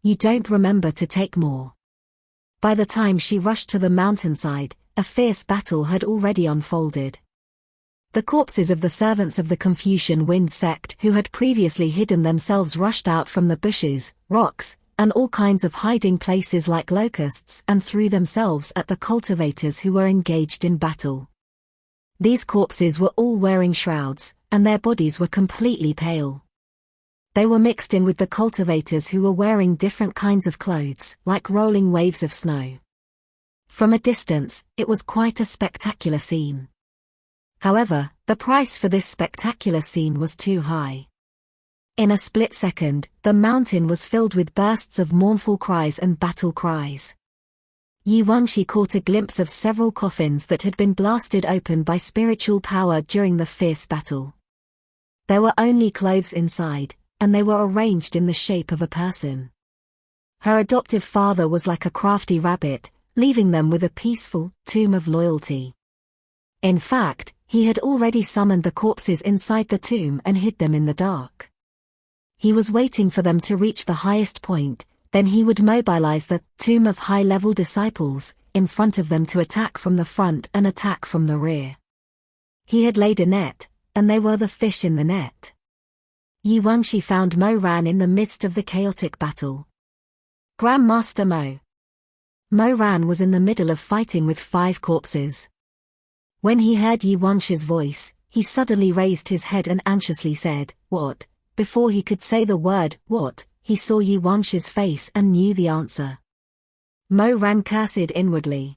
You don't remember to take more." By the time she rushed to the mountainside, a fierce battle had already unfolded. The corpses of the servants of the Confucian Wind sect who had previously hidden themselves rushed out from the bushes, rocks, and all kinds of hiding places like locusts and threw themselves at the cultivators who were engaged in battle. These corpses were all wearing shrouds, and their bodies were completely pale. They were mixed in with the cultivators who were wearing different kinds of clothes, like rolling waves of snow. From a distance, it was quite a spectacular scene. However, the price for this spectacular scene was too high. In a split second, the mountain was filled with bursts of mournful cries and battle cries. Yu Wangxi caught a glimpse of several coffins that had been blasted open by spiritual power during the fierce battle. There were only clothes inside, and they were arranged in the shape of a person. Her adoptive father was like a crafty rabbit, leaving them with a peaceful tomb of loyalty. In fact, he had already summoned the corpses inside the tomb and hid them in the dark. He was waiting for them to reach the highest point, then he would mobilize the tomb of high-level disciples in front of them to attack from the front and attack from the rear. He had laid a net, and they were the fish in the net. Yu Wangxi found Mo Ran in the midst of the chaotic battle. "Grandmaster Mo." Mo Ran was in the middle of fighting with 5 corpses. When he heard Yu Wangxi's voice, he suddenly raised his head and anxiously said, "What?" Before he could say the word, "What?" he saw Yu Wangxi's face and knew the answer. Mo Ran cursed inwardly.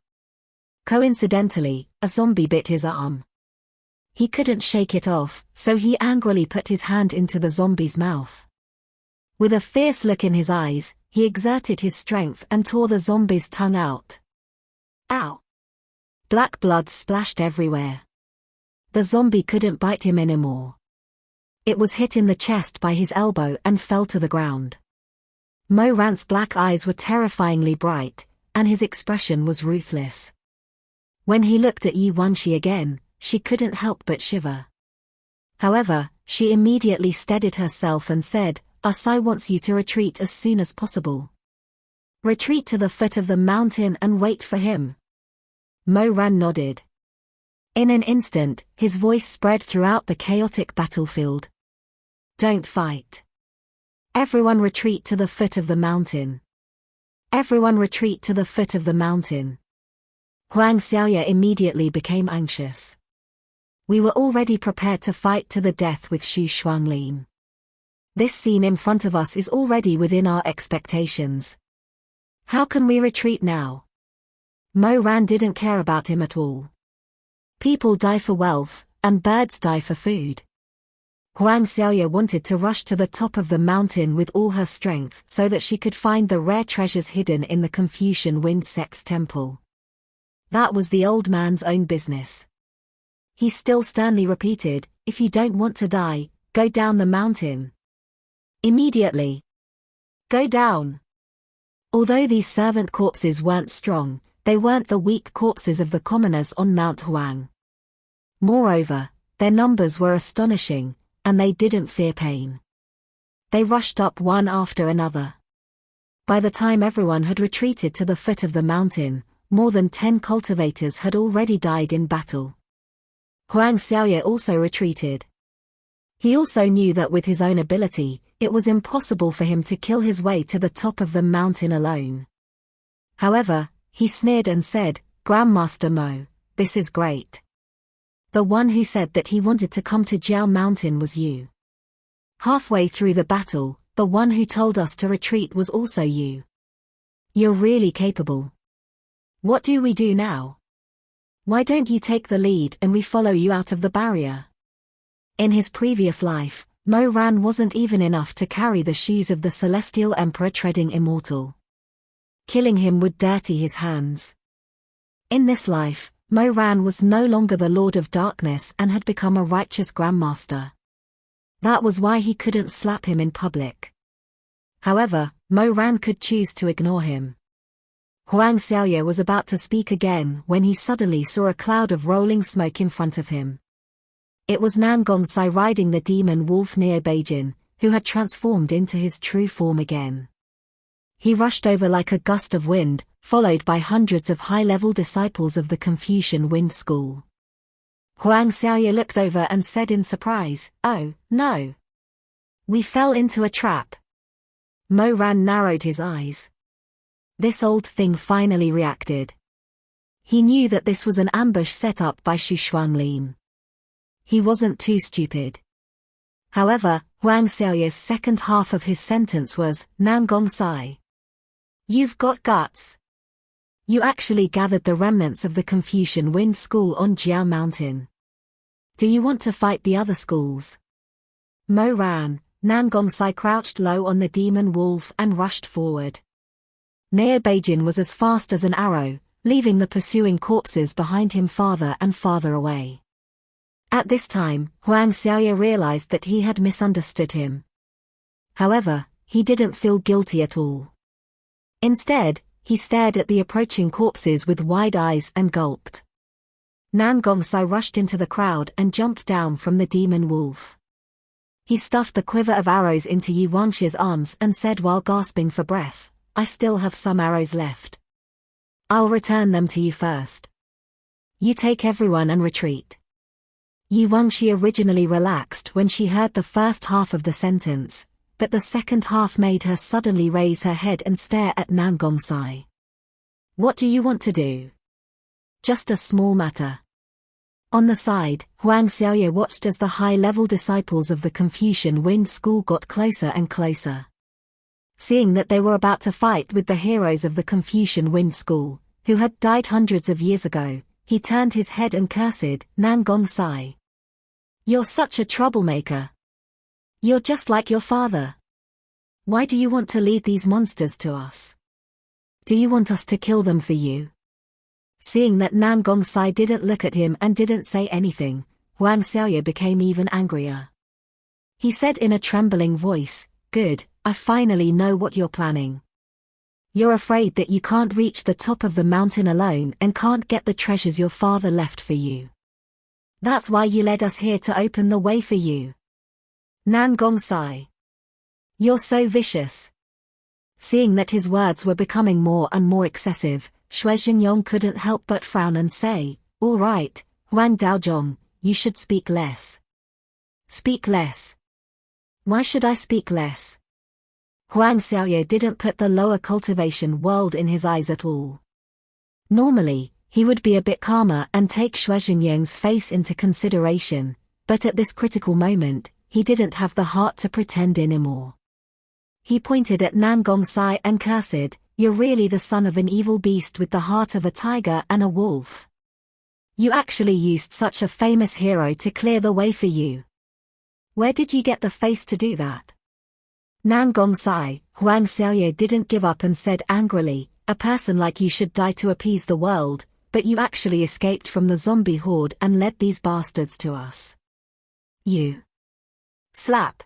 Coincidentally, a zombie bit his arm. He couldn't shake it off, so he angrily put his hand into the zombie's mouth. With a fierce look in his eyes, he exerted his strength and tore the zombie's tongue out. Ow! Black blood splashed everywhere. The zombie couldn't bite him anymore. It was hit in the chest by his elbow and fell to the ground. Mo Ran's black eyes were terrifyingly bright, and his expression was ruthless. When he looked at Yu Wangxi again, she couldn't help but shiver. However, she immediately steadied herself and said, "Asai wants you to retreat as soon as possible. Retreat to the foot of the mountain and wait for him." Mo Ran nodded. In an instant, his voice spread throughout the chaotic battlefield. "Don't fight. Everyone retreat to the foot of the mountain. Everyone retreat to the foot of the mountain." Huang Xiaoya immediately became anxious. "We were already prepared to fight to the death with Xu Shuanglin. This scene in front of us is already within our expectations. How can we retreat now?" Mo Ran didn't care about him at all. People die for wealth, and birds die for food. Huang Xiaoye wanted to rush to the top of the mountain with all her strength so that she could find the rare treasures hidden in the Confucian Wind Sect's temple. That was the old man's own business. He still sternly repeated, "If you don't want to die, go down the mountain. Immediately. Go down." Although these servant corpses weren't strong, they weren't the weak corpses of the commoners on Mount Huang. Moreover, their numbers were astonishing, and they didn't fear pain. They rushed up one after another. By the time everyone had retreated to the foot of the mountain, more than 10 cultivators had already died in battle. Huang Xiaoye also retreated. He also knew that with his own ability, it was impossible for him to kill his way to the top of the mountain alone. However, he sneered and said, "Grandmaster Mo, this is great. The one who said that he wanted to come to Jiao Mountain was you. Halfway through the battle, the one who told us to retreat was also you. You're really capable. What do we do now? Why don't you take the lead and we follow you out of the barrier?" In his previous life, Mo Ran wasn't even enough to carry the shoes of the Celestial Emperor treading immortal. Killing him would dirty his hands. In this life, Mo Ran was no longer the Lord of Darkness and had become a righteous Grandmaster. That was why he couldn't slap him in public. However, Mo Ran could choose to ignore him. Huang Xiaoye was about to speak again when he suddenly saw a cloud of rolling smoke in front of him. It was Nan Gongsai riding the demon wolf near Beijing, who had transformed into his true form again. He rushed over like a gust of wind, followed by hundreds of high-level disciples of the Confucian Wind School. Huang Xiaoye looked over and said in surprise, "Oh, no. We fell into a trap." Mo Ran narrowed his eyes. This old thing finally reacted. He knew that this was an ambush set up by Xu Shuanglin. He wasn't too stupid. However, Huang Xiaoye's second half of his sentence was, "Nan Gongsai. You've got guts. You actually gathered the remnants of the Confucian Wind School on Jiao Mountain. Do you want to fight the other schools?" Mo ran, Nan Gongsai crouched low on the demon wolf and rushed forward. Neo Beijing was as fast as an arrow, leaving the pursuing corpses behind him farther and farther away. At this time, Huang Xiaoye realized that he had misunderstood him. However, he didn't feel guilty at all. Instead, he stared at the approaching corpses with wide eyes and gulped. Nan Gongsai rushed into the crowd and jumped down from the demon wolf. He stuffed the quiver of arrows into Yu Wanxi's arms and said while gasping for breath, "I still have some arrows left. I'll return them to you first. You take everyone and retreat." Yu Wanxi originally relaxed when she heard the first half of the sentence, but the second half made her suddenly raise her head and stare at Nan Gongsai. "What do you want to do?" "Just a small matter." On the side, Huang Xiaoye watched as the high-level disciples of the Confucian Wind School got closer and closer. Seeing that they were about to fight with the heroes of the Confucian Wind School, who had died hundreds of years ago, he turned his head and cursed, "Nan Gongsai. You're such a troublemaker. You're just like your father. Why do you want to lead these monsters to us? Do you want us to kill them for you?" Seeing that Nan Gongsai didn't look at him and didn't say anything, Huang Xiaoye became even angrier. He said in a trembling voice, "Good, I finally know what you're planning. You're afraid that you can't reach the top of the mountain alone and can't get the treasures your father left for you. That's why you led us here to open the way for you. Nan Gongsai. You're so vicious." Seeing that his words were becoming more and more excessive, Xue Xingyong couldn't help but frown and say, "All right, Huang Daozhong, you should speak less." "Speak less? Why should I speak less?" Huang Xiaoye didn't put the lower cultivation world in his eyes at all. Normally, he would be a bit calmer and take Xue Xingyong's face into consideration, but at this critical moment, he didn't have the heart to pretend anymore. He pointed at Nan Gongsai and cursed, "You're really the son of an evil beast with the heart of a tiger and a wolf. You actually used such a famous hero to clear the way for you. Where did you get the face to do that? Nan Gongsai, Huang Xiaoye didn't give up and said angrily, a person like you should die to appease the world, but you actually escaped from the zombie horde and led these bastards to us. You. Slap.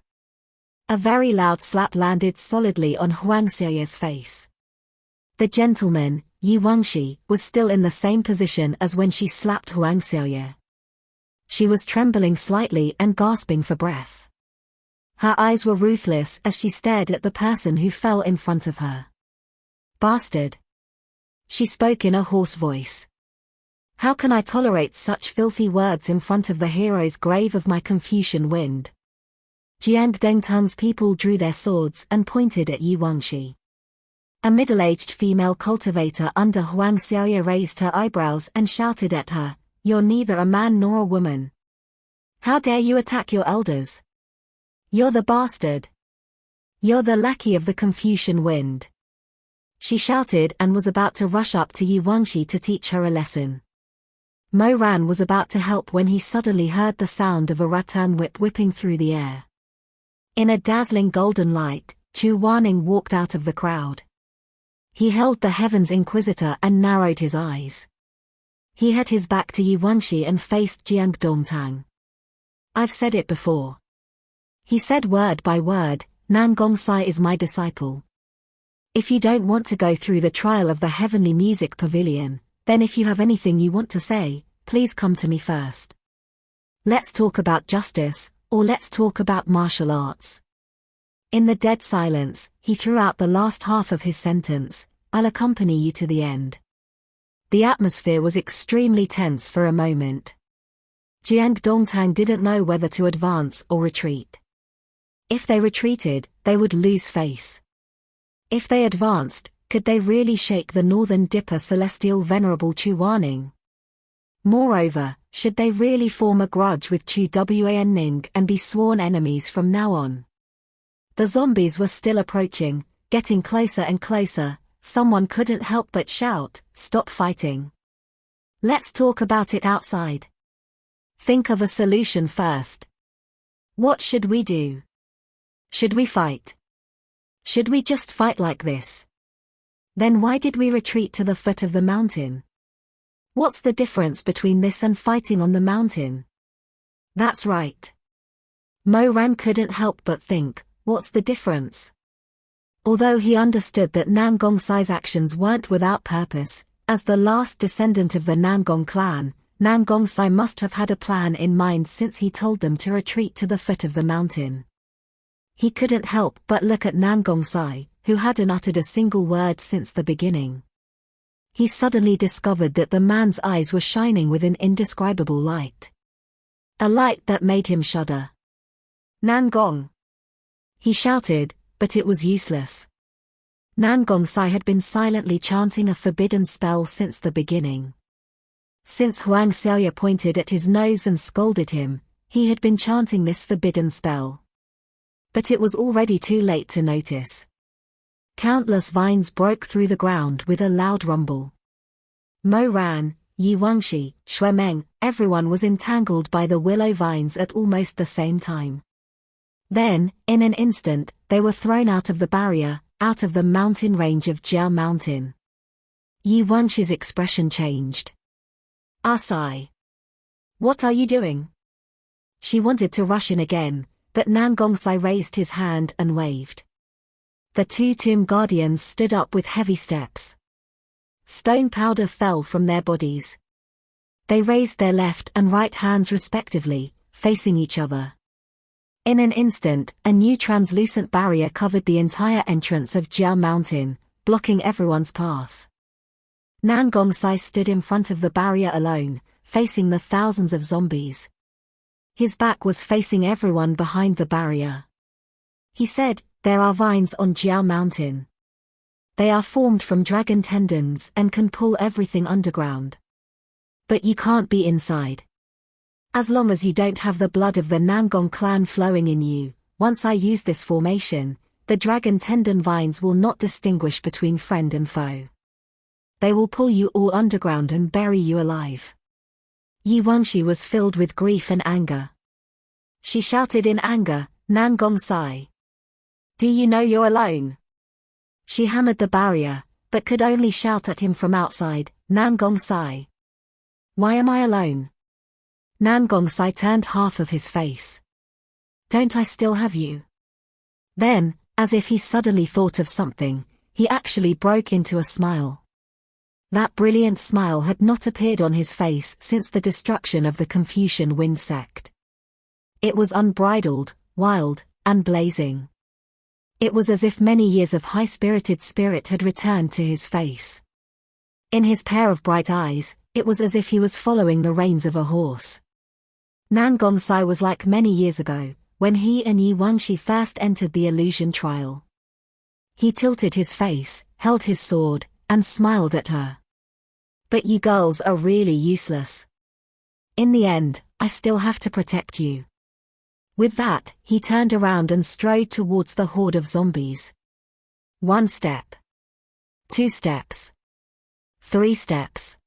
A very loud slap landed solidly on Huang Xiaoye's face. The gentleman, Yi Wangxi, was still in the same position as when she slapped Huang Xiaoye. She was trembling slightly and gasping for breath. Her eyes were ruthless as she stared at the person who fell in front of her. Bastard. She spoke in a hoarse voice. How can I tolerate such filthy words in front of the hero's grave of my Confucian wind? Jiang Dengtang's people drew their swords and pointed at Yi Wangxi. A middle-aged female cultivator under Huang Xiaoye raised her eyebrows and shouted at her, "You're neither a man nor a woman. How dare you attack your elders? You're the bastard. You're the lackey of the Confucian wind." She shouted and was about to rush up to Yi Wangxi to teach her a lesson. Mo Ran was about to help when he suddenly heard the sound of a rattan whip whipping through the air. In a dazzling golden light, Chu Wanning walked out of the crowd. He held the Heaven's Inquisitor and narrowed his eyes. He had his back to Yi Wangxi and faced Jiang Dongtang. I've said it before. He said word by word, Nan Gongsai is my disciple. If you don't want to go through the trial of the Heavenly Music Pavilion, then if you have anything you want to say, please come to me first. Let's talk about justice, or let's talk about martial arts. In the dead silence, he threw out the last half of his sentence, I'll accompany you to the end. The atmosphere was extremely tense for a moment. Jiang Dongtang didn't know whether to advance or retreat. If they retreated, they would lose face. If they advanced, could they really shake the Northern Dipper Celestial Venerable Chu Wanning? Moreover, should they really form a grudge with Chu Wanning and be sworn enemies from now on? The zombies were still approaching, getting closer and closer. Someone couldn't help but shout, "Stop fighting. Let's talk about it outside. Think of a solution first. What should we do? Should we fight? Should we just fight like this? Then why did we retreat to the foot of the mountain? What's the difference between this and fighting on the mountain?" That's right. Mo Ran couldn't help but think, what's the difference? Although he understood that Nan Gongsai's actions weren't without purpose, as the last descendant of the Nangong clan, Nan Gongsai must have had a plan in mind since he told them to retreat to the foot of the mountain. He couldn't help but look at Nan Gongsai, who hadn't uttered a single word since the beginning. He suddenly discovered that the man's eyes were shining with an indescribable light. A light that made him shudder. "Nan Gong!" He shouted, but it was useless. Nan Gongsai had been silently chanting a forbidden spell since the beginning. Since Huang Xiaoye pointed at his nose and scolded him, he had been chanting this forbidden spell. But it was already too late to notice. Countless vines broke through the ground with a loud rumble. Mo Ran, Yi Wangxi, Shuemeng, everyone was entangled by the willow vines at almost the same time. Then, in an instant, they were thrown out of the barrier, out of the mountain range of Jiao Mountain. Yi Wangxi's expression changed. "Asai. What are you doing?" She wanted to rush in again, but Nan Gongsai raised his hand and waved. The two tomb guardians stood up with heavy steps. Stone powder fell from their bodies. They raised their left and right hands respectively, facing each other. In an instant, a new translucent barrier covered the entire entrance of Jiao Mountain, blocking everyone's path. Nan Gongsai stood in front of the barrier alone, facing the thousands of zombies. His back was facing everyone behind the barrier. He said, "There are vines on Jiao Mountain. They are formed from dragon tendons and can pull everything underground. But you can't be inside. As long as you don't have the blood of the Nangong clan flowing in you, once I use this formation, the dragon tendon vines will not distinguish between friend and foe. They will pull you all underground and bury you alive." Yi Wangxi was filled with grief and anger. She shouted in anger, Nan Gongsai. Do you know you're alone? She hammered the barrier, but could only shout at him from outside, Nan Gongsai. Why am I alone? Nan Gongsai turned half of his face. Don't I still have you? Then, as if he suddenly thought of something, he actually broke into a smile. That brilliant smile had not appeared on his face since the destruction of the Confucian Wind sect. It was unbridled, wild, and blazing. It was as if many years of high-spirited spirit had returned to his face. In his pair of bright eyes, it was as if he was following the reins of a horse. Nan Gongsai was like many years ago, when he and Yi Wangxi first entered the illusion trial. He tilted his face, held his sword, and smiled at her. But you girls are really useless. In the end, I still have to protect you. With that, he turned around and strode towards the horde of zombies. 1 step. 2 steps. 3 steps.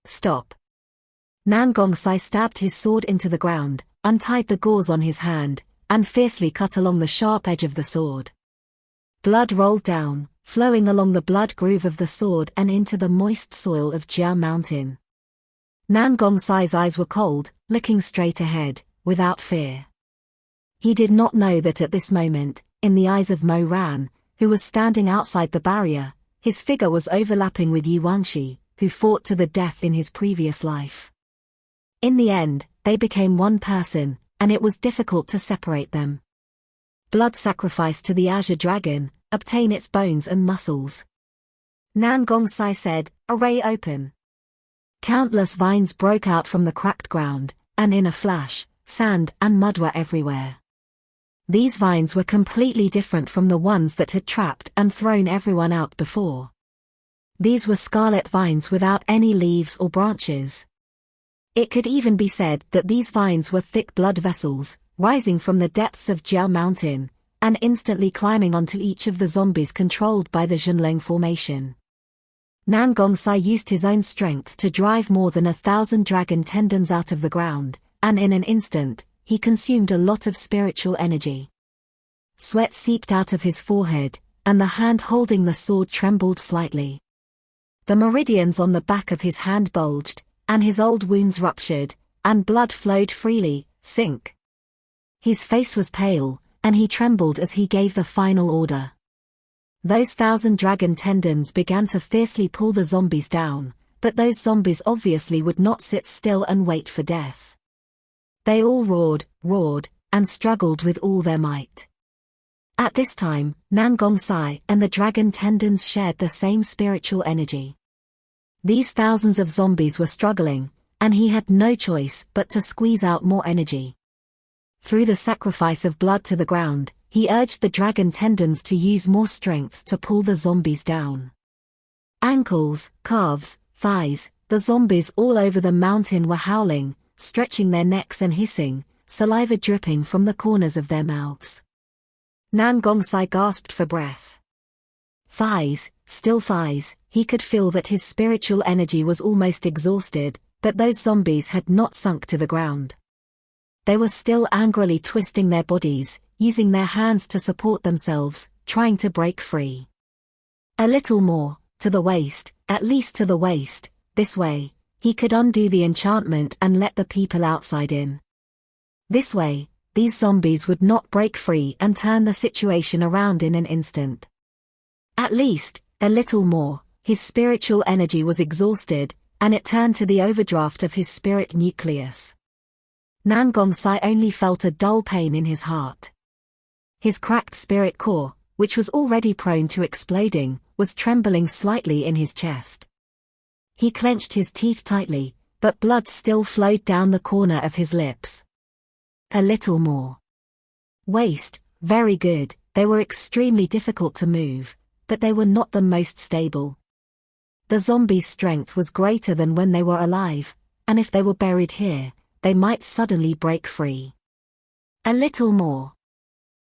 Stop. Nan Gongsai stabbed his sword into the ground, untied the gauze on his hand, and fiercely cut along the sharp edge of the sword. Blood rolled down, flowing along the blood groove of the sword and into the moist soil of Jia Mountain. Nan Gongsai's eyes were cold, looking straight ahead, without fear. He did not know that at this moment, in the eyes of Mo Ran, who was standing outside the barrier, his figure was overlapping with Yi Wangxi, who fought to the death in his previous life. In the end, they became one person, and it was difficult to separate them. Blood sacrifice to the Azure Dragon, obtain its bones and muscles. Nan Gongsai said, array open. Countless vines broke out from the cracked ground, and in a flash, sand and mud were everywhere. These vines were completely different from the ones that had trapped and thrown everyone out before. These were scarlet vines without any leaves or branches. It could even be said that these vines were thick blood vessels, rising from the depths of Jiao Mountain, and instantly climbing onto each of the zombies controlled by the Zhenlong formation. Nan Gongsai used his own strength to drive more than 1,000 dragon tendons out of the ground, and in an instant, he consumed a lot of spiritual energy. Sweat seeped out of his forehead, and the hand holding the sword trembled slightly. The meridians on the back of his hand bulged, and his old wounds ruptured, and blood flowed freely, sink. His face was pale, and he trembled as he gave the final order. Those 1,000 dragon tendons began to fiercely pull the zombies down, but those zombies obviously would not sit still and wait for death. They all roared, and struggled with all their might. At this time, Nan Gongsai and the dragon tendons shared the same spiritual energy. These thousands of zombies were struggling, and he had no choice but to squeeze out more energy. Through the sacrifice of blood to the ground, he urged the dragon tendons to use more strength to pull the zombies down. Ankles, calves, thighs, the zombies all over the mountain were howling, stretching their necks and hissing, saliva dripping from the corners of their mouths. Nan Gongsai gasped for breath. Thighs, still thighs, he could feel that his spiritual energy was almost exhausted, but those zombies had not sunk to the ground. They were still angrily twisting their bodies, using their hands to support themselves, trying to break free. A little more, to the waist, at least to the waist, this way, he could undo the enchantment and let the people outside in. This way, these zombies would not break free and turn the situation around in an instant. At least, a little more, his spiritual energy was exhausted, and it turned to the overdraft of his spirit nucleus. Nan Gongsai only felt a dull pain in his heart. His cracked spirit core, which was already prone to exploding, was trembling slightly in his chest. He clenched his teeth tightly, but blood still flowed down the corner of his lips. A little more. Waist, very good, they were extremely difficult to move, but they were not the most stable. The zombies' strength was greater than when they were alive, and if they were buried here, they might suddenly break free. A little more.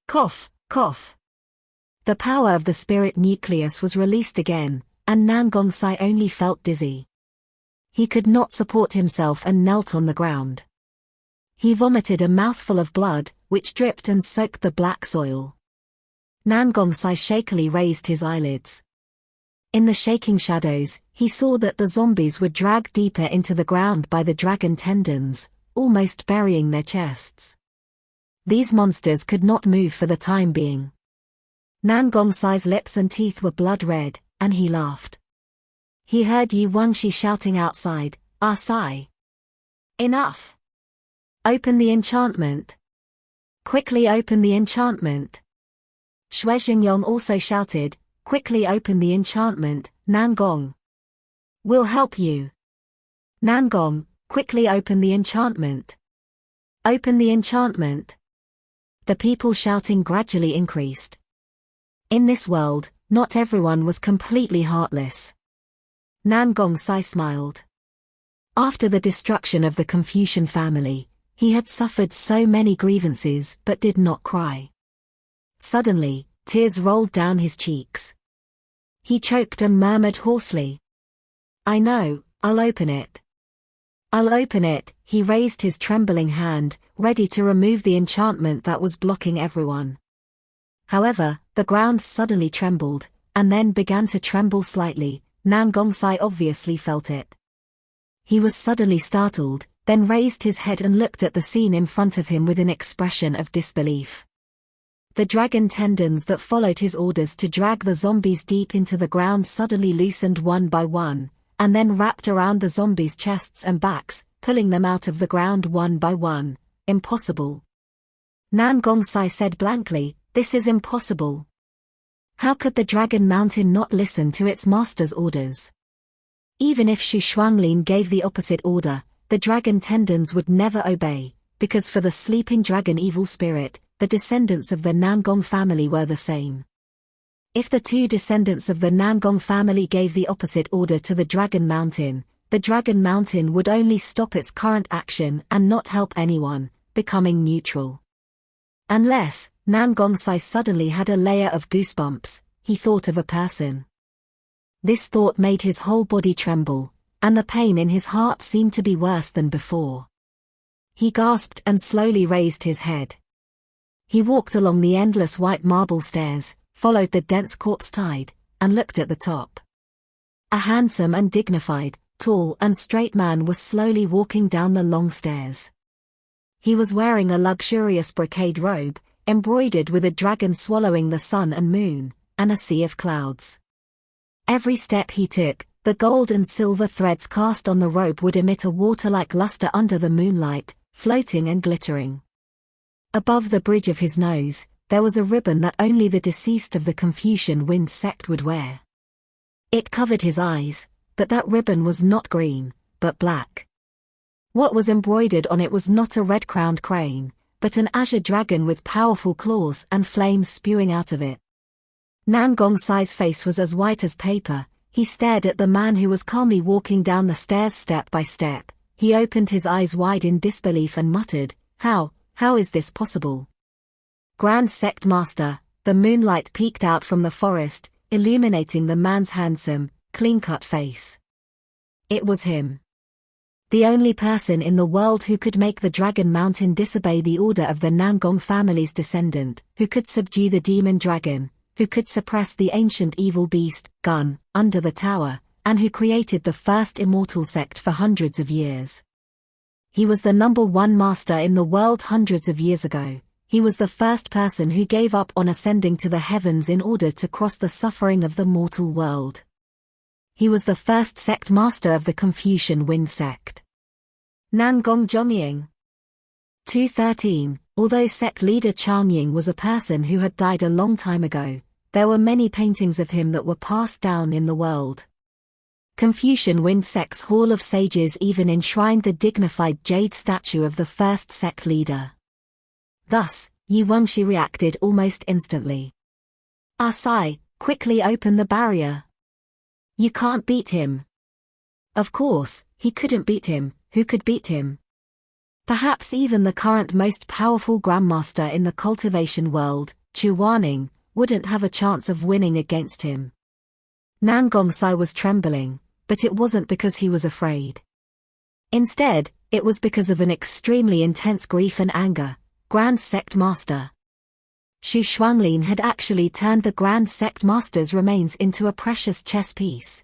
Cough, cough. The power of the spirit nucleus was released again, and Nan Gongsai only felt dizzy. He could not support himself and knelt on the ground. He vomited a mouthful of blood, which dripped and soaked the black soil. Nan Gongsai shakily raised his eyelids. In the shaking shadows, he saw that the zombies were dragged deeper into the ground by the dragon tendons, almost burying their chests. These monsters could not move for the time being. Nan Gongsai's lips and teeth were blood red, and he laughed. He heard Yu Wangxi shouting outside, "Ah Sai! Enough! Open the enchantment! Quickly open the enchantment!" Xue Xingyong also shouted, "Quickly open the enchantment, Nan Gong! We'll help you! Nan Gong, quickly open the enchantment! Open the enchantment!" The people shouting gradually increased. In this world, not everyone was completely heartless. Nan Gongsai smiled. After the destruction of the Confucian family, he had suffered so many grievances but did not cry. Suddenly, tears rolled down his cheeks. He choked and murmured hoarsely, "I know, I'll open it. I'll open it." He raised his trembling hand, ready to remove the enchantment that was blocking everyone. However, the ground suddenly trembled, and then began to tremble slightly. Nan Gongsai obviously felt it. He was suddenly startled, then raised his head and looked at the scene in front of him with an expression of disbelief. The dragon tendons that followed his orders to drag the zombies deep into the ground suddenly loosened one by one, and then wrapped around the zombies' chests and backs, pulling them out of the ground one by one. Impossible. Nan Gongsai said blankly, "This is impossible. How could the Dragon Mountain not listen to its master's orders? Even if Xu Shuanglin gave the opposite order, the dragon tendons would never obey, because for the sleeping dragon evil spirit, the descendants of the Nangong family were the same. If the two descendants of the Nangong family gave the opposite order to the Dragon Mountain would only stop its current action and not help anyone, becoming neutral. Unless, Nan Gongsai suddenly had a layer of goosebumps, he thought of a person. This thought made his whole body tremble, and the pain in his heart seemed to be worse than before. He gasped and slowly raised his head. He walked along the endless white marble stairs, followed the dense corpse tide, and looked at the top. A handsome and dignified, tall and straight man was slowly walking down the long stairs. He was wearing a luxurious brocade robe, embroidered with a dragon swallowing the sun and moon, and a sea of clouds. Every step he took, the gold and silver threads cast on the robe would emit a water-like luster under the moonlight, floating and glittering. Above the bridge of his nose, there was a ribbon that only the deceased of the Confucian Wind sect would wear. It covered his eyes, but that ribbon was not green, but black. What was embroidered on it was not a red-crowned crane, but an azure dragon with powerful claws and flames spewing out of it. Nan Gongsai's face was as white as paper. He stared at the man who was calmly walking down the stairs step by step. He opened his eyes wide in disbelief and muttered, How is this possible? Grand Sect Master." The moonlight peeked out from the forest, illuminating the man's handsome, clean-cut face. It was him. The only person in the world who could make the Dragon Mountain disobey the order of the Nangong family's descendant, who could subdue the demon dragon, who could suppress the ancient evil beast, Gun, under the tower, and who created the first immortal sect for hundreds of years. He was the #1 master in the world hundreds of years ago. He was the first person who gave up on ascending to the heavens in order to cross the suffering of the mortal world. He was the first sect master of the Confucian Wind sect. Nangong Zhongying. 213. Although sect leader Changying was a person who had died a long time ago, there were many paintings of him that were passed down in the world. Confucian Wind sect's Hall of Sages even enshrined the dignified jade statue of the first sect leader. Thus, Yu Wangxi reacted almost instantly. "Ah Sai, quickly open the barrier. You can't beat him." Of course, he couldn't beat him. Who could beat him? Perhaps even the current most powerful grandmaster in the cultivation world, Chu Waning, wouldn't have a chance of winning against him. Nan Gongsai was trembling, but it wasn't because he was afraid. Instead, it was because of an extremely intense grief and anger. Grand Sect Master Xu Shuanglin had actually turned the Grand Sect Master's remains into a precious chess piece.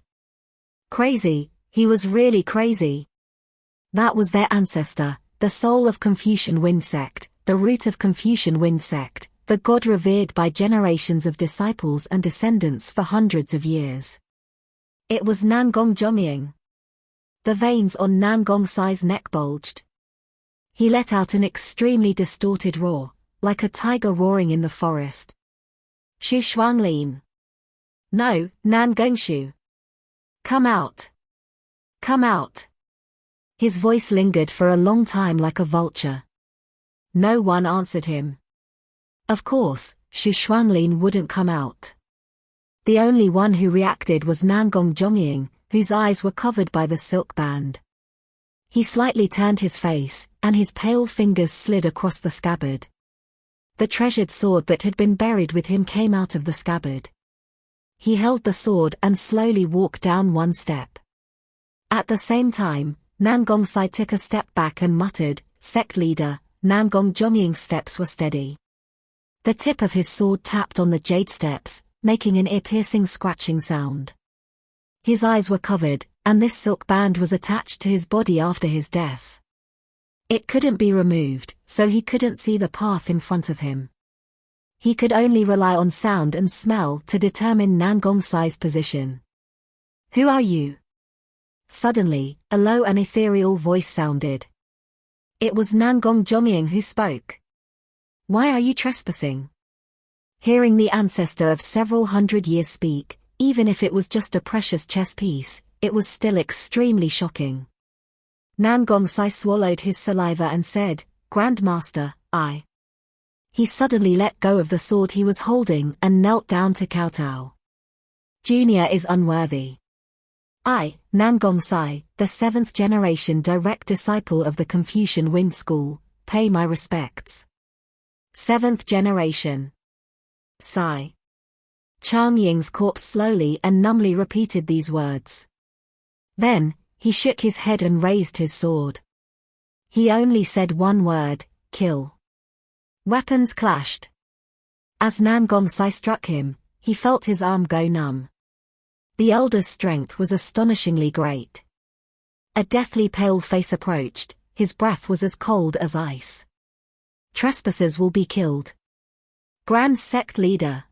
Crazy, he was really crazy. That was their ancestor, the soul of Confucian Wind Sect, the root of Confucian Wind Sect, the god revered by generations of disciples and descendants for hundreds of years. It was Nangong Zhongying. The veins on Nangong Sai's neck bulged. He let out an extremely distorted roar, like a tiger roaring in the forest. Xu Shuanglin. No, Nangongshu. Come out. Come out. His voice lingered for a long time like a vulture. No one answered him. Of course, Xu Shuanglin wouldn't come out. The only one who reacted was Nangong Zhongying, whose eyes were covered by the silk band. He slightly turned his face, and his pale fingers slid across the scabbard. The treasured sword that had been buried with him came out of the scabbard. He held the sword and slowly walked down one step. At the same time, Nangong Sai took a step back and muttered, "Sect leader." Nangong Zhongying's steps were steady. The tip of his sword tapped on the jade steps, making an ear-piercing scratching sound. His eyes were covered, and this silk band was attached to his body after his death. It couldn't be removed, so he couldn't see the path in front of him. He could only rely on sound and smell to determine Nangong Sai's position. "Who are you?" Suddenly, a low and ethereal voice sounded. It was Nangong Zhongying who spoke. "Why are you trespassing?" Hearing the ancestor of several hundred years speak, even if it was just a precious chess piece, it was still extremely shocking. Nangong Sai swallowed his saliva and said, "Grandmaster, I." He suddenly let go of the sword he was holding and knelt down to kowtow. "Junior is unworthy. I, Nangong Sai, the 7th generation direct disciple of the Confucian Wind School, pay my respects." 7th generation. Sai. Chang Ying's corpse slowly and numbly repeated these words. Then, he shook his head and raised his sword. He only said one word, "Kill." Weapons clashed. As Nangong Sai struck him, he felt his arm go numb. The elder's strength was astonishingly great. A deathly pale face approached, his breath was as cold as ice. "Trespassers will be killed. Grand Sect Leader."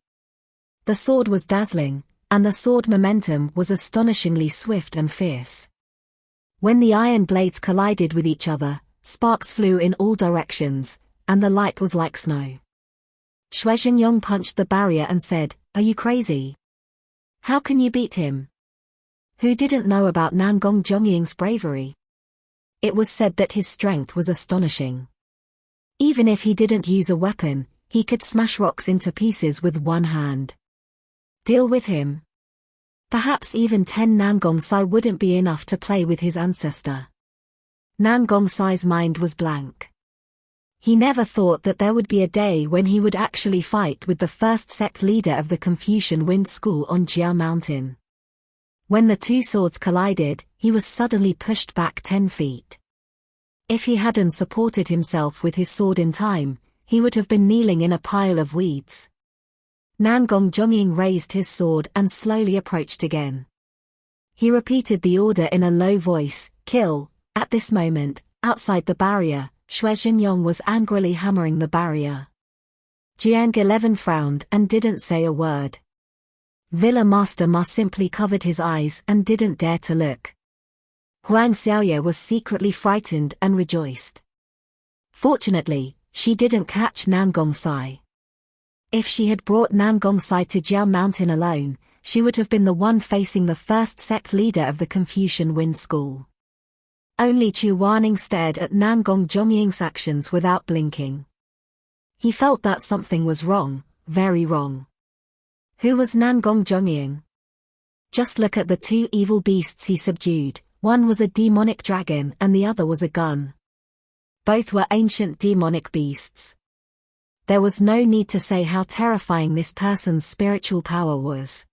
The sword was dazzling, and the sword momentum was astonishingly swift and fierce. When the iron blades collided with each other, sparks flew in all directions, and the light was like snow. Xue Zhenyong punched the barrier and said, "Are you crazy? How can you beat him?" Who didn't know about Nangong Zhongying's bravery? It was said that his strength was astonishing. Even if he didn't use a weapon, he could smash rocks into pieces with one hand. Deal with him. Perhaps even 10 Nangong Sai wouldn't be enough to play with his ancestor. Nangong Sai's mind was blank. He never thought that there would be a day when he would actually fight with the first sect leader of the Confucian Wind School on Jiao Mountain. When the two swords collided, he was suddenly pushed back 10 feet. If he hadn't supported himself with his sword in time, he would have been kneeling in a pile of weeds. Nangong Zhongying raised his sword and slowly approached again. He repeated the order in a low voice, "Kill." At this moment, outside the barrier, Xue Zhenyong was angrily hammering the barrier. Jiang 11 frowned and didn't say a word. Villa Master Ma simply covered his eyes and didn't dare to look. Huang Xiaoye was secretly frightened and rejoiced. Fortunately, she didn't catch Nangong Sai. If she had brought Nangong Sai to Jiao Mountain alone, she would have been the one facing the first sect leader of the Confucian Wind School. Only Chu Waning stared at Nangong Zhongying's actions without blinking. He felt that something was wrong, very wrong. Who was Nangong Zhongying? Just look at the two evil beasts he subdued. One was a demonic dragon and the other was a gun. Both were ancient demonic beasts. There was no need to say how terrifying this person's spiritual power was.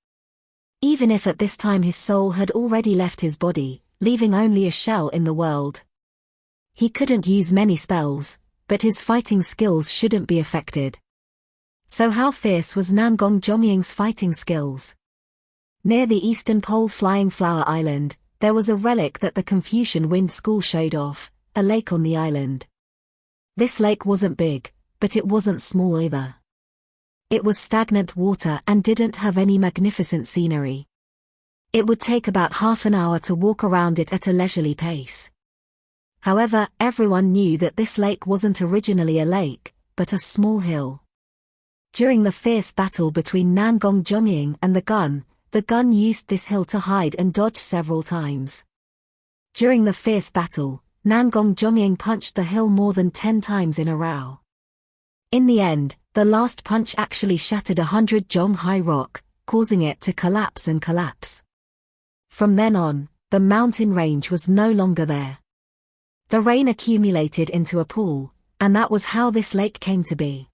Even if at this time his soul had already left his body, leaving only a shell in the world, He couldn't use many spells, but his fighting skills shouldn't be affected. So how fierce was Nangong Zhongying's fighting skills? Near the eastern pole Flying Flower Island, there was a relic that the Confucian Wind School showed off, a lake on the island. This lake wasn't big, but it wasn't small either. It was stagnant water and didn't have any magnificent scenery. It would take about half an hour to walk around it at a leisurely pace. However, everyone knew that this lake wasn't originally a lake, but a small hill. During the fierce battle between Nangong Zhongying and the gun used this hill to hide and dodge several times. During the fierce battle, Nangong Zhongying punched the hill more than 10 times in a row. In the end, the last punch actually shattered 100 zhong high rock, causing it to collapse and collapse. From then on, the mountain range was no longer there. The rain accumulated into a pool, and that was how this lake came to be.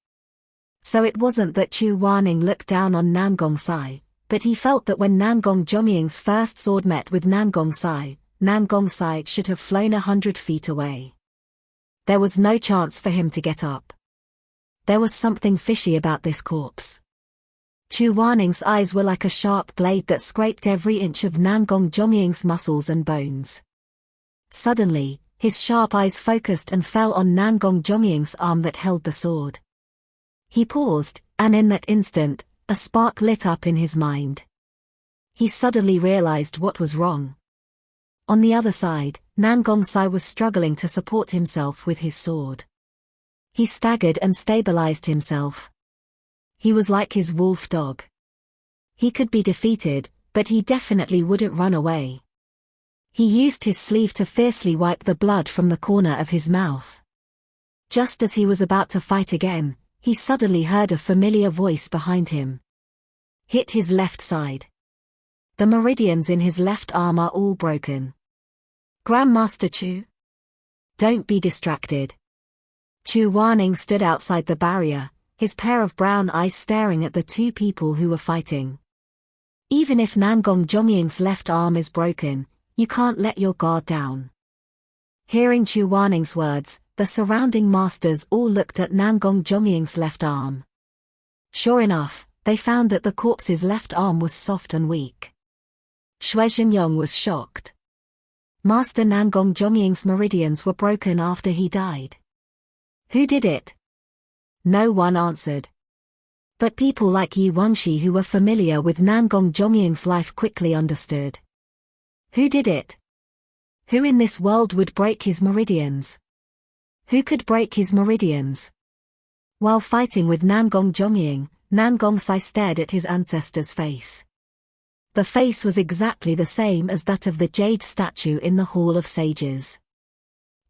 So it wasn't that Chu Wanning looked down on Nangong Sai, but he felt that when Nangong Zhongying's first sword met with Nangong Sai should have flown 100 feet away. There was no chance for him to get up. There was something fishy about this corpse. Chu Wanning's eyes were like a sharp blade that scraped every inch of Nangong Zhongying's muscles and bones. Suddenly, his sharp eyes focused and fell on Nangong Zhongying's arm that held the sword. He paused, and in that instant, a spark lit up in his mind. He suddenly realized what was wrong. On the other side, Nangong Sai was struggling to support himself with his sword. He staggered and stabilized himself. He was like his wolf dog. He could be defeated, but he definitely wouldn't run away. He used his sleeve to fiercely wipe the blood from the corner of his mouth. Just as he was about to fight again, he suddenly heard a familiar voice behind him. Hit his left side. The meridians in his left arm are all broken. Grandmaster Chu? Don't be distracted. Chu Wanning stood outside the barrier, his pair of brown eyes staring at the two people who were fighting. Even if Nangong Zhongying's left arm is broken, you can't let your guard down. Hearing Chu Wanning's words, the surrounding masters all looked at Nangong Zhongying's left arm. Sure enough, they found that the corpse's left arm was soft and weak. Xue Zhenyong was shocked. Master Nangong Zhongying's meridians were broken after he died. Who did it? No one answered. But people like Yi Wangxi who were familiar with Nangong Zhongying's life quickly understood. Who did it? Who in this world would break his meridians? Who could break his meridians? While fighting with Nangong Zhongying, Nangong Sai stared at his ancestor's face. The face was exactly the same as that of the jade statue in the Hall of Sages.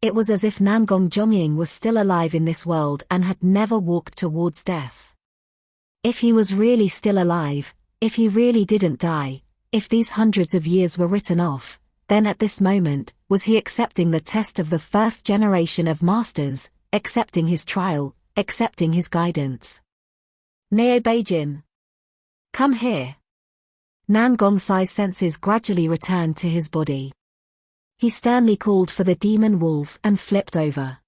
It was as if Nangong Zhongying was still alive in this world and had never walked towards death. If he was really still alive, if he really didn't die, if these hundreds of years were written off, then at this moment, was he accepting the test of the first generation of masters, accepting his trial, accepting his guidance? Neo Beijing. Come here. Nangong Sai's senses gradually returned to his body. He sternly called for the demon wolf and flipped over.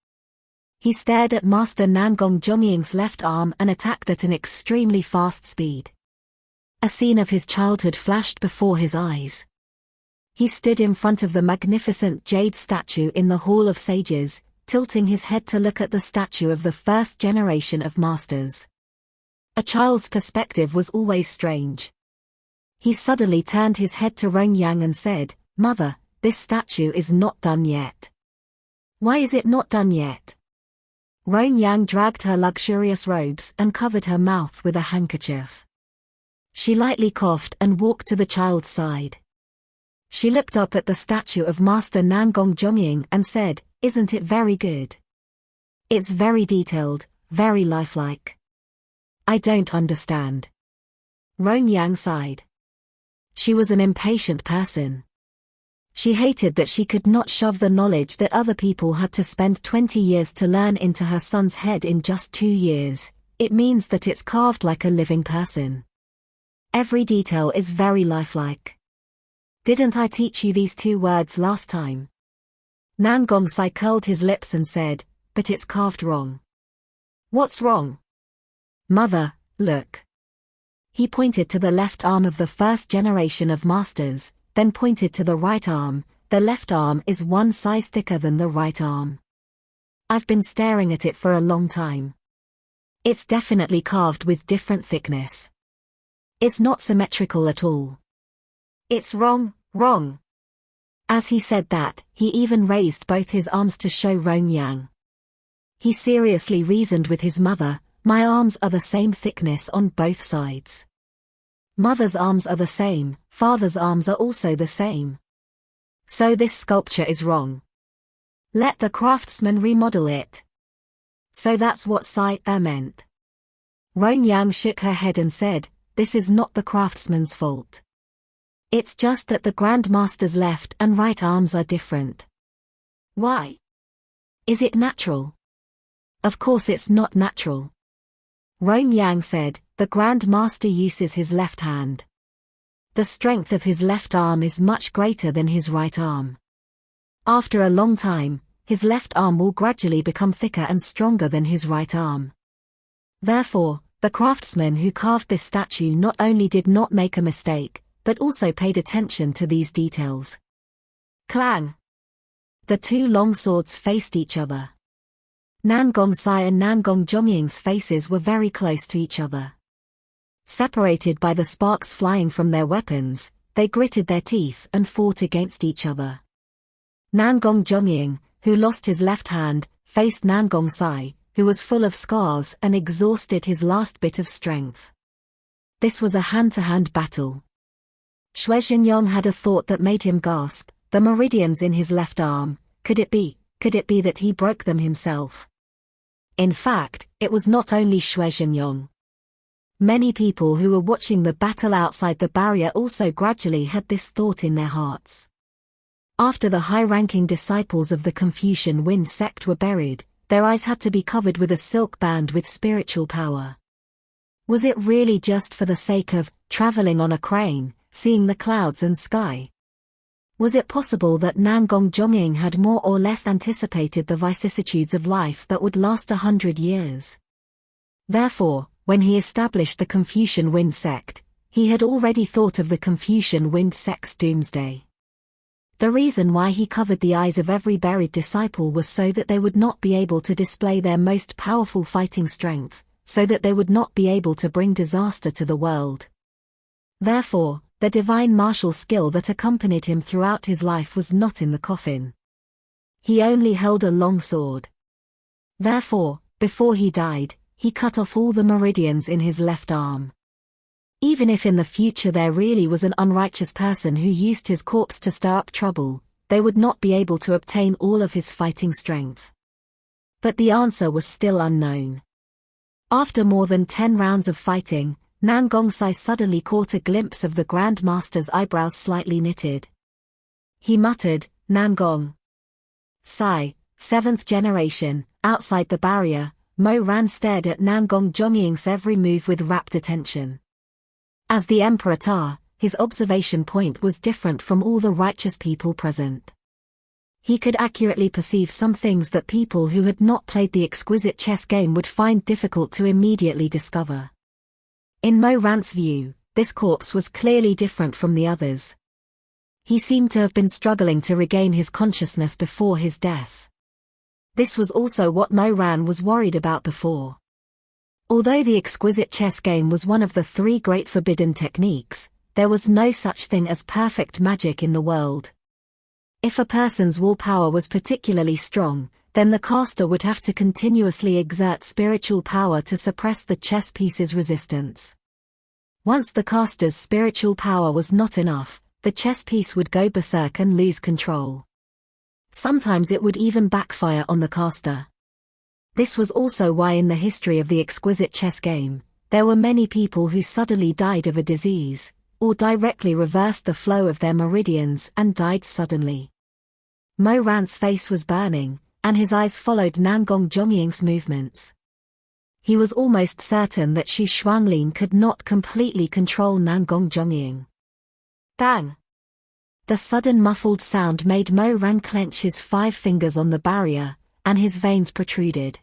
He stared at Master Nangong Zhongying's left arm and attacked at an extremely fast speed. A scene of his childhood flashed before his eyes. He stood in front of the magnificent jade statue in the Hall of Sages, tilting his head to look at the statue of the first generation of masters. A child's perspective was always strange. He suddenly turned his head to Rong Yang and said, "Mother, this statue is not done yet." "Why is it not done yet?" Rong Yang dragged her luxurious robes and covered her mouth with a handkerchief. She lightly coughed and walked to the child's side. She looked up at the statue of Master Nangong Zhongying and said, "Isn't it very good? It's very detailed, very lifelike." "I don't understand." Rong Yang sighed. She was an impatient person. She hated that she could not shove the knowledge that other people had to spend 20 years to learn into her son's head in just 2 years. It means that it's carved like a living person. Every detail is very lifelike. Didn't I teach you these 2 words last time? Nan Gongsai curled his lips and said, "But it's carved wrong." "What's wrong?" "Mother, look." He pointed to the left arm of the first generation of masters, then pointed to the right arm. The left arm is one size thicker than the right arm. I've been staring at it for a long time. It's definitely carved with different thickness. It's not symmetrical at all. It's wrong, wrong. As he said that, he even raised both his arms to show Rong Yang. He seriously reasoned with his mother, "My arms are the same thickness on both sides. Mother's arms are the same, father's arms are also the same. So this sculpture is wrong. Let the craftsman remodel it." So that's what Sai meant. Rong Yang shook her head and said, "This is not the craftsman's fault. It's just that the Grand Master's left and right arms are different." "Why? Is it natural?" "Of course it's not natural." Rong Yang said, "The Grand Master uses his left hand. The strength of his left arm is much greater than his right arm. After a long time, his left arm will gradually become thicker and stronger than his right arm. Therefore, the craftsman who carved this statue not only did not make a mistake, but also paid attention to these details." Clang! The two long swords faced each other. Nan Gongsai and Nan Gongjong's faces were very close to each other. Separated by the sparks flying from their weapons, they gritted their teeth and fought against each other. Nan Gongjong, who lost his left hand, faced Nan Gongsai, who was full of scars and exhausted his last bit of strength. This was a hand-to-hand battle. Shizun had a thought that made him gasp: the meridians in his left arm, could it be that he broke them himself? In fact, it was not only Shizun. Many people who were watching the battle outside the barrier also gradually had this thought in their hearts. After the high-ranking disciples of the Confucian Wind sect were buried, their eyes had to be covered with a silk band with spiritual power. Was it really just for the sake of traveling on a crane, seeing the clouds and sky? Was it possible that Nan Gongjong had more or less anticipated the vicissitudes of life that would last 100 years? Therefore, when he established the Confucian Wind sect, he had already thought of the Confucian Wind sect's doomsday. The reason why he covered the eyes of every buried disciple was so that they would not be able to display their most powerful fighting strength, so that they would not be able to bring disaster to the world. Therefore, the divine martial skill that accompanied him throughout his life was not in the coffin. He only held a long sword. Therefore, before he died, he cut off all the meridians in his left arm. Even if in the future there really was an unrighteous person who used his corpse to stir up trouble, they would not be able to obtain all of his fighting strength. But the answer was still unknown. After more than 10 rounds of fighting, Nan Gongsai suddenly caught a glimpse of the Grand Master's eyebrows slightly knitted. He muttered, "Nan Gong Sai, 7th generation." Outside the barrier, Mo Ran stared at Nan Gongjong's every move with rapt attention. As the Emperor Ta, his observation point was different from all the righteous people present. He could accurately perceive some things that people who had not played the exquisite chess game would find difficult to immediately discover. In Mo Ran's view, this corpse was clearly different from the others. He seemed to have been struggling to regain his consciousness before his death. This was also what Mo Ran was worried about before. Although the exquisite chess game was one of the 3 great forbidden techniques, there was no such thing as perfect magic in the world. If a person's willpower was particularly strong, then the caster would have to continuously exert spiritual power to suppress the chess piece's resistance. Once the caster's spiritual power was not enough, the chess piece would go berserk and lose control. Sometimes it would even backfire on the caster. This was also why in the history of the exquisite chess game, there were many people who suddenly died of a disease, or directly reversed the flow of their meridians and died suddenly. Mo Ran's face was burning, and his eyes followed Nan Gongjong's movements. He was almost certain that Xu Shuanglin could not completely control Nan Gongjong. Bang! The sudden muffled sound made Mo Ran clench his 5 fingers on the barrier, and his veins protruded.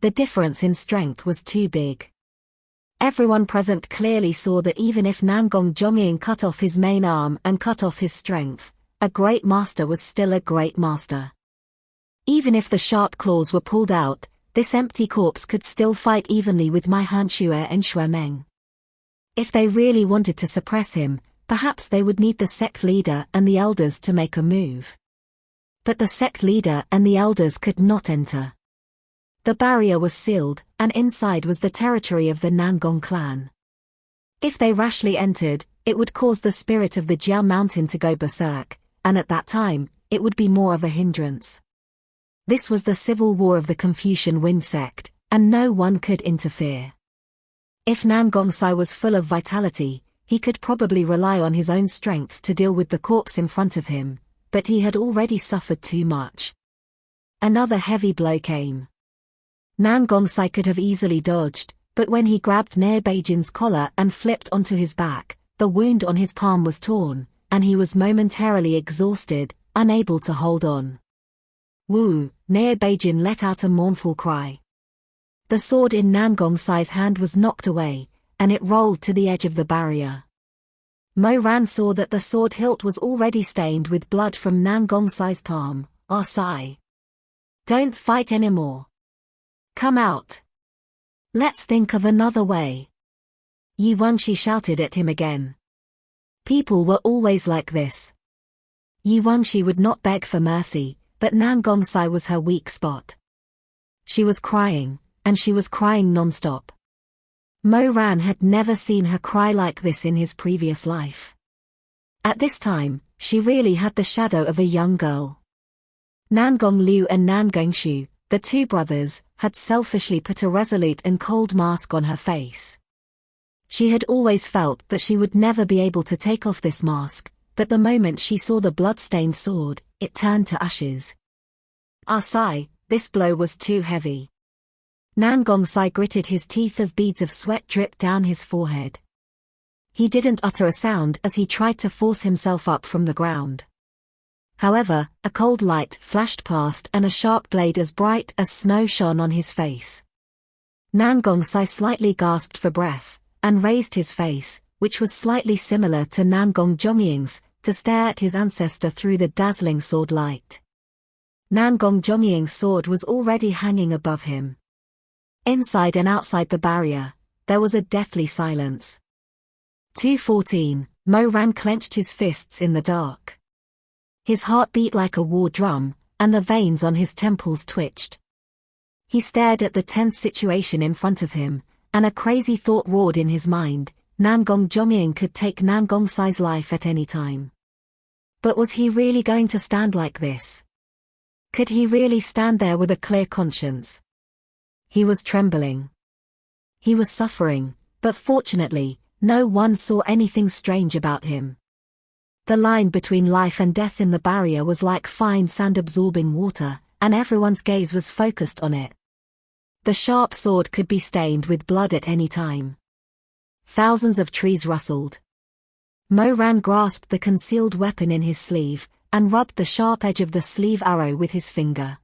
The difference in strength was too big. Everyone present clearly saw that even if Nangong Zhongying cut off his main arm and cut off his strength, a great master was still a great master. Even if the sharp claws were pulled out, this empty corpse could still fight evenly with Mai Hanxue and Xue Meng. If they really wanted to suppress him, perhaps they would need the sect leader and the elders to make a move. But the sect leader and the elders could not enter. The barrier was sealed, and inside was the territory of the Nangong clan. If they rashly entered, it would cause the spirit of the Jiao mountain to go berserk, and at that time, it would be more of a hindrance. This was the civil war of the Confucian Wind sect, and no one could interfere. If Nangong Sai was full of vitality, he could probably rely on his own strength to deal with the corpse in front of him, but he had already suffered too much. Another heavy blow came. Nangong Sai could have easily dodged, but when he grabbed Nair Beijin's collar and flipped onto his back, the wound on his palm was torn, and he was momentarily exhausted, unable to hold on. Woo! Nair Beijin let out a mournful cry. The sword in Nangong Sai's hand was knocked away, and it rolled to the edge of the barrier. Mo Ran saw that the sword hilt was already stained with blood from Nangong Sai's palm. "Ah Sai! Don't fight anymore. Come out. Let's think of another way." Yi Wenshi shouted at him again. People were always like this. Yi Wenshi would not beg for mercy, but Nangong Sai was her weak spot. She was crying, and she was crying non-stop. Mo Ran had never seen her cry like this in his previous life. At this time, she really had the shadow of a young girl. Nangong Liu and Nangong Shu, the 2 brothers, had selfishly put a resolute and cold mask on her face. She had always felt that she would never be able to take off this mask, but the moment she saw the blood-stained sword, it turned to ashes. "Ah Sai, this blow was too heavy." Nangong Sai gritted his teeth as beads of sweat dripped down his forehead. He didn't utter a sound as he tried to force himself up from the ground. However, a cold light flashed past and a sharp blade as bright as snow shone on his face. Nangong Sai slightly gasped for breath, and raised his face, which was slightly similar to Nangong Zhongying's, to stare at his ancestor through the dazzling sword light. Nangong Zhongying's sword was already hanging above him. Inside and outside the barrier, there was a deathly silence. 2:14, Mo Ran clenched his fists in the dark. His heart beat like a war drum, and the veins on his temples twitched. He stared at the tense situation in front of him, and a crazy thought roared in his mind: Nangong Zhongying could take Nangong Sai's life at any time. But was he really going to stand like this? Could he really stand there with a clear conscience? He was trembling. He was suffering, but fortunately, no one saw anything strange about him. The line between life and death in the barrier was like fine sand absorbing water, and everyone's gaze was focused on it. The sharp sword could be stained with blood at any time. Thousands of trees rustled. Mo Ran grasped the concealed weapon in his sleeve, and rubbed the sharp edge of the sleeve arrow with his finger.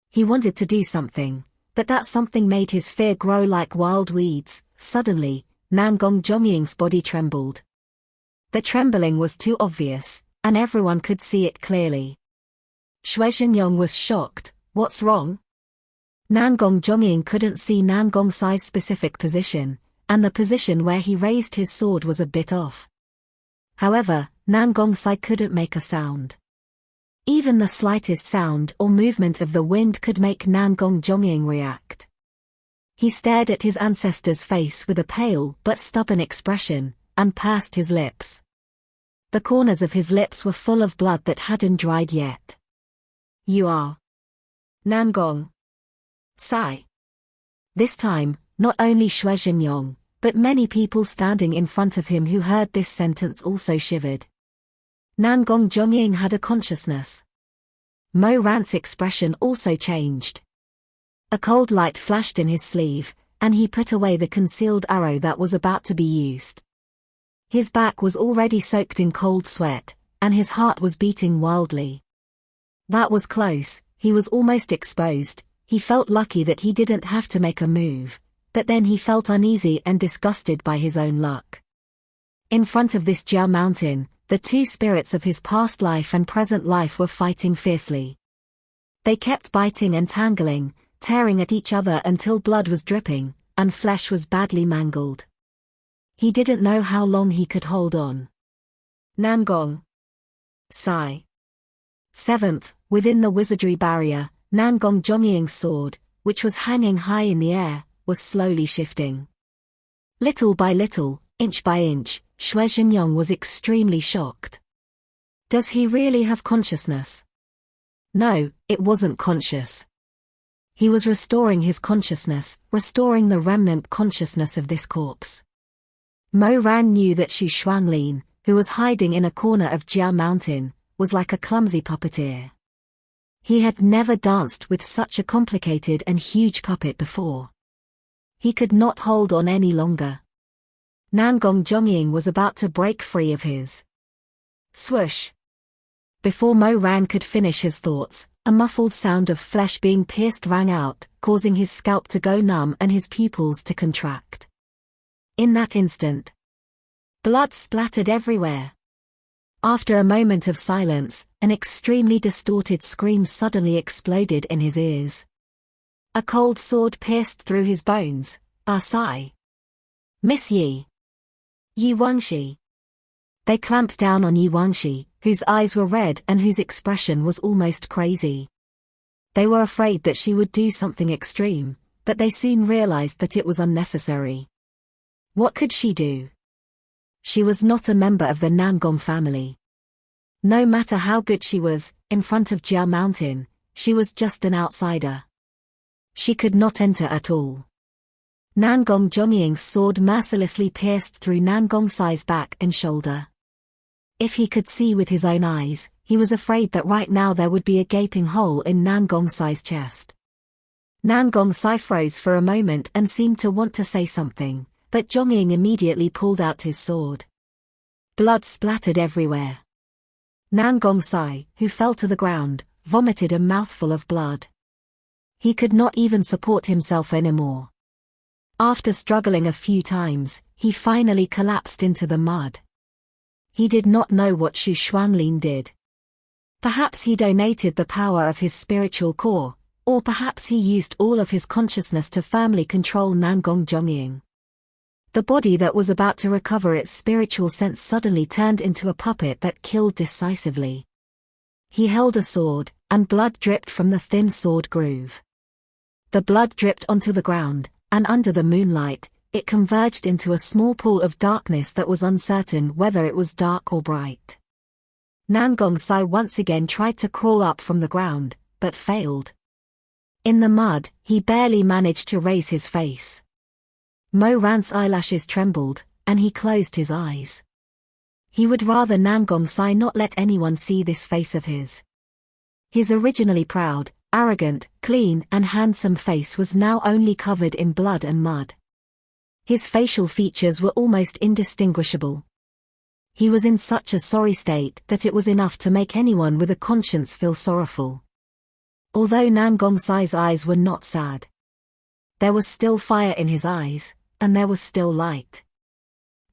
He wanted to do something, but that something made his fear grow like wild weeds. Suddenly, Nangong Zhongying's body trembled. The trembling was too obvious, and everyone could see it clearly. Xue Zhenyong was shocked. "What's wrong?" Nangong Zhongying couldn't see Nangong Sai's specific position, and the position where he raised his sword was a bit off. However, Nangong Sai couldn't make a sound. Even the slightest sound or movement of the wind could make Nangong Zhongying react. He stared at his ancestor's face with a pale but stubborn expression, and pursed his lips. The corners of his lips were full of blood that hadn't dried yet. "You are Nangong Sai." This time, not only Xue Zhenyong, but many people standing in front of him who heard this sentence also shivered. Nangong Zhongying had a consciousness. Mo Ran's expression also changed. A cold light flashed in his sleeve, and he put away the concealed arrow that was about to be used. His back was already soaked in cold sweat, and his heart was beating wildly. That was close, he was almost exposed. He felt lucky that he didn't have to make a move, but then he felt uneasy and disgusted by his own luck. In front of this Jiao mountain, the two spirits of his past life and present life were fighting fiercely. They kept biting and tangling, tearing at each other until blood was dripping, and flesh was badly mangled. He didn't know how long he could hold on. Nangong. Sigh. 7th, within the wizardry barrier, Nangong Zhongying's sword, which was hanging high in the air, was slowly shifting. Little by little, inch by inch, Xue Zhenyong was extremely shocked. Does he really have consciousness? No, it wasn't conscious. He was restoring his consciousness, restoring the remnant consciousness of this corpse. Mo Ran knew that Xu Shuanglin, who was hiding in a corner of Jiao Mountain, was like a clumsy puppeteer. He had never danced with such a complicated and huge puppet before. He could not hold on any longer. Nangong Zhongying was about to break free of his. Swoosh! Before Mo Ran could finish his thoughts, a muffled sound of flesh being pierced rang out, causing his scalp to go numb and his pupils to contract. In that instant, blood splattered everywhere. After a moment of silence, an extremely distorted scream suddenly exploded in his ears. A cold sword pierced through his bones. Ah Sai! Miss Yi! Yi Wangxi! They clamped down on Yi Wangxi, whose eyes were red and whose expression was almost crazy. They were afraid that she would do something extreme, but they soon realized that it was unnecessary. What could she do? She was not a member of the Nangong family. No matter how good she was, in front of Jiao Mountain, she was just an outsider. She could not enter at all. Nangong Zhongying's sword mercilessly pierced through Nangong Sai's back and shoulder. If he could see with his own eyes, he was afraid that right now there would be a gaping hole in Nangong Sai's chest. Nangong Sai froze for a moment and seemed to want to say something, but Zhongying immediately pulled out his sword. Blood splattered everywhere. Nangong Sai, who fell to the ground, vomited a mouthful of blood. He could not even support himself anymore. After struggling a few times, he finally collapsed into the mud. He did not know what Xu Shuanglin did. Perhaps he donated the power of his spiritual core, or perhaps he used all of his consciousness to firmly control Nangong Zhongying. The body that was about to recover its spiritual sense suddenly turned into a puppet that killed decisively. He held a sword, and blood dripped from the thin sword groove. The blood dripped onto the ground, and under the moonlight, it converged into a small pool of darkness that was uncertain whether it was dark or bright. Nangong Sai once again tried to crawl up from the ground, but failed. In the mud, he barely managed to raise his face. Mo Ran's eyelashes trembled, and he closed his eyes. He would rather Nangong Sai not let anyone see this face of his. His originally proud, arrogant, clean and handsome face was now only covered in blood and mud. His facial features were almost indistinguishable. He was in such a sorry state that it was enough to make anyone with a conscience feel sorrowful. Although Nangong Sai's eyes were not sad, there was still fire in his eyes, and there was still light.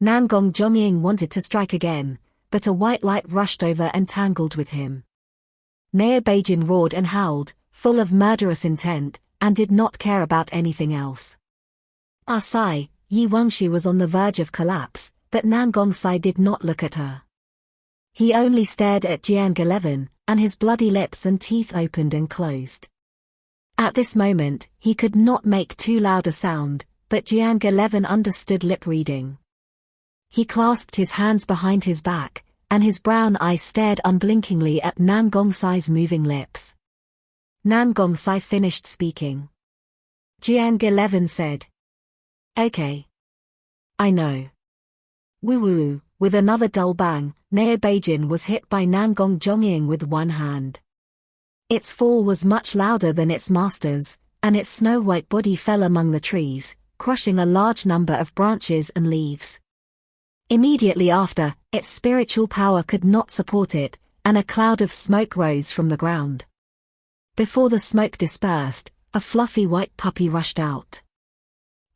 Nangong Zhongying wanted to strike again, but a white light rushed over and tangled with him. Neo Beijing roared and howled, full of murderous intent, and did not care about anything else. Ah Sai, Yi Wangxi was on the verge of collapse, but Nangong Sai did not look at her. He only stared at Jiang 11, and his bloody lips and teeth opened and closed. At this moment, he could not make too loud a sound, but Jiang 11 understood lip reading. He clasped his hands behind his back, and his brown eyes stared unblinkingly at Nangong Sai's moving lips. Nangong Sai finished speaking. Jiang 11 said, "Okay. I know." Woo-woo, with another dull bang, Neo Beijing was hit by Nangong Zhongying with one hand. Its fall was much louder than its master's, and its snow-white body fell among the trees, crushing a large number of branches and leaves. Immediately after, its spiritual power could not support it, and a cloud of smoke rose from the ground. Before the smoke dispersed, a fluffy white puppy rushed out.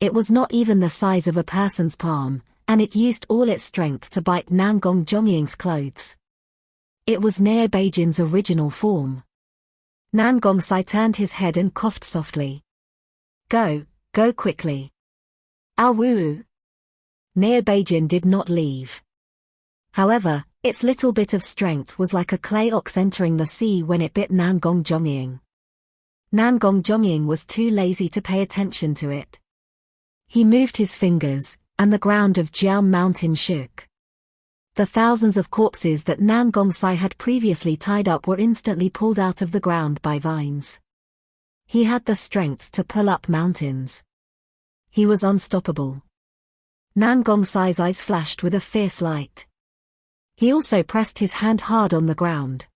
It was not even the size of a person's palm, and it used all its strength to bite Nangong Zongying's clothes. It was Neo Beijin's original form. Nangong Sai turned his head and coughed softly. Go quickly. Ow woo. Neo Beijin did not leave. However, its little bit of strength was like a clay ox entering the sea when it bit Nangong Zongying. Nangong Zongying was too lazy to pay attention to it. He moved his fingers, and the ground of Jiao Mountain shook. The thousands of corpses that Nangong Sai had previously tied up were instantly pulled out of the ground by vines. He had the strength to pull up mountains. He was unstoppable. Nangong Sai's eyes flashed with a fierce light. He also pressed his hand hard on the ground.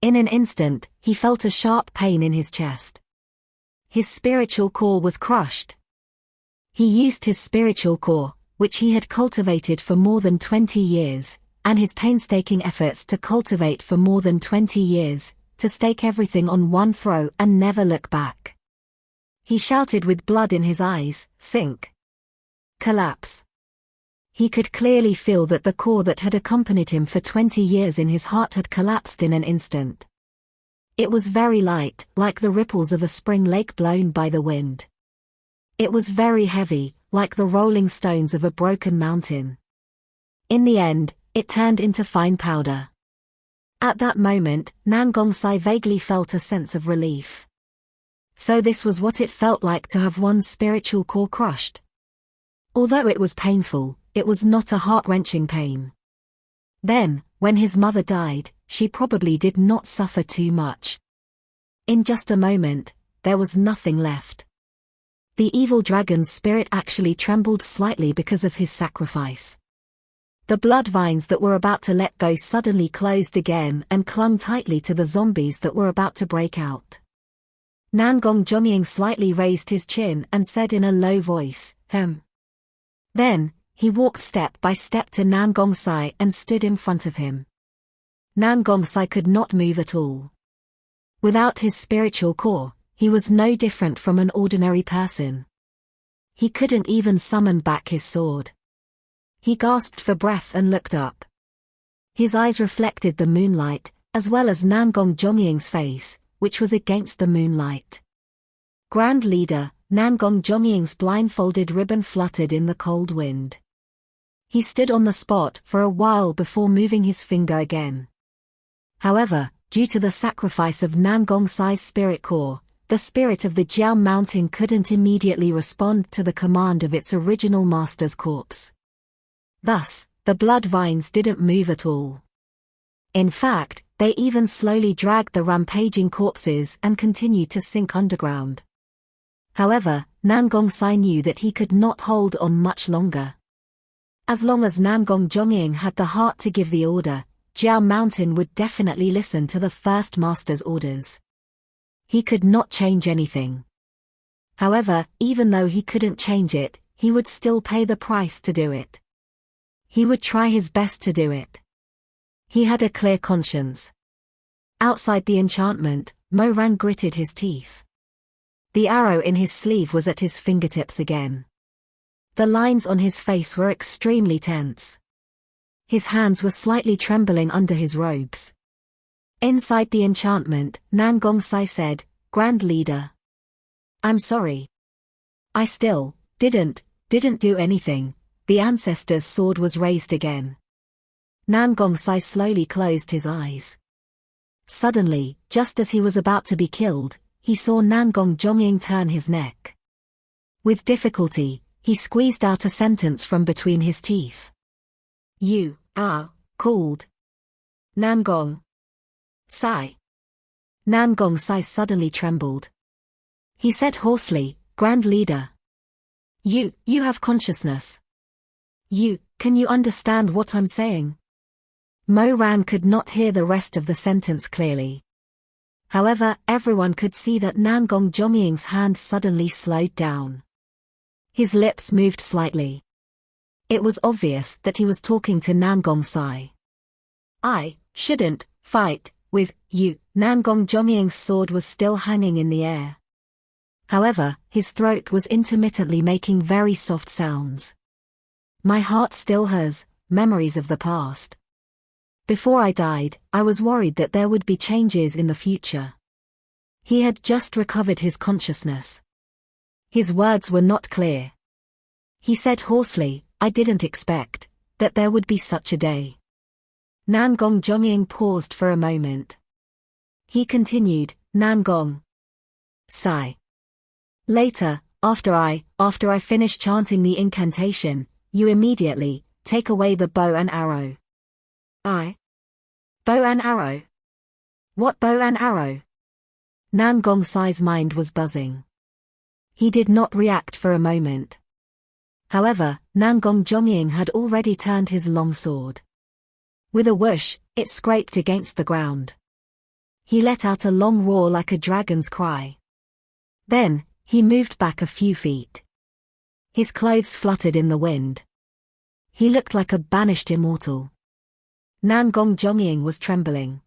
In an instant, he felt a sharp pain in his chest. His spiritual core was crushed. He used his spiritual core, which he had cultivated for more than 20 years, and his painstaking efforts to cultivate for more than 20 years, to stake everything on one throw and never look back. He shouted with blood in his eyes, sink. Collapse. He could clearly feel that the core that had accompanied him for 20 years in his heart had collapsed in an instant. It was very light, like the ripples of a spring lake blown by the wind. It was very heavy, like the rolling stones of a broken mountain. In the end, it turned into fine powder. At that moment, Nangong Sai vaguely felt a sense of relief. So this was what it felt like to have one's spiritual core crushed. Although it was painful, it was not a heart-wrenching pain. Then, when his mother died, she probably did not suffer too much. In just a moment, there was nothing left. The evil dragon's spirit actually trembled slightly because of his sacrifice. The blood vines that were about to let go suddenly closed again and clung tightly to the zombies that were about to break out. Nangong Zongying slightly raised his chin and said in a low voice, Then, he walked step by step to Nangong Sai and stood in front of him. Nangong Sai could not move at all. Without his spiritual core, he was no different from an ordinary person. He couldn't even summon back his sword. He gasped for breath and looked up. His eyes reflected the moonlight, as well as Nangong Zongying's face, which was against the moonlight. Grand Leader, Nangong Zongying's blindfolded ribbon fluttered in the cold wind. He stood on the spot for a while before moving his finger again. However, due to the sacrifice of Nangong Sai's spirit core, the spirit of the Jiao Mountain couldn't immediately respond to the command of its original master's corpse. Thus, the blood vines didn't move at all. In fact, they even slowly dragged the rampaging corpses and continued to sink underground. However, Nangong Sai knew that he could not hold on much longer. As long as Nangong Zongying had the heart to give the order, Jiao Mountain would definitely listen to the first master's orders. He could not change anything. However, even though he couldn't change it, he would still pay the price to do it. He would try his best to do it. He had a clear conscience. Outside the enchantment, Mo Ran gritted his teeth. The arrow in his sleeve was at his fingertips again. The lines on his face were extremely tense. His hands were slightly trembling under his robes. Inside the enchantment, Nangong Sai said, Grand Leader. I'm sorry. I still didn't do anything. The ancestor's sword was raised again. Nangong Sai slowly closed his eyes. Suddenly, just as he was about to be killed, he saw Nangong Zongying turn his neck. With difficulty, he squeezed out a sentence from between his teeth. You are called Nangong Sai. Nangong Sai suddenly trembled. He said hoarsely, Grand Leader. You have consciousness. Can you understand what I'm saying? Mo Ran could not hear the rest of the sentence clearly. However, everyone could see that Nangong Zongying's hand suddenly slowed down. His lips moved slightly. It was obvious that he was talking to Nangong Sai. I shouldn't fight with you. Nangong Zhongying's sword was still hanging in the air. However, his throat was intermittently making very soft sounds. My heart still has memories of the past. Before I died, I was worried that there would be changes in the future. He had just recovered his consciousness. His words were not clear. He said hoarsely, I didn't expect that there would be such a day. Nangong Zhongying paused for a moment. He continued, Nangong Sai. Later, after I finish chanting the incantation, you immediately take away the bow and arrow. Bow and arrow? What bow and arrow? Nangong Sai's mind was buzzing. He did not react for a moment. However, Nangong Zhongying had already turned his long sword. With a whoosh, it scraped against the ground. He let out a long roar like a dragon's cry. Then, he moved back a few feet. His clothes fluttered in the wind. He looked like a banished immortal. Nangong Zhongying was trembling.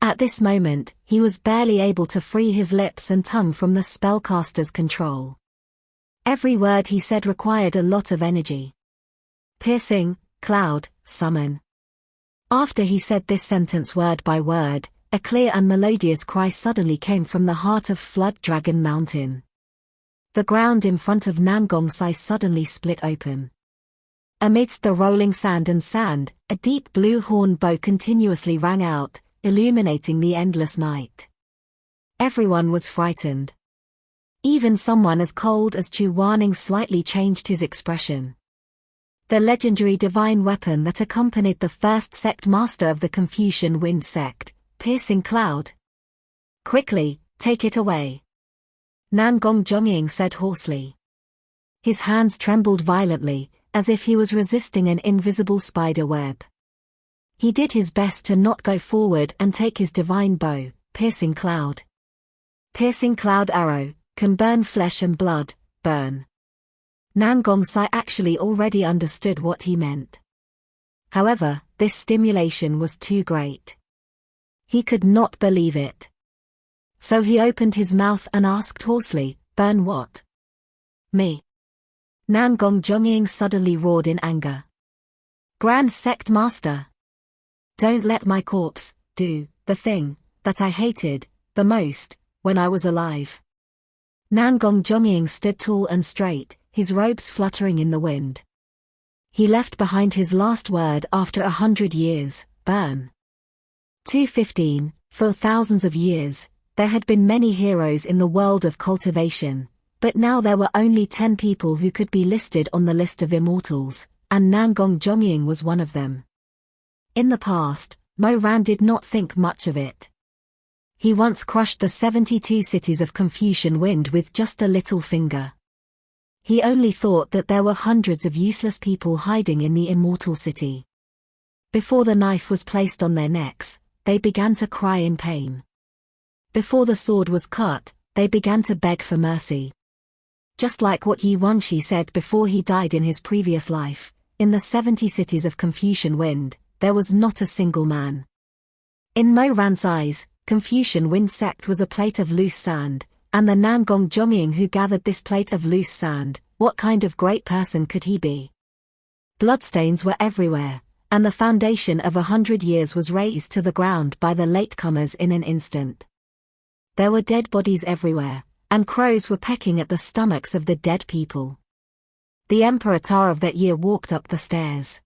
At this moment, he was barely able to free his lips and tongue from the spellcaster's control. Every word he said required a lot of energy. Piercing, cloud, summon. After he said this sentence word by word, a clear and melodious cry suddenly came from the heart of Flood Dragon Mountain. The ground in front of Nangong Sai suddenly split open. Amidst the rolling sand, a deep blue horn bow continuously rang out, illuminating the endless night. Everyone was frightened. Even someone as cold as Chu Wanning slightly changed his expression. The legendary divine weapon that accompanied the first sect master of the Confucian Wind sect, Piercing Cloud. Quickly, take it away. Nangong Zhongying said hoarsely. His hands trembled violently, as if he was resisting an invisible spider web. He did his best to not go forward and take his divine bow, Piercing Cloud. Piercing Cloud arrow, can burn flesh and blood, burn. Nangong Sai actually already understood what he meant. However, this stimulation was too great. He could not believe it. So he opened his mouth and asked hoarsely, burn what? Me. Nangong Zhongying suddenly roared in anger. Grand Sect Master! Don't let my corpse do the thing that I hated the most when I was alive. Nangong Zhongying stood tall and straight, his robes fluttering in the wind. He left behind his last word after 100 years, burn. 215, for thousands of years, there had been many heroes in the world of cultivation, but now there were only 10 people who could be listed on the list of immortals, and Nangong Zhongying was one of them. In the past, Mo Ran did not think much of it. He once crushed the 72 cities of Confucian Wind with just a little finger. He only thought that there were hundreds of useless people hiding in the immortal city. Before the knife was placed on their necks, they began to cry in pain. Before the sword was cut, they began to beg for mercy. Just like what Yi Wangxi said before he died in his previous life, in the 70 cities of Confucian Wind, there was not a single man. In Mo Ran's eyes, Confucian Wind sect was a plate of loose sand, and the Nangong Zhongying who gathered this plate of loose sand, what kind of great person could he be? Bloodstains were everywhere, and the foundation of 100 years was razed to the ground by the latecomers in an instant. There were dead bodies everywhere, and crows were pecking at the stomachs of the dead people. The Emperor Ta of that year walked up the stairs.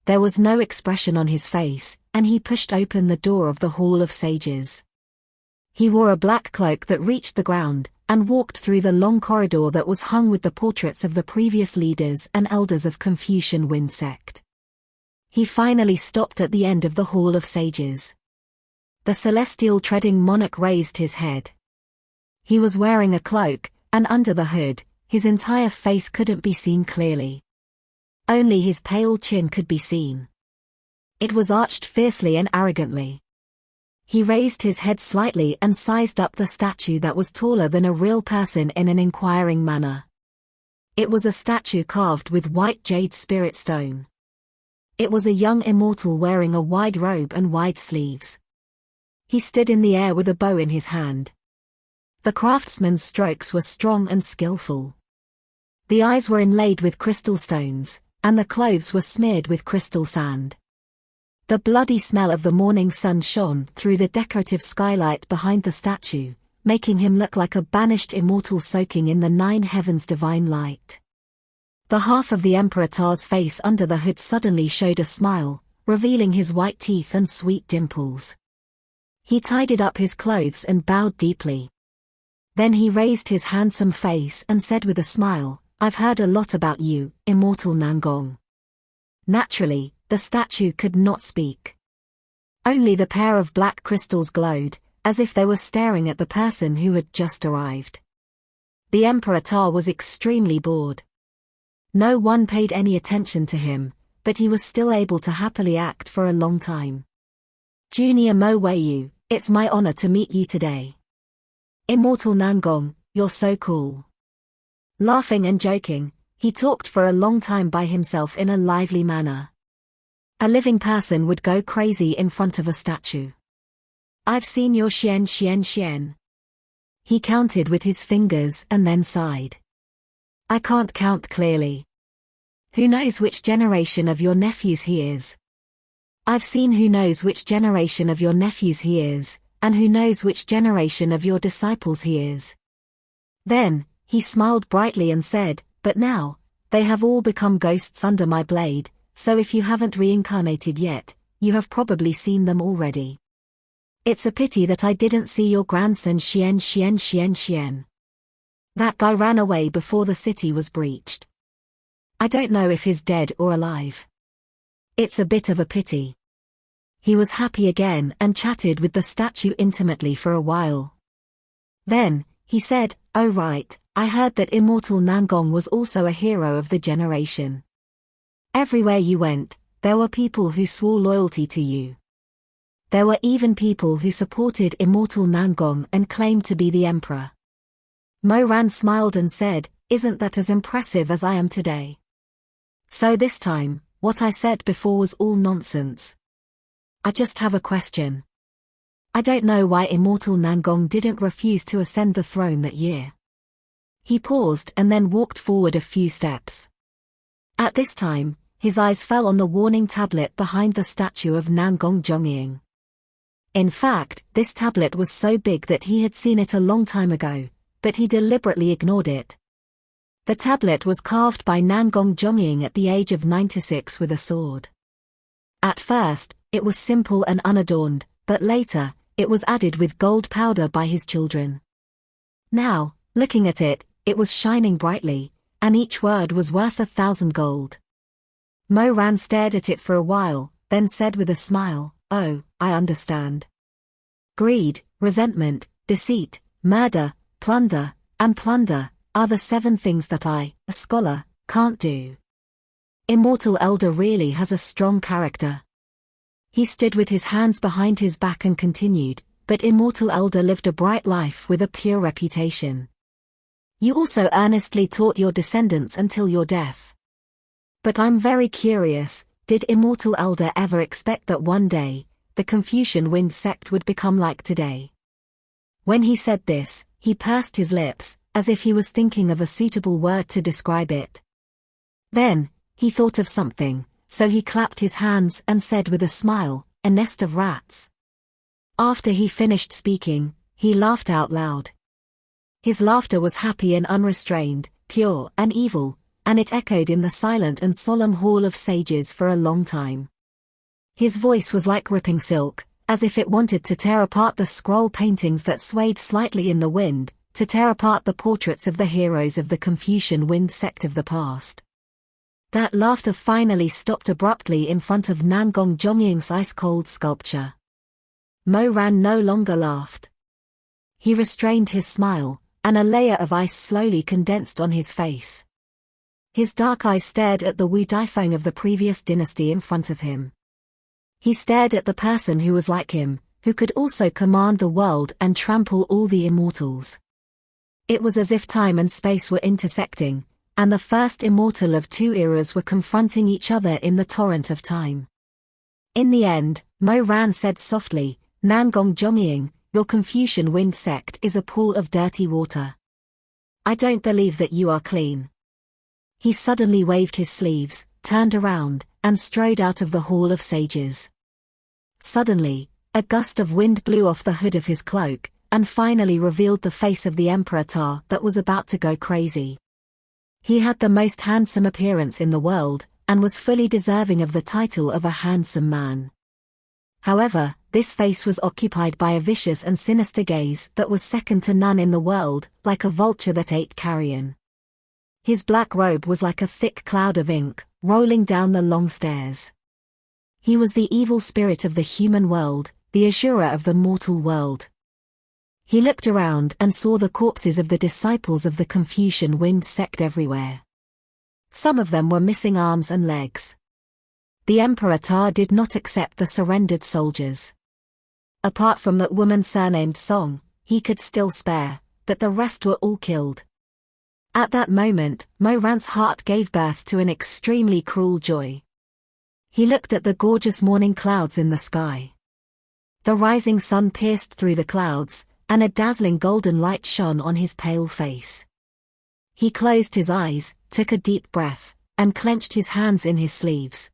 There was no expression on his face, and he pushed open the door of the Hall of Sages. He wore a black cloak that reached the ground, and walked through the long corridor that was hung with the portraits of the previous leaders and elders of Confucian Wind sect. He finally stopped at the end of the Hall of Sages. The celestial treading monarch raised his head. He was wearing a cloak, and under the hood, his entire face couldn't be seen clearly. Only his pale chin could be seen. It was arched fiercely and arrogantly. He raised his head slightly and sized up the statue that was taller than a real person in an inquiring manner. It was a statue carved with white jade spirit stone. It was a young immortal wearing a wide robe and wide sleeves. He stood in the air with a bow in his hand. The craftsman's strokes were strong and skillful. The eyes were inlaid with crystal stones, and the clothes were smeared with crystal sand. The bloody smell of the morning sun shone through the decorative skylight behind the statue, making him look like a banished immortal soaking in the 9 heavens' divine light. The half of the Emperor Ta's face under the hood suddenly showed a smile, revealing his white teeth and sweet dimples. He tidied up his clothes and bowed deeply. Then he raised his handsome face and said with a smile, "I've heard a lot about you, immortal Nangong." Naturally, the statue could not speak. Only the pair of black crystals glowed, as if they were staring at the person who had just arrived. The Emperor Ta was extremely bored. No one paid any attention to him, but he was still able to happily act for a long time. "Junior Mo Weiyu, it's my honor to meet you today. Immortal Nangong, you're so cool." Laughing and joking, he talked for a long time by himself in a lively manner. A living person would go crazy in front of a statue. "I've seen your Xian. He counted with his fingers and then sighed. "I can't count clearly. Who knows which generation of your nephews he is? I've seen who knows which generation of your nephews he is, and who knows which generation of your disciples he is." Then, he smiled brightly and said, "But now, they have all become ghosts under my blade, so if you haven't reincarnated yet, you have probably seen them already. It's a pity that I didn't see your grandson Xian. That guy ran away before the city was breached. I don't know if he's dead or alive. It's a bit of a pity." He was happy again and chatted with the statue intimately for a while. Then, he said, "Oh right, I heard that immortal Nangong was also a hero of the generation. Everywhere you went, there were people who swore loyalty to you. There were even people who supported immortal Nangong and claimed to be the emperor." Mo Ran smiled and said, "Isn't that as impressive as I am today? So this time, what I said before was all nonsense. I just have a question. I don't know why immortal Nangong didn't refuse to ascend the throne that year." He paused and then walked forward a few steps. At this time, his eyes fell on the warning tablet behind the statue of Nangong Zhongying. In fact, this tablet was so big that he had seen it a long time ago, but he deliberately ignored it. The tablet was carved by Nangong Zhongying at the age of 96 with a sword. At first, it was simple and unadorned, but later, it was added with gold powder by his children. Now, looking at it, it was shining brightly, and each word was worth 1,000 gold. Mo Ran stared at it for a while, then said with a smile, "Oh, I understand. Greed, resentment, deceit, murder, plunder, and plunder are the 7 things that I, a scholar, can't do. Immortal Elder really has a strong character." He stood with his hands behind his back and continued, "But Immortal Elder lived a bright life with a pure reputation. You also earnestly taught your descendants until your death. But I'm very curious, did Immortal Elder ever expect that one day, the Confucian Wind sect would become like today?" When he said this, he pursed his lips, as if he was thinking of a suitable word to describe it. Then, he thought of something, so he clapped his hands and said with a smile, "A nest of rats." After he finished speaking, he laughed out loud. His laughter was happy and unrestrained, pure and evil, and it echoed in the silent and solemn hall of sages for a long time. His voice was like ripping silk, as if it wanted to tear apart the scroll paintings that swayed slightly in the wind, to tear apart the portraits of the heroes of the Confucian Wind sect of the past. That laughter finally stopped abruptly in front of Nangong Zhongying's ice-cold sculpture. Mo Ran no longer laughed. He restrained his smile, and a layer of ice slowly condensed on his face. His dark eyes stared at the Wu Daifeng of the previous dynasty in front of him. He stared at the person who was like him, who could also command the world and trample all the immortals. It was as if time and space were intersecting, and the first immortal of two eras were confronting each other in the torrent of time. In the end, Mo Ran said softly, "Nangong Zhongying, your Confucian wind sect is a pool of dirty water. I don't believe that you are clean." He suddenly waved his sleeves, turned around, and strode out of the Hall of Sages. Suddenly, a gust of wind blew off the hood of his cloak, and finally revealed the face of the Emperor Ta that was about to go crazy. He had the most handsome appearance in the world, and was fully deserving of the title of a handsome man. However, this face was occupied by a vicious and sinister gaze that was second to none in the world, like a vulture that ate carrion. His black robe was like a thick cloud of ink, rolling down the long stairs. He was the evil spirit of the human world, the Asura of the mortal world. He looked around and saw the corpses of the disciples of the Confucian wind sect everywhere. Some of them were missing arms and legs. The Emperor Ta did not accept the surrendered soldiers. Apart from that woman surnamed Song, he could still spare, but the rest were all killed. At that moment, Mo Ran's heart gave birth to an extremely cruel joy. He looked at the gorgeous morning clouds in the sky. The rising sun pierced through the clouds, and a dazzling golden light shone on his pale face. He closed his eyes, took a deep breath, and clenched his hands in his sleeves.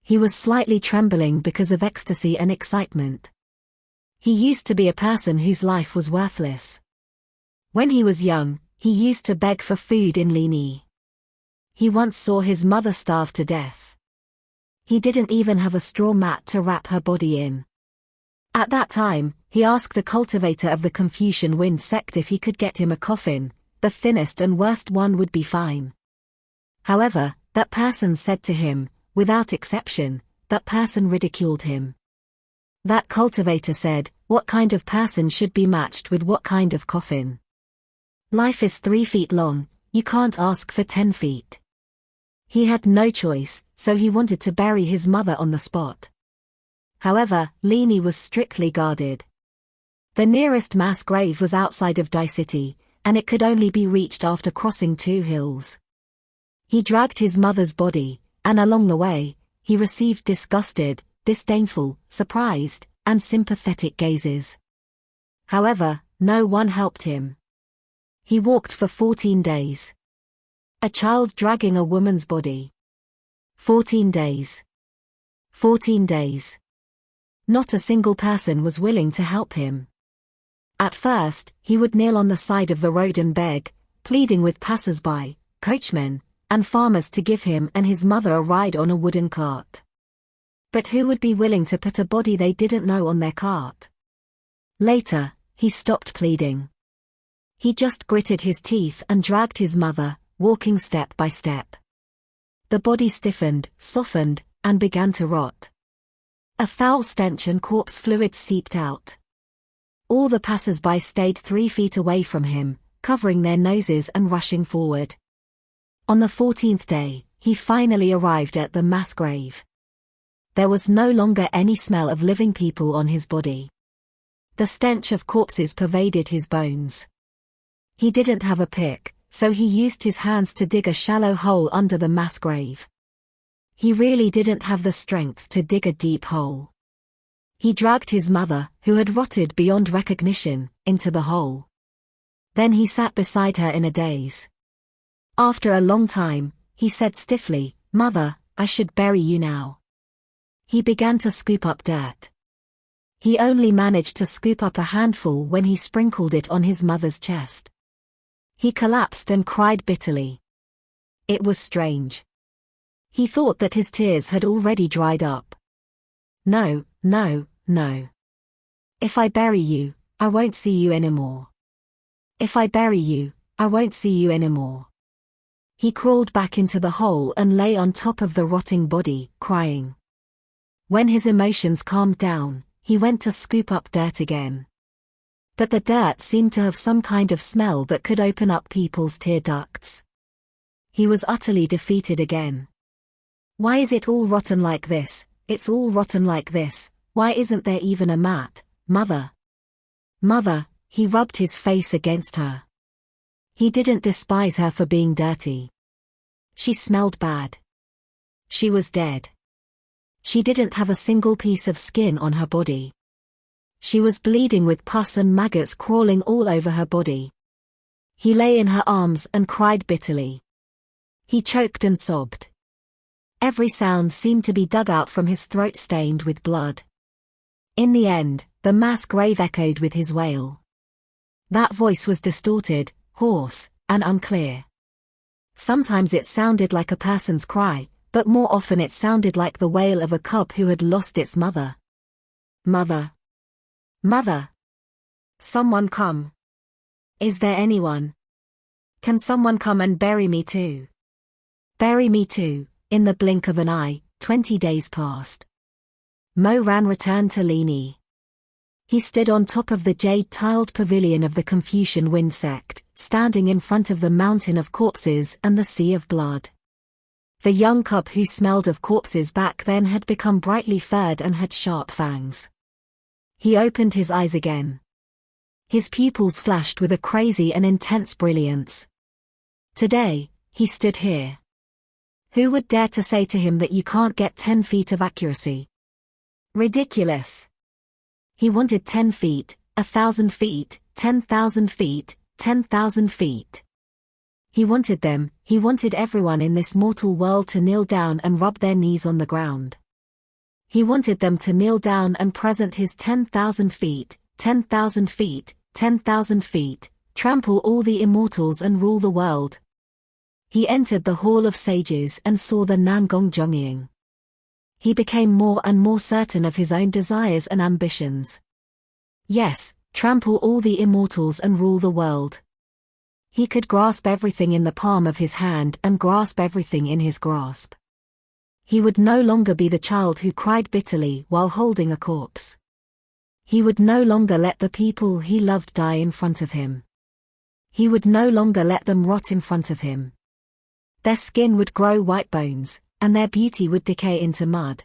He was slightly trembling because of ecstasy and excitement. He used to be a person whose life was worthless. When he was young, he used to beg for food in Lini. He once saw his mother starve to death. He didn't even have a straw mat to wrap her body in. At that time, he asked a cultivator of the Confucian wind sect if he could get him a coffin. The thinnest and worst one would be fine. However, that person said to him, without exception, that person ridiculed him. That cultivator said, "What kind of person should be matched with what kind of coffin? Life is 3 feet long, you can't ask for 10 feet. He had no choice, so he wanted to bury his mother on the spot. However, Lini was strictly guarded. The nearest mass grave was outside of Dai City, and it could only be reached after crossing 2 hills. He dragged his mother's body, and along the way, he received disgusted, disdainful, surprised, and sympathetic gazes. However, no one helped him. He walked for 14 days. A child dragging a woman's body. 14 days. 14 days. Not a single person was willing to help him. At first, he would kneel on the side of the road and beg, pleading with passers-by, coachmen, and farmers to give him and his mother a ride on a wooden cart. But who would be willing to put a body they didn't know on their cart? Later, he stopped pleading. He just gritted his teeth and dragged his mother, walking step by step. The body stiffened, softened, and began to rot. A foul stench and corpse fluid seeped out. All the passers-by stayed 3 feet away from him, covering their noses and rushing forward. On the 14th day, he finally arrived at the mass grave. There was no longer any smell of living people on his body. The stench of corpses pervaded his bones. He didn't have a pick, so he used his hands to dig a shallow hole under the mass grave. He really didn't have the strength to dig a deep hole. He dragged his mother, who had rotted beyond recognition, into the hole. Then he sat beside her in a daze. After a long time, he said stiffly, "Mother, I should bury you now." He began to scoop up dirt. He only managed to scoop up a handful when he sprinkled it on his mother's chest. He collapsed and cried bitterly. It was strange. He thought that his tears had already dried up. No, no, no. If I bury you, I won't see you anymore. If I bury you, I won't see you anymore. He crawled back into the hole and lay on top of the rotting body, crying. When his emotions calmed down, he went to scoop up dirt again. But the dirt seemed to have some kind of smell that could open up people's tear ducts. He was utterly defeated again. Why is it all rotten like this? It's all rotten like this. Why isn't there even a mat, Mother? Mother, he rubbed his face against her. He didn't despise her for being dirty. She smelled bad. She was dead. She didn't have a single piece of skin on her body. She was bleeding with pus and maggots crawling all over her body. He lay in her arms and cried bitterly. He choked and sobbed. Every sound seemed to be dug out from his throat stained with blood. In the end, the mass grave echoed with his wail. That voice was distorted, hoarse, and unclear. Sometimes it sounded like a person's cry, but more often it sounded like the wail of a cub who had lost its mother. Mother. Mother. Someone come. Is there anyone? Can someone come and bury me too? Bury me too. In the blink of an eye, 20 days passed. Mo Ran returned to Lini. He stood on top of the jade-tiled pavilion of the Confucian Wind sect, standing in front of the mountain of corpses and the sea of blood. The young cub who smelled of corpses back then had become brightly furred and had sharp fangs. He opened his eyes again. His pupils flashed with a crazy and intense brilliance. Today, he stood here. Who would dare to say to him that you can't get 10 feet of accuracy? Ridiculous. He wanted 10 feet, 1,000 feet, 10,000 feet, 10,000 feet. He wanted them, he wanted everyone in this mortal world to kneel down and rub their knees on the ground. He wanted them to kneel down and present his 10,000 feet, 10,000 feet, 10,000 feet, trample all the immortals and rule the world. He entered the Hall of Sages and saw the Nangong Zhongying. He became more and more certain of his own desires and ambitions. Yes, trample all the immortals and rule the world. He could grasp everything in the palm of his hand and grasp everything in his grasp. He would no longer be the child who cried bitterly while holding a corpse. He would no longer let the people he loved die in front of him. He would no longer let them rot in front of him. Their skin would grow white bones, and their beauty would decay into mud.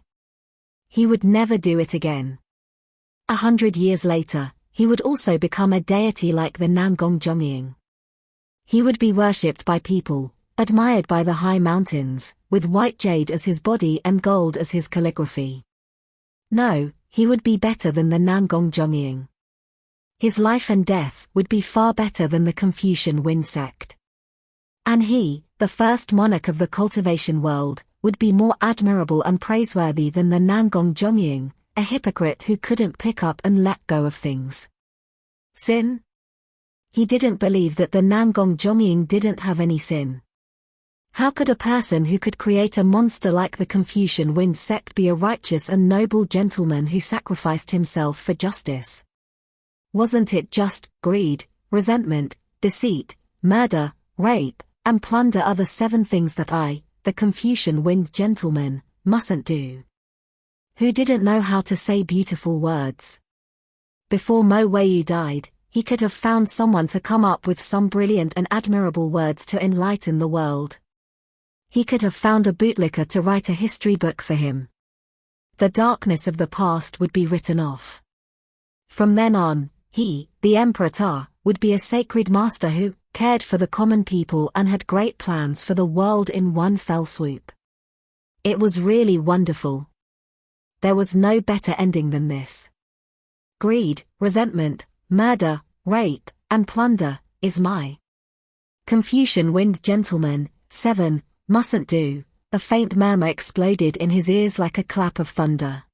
He would never do it again. 100 years later, he would also become a deity like the Nangong Zhongying. He would be worshipped by people, admired by the high mountains, with white jade as his body and gold as his calligraphy. No, he would be better than the Nangong Zhongying. His life and death would be far better than the Confucian Wind sect. And he, the first monarch of the cultivation world, would be more admirable and praiseworthy than the Nangong Zhongying, a hypocrite who couldn't pick up and let go of things. Sin? He didn't believe that the Nangong Zhongying didn't have any sin. How could a person who could create a monster like the Confucian Wind sect be a righteous and noble gentleman who sacrificed himself for justice? Wasn't it just greed, resentment, deceit, murder, rape, and plunder are the 7 things that I, the Confucian Wind gentleman, mustn't do? Who didn't know how to say beautiful words? Before Mo Weiyu died, he could have found someone to come up with some brilliant and admirable words to enlighten the world. He could have found a bootlicker to write a history book for him. The darkness of the past would be written off. From then on, he, the Emperor Ta, would be a sacred master who cared for the common people and had great plans for the world in one fell swoop. It was really wonderful. There was no better ending than this. Greed, resentment, murder, rape, and plunder is my Confucian Wind gentleman, 7, mustn't do. A faint murmur exploded in his ears like a clap of thunder.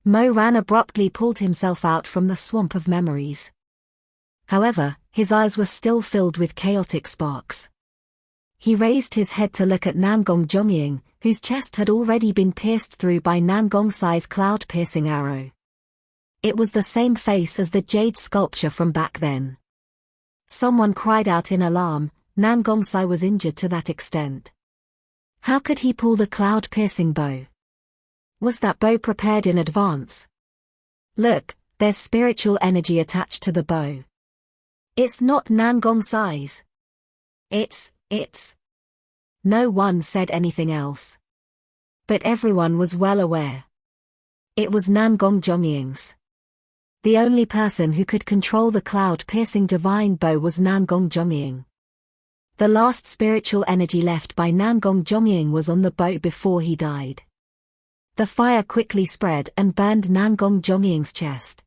Mo Ran abruptly pulled himself out from the swamp of memories. However, his eyes were still filled with chaotic sparks. He raised his head to look at Nangong Zhongying, whose chest had already been pierced through by Nangong Sai's cloud-piercing arrow. It was the same face as the jade sculpture from back then. Someone cried out in alarm. Nangong Sai was injured to that extent. How could he pull the cloud-piercing bow? Was that bow prepared in advance? Look, there's spiritual energy attached to the bow. It's not Nangong Sai's. It's. No one said anything else. But everyone was well aware. It was Nangong Zhongying's. The only person who could control the cloud-piercing divine bow was Nangong Zhongying. The last spiritual energy left by Nangong Zhongying was on the boat before he died. The fire quickly spread and burned Nangong Zhongying's chest.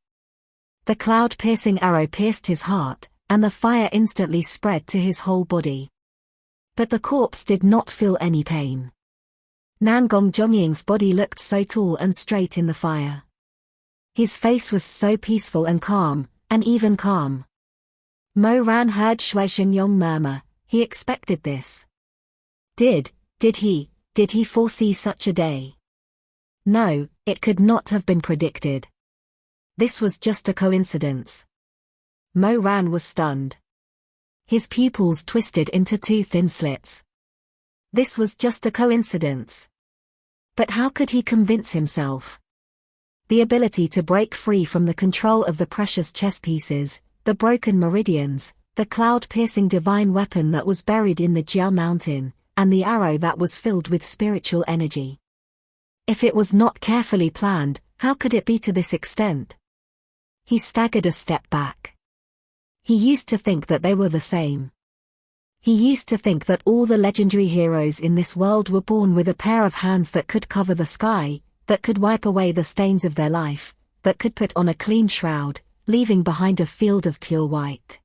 The cloud-piercing arrow pierced his heart, and the fire instantly spread to his whole body. But the corpse did not feel any pain. Nangong Zhongying's body looked so tall and straight in the fire. His face was so peaceful and calm, and even calm. Mo Ran heard Shui Xinyong murmur, he expected this. Did he foresee such a day? No, it could not have been predicted. This was just a coincidence. Mo Ran was stunned. His pupils twisted into two thin slits. This was just a coincidence. But how could he convince himself? The ability to break free from the control of the precious chess pieces, the broken meridians, the cloud-piercing divine weapon that was buried in the Jia mountain, and the arrow that was filled with spiritual energy. If it was not carefully planned, how could it be to this extent? He staggered a step back. He used to think that they were the same. He used to think that all the legendary heroes in this world were born with a pair of hands that could cover the sky, that could wipe away the stains of their life, that could put on a clean shroud, leaving behind a field of pure white.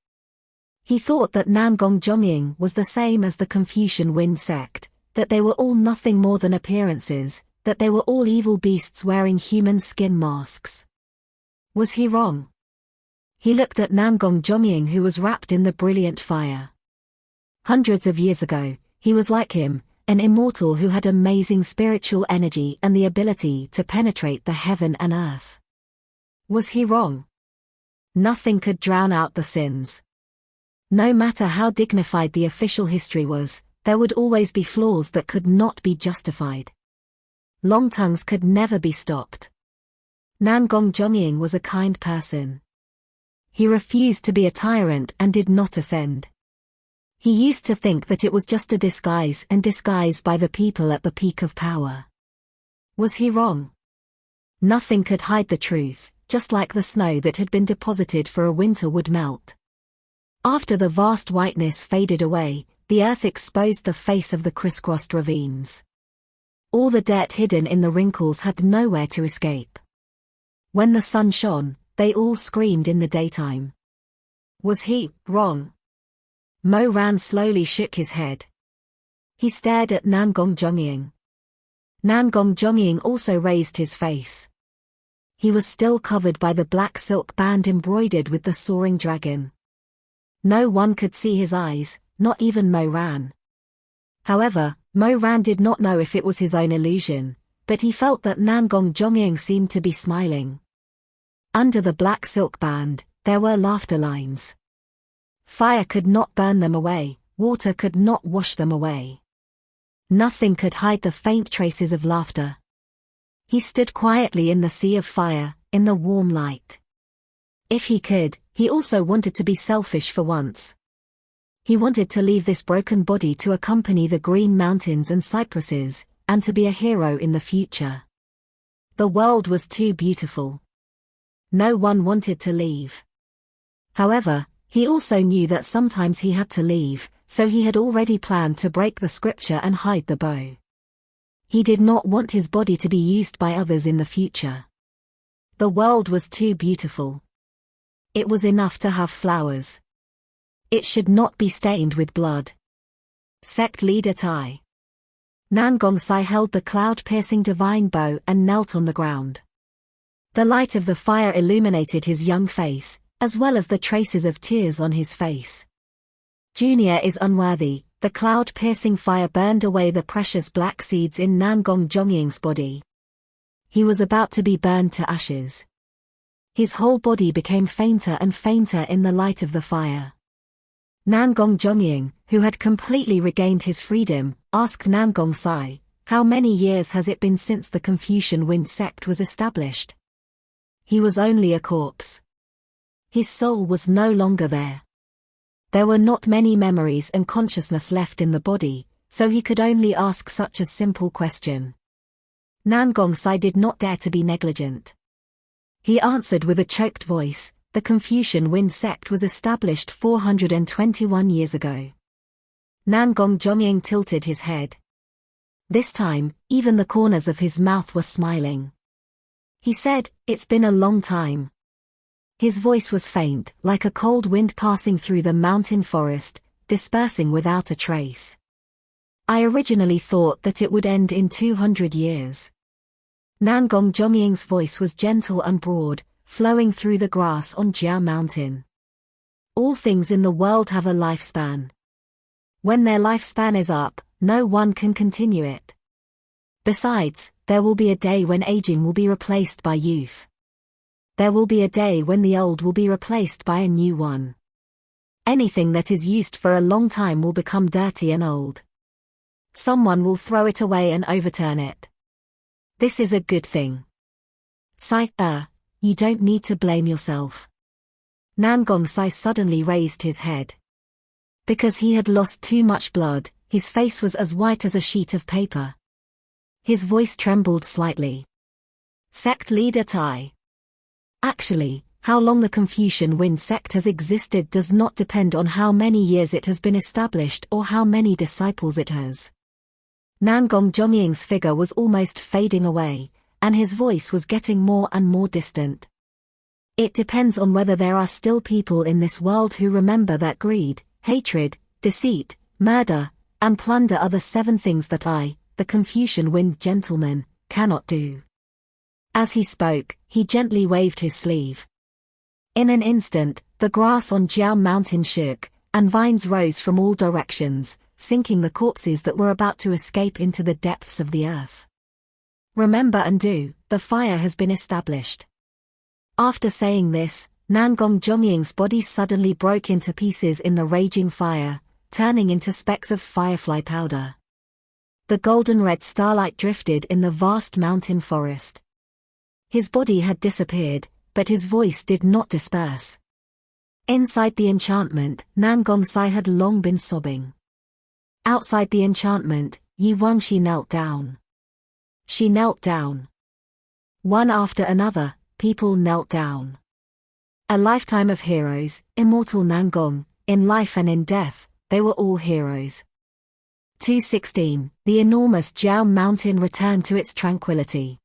He thought that Nangong Zhongying was the same as the Confucian Wind sect, that they were all nothing more than appearances, that they were all evil beasts wearing human skin masks. Was he wrong? He looked at Nangong Zhongying, who was wrapped in the brilliant fire. Hundreds of years ago, he was like him, an immortal who had amazing spiritual energy and the ability to penetrate the heaven and earth. Was he wrong? Nothing could drown out the sins. No matter how dignified the official history was, there would always be flaws that could not be justified. Long tongues could never be stopped. Nangong Zhongying was a kind person. He refused to be a tyrant and did not ascend. He used to think that it was just a disguise, and disguised by the people at the peak of power. Was he wrong? Nothing could hide the truth, just like the snow that had been deposited for a winter would melt. After the vast whiteness faded away, the earth exposed the face of the crisscrossed ravines. All the dirt hidden in the wrinkles had nowhere to escape. When the sun shone, they all screamed in the daytime. Was he wrong? Mo Ran slowly shook his head. He stared at Nangong Zhongying. Nangong Zhongying also raised his face. He was still covered by the black silk band embroidered with the soaring dragon. No one could see his eyes, not even Mo Ran. However, Mo Ran did not know if it was his own illusion, but he felt that Nangong Zhongying seemed to be smiling. Under the black silk band, there were laughter lines. Fire could not burn them away, water could not wash them away. Nothing could hide the faint traces of laughter. He stood quietly in the sea of fire, in the warm light. If he could, he also wanted to be selfish for once. He wanted to leave this broken body to accompany the green mountains and cypresses, and to be a hero in the future. The world was too beautiful. No one wanted to leave. However, he also knew that sometimes he had to leave, so he had already planned to break the scripture and hide the bow. He did not want his body to be used by others in the future. The world was too beautiful. It was enough to have flowers. It should not be stained with blood. Sect leader Tai. Nangong Sai held the cloud-piercing divine bow and knelt on the ground. The light of the fire illuminated his young face, as well as the traces of tears on his face. Junior is unworthy. The cloud-piercing fire burned away the precious black seeds in Nangong Zhongying's body. He was about to be burned to ashes. His whole body became fainter and fainter in the light of the fire. Nangong Zhongying, who had completely regained his freedom, asked Nangong Sai, "How many years has it been since the Confucian Wind sect was established?" He was only a corpse. His soul was no longer there. There were not many memories and consciousness left in the body, so he could only ask such a simple question. Nangong Sai did not dare to be negligent. He answered with a choked voice, "The Confucian Wind sect was established 421 years ago." Nangong Zhongying tilted his head. This time, even the corners of his mouth were smiling. He said, "It's been a long time." His voice was faint, like a cold wind passing through the mountain forest, dispersing without a trace. "I originally thought that it would end in 200 years. Nangong Zhongying's voice was gentle and broad, flowing through the grass on Jiao Mountain. "All things in the world have a lifespan. When their lifespan is up, no one can continue it. Besides, there will be a day when aging will be replaced by youth. There will be a day when the old will be replaced by a new one. Anything that is used for a long time will become dirty and old. Someone will throw it away and overturn it. This is a good thing. You don't need to blame yourself." Nangong Sai suddenly raised his head. Because he had lost too much blood, his face was as white as a sheet of paper. His voice trembled slightly. "Sect leader Tai. Actually, how long the Confucian Wind sect has existed does not depend on how many years it has been established or how many disciples it has." Nangong Zhongying's figure was almost fading away, and his voice was getting more and more distant. "It depends on whether there are still people in this world who remember that greed, hatred, deceit, murder, and plunder are the 7 things that I, the Confucian Wind gentleman, cannot do." As he spoke, he gently waved his sleeve. In an instant, the grass on Jiao Mountain shook, and vines rose from all directions, sinking the corpses that were about to escape into the depths of the earth. "Remember and do, the fire has been established." After saying this, Nangong Zhongying's body suddenly broke into pieces in the raging fire, turning into specks of firefly powder. The golden-red starlight drifted in the vast mountain forest. His body had disappeared, but his voice did not disperse. Inside the enchantment, Nangong Sai had long been sobbing. Outside the enchantment, Yi Wangxi knelt down. She knelt down. One after another, people knelt down. A lifetime of heroes, immortal Nangong, in life and in death, they were all heroes. 216. The enormous Jiao Mountain returned to its tranquility.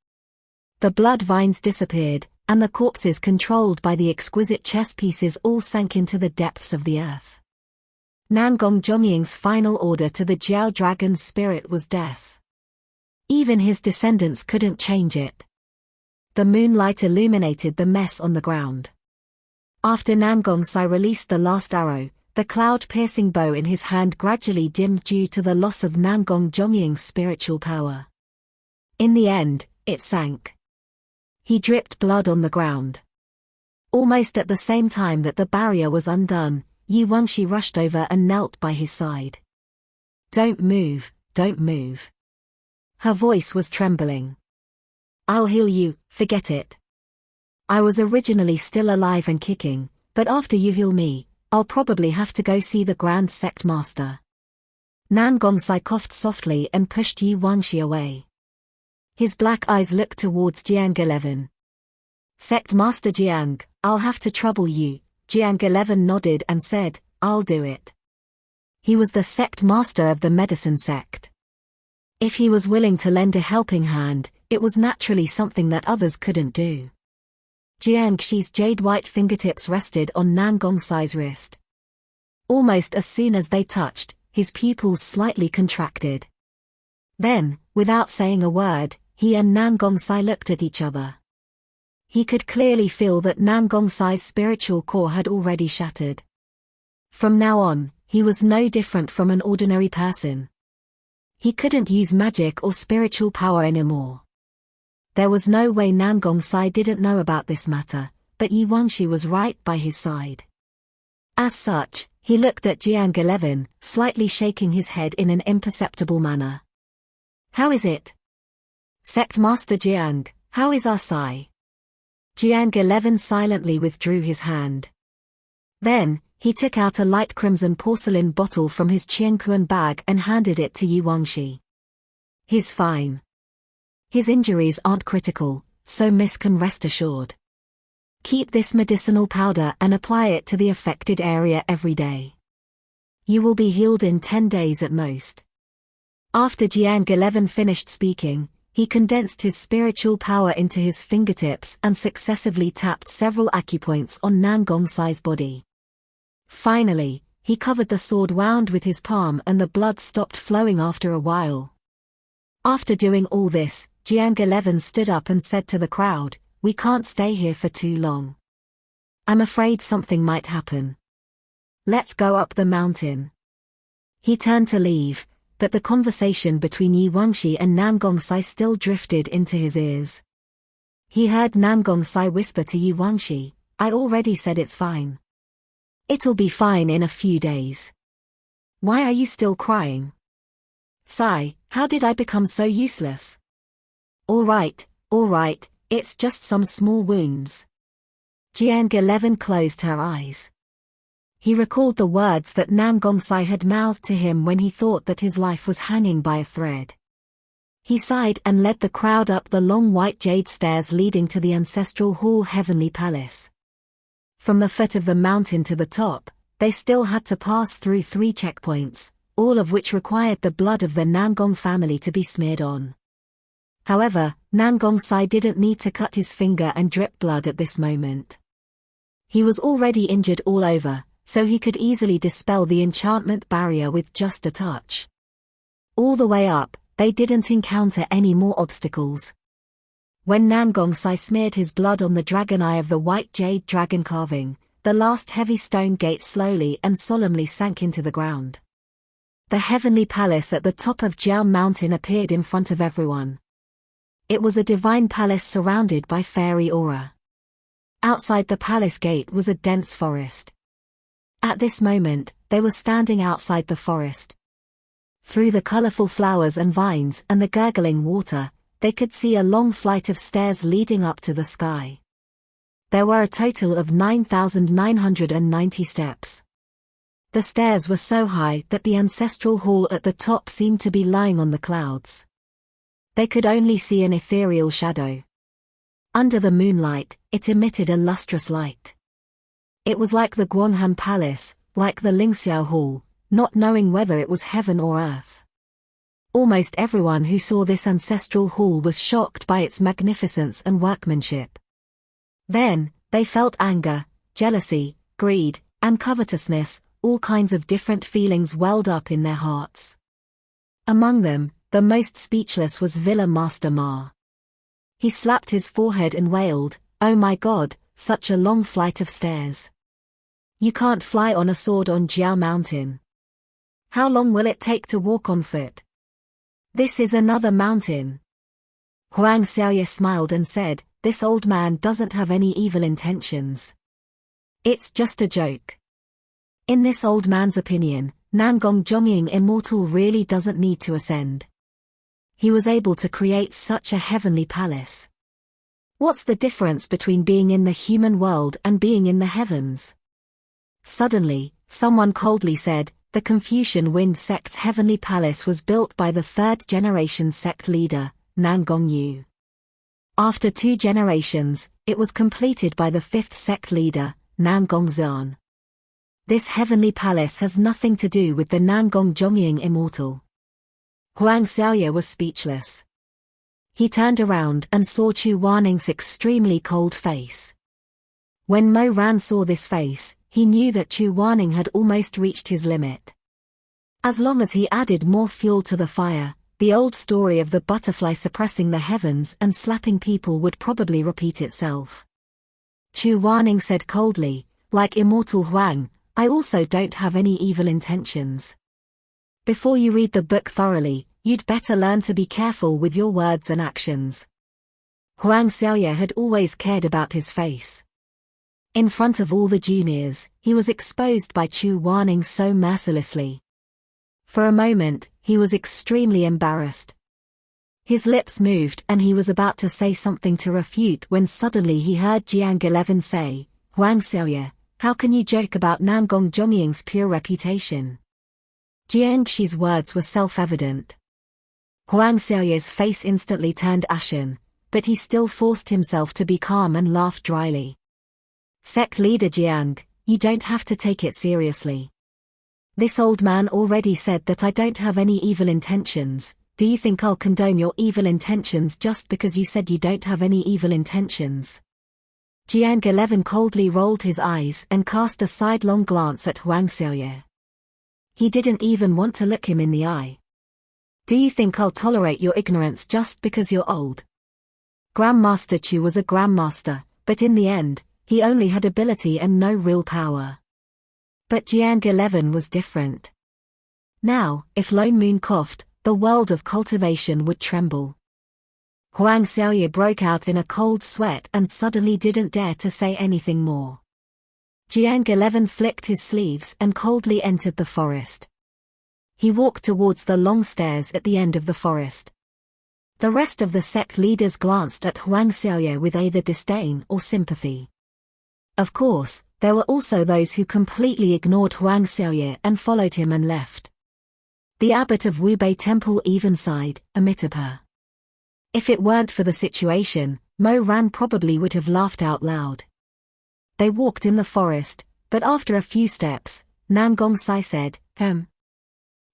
The blood vines disappeared, and the corpses controlled by the exquisite chess pieces all sank into the depths of the earth. Nangong Zhongying's final order to the Jiao dragon's spirit was death. Even his descendants couldn't change it. The moonlight illuminated the mess on the ground. After Nangong Sai released the last arrow, the cloud-piercing bow in his hand gradually dimmed due to the loss of Nangong Zhongying's spiritual power. In the end, it sank. He dripped blood on the ground. Almost at the same time that the barrier was undone, Yi Wangxi rushed over and knelt by his side. "Don't move, don't move." Her voice was trembling. "I'll heal you, forget it. I was originally still alive and kicking, but after you heal me, I'll probably have to go see the Grand Sect Master." Nangong Sai coughed softly and pushed Yi Wangxi away. His black eyes looked towards Jiang 11. "Sect Master Jiang, I'll have to trouble you." Jiang 11 nodded and said, "I'll do it." He was the sect master of the medicine sect. If he was willing to lend a helping hand, it was naturally something that others couldn't do. Jiangxi's jade-white fingertips rested on Nangong Sai's wrist. Almost as soon as they touched, his pupils slightly contracted. Then, without saying a word, he and Nangong Sai looked at each other. He could clearly feel that Nangong Sai's spiritual core had already shattered. From now on, he was no different from an ordinary person. He couldn't use magic or spiritual power anymore. There was no way Nangong Sai didn't know about this matter, but Yi Wangxi was right by his side. As such, he looked at Jiang 11, slightly shaking his head in an imperceptible manner. "How is it? Sect Master Jiang, how is our Sai?" Jiang 11 silently withdrew his hand. Then, he took out a light crimson porcelain bottle from his Qianquan bag and handed it to Yi Wangxi. "He's fine. His injuries aren't critical, so Miss can rest assured. Keep this medicinal powder and apply it to the affected area every day. You will be healed in 10 days at most. After Jiang 11 finished speaking, he condensed his spiritual power into his fingertips and successively tapped several acupoints on Nangong-Sai's body. Finally, he covered the sword wound with his palm and the blood stopped flowing after a while. After doing all this, Jiang 11 stood up and said to the crowd, "We can't stay here for too long. I'm afraid something might happen. Let's go up the mountain." He turned to leave, but the conversation between Yi Wangxi and Nangong-Sai still drifted into his ears. He heard Nangong-Sai whisper to Yi Wangxi, "I already said it's fine. It'll be fine in a few days. Why are you still crying? Sai, how did I become so useless?" All right, it's just some small wounds." Jiang 11 closed her eyes. He recalled the words that Nangong-Sai had mouthed to him when he thought that his life was hanging by a thread. He sighed and led the crowd up the long white jade stairs leading to the ancestral hall Heavenly Palace. From the foot of the mountain to the top, they still had to pass through 3 checkpoints, all of which required the blood of the Nangong family to be smeared on. However, Nangong-Sai didn't need to cut his finger and drip blood at this moment. He was already injured all over, so he could easily dispel the enchantment barrier with just a touch. All the way up, they didn't encounter any more obstacles. When Nangong-Sai smeared his blood on the dragon eye of the white jade dragon carving, the last heavy stone gate slowly and solemnly sank into the ground. The heavenly palace at the top of Jiao Mountain appeared in front of everyone. It was a divine palace surrounded by fairy aura. Outside the palace gate was a dense forest. At this moment, they were standing outside the forest. Through the colorful flowers and vines and the gurgling water, they could see a long flight of stairs leading up to the sky. There were a total of 9,990 steps. The stairs were so high that the ancestral hall at the top seemed to be lying on the clouds. They could only see an ethereal shadow. Under the moonlight, it emitted a lustrous light. It was like the Guanhan Palace, like the Lingxiao Hall, not knowing whether it was heaven or earth. Almost everyone who saw this ancestral hall was shocked by its magnificence and workmanship. Then, they felt anger, jealousy, greed, and covetousness, all kinds of different feelings welled up in their hearts. Among them, the most speechless was Villa Master Ma. He slapped his forehead and wailed, "Oh my God, such a long flight of stairs. You can't fly on a sword on Jiao Mountain. How long will it take to walk on foot? This is another mountain." Huang Xiaoye smiled and said, "This old man doesn't have any evil intentions. It's just a joke." In this old man's opinion, Nangong Zhongying Immortal really doesn't need to ascend. He was able to create such a heavenly palace. What's the difference between being in the human world and being in the heavens? Suddenly, someone coldly said, "The Confucian Wind sect's heavenly palace was built by the 3rd-generation sect leader, Nangong Yu. After 2 generations, it was completed by the 5th sect leader, Nangong Zan. This heavenly palace has nothing to do with the Nangong Zhongying Immortal." Huang Xiaoye was speechless. He turned around and saw Chu Waning's extremely cold face. When Mo Ran saw this face, he knew that Chu Waning had almost reached his limit. As long as he added more fuel to the fire, the old story of the butterfly suppressing the heavens and slapping people would probably repeat itself. Chu Waning said coldly, "Like Immortal Huang, I also don't have any evil intentions. Before you read the book thoroughly, you'd better learn to be careful with your words and actions." Huang Xiaoye had always cared about his face. In front of all the juniors, he was exposed by Chu Waning so mercilessly. For a moment, he was extremely embarrassed. His lips moved and he was about to say something to refute when suddenly he heard Jiang 11 say, "Huang Xiaoye, how can you joke about Nangong Zhongying's pure reputation?" Jiang Xi's words were self-evident. Huang Xiaoye's face instantly turned ashen, but he still forced himself to be calm and laughed dryly. "Sect leader Jiang, you don't have to take it seriously. This old man already said that I don't have any evil intentions. Do you think I'll condone your evil intentions just because you said you don't have any evil intentions? Jiang 11 coldly rolled his eyes and cast a sidelong glance at Huang Xiaoye. He didn't even want to look him in the eye. Do you think I'll tolerate your ignorance just because you're old? Grandmaster Chu was a grandmaster, but in the end, he only had ability and no real power. But Jiang 11 was different. Now, if Lone Moon coughed, the world of cultivation would tremble. Huang Xiaoye broke out in a cold sweat and suddenly didn't dare to say anything more. Jiang 11 flicked his sleeves and coldly entered the forest. He walked towards the long stairs at the end of the forest. The rest of the sect leaders glanced at Huang Xiaoye with either disdain or sympathy. Of course, there were also those who completely ignored Huang Xiaoye and followed him and left. The abbot of Wubei Temple even sighed, amid her. If it weren't for the situation, Mo Ran probably would have laughed out loud. They walked in the forest, but after a few steps, Nan Gongsai said,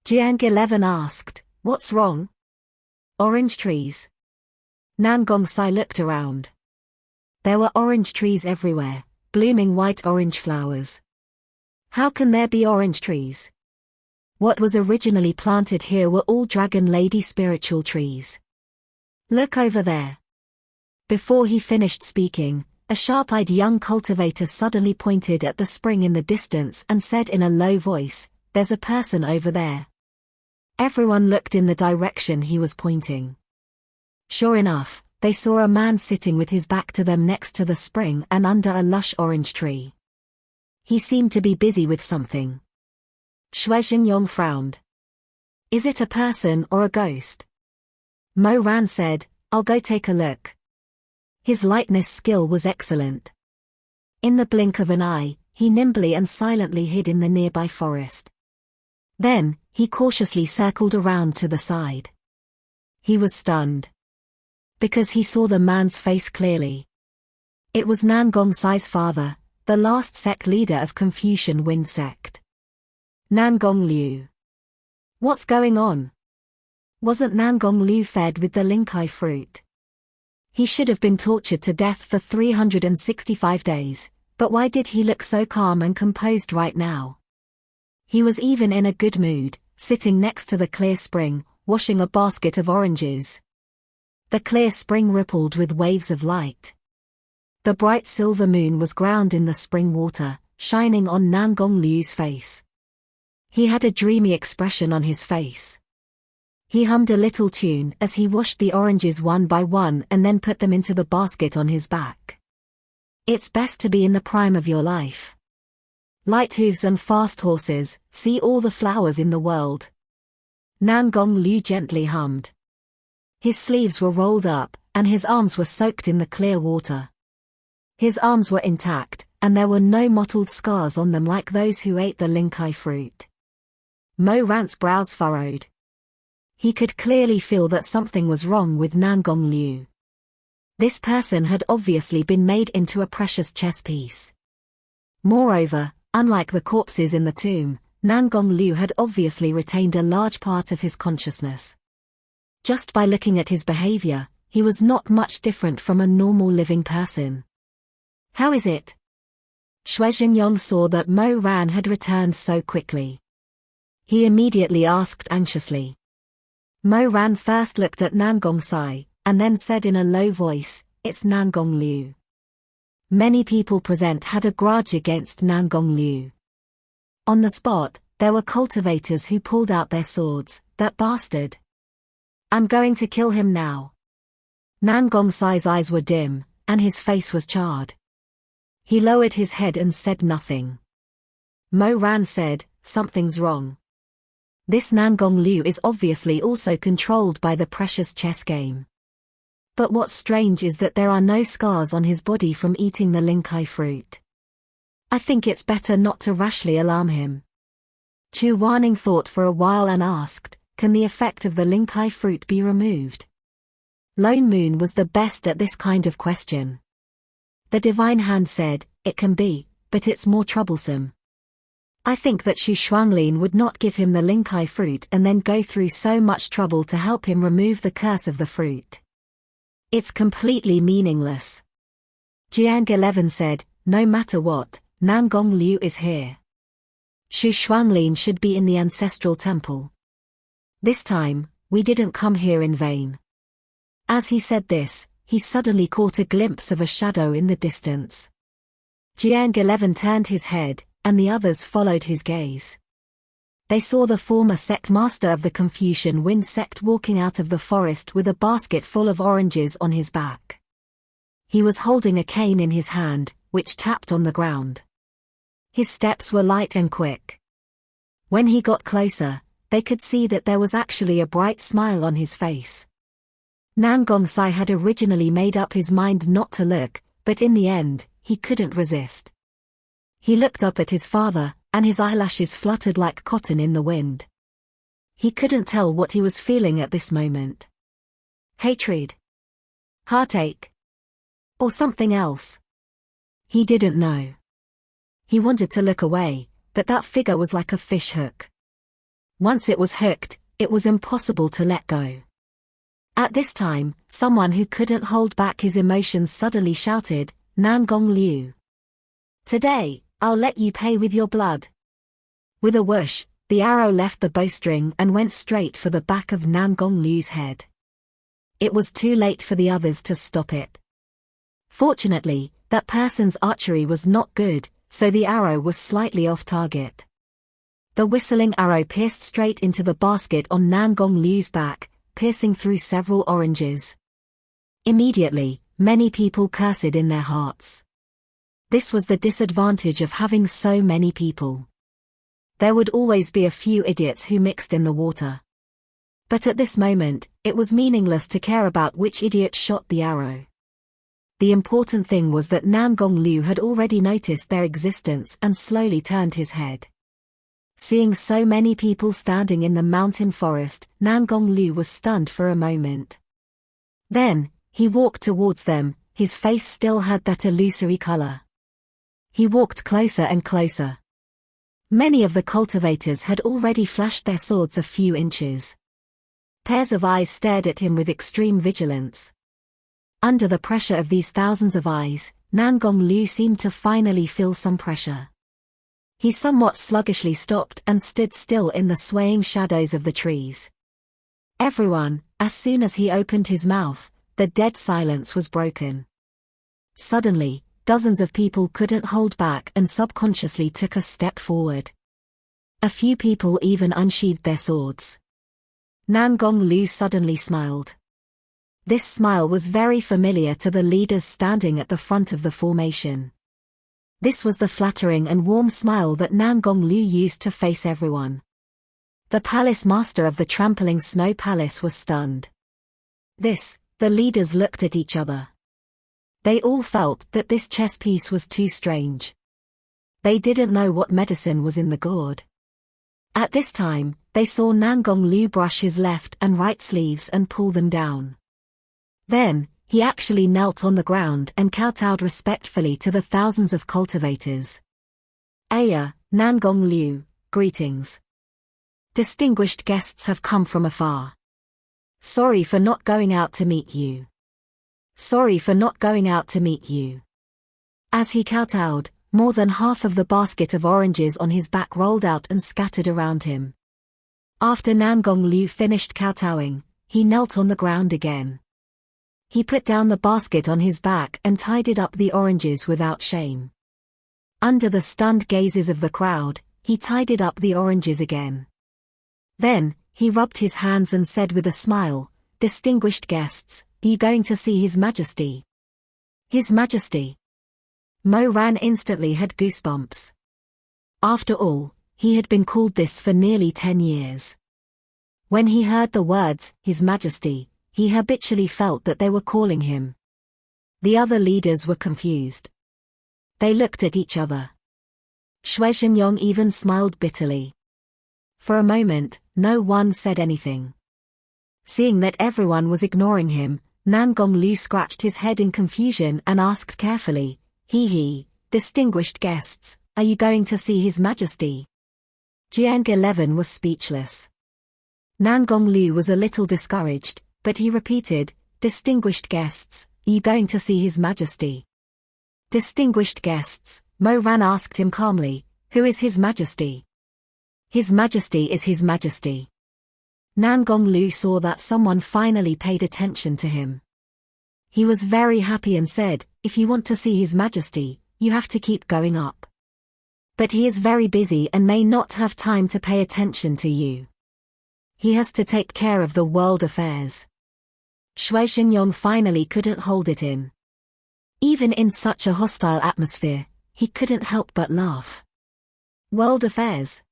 Jiang 11 asked, "What's wrong?" "Orange trees." Nan Gongsai looked around. There were orange trees everywhere, blooming white-orange flowers. How can there be orange trees? What was originally planted here were all Dragon Lady spiritual trees. Look over there. Before he finished speaking, a sharp-eyed young cultivator suddenly pointed at the spring in the distance and said in a low voice, "There's a person over there." Everyone looked in the direction he was pointing. Sure enough, they saw a man sitting with his back to them next to the spring and under a lush orange tree. He seemed to be busy with something. Shui Xingyong frowned. "Is it a person or a ghost?" Mo Ran said, "I'll go take a look." His lightness skill was excellent. In the blink of an eye, he nimbly and silently hid in the nearby forest. Then, he cautiously circled around to the side. He was stunned. Because he saw the man's face clearly. It was Nan Gongsai's father, the last sect leader of Confucian Wind sect. Nan Gong Liu. What's going on? Wasn't Nan Gong Liu fed with the Linkai fruit? He should have been tortured to death for 365 days, but why did he look so calm and composed right now? He was even in a good mood, sitting next to the clear spring, washing a basket of oranges. The clear spring rippled with waves of light. The bright silver moon was ground in the spring water, shining on Nan Gong Liu's face. He had a dreamy expression on his face. He hummed a little tune as he washed the oranges one by one and then put them into the basket on his back. It's best to be in the prime of your life. Light hooves and fast horses, see all the flowers in the world. Nan Gong Liu gently hummed. His sleeves were rolled up, and his arms were soaked in the clear water. His arms were intact, and there were no mottled scars on them like those who ate the Linkai fruit. Mo Ran's brows furrowed. He could clearly feel that something was wrong with Nan Gong Liu. This person had obviously been made into a precious chess piece. Moreover, unlike the corpses in the tomb, Nan Gong Liu had obviously retained a large part of his consciousness. Just by looking at his behavior, he was not much different from a normal living person. How is it? Shui Xingyong saw that Mo Ran had returned so quickly. He immediately asked anxiously. Mo Ran first looked at Nan Gongsai, and then said in a low voice, "It's Nan Gong Liu." Many people present had a grudge against Nan Gong Liu. On the spot, there were cultivators who pulled out their swords. "That bastard. I'm going to kill him now." Nan Gongsai's eyes were dim, and his face was charred. He lowered his head and said nothing. Mo Ran said, "Something's wrong. This Nan Gong Liu is obviously also controlled by the precious chess game. But what's strange is that there are no scars on his body from eating the Linkai fruit. I think it's better not to rashly alarm him." Chu Wanning thought for a while and asked, "Can the effect of the Linkai fruit be removed?" Lone Moon was the best at this kind of question. The Divine Hand said, "It can be, but it's more troublesome." I think that Xu Shuanglin would not give him the Linkai fruit and then go through so much trouble to help him remove the curse of the fruit. It's completely meaningless. Jiang 11 said, no matter what, Nangong Liu is here. Xu Shuanglin should be in the ancestral temple. This time, we didn't come here in vain. As he said this, he suddenly caught a glimpse of a shadow in the distance. Jiang 11 turned his head, and the others followed his gaze. They saw the former sect master of the Confucian Wind sect walking out of the forest with a basket full of oranges on his back. He was holding a cane in his hand, which tapped on the ground. His steps were light and quick. When he got closer, they could see that there was actually a bright smile on his face. Nangong Sai had originally made up his mind not to look, but in the end, he couldn't resist. He looked up at his father, and his eyelashes fluttered like cotton in the wind. He couldn't tell what he was feeling at this moment. Hatred? Heartache? Or something else? He didn't know. He wanted to look away, but that figure was like a fish hook. Once it was hooked, it was impossible to let go. At this time, someone who couldn't hold back his emotions suddenly shouted, Nangong Liu. Today, I'll let you pay with your blood. With a whoosh, the arrow left the bowstring and went straight for the back of Nangong Liu's head. It was too late for the others to stop it. Fortunately, that person's archery was not good, so the arrow was slightly off target. The whistling arrow pierced straight into the basket on Nangong Liu's back, piercing through several oranges. Immediately, many people cursed in their hearts. This was the disadvantage of having so many people. There would always be a few idiots who mixed in the water. But at this moment, it was meaningless to care about which idiot shot the arrow. The important thing was that Nangong Liu had already noticed their existence and slowly turned his head. Seeing so many people standing in the mountain forest, Nangong Liu was stunned for a moment. Then, he walked towards them, his face still had that illusory color. He walked closer and closer. Many of the cultivators had already flashed their swords a few inches. Pairs of eyes stared at him with extreme vigilance. Under the pressure of these thousands of eyes, Nangong Liu seemed to finally feel some pressure. He somewhat sluggishly stopped and stood still in the swaying shadows of the trees. Everyone, as soon as he opened his mouth, the dead silence was broken. Suddenly, dozens of people couldn't hold back and subconsciously took a step forward. A few people even unsheathed their swords. Nangong Liu suddenly smiled. This smile was very familiar to the leaders standing at the front of the formation. This was the flattering and warm smile that Nangong Liu used to face everyone. The palace master of the trampling snow palace was stunned. The leaders looked at each other. They all felt that this chess piece was too strange. They didn't know what medicine was in the gourd. At this time, they saw Nangong Liu brush his left and right sleeves and pull them down. Then, he actually knelt on the ground and kowtowed respectfully to the thousands of cultivators. Aya, Nangong Liu, greetings. Distinguished guests have come from afar. Sorry for not going out to meet you. Sorry for not going out to meet you. As he kowtowed, more than half of the basket of oranges on his back rolled out and scattered around him. After Nangong Liu finished kowtowing, he knelt on the ground again. He put down the basket on his back and tidied up the oranges without shame. Under the stunned gazes of the crowd, he tidied up the oranges again. Then, he rubbed his hands and said with a smile, "Distinguished guests, are you going to see His Majesty?" His Majesty. Mo Ran instantly had goosebumps. After all, he had been called this for nearly 10 years. When he heard the words, His Majesty, he habitually felt that they were calling him. The other leaders were confused. They looked at each other. Shui Xinyong even smiled bitterly. For a moment, no one said anything. Seeing that everyone was ignoring him, Nangong Liu scratched his head in confusion and asked carefully, Distinguished guests, are you going to see His Majesty?" Jiang 11 was speechless. Nangong Liu was a little discouraged, but he repeated, "Distinguished guests, are you going to see His Majesty?" "Distinguished guests," Mo Ran asked him calmly, "who is His Majesty?" "His Majesty is His Majesty." Nangong Liu saw that someone finally paid attention to him. He was very happy and said, "If you want to see His Majesty, you have to keep going up. But he is very busy and may not have time to pay attention to you. He has to take care of the world affairs." Shui Xingyong finally couldn't hold it in. Even in such a hostile atmosphere, he couldn't help but laugh. World affairs?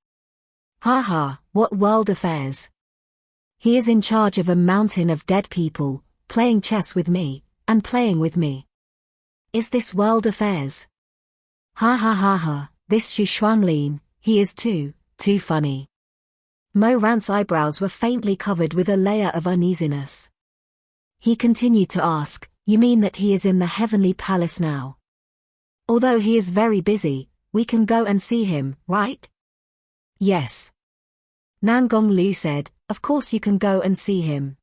Ha ha, what world affairs? He is in charge of a mountain of dead people, playing chess with me, and playing with me. Is this world affairs? Ha ha ha ha, this Xu Shuanglin, he is too funny. Mo Ran's eyebrows were faintly covered with a layer of uneasiness. He continued to ask, "You mean that he is in the heavenly palace now? Although he is very busy, we can go and see him, right?" "Yes." Nangong Liu said, "Of course you can go and see him.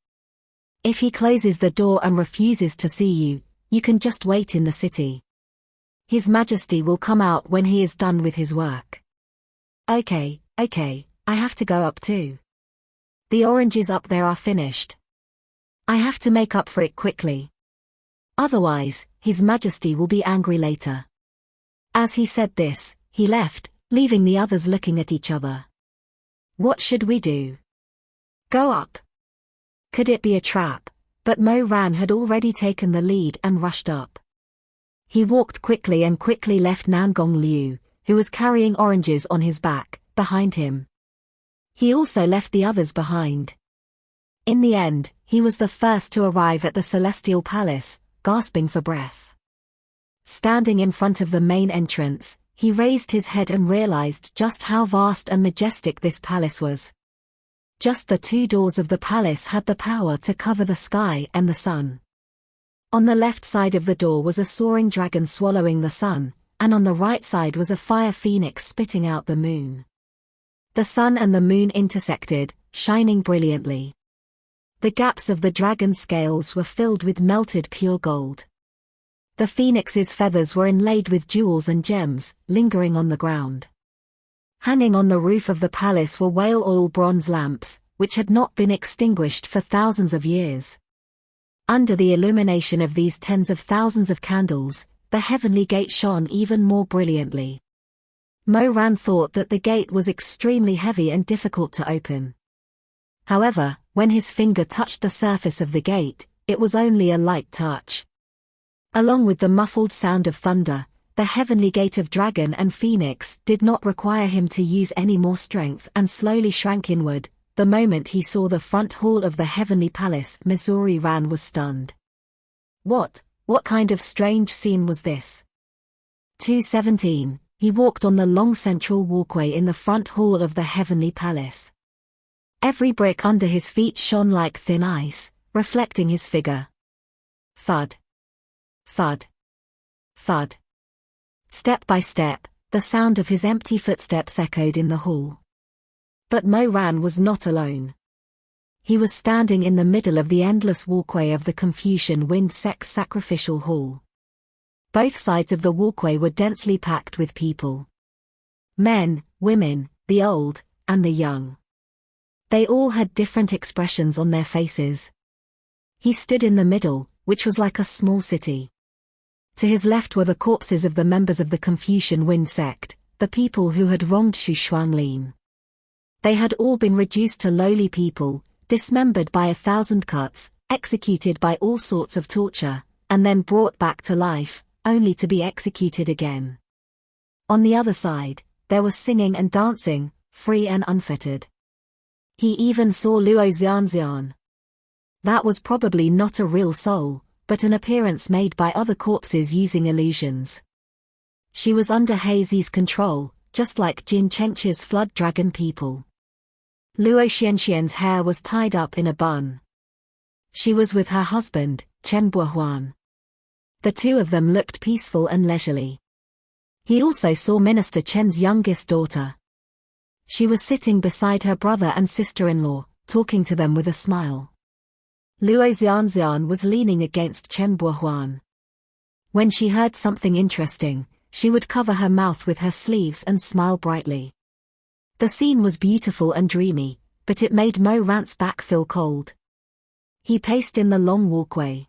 If he closes the door and refuses to see you, you can just wait in the city. His Majesty will come out when he is done with his work." Okay, I have to go up too. The oranges up there are finished. I have to make up for it quickly. Otherwise, His Majesty will be angry later. As he said this, he left, leaving the others looking at each other. What should we do? Go up? Could it be a trap? But Mo Ran had already taken the lead and rushed up. He walked quickly and quickly left Nangong Liu, who was carrying oranges on his back, behind him. He also left the others behind. In the end, he was the first to arrive at the Celestial Palace, gasping for breath. Standing in front of the main entrance, he raised his head and realized just how vast and majestic this palace was. Just the two doors of the palace had the power to cover the sky and the sun. On the left side of the door was a soaring dragon swallowing the sun, and on the right side was a fire phoenix spitting out the moon. The sun and the moon intersected, shining brilliantly. The gaps of the dragon's scales were filled with melted pure gold. The phoenix's feathers were inlaid with jewels and gems, lingering on the ground. Hanging on the roof of the palace were whale oil bronze lamps, which had not been extinguished for thousands of years. Under the illumination of these tens of thousands of candles, the heavenly gate shone even more brilliantly. Mo Ran thought that the gate was extremely heavy and difficult to open. However, when his finger touched the surface of the gate, it was only a light touch. Along with the muffled sound of thunder, the heavenly gate of dragon and phoenix did not require him to use any more strength and slowly shrank inward. The moment he saw the front hall of the heavenly palace, Missouri Ran was stunned. What kind of strange scene was this? 217. He walked on the long central walkway in the front hall of the heavenly palace. Every brick under his feet shone like thin ice, reflecting his figure. Thud. Thud. Thud. Step by step, the sound of his empty footsteps echoed in the hall. But Mo Ran was not alone. He was standing in the middle of the endless walkway of the Confucian Wind Sect's sacrificial hall. Both sides of the walkway were densely packed with people. Men, women, the old, and the young. They all had different expressions on their faces. He stood in the middle, which was like a small city. To his left were the corpses of the members of the Confucian Wind Sect, the people who had wronged Xu Shuanglin. They had all been reduced to lowly people, dismembered by 1,000 cuts, executed by all sorts of torture, and then brought back to life, only to be executed again. On the other side, there was singing and dancing, free and unfettered. He even saw Luo Xianxian. That was probably not a real soul, but an appearance made by other corpses using illusions. She was under Hazy's control, just like Jin Chengche's flood dragon people. Luo Xianxian's hair was tied up in a bun. She was with her husband, Chen Buohuan. The two of them looked peaceful and leisurely. He also saw Minister Chen's youngest daughter. She was sitting beside her brother and sister-in-law, talking to them with a smile. Luo Xianxian was leaning against Chen Buohuan. When she heard something interesting, she would cover her mouth with her sleeves and smile brightly. The scene was beautiful and dreamy, but it made Mo Ran's back feel cold. He paced in the long walkway.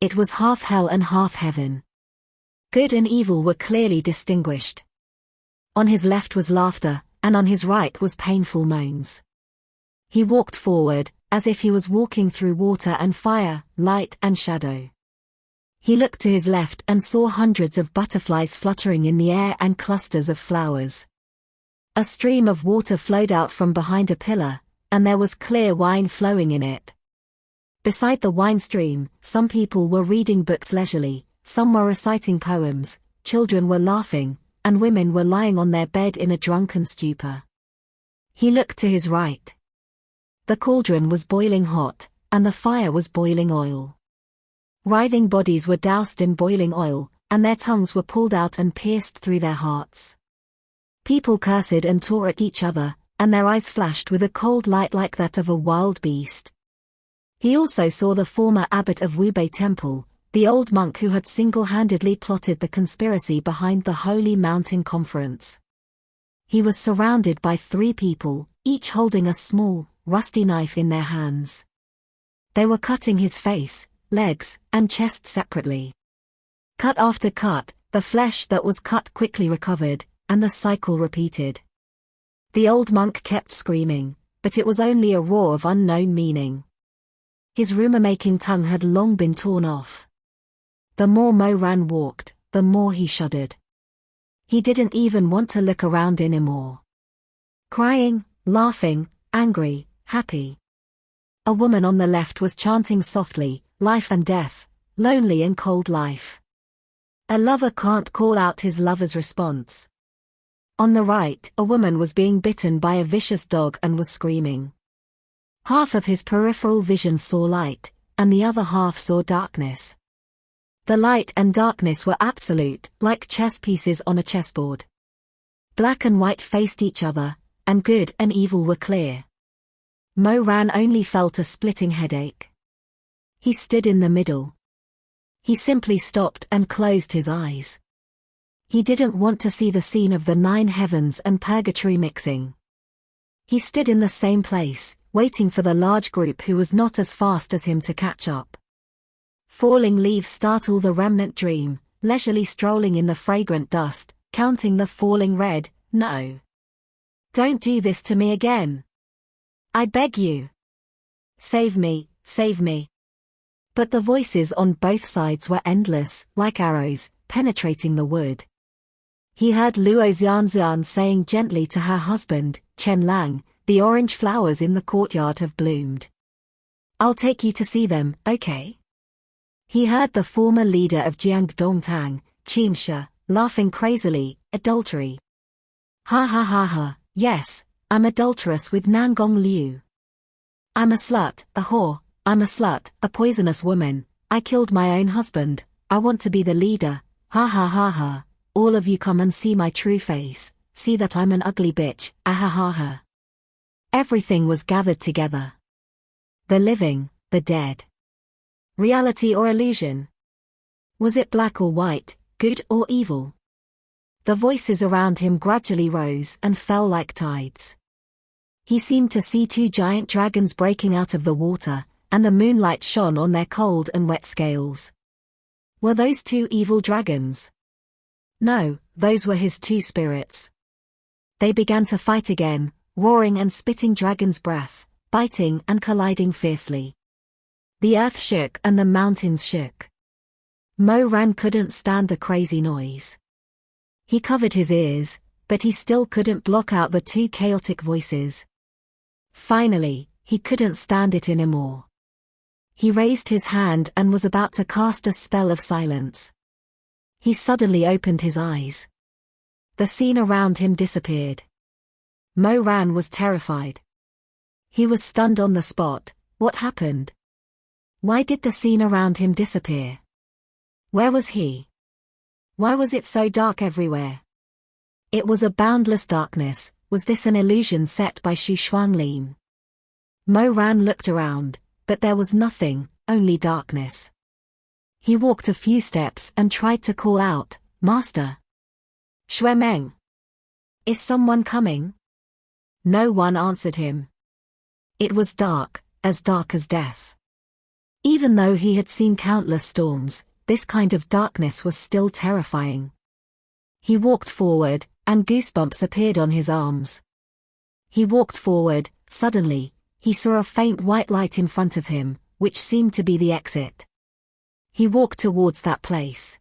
It was half hell and half heaven. Good and evil were clearly distinguished. On his left was laughter, and on his right was painful moans. He walked forward, as if he was walking through water and fire, light and shadow. He looked to his left and saw hundreds of butterflies fluttering in the air and clusters of flowers. A stream of water flowed out from behind a pillar, and there was clear wine flowing in it. Beside the wine stream, some people were reading books leisurely, some were reciting poems, children were laughing, and women were lying on their bed in a drunken stupor. He looked to his right. The cauldron was boiling hot, and the fire was boiling oil. Writhing bodies were doused in boiling oil, and their tongues were pulled out and pierced through their hearts. People cursed and tore at each other, and their eyes flashed with a cold light like that of a wild beast. He also saw the former abbot of Wubei Temple, the old monk who had single-handedly plotted the conspiracy behind the Holy Mountain Conference. He was surrounded by 3 people, each holding a small, rusty knife in their hands. They were cutting his face, legs, and chest separately. Cut after cut, the flesh that was cut quickly recovered, and the cycle repeated. The old monk kept screaming, but it was only a roar of unknown meaning. His rumor-making tongue had long been torn off. The more Mo Ran walked, the more he shuddered. He didn't even want to look around anymore. Crying, laughing, angry, happy. A woman on the left was chanting softly, life and death, lonely and cold life. A lover can't call out his lover's response. On the right, a woman was being bitten by a vicious dog and was screaming. Half of his peripheral vision saw light, and the other half saw darkness. The light and darkness were absolute, like chess pieces on a chessboard. Black and white faced each other, and good and evil were clear. Mo Ran only felt a splitting headache. He stood in the middle. He simply stopped and closed his eyes. He didn't want to see the scene of the 9 heavens and purgatory mixing. He stood in the same place, waiting for the large group who was not as fast as him to catch up. Falling leaves startle the remnant dream, leisurely strolling in the fragrant dust, counting the falling red. No. Don't do this to me again. I beg you. Save me, save me. But the voices on both sides were endless, like arrows, penetrating the wood. He heard Luo Xianxian saying gently to her husband, Chen Lang, the orange flowers in the courtyard have bloomed. I'll take you to see them, okay? He heard the former leader of Jiangdongtang, Qin Shi, laughing crazily, adultery. Ha ha ha ha, yes, I'm adulterous with Nangong Liu. I'm a slut, a whore, I'm a slut, a poisonous woman, I killed my own husband, I want to be the leader, ha ha ha ha, all of you come and see my true face, see that I'm an ugly bitch, ah ha ha ha. Everything was gathered together. The living, the dead. Reality or illusion? Was it black or white, good or evil? The voices around him gradually rose and fell like tides. He seemed to see 2 giant dragons breaking out of the water, and the moonlight shone on their cold and wet scales. Were those 2 evil dragons? No, those were his 2 spirits. They began to fight again, roaring and spitting dragon's breath, biting and colliding fiercely. The earth shook and the mountains shook. Mo Ran couldn't stand the crazy noise. He covered his ears, but he still couldn't block out the 2 chaotic voices. Finally, he couldn't stand it anymore. He raised his hand and was about to cast a spell of silence. He suddenly opened his eyes. The scene around him disappeared. Mo Ran was terrified. He was stunned on the spot. What happened? Why did the scene around him disappear? Where was he? Why was it so dark everywhere? It was a boundless darkness, was this an illusion set by Xu Shuanglin? Mo Ran looked around, but there was nothing, only darkness. He walked a few steps and tried to call out, "Master! Xuemeng! Is someone coming?" No one answered him. It was dark as death. Even though he had seen countless storms, this kind of darkness was still terrifying. He walked forward, and goosebumps appeared on his arms. He walked forward, suddenly, he saw a faint white light in front of him, which seemed to be the exit. He walked towards that place.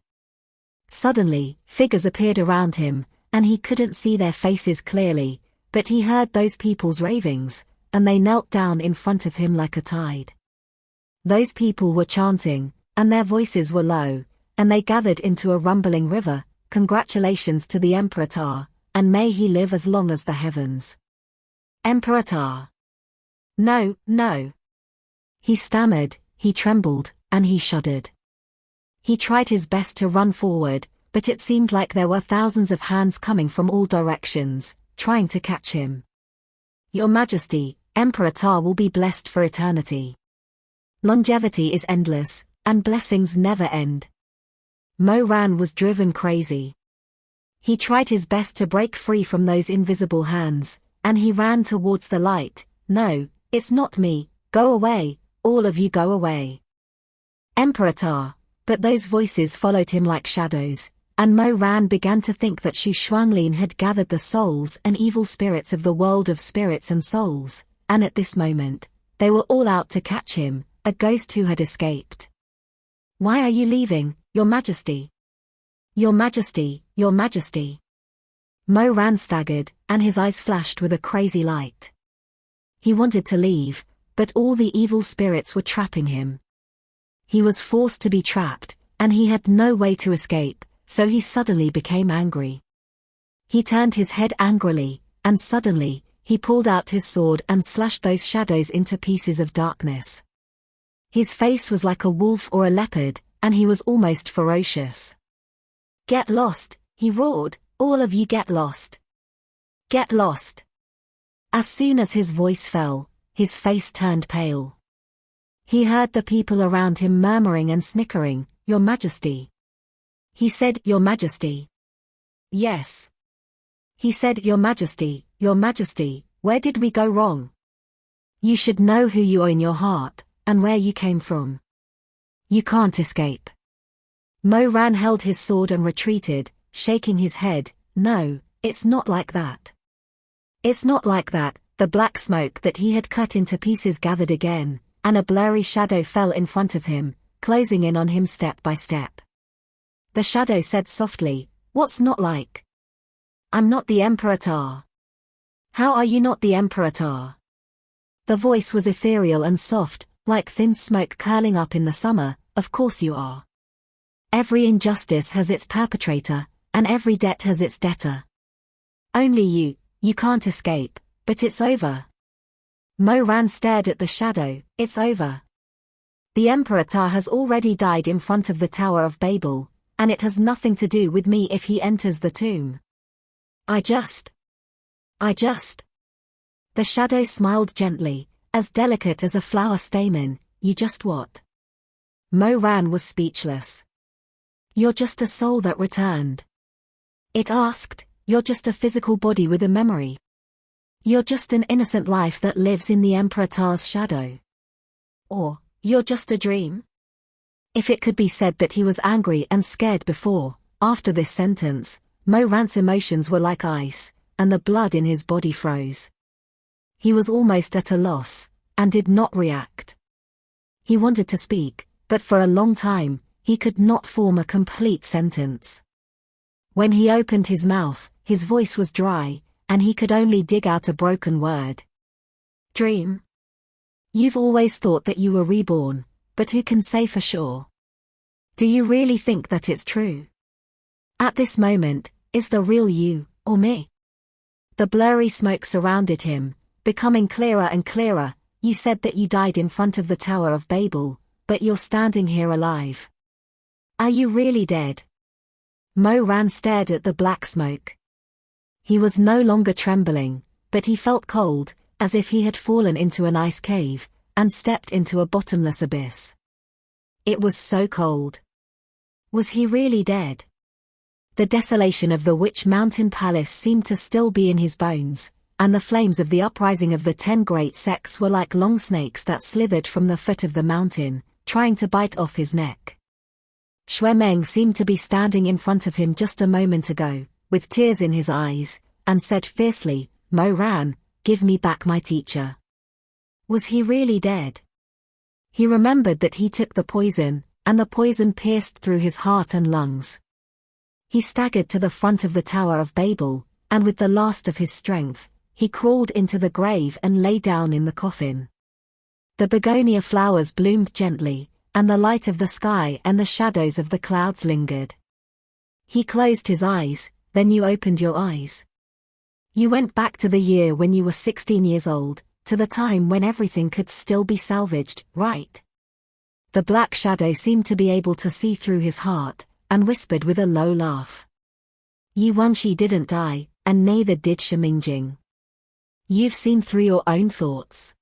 Suddenly, figures appeared around him, and he couldn't see their faces clearly, but he heard those people's ravings, and they knelt down in front of him like a tide. Those people were chanting, and their voices were low, and they gathered into a rumbling river, "Congratulations to the Emperor Ta, and may he live as long as the heavens." Emperor Ta. No, no. He stammered, he trembled, and he shuddered. He tried his best to run forward, but it seemed like there were thousands of hands coming from all directions, trying to catch him. "Your Majesty, Emperor Ta will be blessed for eternity. Longevity is endless, and blessings never end." Mo Ran was driven crazy. He tried his best to break free from those invisible hands, and he ran towards the light. "No, it's not me, go away, all of you go away. Emperor Ta." But those voices followed him like shadows, and Mo Ran began to think that Xu Shuanglin had gathered the souls and evil spirits of the world of spirits and souls, and at this moment, they were all out to catch him, a ghost who had escaped. "Why are you leaving, Your Majesty? Your Majesty, Your Majesty." Mo Ran staggered, and his eyes flashed with a crazy light. He wanted to leave, but all the evil spirits were trapping him. He was forced to be trapped, and he had no way to escape, so he suddenly became angry. He turned his head angrily, and suddenly, he pulled out his sword and slashed those shadows into pieces of darkness. His face was like a wolf or a leopard, and he was almost ferocious. "Get lost," he roared, "all of you get lost. Get lost." As soon as his voice fell, his face turned pale. He heard the people around him murmuring and snickering, "Your Majesty." He said, "Your Majesty." "Yes." He said, "Your Majesty, Your Majesty, where did we go wrong? You should know who you are in your heart, and where you came from. You can't escape." Mo Ran held his sword and retreated, shaking his head. "No, it's not like that. It's not like that." The black smoke that he had cut into pieces gathered again, and a blurry shadow fell in front of him, closing in on him step by step. The shadow said softly, "What's not like? I'm not the Emperor Ta." "How are you not the Emperor Ta?" The voice was ethereal and soft, like thin smoke curling up in the summer. "Of course you are. Every injustice has its perpetrator, and every debt has its debtor. Only you can't escape, but it's over." Mo Ran stared at the shadow. "It's over. The Emperor Ta has already died in front of the Tower of Babel, and it has nothing to do with me if he enters the tomb. I just. The shadow smiled gently, as delicate as a flower stamen. "You just what?" Mo Ran was speechless. "You're just a soul that returned." It asked, "You're just a physical body with a memory. You're just an innocent life that lives in the Emperor Ta's shadow. Or, you're just a dream?" If it could be said that he was angry and scared before, after this sentence, Mo Ran's emotions were like ice, and the blood in his body froze. He was almost at a loss, and did not react. He wanted to speak, but for a long time, he could not form a complete sentence. When he opened his mouth, his voice was dry, and he could only dig out a broken word. "Dream? You've always thought that you were reborn, but who can say for sure? Do you really think that it's true? At this moment, is the real you, or me?" The blurry smoke surrounded him, becoming clearer and clearer. "You said that you died in front of the Tower of Babel, but you're standing here alive. Are you really dead?" Mo Ran stared at the black smoke. He was no longer trembling, but he felt cold, as if he had fallen into an ice cave, and stepped into a bottomless abyss. It was so cold. Was he really dead? The desolation of the Witch Mountain Palace seemed to still be in his bones, and the flames of the uprising of the 10 great sects were like long snakes that slithered from the foot of the mountain, trying to bite off his neck. Xue Meng seemed to be standing in front of him just a moment ago, with tears in his eyes, and said fiercely, "Mo Ran, give me back my teacher." Was he really dead? He remembered that he took the poison, and the poison pierced through his heart and lungs. He staggered to the front of the Tower of Babel, and with the last of his strength, he crawled into the grave and lay down in the coffin. The begonia flowers bloomed gently, and the light of the sky and the shadows of the clouds lingered. He closed his eyes, then you opened your eyes. You went back to the year when you were 16 years old, to the time when everything could still be salvaged, right? The black shadow seemed to be able to see through his heart, and whispered with a low laugh. Yi Wenxi didn't die, and neither did Shimingjing. You've seen through your own thoughts.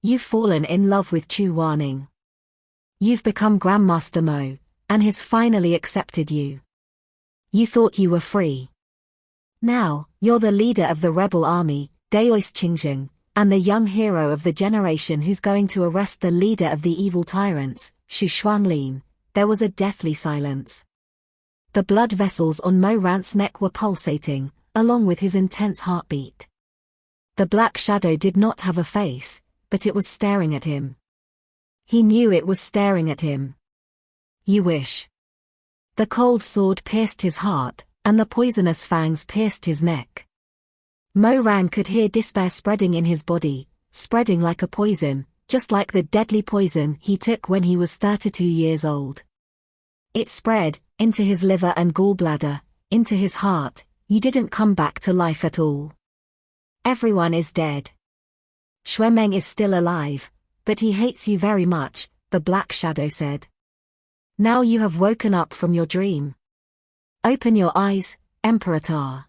You've fallen in love with Chu Wanning. You've become Grandmaster Mo, and he's finally accepted you. You thought you were free. Now, you're the leader of the rebel army, Daoist Qingzheng, and the young hero of the generation who's going to arrest the leader of the evil tyrants, Xu Xuanlin. There was a deathly silence. The blood vessels on Mo Ran's neck were pulsating, along with his intense heartbeat. The black shadow did not have a face, but it was staring at him. He knew it was staring at him. You wish. The cold sword pierced his heart, and the poisonous fangs pierced his neck. Mo Ran could hear despair spreading in his body, spreading like a poison, just like the deadly poison he took when he was 32 years old. It spread, into his liver and gallbladder, into his heart. You didn't come back to life at all. Everyone is dead. Xue Meng is still alive, but he hates you very much, the black shadow said. Now you have woken up from your dream. Open your eyes, Emperor Ta.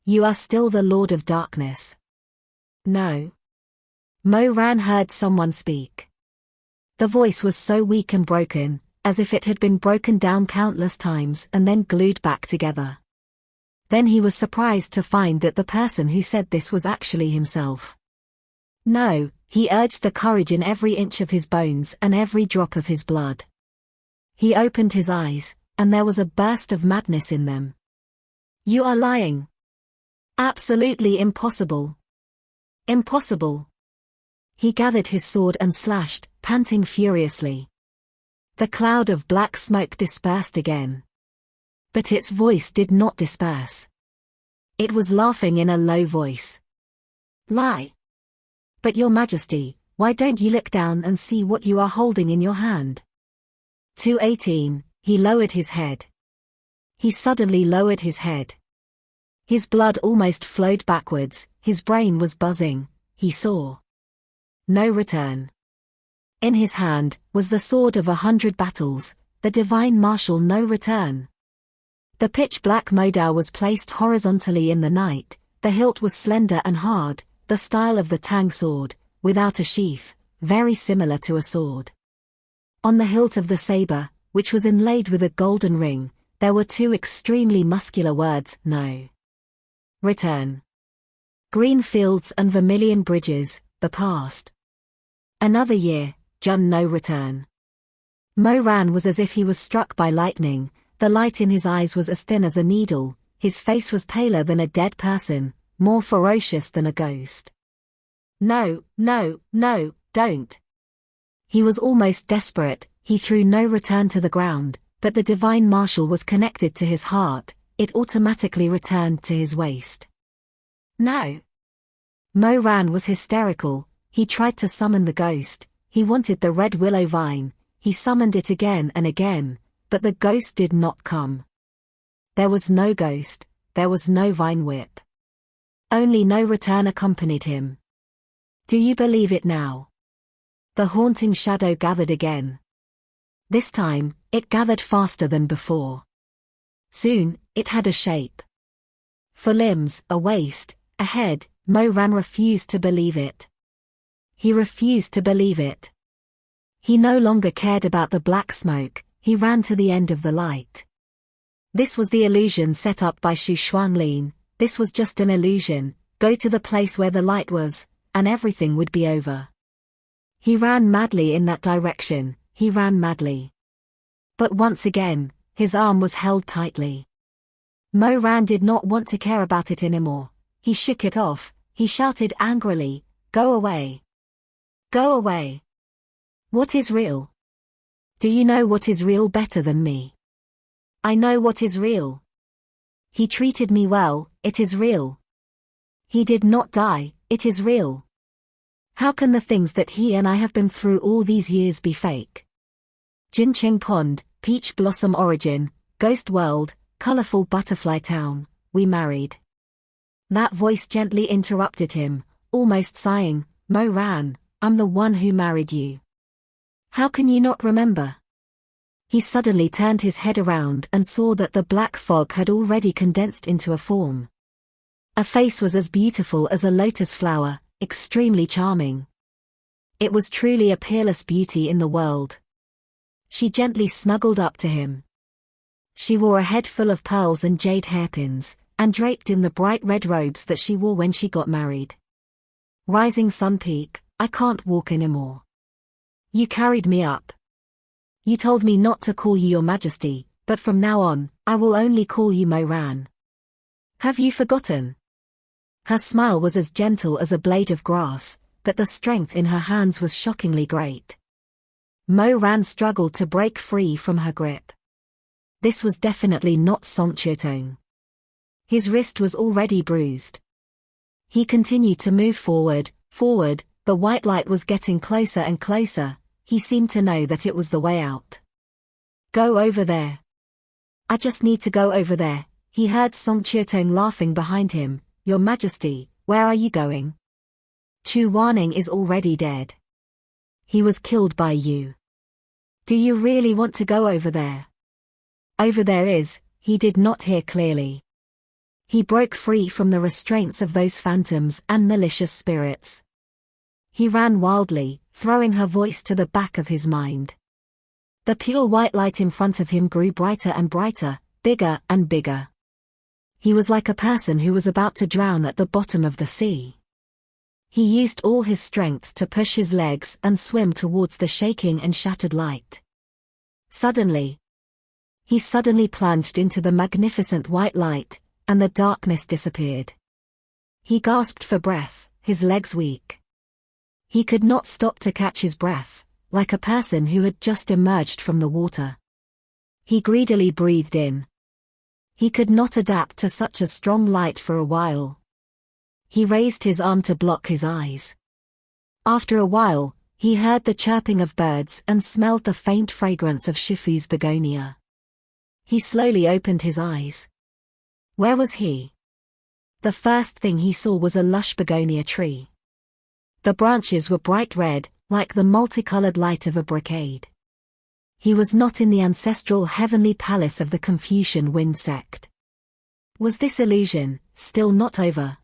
You are still the Lord of Darkness. No. Mo Ran heard someone speak. The voice was so weak and broken, as if it had been broken down countless times and then glued back together. Then he was surprised to find that the person who said this was actually himself. No, he urged the courage in every inch of his bones and every drop of his blood. He opened his eyes, and there was a burst of madness in them. You are lying. Absolutely impossible. Impossible. He gathered his sword and slashed, panting furiously. The cloud of black smoke dispersed again. But its voice did not disperse. It was laughing in a low voice. Lie. But your majesty, why don't you look down and see what you are holding in your hand? 218, he lowered his head. He suddenly lowered his head. His blood almost flowed backwards, his brain was buzzing, he saw. No return. In his hand was the sword of 100 battles, the divine martial No Return. The pitch-black modal was placed horizontally in the night, the hilt was slender and hard, the style of the Tang sword, without a sheath, very similar to a sword. On the hilt of the saber, which was inlaid with a golden ring, there were two extremely muscular words, No Return. Green fields and vermilion bridges, the past. Another year, Jun No Return. Mo Ran was as if he was struck by lightning, the light in his eyes was as thin as a needle, his face was paler than a dead person, more ferocious than a ghost. No, no, no, don't. He was almost desperate, he threw No Return to the ground, but the divine martial was connected to his heart, it automatically returned to his waist. No. Mo Ran was hysterical, he tried to summon the ghost, he wanted the red willow vine, he summoned it again and again, but the ghost did not come. There was no ghost, there was no vine whip. Only No Return accompanied him. Do you believe it now? The haunting shadow gathered again. This time, it gathered faster than before. Soon, it had a shape. For limbs, a waist, a head, Mo Ran refused to believe it. He refused to believe it. He no longer cared about the black smoke, he ran to the end of the light. This was the illusion set up by Xu Shuanglin. This was just an illusion. Go to the place where the light was, and everything would be over. He ran madly in that direction, he ran madly. But once again, his arm was held tightly. Mo Ran did not want to care about it anymore. He shook it off, he shouted angrily, "Go away! Go away! What is real? Do you know what is real better than me? I know what is real. He treated me well, it is real. He did not die, it is real. How can the things that he and I have been through all these years be fake? Jinqing Pond, Peach Blossom Origin, Ghost World, Colorful Butterfly Town, we married." That voice gently interrupted him, almost sighing, "Mo Ran, I'm the one who married you. How can you not remember?" He suddenly turned his head around and saw that the black fog had already condensed into a form. A face was as beautiful as a lotus flower, extremely charming. It was truly a peerless beauty in the world. She gently snuggled up to him. She wore a head full of pearls and jade hairpins, and draped in the bright red robes that she wore when she got married. "Rising Sun Peak, I can't walk anymore. You carried me up. You told me not to call you Your Majesty, but from now on, I will only call you Mo Ran. Have you forgotten?" Her smile was as gentle as a blade of grass, but the strength in her hands was shockingly great. Mo Ran struggled to break free from her grip. This was definitely not Song Qiutong. His wrist was already bruised. He continued to move forward, the white light was getting closer and closer, he seemed to know that it was the way out. "Go over there. I just need to go over there," he heard Song Qiutong laughing behind him. "Your Majesty, where are you going? Chu Wanning is already dead. He was killed by you. Do you really want to go over there?" "Over there is," he did not hear clearly. He broke free from the restraints of those phantoms and malicious spirits. He ran wildly, throwing her voice to the back of his mind. The pure white light in front of him grew brighter and brighter, bigger and bigger. He was like a person who was about to drown at the bottom of the sea. He used all his strength to push his legs and swim towards the shaking and shattered light. Suddenly, he plunged into the magnificent white light, and the darkness disappeared. He gasped for breath, his legs weak. He could not stop to catch his breath, like a person who had just emerged from the water. He greedily breathed in. He could not adapt to such a strong light for a while. He raised his arm to block his eyes. After a while, he heard the chirping of birds and smelled the faint fragrance of Shifu's begonia. He slowly opened his eyes. Where was he? The first thing he saw was a lush begonia tree. The branches were bright red, like the multicolored light of a brocade. He was not in the ancestral heavenly palace of the Confucian Wind sect. Was this illusion still not over?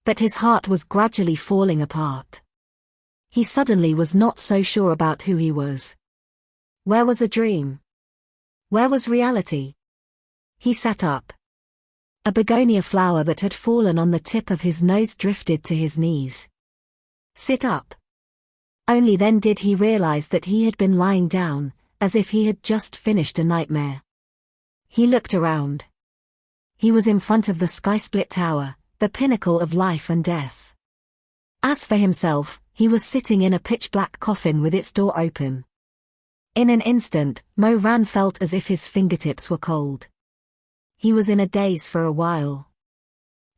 But his heart was gradually falling apart. He suddenly was not so sure about who he was. Where was a dream? Where was reality? He sat up. A begonia flower that had fallen on the tip of his nose drifted to his knees. Sit up. Only then did he realize that he had been lying down, as if he had just finished a nightmare. He looked around. He was in front of the sky-split tower, the pinnacle of life and death. As for himself, he was sitting in a pitch-black coffin with its door open. In an instant, Mo Ran felt as if his fingertips were cold. He was in a daze for a while.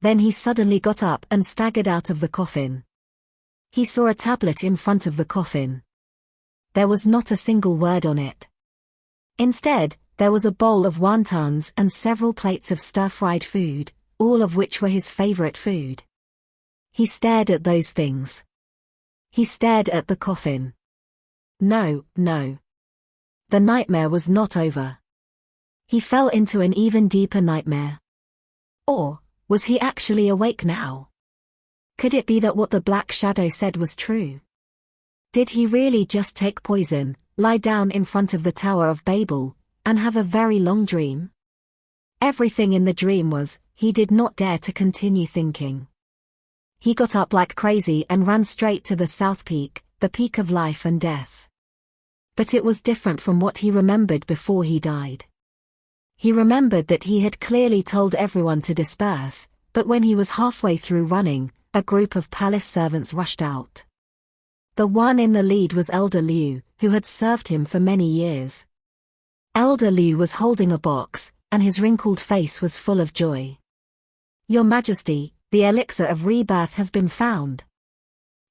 Then he suddenly got up and staggered out of the coffin. He saw a tablet in front of the coffin. There was not a single word on it. Instead, there was a bowl of wontons and several plates of stir-fried food, all of which were his favorite food. He stared at those things. He stared at the coffin. No. The nightmare was not over. He fell into an even deeper nightmare. Or Was he actually awake now? Could it be that what the Black Shadow said was true? Did he really just take poison, lie down in front of the Tower of Babel, and have a very long dream? Everything in the dream was, he did not dare to continue thinking. He got up like crazy and ran straight to the South Peak, the peak of life and death. But it was different from what he remembered before he died. He remembered that he had clearly told everyone to disperse, but when he was halfway through running, a group of palace servants rushed out. The one in the lead was Elder Liu, who had served him for many years. Elder Liu was holding a box, and his wrinkled face was full of joy. "Your Majesty, the elixir of rebirth has been found."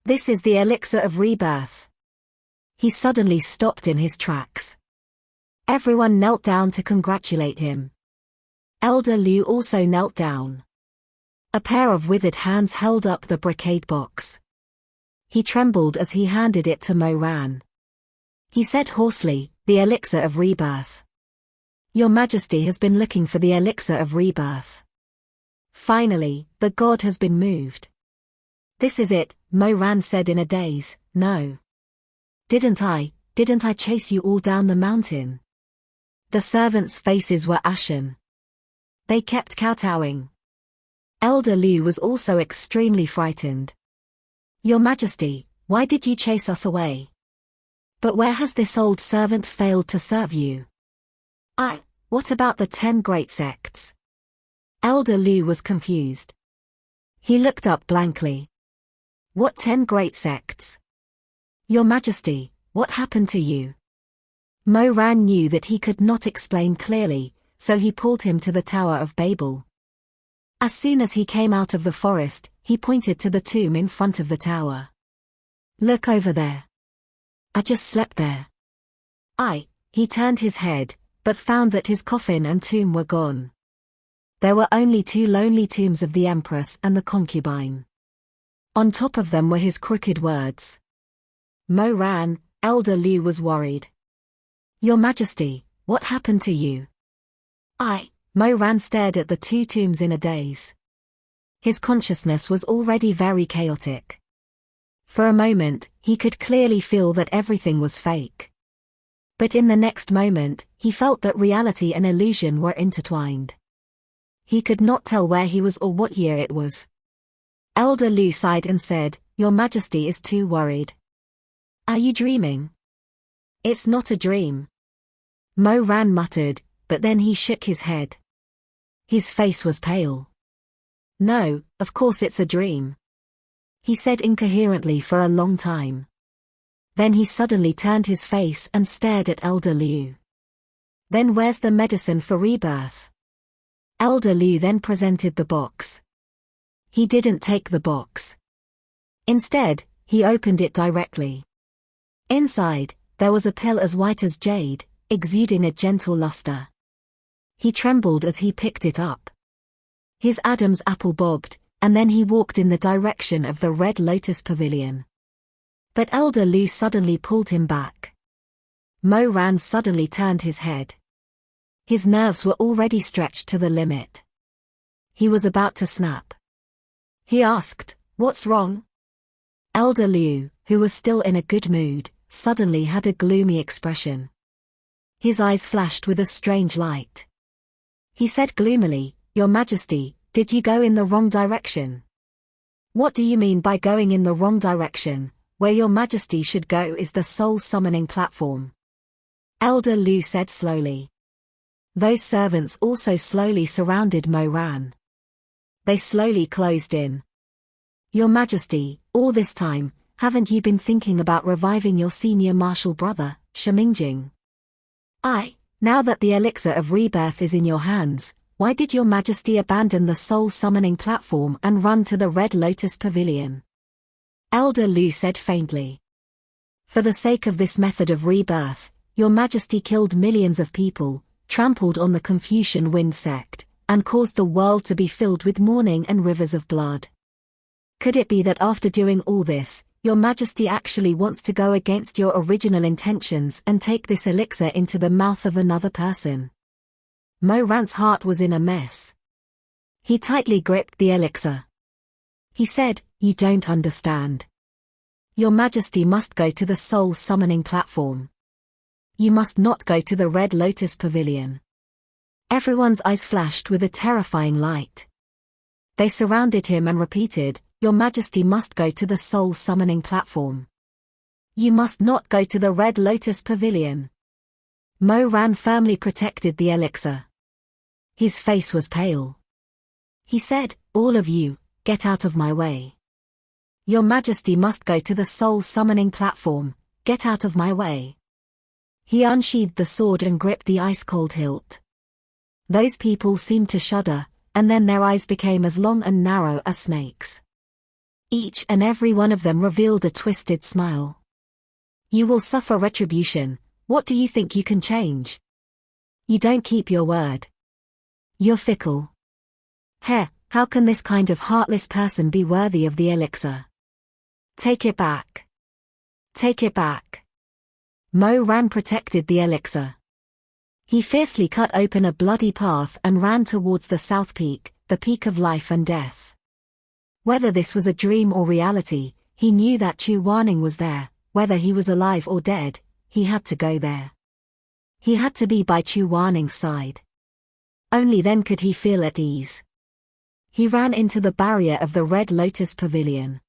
"This is the elixir of rebirth." He suddenly stopped in his tracks. Everyone knelt down to congratulate him. Elder Liu also knelt down. A pair of withered hands held up the brocade box. He trembled as he handed it to Mo Ran. He said hoarsely, "The elixir of rebirth. Your Majesty has been looking for the elixir of rebirth. Finally, the god has been moved." "This is it," Mo Ran said in a daze. "No. Didn't I chase you all down the mountain?" The servants' faces were ashen. They kept kowtowing. Elder Liu was also extremely frightened. "Your Majesty, why did you chase us away? But where has this old servant failed to serve you?" What about the 10 great sects?" Elder Liu was confused. He looked up blankly. "What 10 great sects? Your Majesty, what happened to you?" Mo Ran knew that he could not explain clearly, so he pulled him to the Tower of Babel. As soon as he came out of the forest, he pointed to the tomb in front of the tower. "Look over there. I just slept there." He turned his head, but found that his coffin and tomb were gone. There were only 2 lonely tombs of the Empress and the concubine. On top of them were his crooked words. Mo Ran, Elder Liu was worried. "Your Majesty, what happened to you?" Mo Ran stared at the 2 tombs in a daze. His consciousness was already very chaotic. For a moment, he could clearly feel that everything was fake. But in the next moment, he felt that reality and illusion were intertwined. He could not tell where he was or what year it was. Elder Liu sighed and said, "Your Majesty is too worried. Are you dreaming?" "It's not a dream." Mo Ran muttered, but then he shook his head. His face was pale. "No, of course it's a dream," he said incoherently for a long time. Then he suddenly turned his face and stared at Elder Liu. "Then where's the medicine for rebirth?" Elder Liu then presented the box. He didn't take the box. Instead, he opened it directly. Inside, there was a pill as white as jade, exuding a gentle luster. He trembled as he picked it up. His Adam's apple bobbed, and then he walked in the direction of the Red Lotus Pavilion. But Elder Liu suddenly pulled him back. Mo Ran suddenly turned his head. His nerves were already stretched to the limit. He was about to snap. He asked, "What's wrong?" Elder Liu, who was still in a good mood, suddenly had a gloomy expression. His eyes flashed with a strange light. He said gloomily, "Your Majesty, did you go in the wrong direction?" "What do you mean by going in the wrong direction? Where Your Majesty should go is the soul summoning platform," Elder Liu said slowly. Those servants also slowly surrounded Mo Ran. They slowly closed in. "Your Majesty, all this time, haven't you been thinking about reviving your senior martial brother, Shimingjing?" Now that the elixir of rebirth is in your hands, why did Your Majesty abandon the soul summoning platform and run to the Red Lotus Pavilion?" Elder Liu said faintly. "For the sake of this method of rebirth, Your Majesty killed millions of people, trampled on the Confucian Wind sect, and caused the world to be filled with mourning and rivers of blood. Could it be that after doing all this, Your Majesty actually wants to go against your original intentions and take this elixir into the mouth of another person?" Mo Ran's heart was in a mess. He tightly gripped the elixir. He said, "You don't understand. Your Majesty must go to the soul summoning platform. You must not go to the Red Lotus Pavilion." Everyone's eyes flashed with a terrifying light. They surrounded him and repeated, "Your Majesty must go to the soul summoning platform. You must not go to the Red Lotus Pavilion." Mo Ran firmly protected the elixir. His face was pale. He said, "All of you, get out of my way. Your Majesty must go to the soul summoning platform, get out of my way." He unsheathed the sword and gripped the ice-cold hilt. Those people seemed to shudder, and then their eyes became as long and narrow as snakes. Each and every one of them revealed a twisted smile. "You will suffer retribution. What do you think you can change? You don't keep your word. You're fickle. How can this kind of heartless person be worthy of the elixir? Take it back. Take it back." Mo Ran protected the elixir. He fiercely cut open a bloody path and ran towards the South Peak, the peak of life and death. Whether this was a dream or reality, he knew that Chu Wanning was there. Whether he was alive or dead, he had to go there. He had to be by Chu Wanning's side. Only then could he feel at ease. He ran into the barrier of the Red Lotus Pavilion.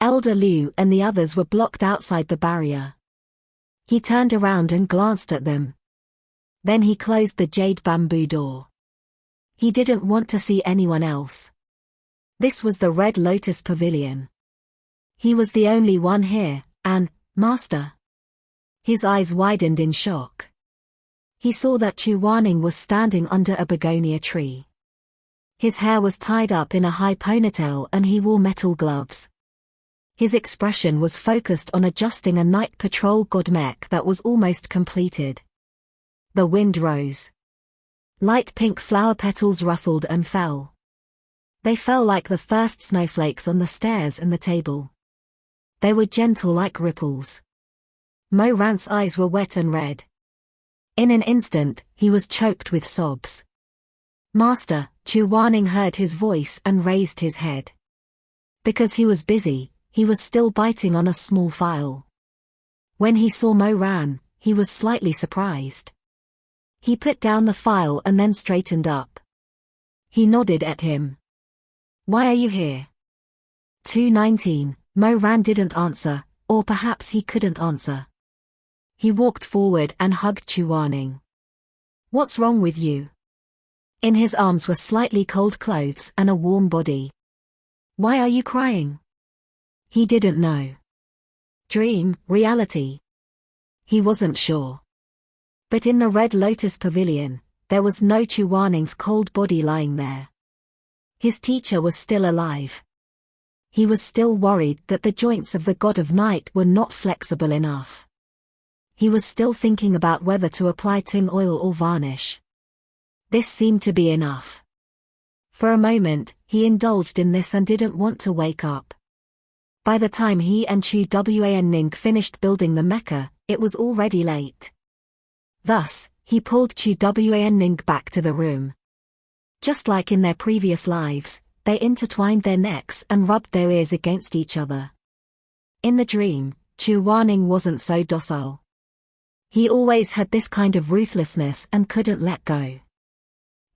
Elder Liu and the others were blocked outside the barrier. He turned around and glanced at them. Then he closed the jade bamboo door. He didn't want to see anyone else. This was the Red Lotus Pavilion. He was the only one here, and, "Master." His eyes widened in shock. He saw that Chu Wanning was standing under a begonia tree. His hair was tied up in a high ponytail and he wore metal gloves. His expression was focused on adjusting a night patrol god mech that was almost completed. The wind rose. Light pink flower petals rustled and fell. They fell like the first snowflakes on the stairs and the table. They were gentle like ripples. Mo Ran's eyes were wet and red. In an instant, he was choked with sobs. "Master," Chu Wanning heard his voice and raised his head. Because he was busy, he was still biting on a small file. When he saw Mo Ran, he was slightly surprised. He put down the file and then straightened up. He nodded at him. "Why are you here?" 219. Mo Ran didn't answer, or perhaps he couldn't answer. He walked forward and hugged Chu Wanning. "What's wrong with you?" In his arms were slightly cold clothes and a warm body. "Why are you crying?" He didn't know. Dream, reality. He wasn't sure. But in the Red Lotus Pavilion, there was no Chu Wanning's cold body lying there. His teacher was still alive. He was still worried that the joints of the God of Night were not flexible enough. He was still thinking about whether to apply Ting oil or varnish. This seemed to be enough. For a moment, he indulged in this and didn't want to wake up. By the time he and Chu Wanning finished building the mecha, it was already late. Thus, he pulled Chu Wanning back to the room. Just like in their previous lives, they intertwined their necks and rubbed their ears against each other. In the dream, Chu Wanning wasn't so docile. He always had this kind of ruthlessness and couldn't let go.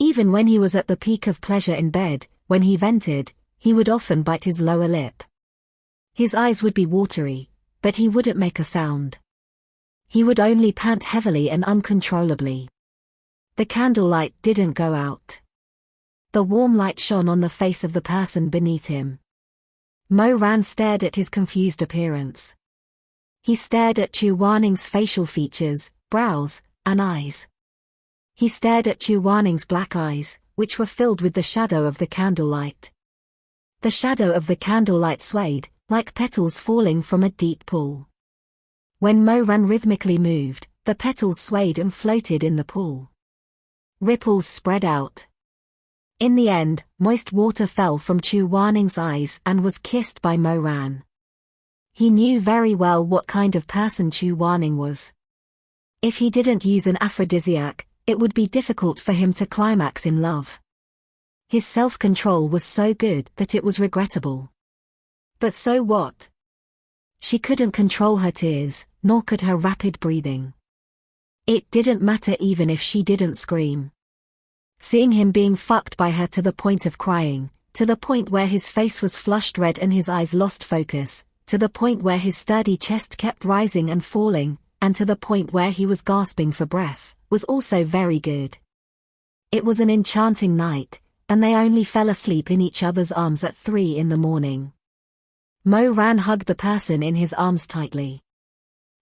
Even when he was at the peak of pleasure in bed, when he vented, he would often bite his lower lip. His eyes would be watery, but he wouldn't make a sound. He would only pant heavily and uncontrollably. The candlelight didn't go out. The warm light shone on the face of the person beneath him. Mo Ran stared at his confused appearance. He stared at Chu Wanning's facial features, brows, and eyes. He stared at Chu Wanning's black eyes, which were filled with the shadow of the candlelight. The shadow of the candlelight swayed, like petals falling from a deep pool. When Mo Ran rhythmically moved, the petals swayed and floated in the pool. Ripples spread out. In the end, moist water fell from Chu Wanning's eyes and was kissed by Mo Ran. He knew very well what kind of person Chu Wanning was. If he didn't use an aphrodisiac, it would be difficult for him to climax in love. His self-control was so good that it was regrettable. But so what? She couldn't control her tears, nor could her rapid breathing. It didn't matter even if she didn't scream. Seeing him being fucked by her to the point of crying, to the point where his face was flushed red and his eyes lost focus, to the point where his sturdy chest kept rising and falling, and to the point where he was gasping for breath, was also very good. It was an enchanting night, and they only fell asleep in each other's arms at 3 in the morning. Mo Ran hugged the person in his arms tightly.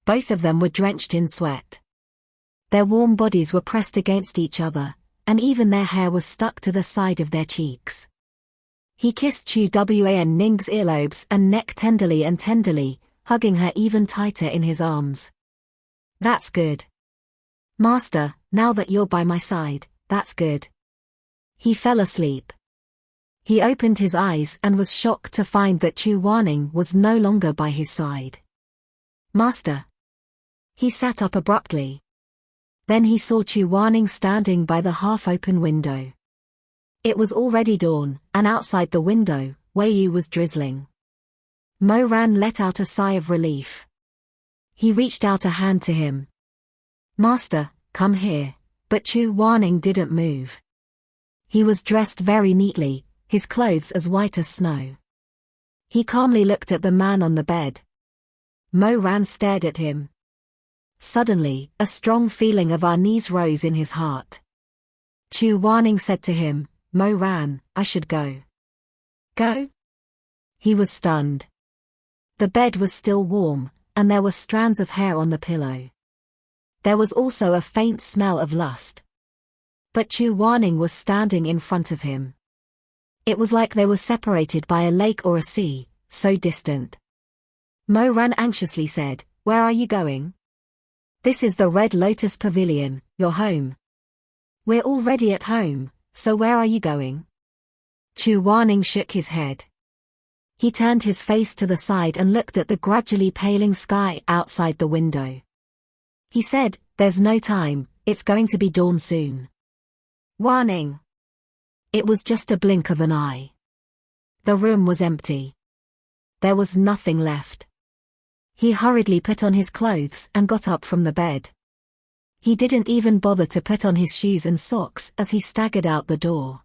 Both of them were drenched in sweat. Their warm bodies were pressed against each other, and even their hair was stuck to the side of their cheeks. He kissed Chu Wan Ning's earlobes and neck tenderly, hugging her even tighter in his arms. That's good. Master, now that you're by my side, that's good. He fell asleep. He opened his eyes and was shocked to find that Chu Wanning was no longer by his side. Master. He sat up abruptly. Then he saw Chu Wanning standing by the half-open window. It was already dawn, and outside the window, Weiyu was drizzling. Mo Ran let out a sigh of relief. He reached out a hand to him. Master, come here, but Chu Wanning didn't move. He was dressed very neatly, his clothes as white as snow. He calmly looked at the man on the bed. Mo Ran stared at him. Suddenly, a strong feeling of unease rose in his heart. Chu Wanning said to him, Mo Ran, I should go. Go? He was stunned. The bed was still warm, and there were strands of hair on the pillow. There was also a faint smell of lust. But Chu Wanning was standing in front of him. It was like they were separated by a lake or a sea, so distant. Mo Ran anxiously said, Where are you going? This is the Red Lotus Pavilion, your home. We're already at home, so where are you going? Chu Wanning shook his head. He turned his face to the side and looked at the gradually paling sky outside the window. He said, There's no time, it's going to be dawn soon. Wanning. It was just a blink of an eye. The room was empty. There was nothing left. He hurriedly put on his clothes and got up from the bed. He didn't even bother to put on his shoes and socks as he staggered out the door.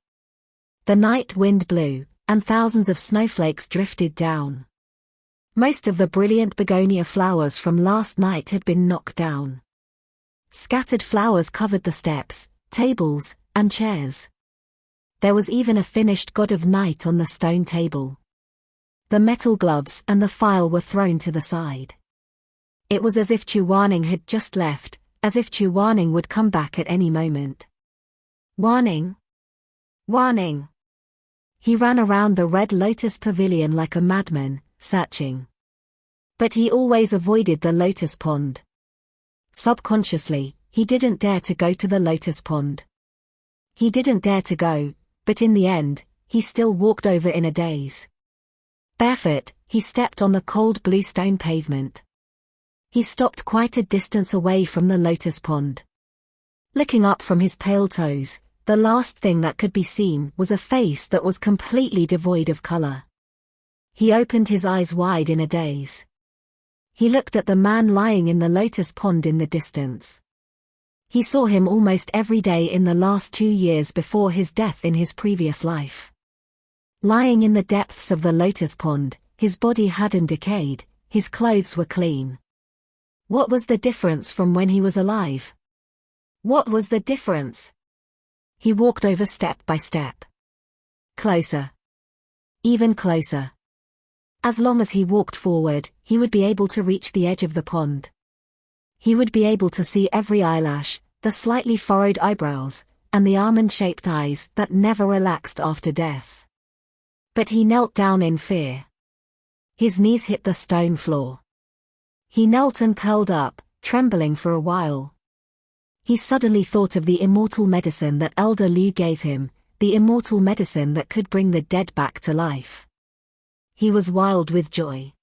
The night wind blew, and thousands of snowflakes drifted down. Most of the brilliant begonia flowers from last night had been knocked down. Scattered flowers covered the steps, tables, and chairs. There was even a finished God of Night on the stone table. The metal gloves and the file were thrown to the side. It was as if Chu Wanning had just left, as if Chu Wanning would come back at any moment. Wanning? Wanning! He ran around the Red Lotus Pavilion like a madman, searching. But he always avoided the lotus pond. Subconsciously, he didn't dare to go to the lotus pond. He didn't dare to go, but in the end, he still walked over in a daze. Barefoot, he stepped on the cold blue stone pavement. He stopped quite a distance away from the lotus pond. Looking up from his pale toes, the last thing that could be seen was a face that was completely devoid of color. He opened his eyes wide in a daze. He looked at the man lying in the lotus pond in the distance. He saw him almost every day in the last 2 years before his death in his previous life. Lying in the depths of the lotus pond, his body hadn't decayed, his clothes were clean. What was the difference from when he was alive? What was the difference? He walked over step by step. Closer. Even closer. As long as he walked forward, he would be able to reach the edge of the pond. He would be able to see every eyelash, the slightly furrowed eyebrows, and the almond-shaped eyes that never relaxed after death. But he knelt down in fear. His knees hit the stone floor. He knelt and curled up, trembling for a while. He suddenly thought of the immortal medicine that Elder Liu gave him, the immortal medicine that could bring the dead back to life. He was wild with joy.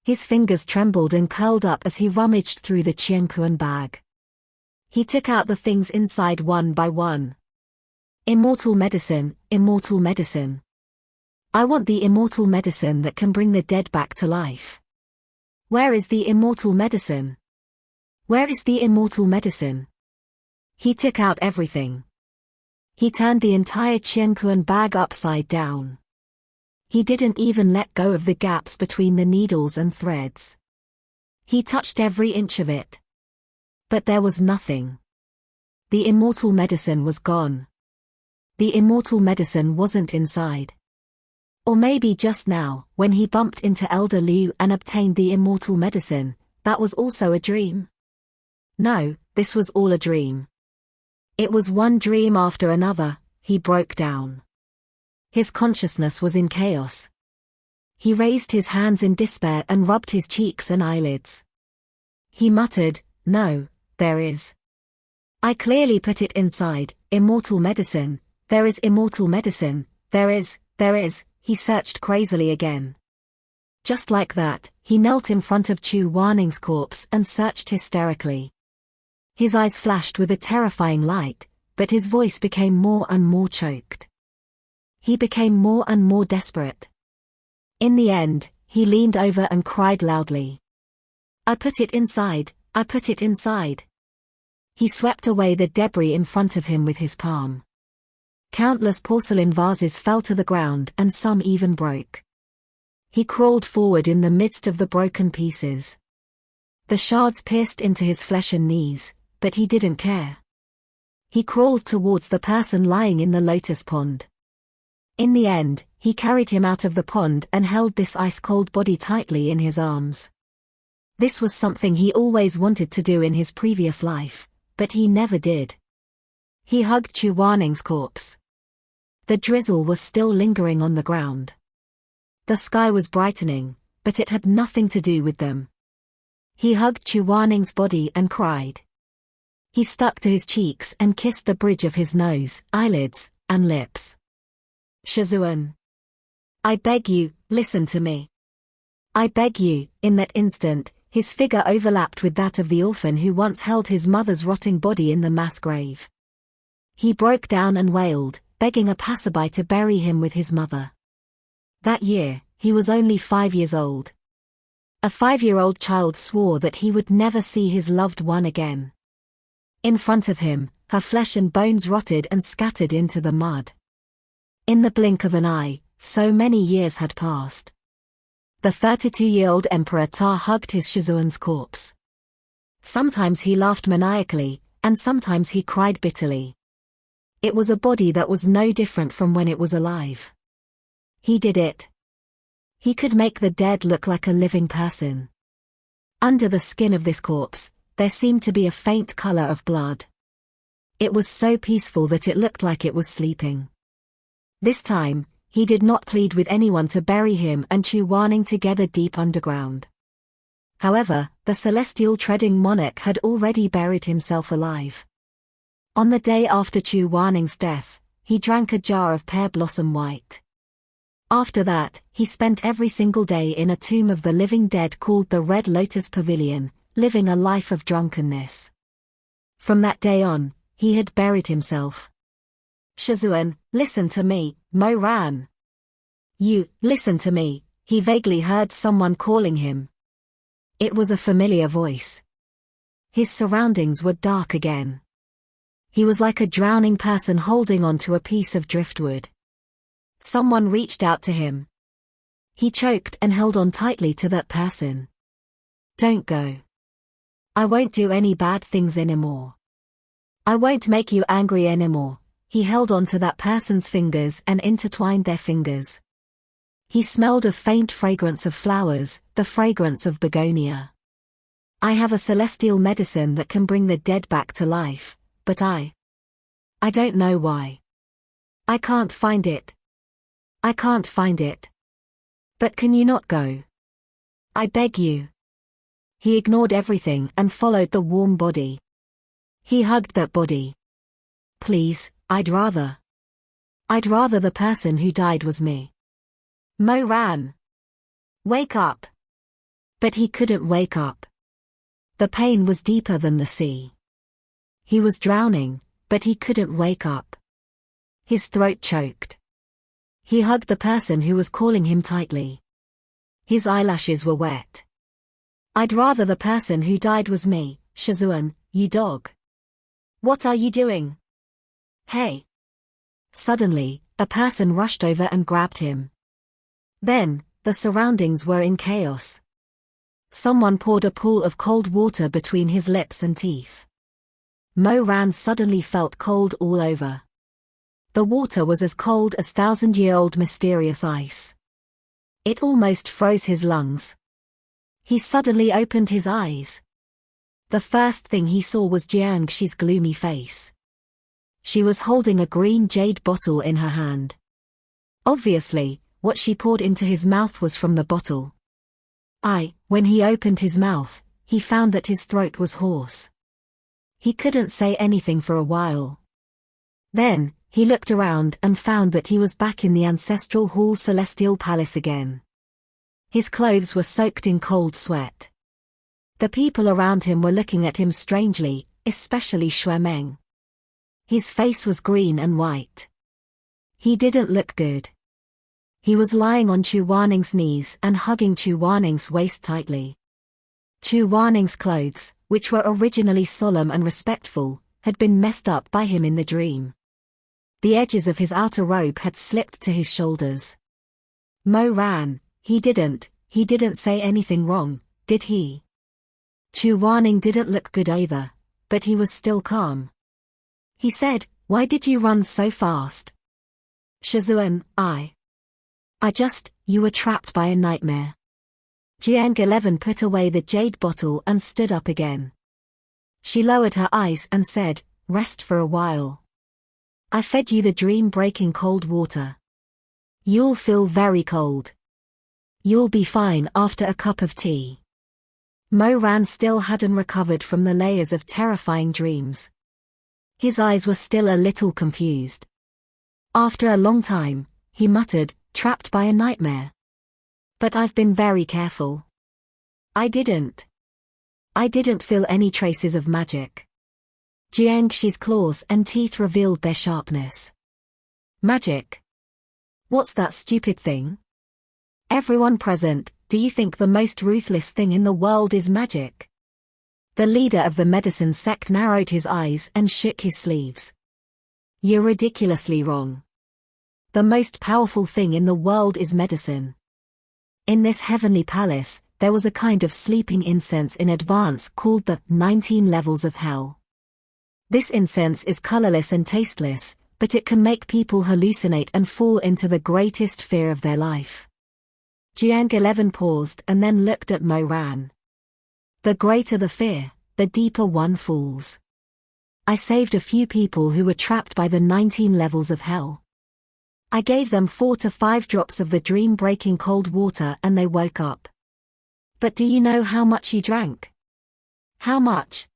His fingers trembled and curled up as he rummaged through the Qianquan bag. He took out the things inside one by one. Immortal medicine, immortal medicine. I want the immortal medicine that can bring the dead back to life. Where is the immortal medicine? Where is the immortal medicine? He took out everything. He turned the entire Qianquan bag upside down. He didn't even let go of the gaps between the needles and threads. He touched every inch of it. But there was nothing. The immortal medicine was gone. The immortal medicine wasn't inside. Or maybe just now, when he bumped into Elder Liu and obtained the immortal medicine, that was also a dream. No, this was all a dream. It was one dream after another. He broke down. His consciousness was in chaos. He raised his hands in despair and rubbed his cheeks and eyelids. He muttered, "No, there is. I clearly put it inside, immortal medicine, there is immortal medicine, there is. He searched crazily again. Just like that, he knelt in front of Chu Waning's corpse and searched hysterically. His eyes flashed with a terrifying light, but his voice became more and more choked. He became more and more desperate. In the end, he leaned over and cried loudly. "I put it inside, I put it inside." He swept away the debris in front of him with his palm. Countless porcelain vases fell to the ground and some even broke. He crawled forward in the midst of the broken pieces. The shards pierced into his flesh and knees, but he didn't care. He crawled towards the person lying in the lotus pond. In the end, he carried him out of the pond and held this ice-cold body tightly in his arms. This was something he always wanted to do in his previous life, but he never did. He hugged Chu Waning's corpse. The drizzle was still lingering on the ground. The sky was brightening, but it had nothing to do with them. He hugged Chu Waning's body and cried. He stuck to his cheeks and kissed the bridge of his nose, eyelids, and lips. "Shizun. I beg you, listen to me. I beg you." In that instant, his figure overlapped with that of the orphan who once held his mother's rotting body in the mass grave. He broke down and wailed, begging a passerby to bury him with his mother. That year, he was only 5 years old. A 5-year-old child swore that he would never see his loved one again. In front of him, her flesh and bones rotted and scattered into the mud. In the blink of an eye, so many years had passed. The 32-year-old Emperor Ta hugged his Shizun's corpse. Sometimes he laughed maniacally, and sometimes he cried bitterly. It was a body that was no different from when it was alive. He did it. He could make the dead look like a living person. Under the skin of this corpse, there seemed to be a faint color of blood. It was so peaceful that it looked like it was sleeping. This time, he did not plead with anyone to bury him and Chu Waning together deep underground. However, the celestial treading monarch had already buried himself alive. On the day after Chu Waning's death, he drank a jar of pear blossom white. After that, he spent every single day in a tomb of the living dead called the Red Lotus Pavilion, living a life of drunkenness. From that day on, he had buried himself. "Shizun, listen to me, Mo Ran. You, listen to me." He vaguely heard someone calling him. It was a familiar voice. His surroundings were dark again. He was like a drowning person holding on to a piece of driftwood. Someone reached out to him. He choked and held on tightly to that person. "Don't go. I won't do any bad things anymore. I won't make you angry anymore." He held on to that person's fingers and intertwined their fingers. He smelled a faint fragrance of flowers, the fragrance of begonia. "I have a celestial medicine that can bring the dead back to life, but I don't know why. I can't find it. I can't find it. But can you not go? I beg you." He ignored everything and followed the warm body. He hugged that body. "Please, I'd rather the person who died was me. Mo Ran. Wake up." But he couldn't wake up. The pain was deeper than the sea. He was drowning, but he couldn't wake up. His throat choked. He hugged the person who was calling him tightly. His eyelashes were wet. I'd rather the person who died was me, Shizun, you dog. What are you doing? Hey. Suddenly, a person rushed over and grabbed him. Then, the surroundings were in chaos. Someone poured a pool of cold water between his lips and teeth. Mo Ran suddenly felt cold all over. The water was as cold as thousand-year-old mysterious ice. It almost froze his lungs. He suddenly opened his eyes. The first thing he saw was Jiangxi's gloomy face. She was holding a green jade bottle in her hand. Obviously, what she poured into his mouth was from the bottle. When he opened his mouth, he found that his throat was hoarse. He couldn't say anything for a while. Then, he looked around and found that he was back in the ancestral hall Celestial Palace again. His clothes were soaked in cold sweat. The people around him were looking at him strangely, especially Shuemeng. His face was green and white. He didn't look good. He was lying on Chu Waning's knees and hugging Chu Waning's waist tightly. Chu Waning's clothes, which were originally solemn and respectful, had been messed up by him in the dream. The edges of his outer robe had slipped to his shoulders. Mo Ran, he didn't say anything wrong, did he? Chu Waning didn't look good either, but he was still calm. He said, "Why did you run so fast?" Shizun, you were trapped by a nightmare. Jiang 11 put away the jade bottle and stood up again. She lowered her eyes and said, "Rest for a while. I fed you the dream-breaking cold water. You'll feel very cold. You'll be fine after a cup of tea." Mo Ran still hadn't recovered from the layers of terrifying dreams. His eyes were still a little confused. After a long time, he muttered, "Trapped by a nightmare. But I've been very careful. I didn't feel any traces of magic." Jiangxi's claws and teeth revealed their sharpness. "Magic? What's that stupid thing? Everyone present, do you think the most ruthless thing in the world is magic?" The leader of the medicine sect narrowed his eyes and shook his sleeves. "You're ridiculously wrong. The most powerful thing in the world is medicine." In this heavenly palace, there was a kind of sleeping incense in advance called the 19 levels of hell. This incense is colorless and tasteless, but it can make people hallucinate and fall into the greatest fear of their life. Jiang 11 paused and then looked at Mo Ran. "The greater the fear, the deeper one falls. I saved a few people who were trapped by the 19 levels of hell. I gave them 4 to 5 drops of the dream-breaking cold water and they woke up. But do you know how much you drank?" "How much?"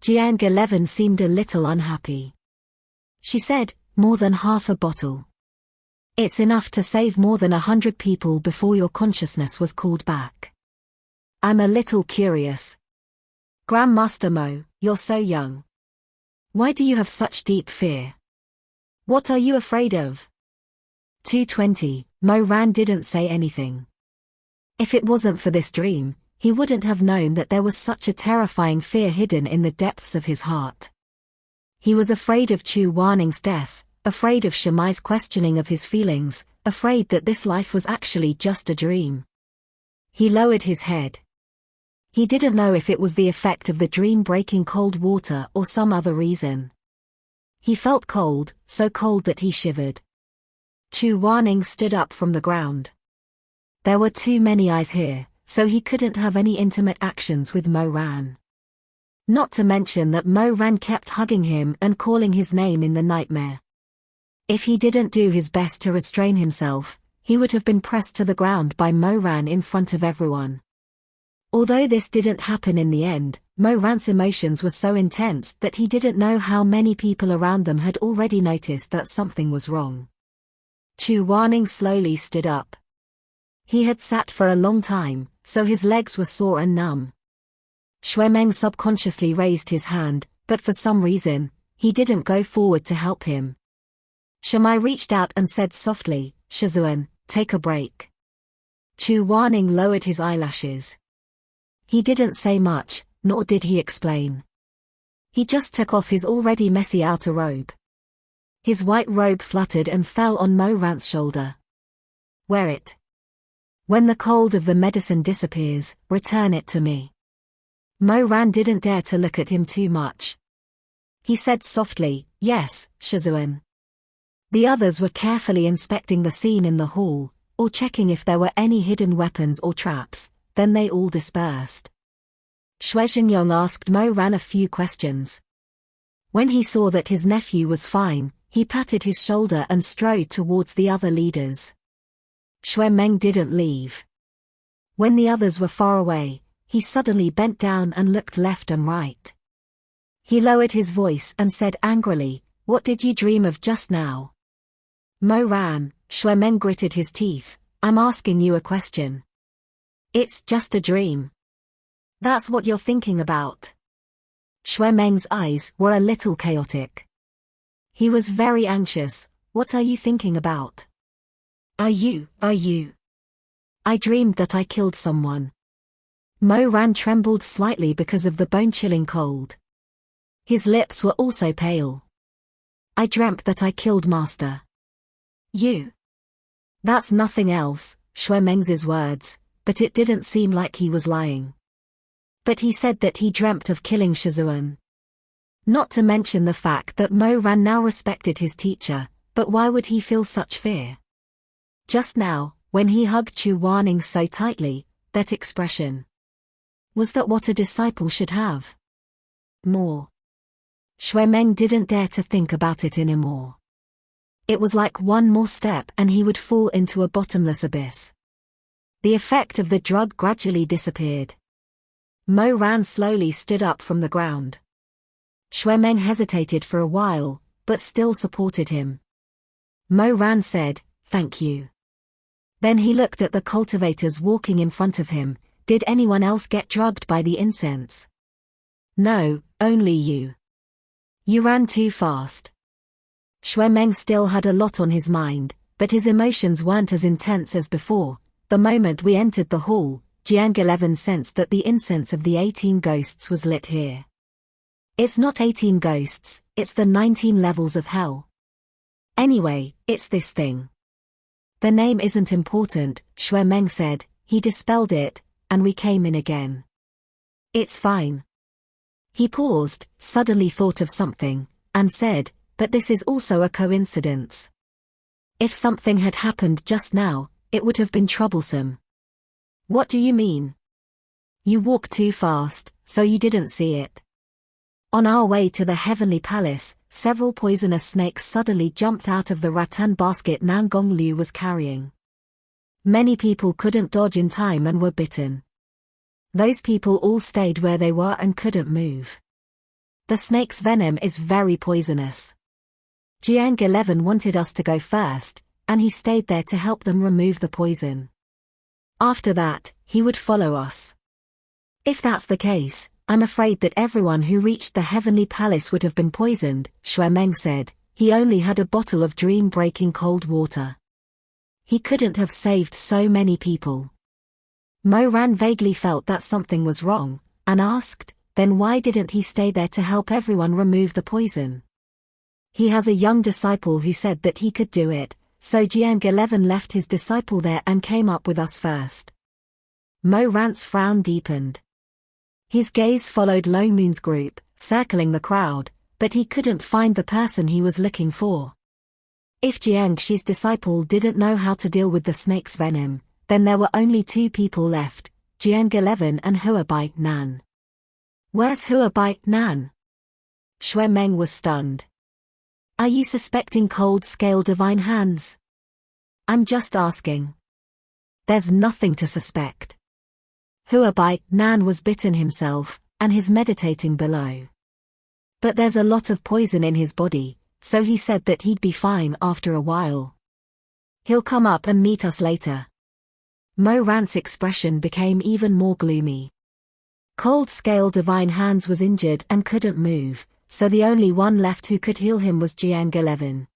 Jiang 11 seemed a little unhappy. She said, "More than half a bottle. It's enough to save more than 100 people before your consciousness was called back. I'm a little curious. Grandmaster Mo, you're so young. Why do you have such deep fear? What are you afraid of?" 220, Mo Ran didn't say anything. If it wasn't for this dream, he wouldn't have known that there was such a terrifying fear hidden in the depths of his heart. He was afraid of Chu Waning's death, afraid of Shimai's questioning of his feelings, afraid that this life was actually just a dream. He lowered his head. He didn't know if it was the effect of the dream-breaking cold water or some other reason. He felt cold, so cold that he shivered. Chu Waning stood up from the ground. There were too many eyes here, so he couldn't have any intimate actions with Mo Ran. Not to mention that Mo Ran kept hugging him and calling his name in the nightmare. If he didn't do his best to restrain himself, he would have been pressed to the ground by Mo Ran in front of everyone. Although this didn't happen in the end, Mo Ran's emotions were so intense that he didn't know how many people around them had already noticed that something was wrong. Chu Waning slowly stood up. He had sat for a long time, so his legs were sore and numb. Shuemeng subconsciously raised his hand, but for some reason, he didn't go forward to help him. Shimai reached out and said softly, Shizun, take a break. Chu Wanning lowered his eyelashes. He didn't say much, nor did he explain. He just took off his already messy outer robe. His white robe fluttered and fell on Mo Ran's shoulder. Wear it. When the cold of the medicine disappears, return it to me. Mo Ran didn't dare to look at him too much. He said softly, yes, Shizun. The others were carefully inspecting the scene in the hall, or checking if there were any hidden weapons or traps, then they all dispersed. Xue Xingyong asked Mo Ran a few questions. When he saw that his nephew was fine, he patted his shoulder and strode towards the other leaders. Xue Meng didn't leave. When the others were far away, he suddenly bent down and looked left and right. He lowered his voice and said angrily, "What did you dream of just now?" Mo Ran, Xue Meng gritted his teeth, "I'm asking you a question." "It's just a dream." "That's what you're thinking about." Xue Meng's eyes were a little chaotic. He was very anxious. "What are you thinking about?" Are you? "I dreamed that I killed someone." Mo Ran trembled slightly because of the bone-chilling cold. His lips were also pale. "I dreamt that I killed Master." "You?" "That's nothing else," Xue Meng's words, but it didn't seem like he was lying. But he said that he dreamt of killing Shizun. Not to mention the fact that Mo Ran now respected his teacher, but why would he feel such fear? Just now, when he hugged Chu Wanning so tightly, that expression. Was that what a disciple should have? More. Xue Meng didn't dare to think about it anymore. It was like one more step and he would fall into a bottomless abyss. The effect of the drug gradually disappeared. Mo Ran slowly stood up from the ground. Xue Meng hesitated for a while, but still supported him. Mo Ran said, "Thank you." Then he looked at the cultivators walking in front of him. Did anyone else get drugged by the incense? No, only you. You ran too fast. Xue Meng still had a lot on his mind, but his emotions weren't as intense as before. The moment we entered the hall, Jiang 11 sensed that the incense of the 18 ghosts was lit here. It's not 18 ghosts, it's the 19 levels of hell. Anyway, it's this thing. The name isn't important, Xue Meng said. He dispelled it, and we came in again. It's fine. He paused, suddenly thought of something, and said, but this is also a coincidence. If something had happened just now, it would have been troublesome. What do you mean? You walked too fast, so you didn't see it. On our way to the Heavenly Palace, several poisonous snakes suddenly jumped out of the rattan basket Nan Gonglu was carrying. Many people couldn't dodge in time and were bitten. Those people all stayed where they were and couldn't move. The snake's venom is very poisonous. Jiang 11 wanted us to go first, and he stayed there to help them remove the poison. After that, he would follow us. If that's the case, I'm afraid that everyone who reached the Heavenly Palace would have been poisoned, Xue Meng said. He only had a bottle of dream-breaking cold water. He couldn't have saved so many people. Mo Ran vaguely felt that something was wrong, and asked, then why didn't he stay there to help everyone remove the poison? He has a young disciple who said that he could do it, so Jiang 11 left his disciple there and came up with us first. Mo Ran's frown deepened. His gaze followed Lo Moon's group, circling the crowd, but he couldn't find the person he was looking for. If Jiang Shi's disciple didn't know how to deal with the snake's venom, then there were only two people left, Jiang 11 and Hua Bai Nan. Where's Hua Bai Nan? Xue Meng was stunned. Are you suspecting cold-scale divine hands? I'm just asking. There's nothing to suspect. Hua Bai Nan was bitten himself, and he's meditating below. But there's a lot of poison in his body, so he said that he'd be fine after a while. He'll come up and meet us later. Mo Ran's expression became even more gloomy. Cold-scale divine hands was injured and couldn't move, so the only one left who could heal him was Jiang 11.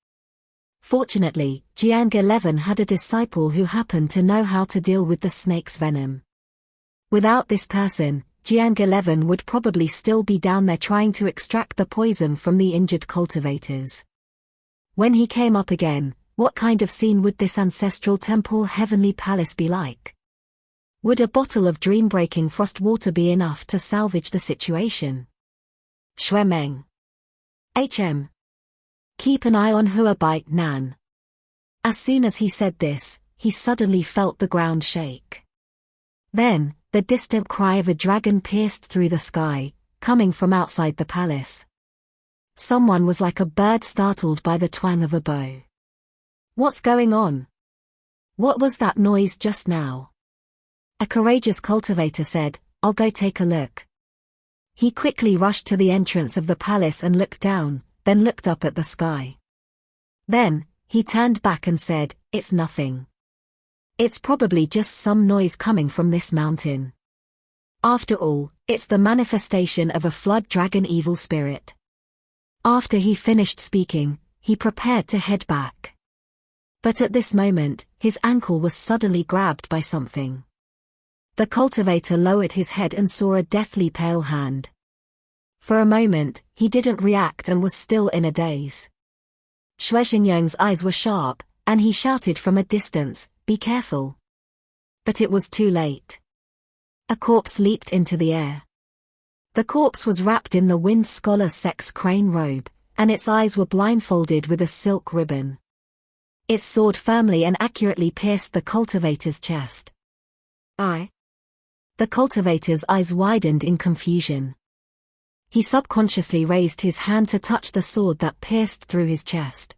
Fortunately, Jiang 11 had a disciple who happened to know how to deal with the snake's venom. Without this person, Jiang 11 would probably still be down there trying to extract the poison from the injured cultivators. When he came up again, what kind of scene would this ancestral temple heavenly palace be like? Would a bottle of dream-breaking frost water be enough to salvage the situation? Shui Meng. HM. Keep an eye on Huabite Nan. As soon as he said this, he suddenly felt the ground shake. Then, the distant cry of a dragon pierced through the sky, coming from outside the palace. Someone was like a bird startled by the twang of a bow. What's going on? What was that noise just now? A courageous cultivator said, I'll go take a look. He quickly rushed to the entrance of the palace and looked down, then looked up at the sky. Then, he turned back and said, it's nothing. It's probably just some noise coming from this mountain. After all, it's the manifestation of a flood dragon evil spirit. After he finished speaking, he prepared to head back. But at this moment, his ankle was suddenly grabbed by something. The cultivator lowered his head and saw a deathly pale hand. For a moment, he didn't react and was still in a daze. Shui Xingyang's eyes were sharp, and he shouted from a distance, be careful. But it was too late. A corpse leaped into the air. The corpse was wrapped in the wind scholar sex crane robe, and its eyes were blindfolded with a silk ribbon. Its sword firmly and accurately pierced the cultivator's chest. The cultivator's eyes widened in confusion. He subconsciously raised his hand to touch the sword that pierced through his chest.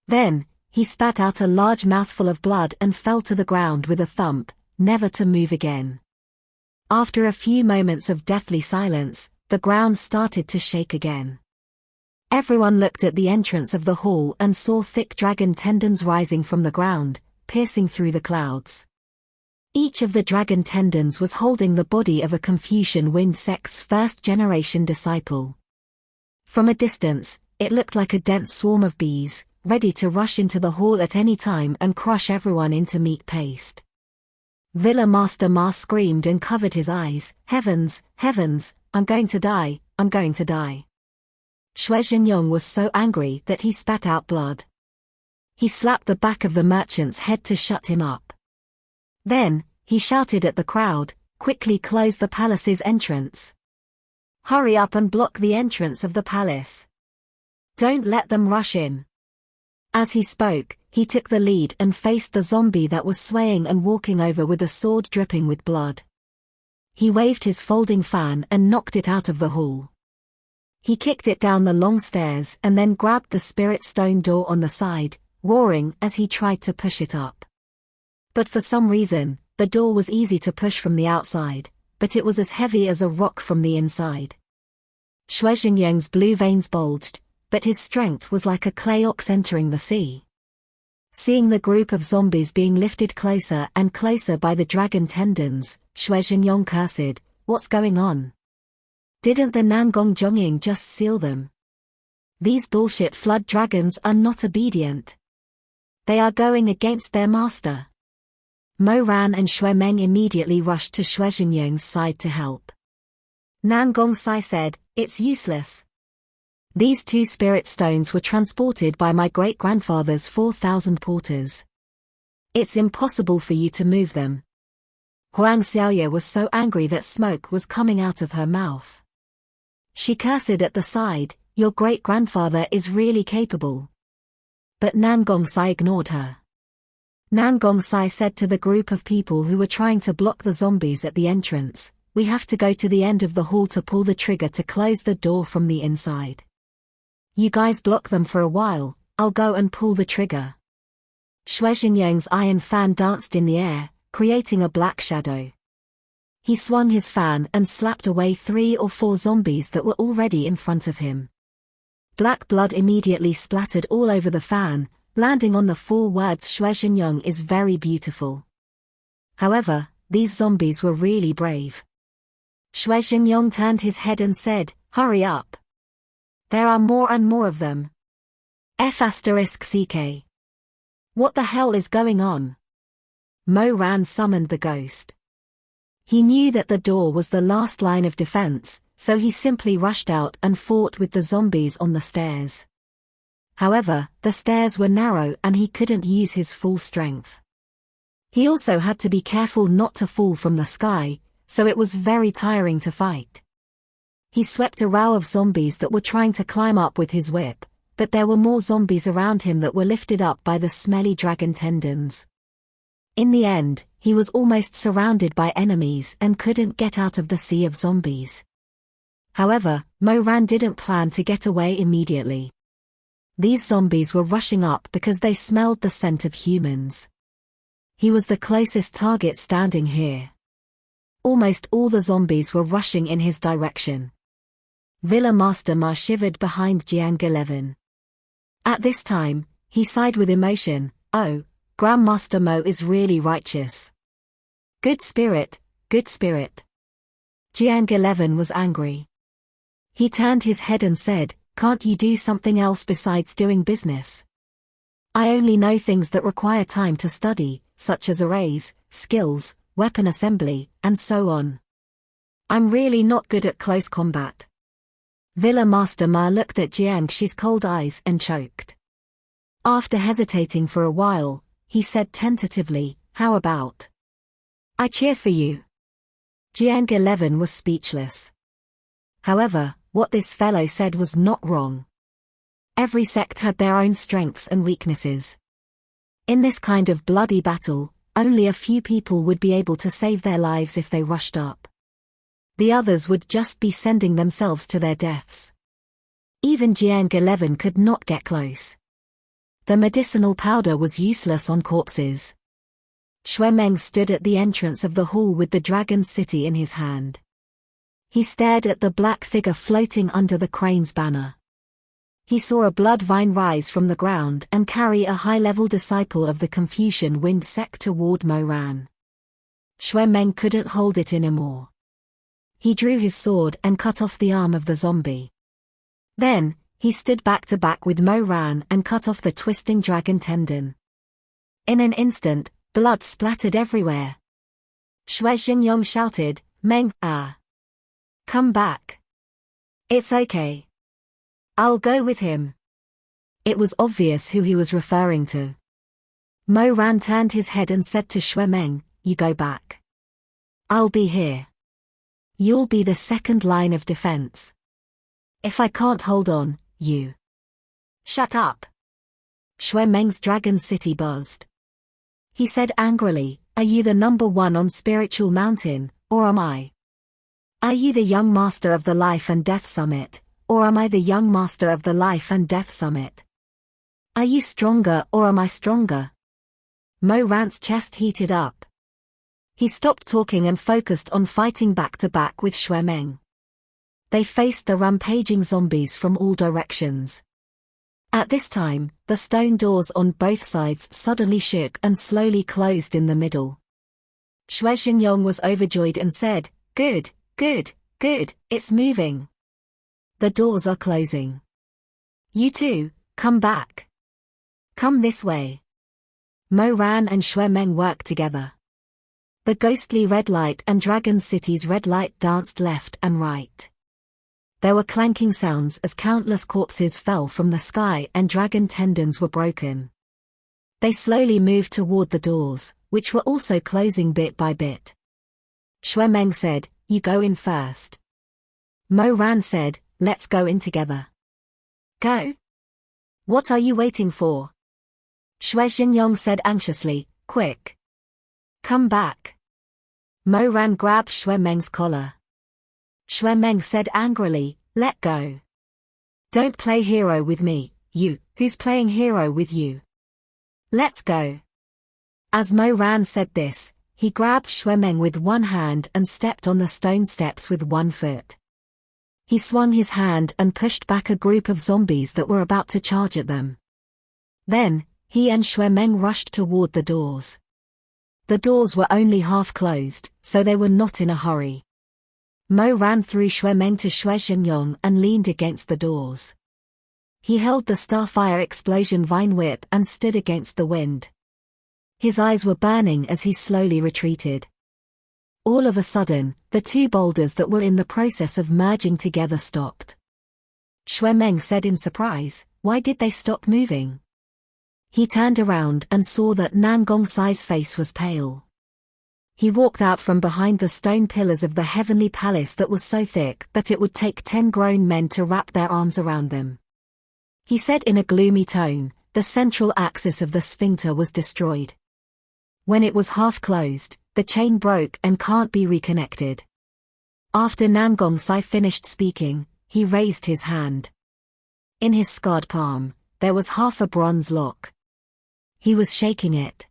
Then, he spat out a large mouthful of blood and fell to the ground with a thump, never to move again. After a few moments of deathly silence, the ground started to shake again. Everyone looked at the entrance of the hall and saw thick dragon tendons rising from the ground, piercing through the clouds. Each of the dragon tendons was holding the body of a Confucian wind sect's first-generation disciple. From a distance, it looked like a dense swarm of bees, ready to rush into the hall at any time and crush everyone into meat paste. Villa Master Ma screamed and covered his eyes, heavens, heavens, I'm going to die, I'm going to die. Shui Xingyang was so angry that he spat out blood. He slapped the back of the merchant's head to shut him up. Then, he shouted at the crowd, quickly close the palace's entrance. Hurry up and block the entrance of the palace. Don't let them rush in. As he spoke, he took the lead and faced the zombie that was swaying and walking over with a sword dripping with blood. He waved his folding fan and knocked it out of the hall. He kicked it down the long stairs and then grabbed the spirit stone door on the side, roaring as he tried to push it up. But for some reason, the door was easy to push from the outside, but it was as heavy as a rock from the inside. Shui Xingyang's blue veins bulged, but his strength was like a clay ox entering the sea. Seeing the group of zombies being lifted closer and closer by the dragon tendons, Shui Xingyang cursed, what's going on? Didn't the Nangong Zhongying just seal them? These bullshit flood dragons are not obedient. They are going against their master. Mo Ran and Shui Meng immediately rushed to Shui Xingyang's side to help. Nangong Sai said, it's useless. These two spirit stones were transported by my great-grandfather's 4,000 porters. It's impossible for you to move them. Huang Xiaoye was so angry that smoke was coming out of her mouth. She cursed at the side, your great-grandfather is really capable. But Nangong Sai ignored her. Nangong Sai said to the group of people who were trying to block the zombies at the entrance, we have to go to the end of the hall to pull the trigger to close the door from the inside. You guys block them for a while, I'll go and pull the trigger. Shui Xingyang's iron fan danced in the air, creating a black shadow. He swung his fan and slapped away 3 or 4 zombies that were already in front of him. Black blood immediately splattered all over the fan, landing on the 4 words Shui Xingyang is very beautiful. However, these zombies were really brave. Shui Xingyang turned his head and said, hurry up. There are more and more of them. F***CK. What the hell is going on? Mo Ran summoned the ghost. He knew that the door was the last line of defense, so he simply rushed out and fought with the zombies on the stairs. However, the stairs were narrow and he couldn't use his full strength. He also had to be careful not to fall from the sky, so it was very tiring to fight. He swept a row of zombies that were trying to climb up with his whip, but there were more zombies around him that were lifted up by the smelly dragon tendons. In the end, he was almost surrounded by enemies and couldn't get out of the sea of zombies. However, Mo Ran didn't plan to get away immediately. These zombies were rushing up because they smelled the scent of humans. He was the closest target standing here. Almost all the zombies were rushing in his direction. Villa Master Ma shivered behind Jiang 11. At this time, he sighed with emotion. Oh, Grandmaster Mo is really righteous. Good spirit, good spirit. Jiang 11 was angry. He turned his head and said, "Can't you do something else besides doing business? I only know things that require time to study, such as arrays, skills, weapon assembly, and so on. I'm really not good at close combat." Villa Master Ma looked at Jiang Shi's cold eyes and choked. After hesitating for a while, he said tentatively, "How about? I cheer for you." Jiang 11 was speechless. However, what this fellow said was not wrong. Every sect had their own strengths and weaknesses. In this kind of bloody battle, only a few people would be able to save their lives if they rushed up. The others would just be sending themselves to their deaths. Even Jiang 11 could not get close. The medicinal powder was useless on corpses. Xue Meng stood at the entrance of the hall with the dragon's city in his hand. He stared at the black figure floating under the crane's banner. He saw a blood vine rise from the ground and carry a high-level disciple of the Confucian Wind sect toward Mo Ran. Xue Meng couldn't hold it anymore. He drew his sword and cut off the arm of the zombie. Then, he stood back to back with Mo Ran and cut off the twisting dragon tendon. In an instant, blood splattered everywhere. Xue Xingyong shouted, "Meng, come back. It's okay. I'll go with him." It was obvious who he was referring to. Mo Ran turned his head and said to Xue Meng, "You go back. I'll be here. You'll be the second line of defense. If I can't hold on, you." "Shut up." Xue Meng's dragon city buzzed. He said angrily, "Are you the number one on Spiritual Mountain, or am I? Are you the young master of the Life and Death Summit, or am I the young master of the Life and Death Summit? Are you stronger or am I stronger?" Mo Ran's chest heated up. He stopped talking and focused on fighting back to back with Xue Meng. They faced the rampaging zombies from all directions. At this time, the stone doors on both sides suddenly shook and slowly closed in the middle. Xue Xingyong was overjoyed and said, "Good, good, good, it's moving. The doors are closing. You two, come back. Come this way." Mo Ran and Xue Meng worked together. The ghostly red light and Dragon City's red light danced left and right. There were clanking sounds as countless corpses fell from the sky and dragon tendons were broken. They slowly moved toward the doors, which were also closing bit by bit. Xue Meng said, "You go in first." Mo Ran said, "Let's go in together." "Go? What are you waiting for?" Xue Xingyong said anxiously, "Quick. Come back." Mo Ran grabbed Xue Meng's collar. Xue Meng said angrily, "Let go. Don't play hero with me, you, who's playing hero with you? Let's go." As Mo Ran said this, he grabbed Xue Meng with one hand and stepped on the stone steps with one foot. He swung his hand and pushed back a group of zombies that were about to charge at them. Then, he and Xue Meng rushed toward the doors. The doors were only half closed, so they were not in a hurry. Mo ran through Xue Meng to Xue Xingyong and leaned against the doors. He held the Starfire Explosion Vine Whip and stood against the wind. His eyes were burning as he slowly retreated. All of a sudden, the two boulders that were in the process of merging together stopped. Xuemeng said in surprise, "Why did they stop moving?" He turned around and saw that Nan Gongsai's face was pale. He walked out from behind the stone pillars of the heavenly palace that was so thick that it would take 10 grown men to wrap their arms around them. He said in a gloomy tone, "The central axis of the sphincter was destroyed. When it was half closed, the chain broke and can't be reconnected." After Nan Gongsai finished speaking, he raised his hand. In his scarred palm, there was half a bronze lock. He was shaking it.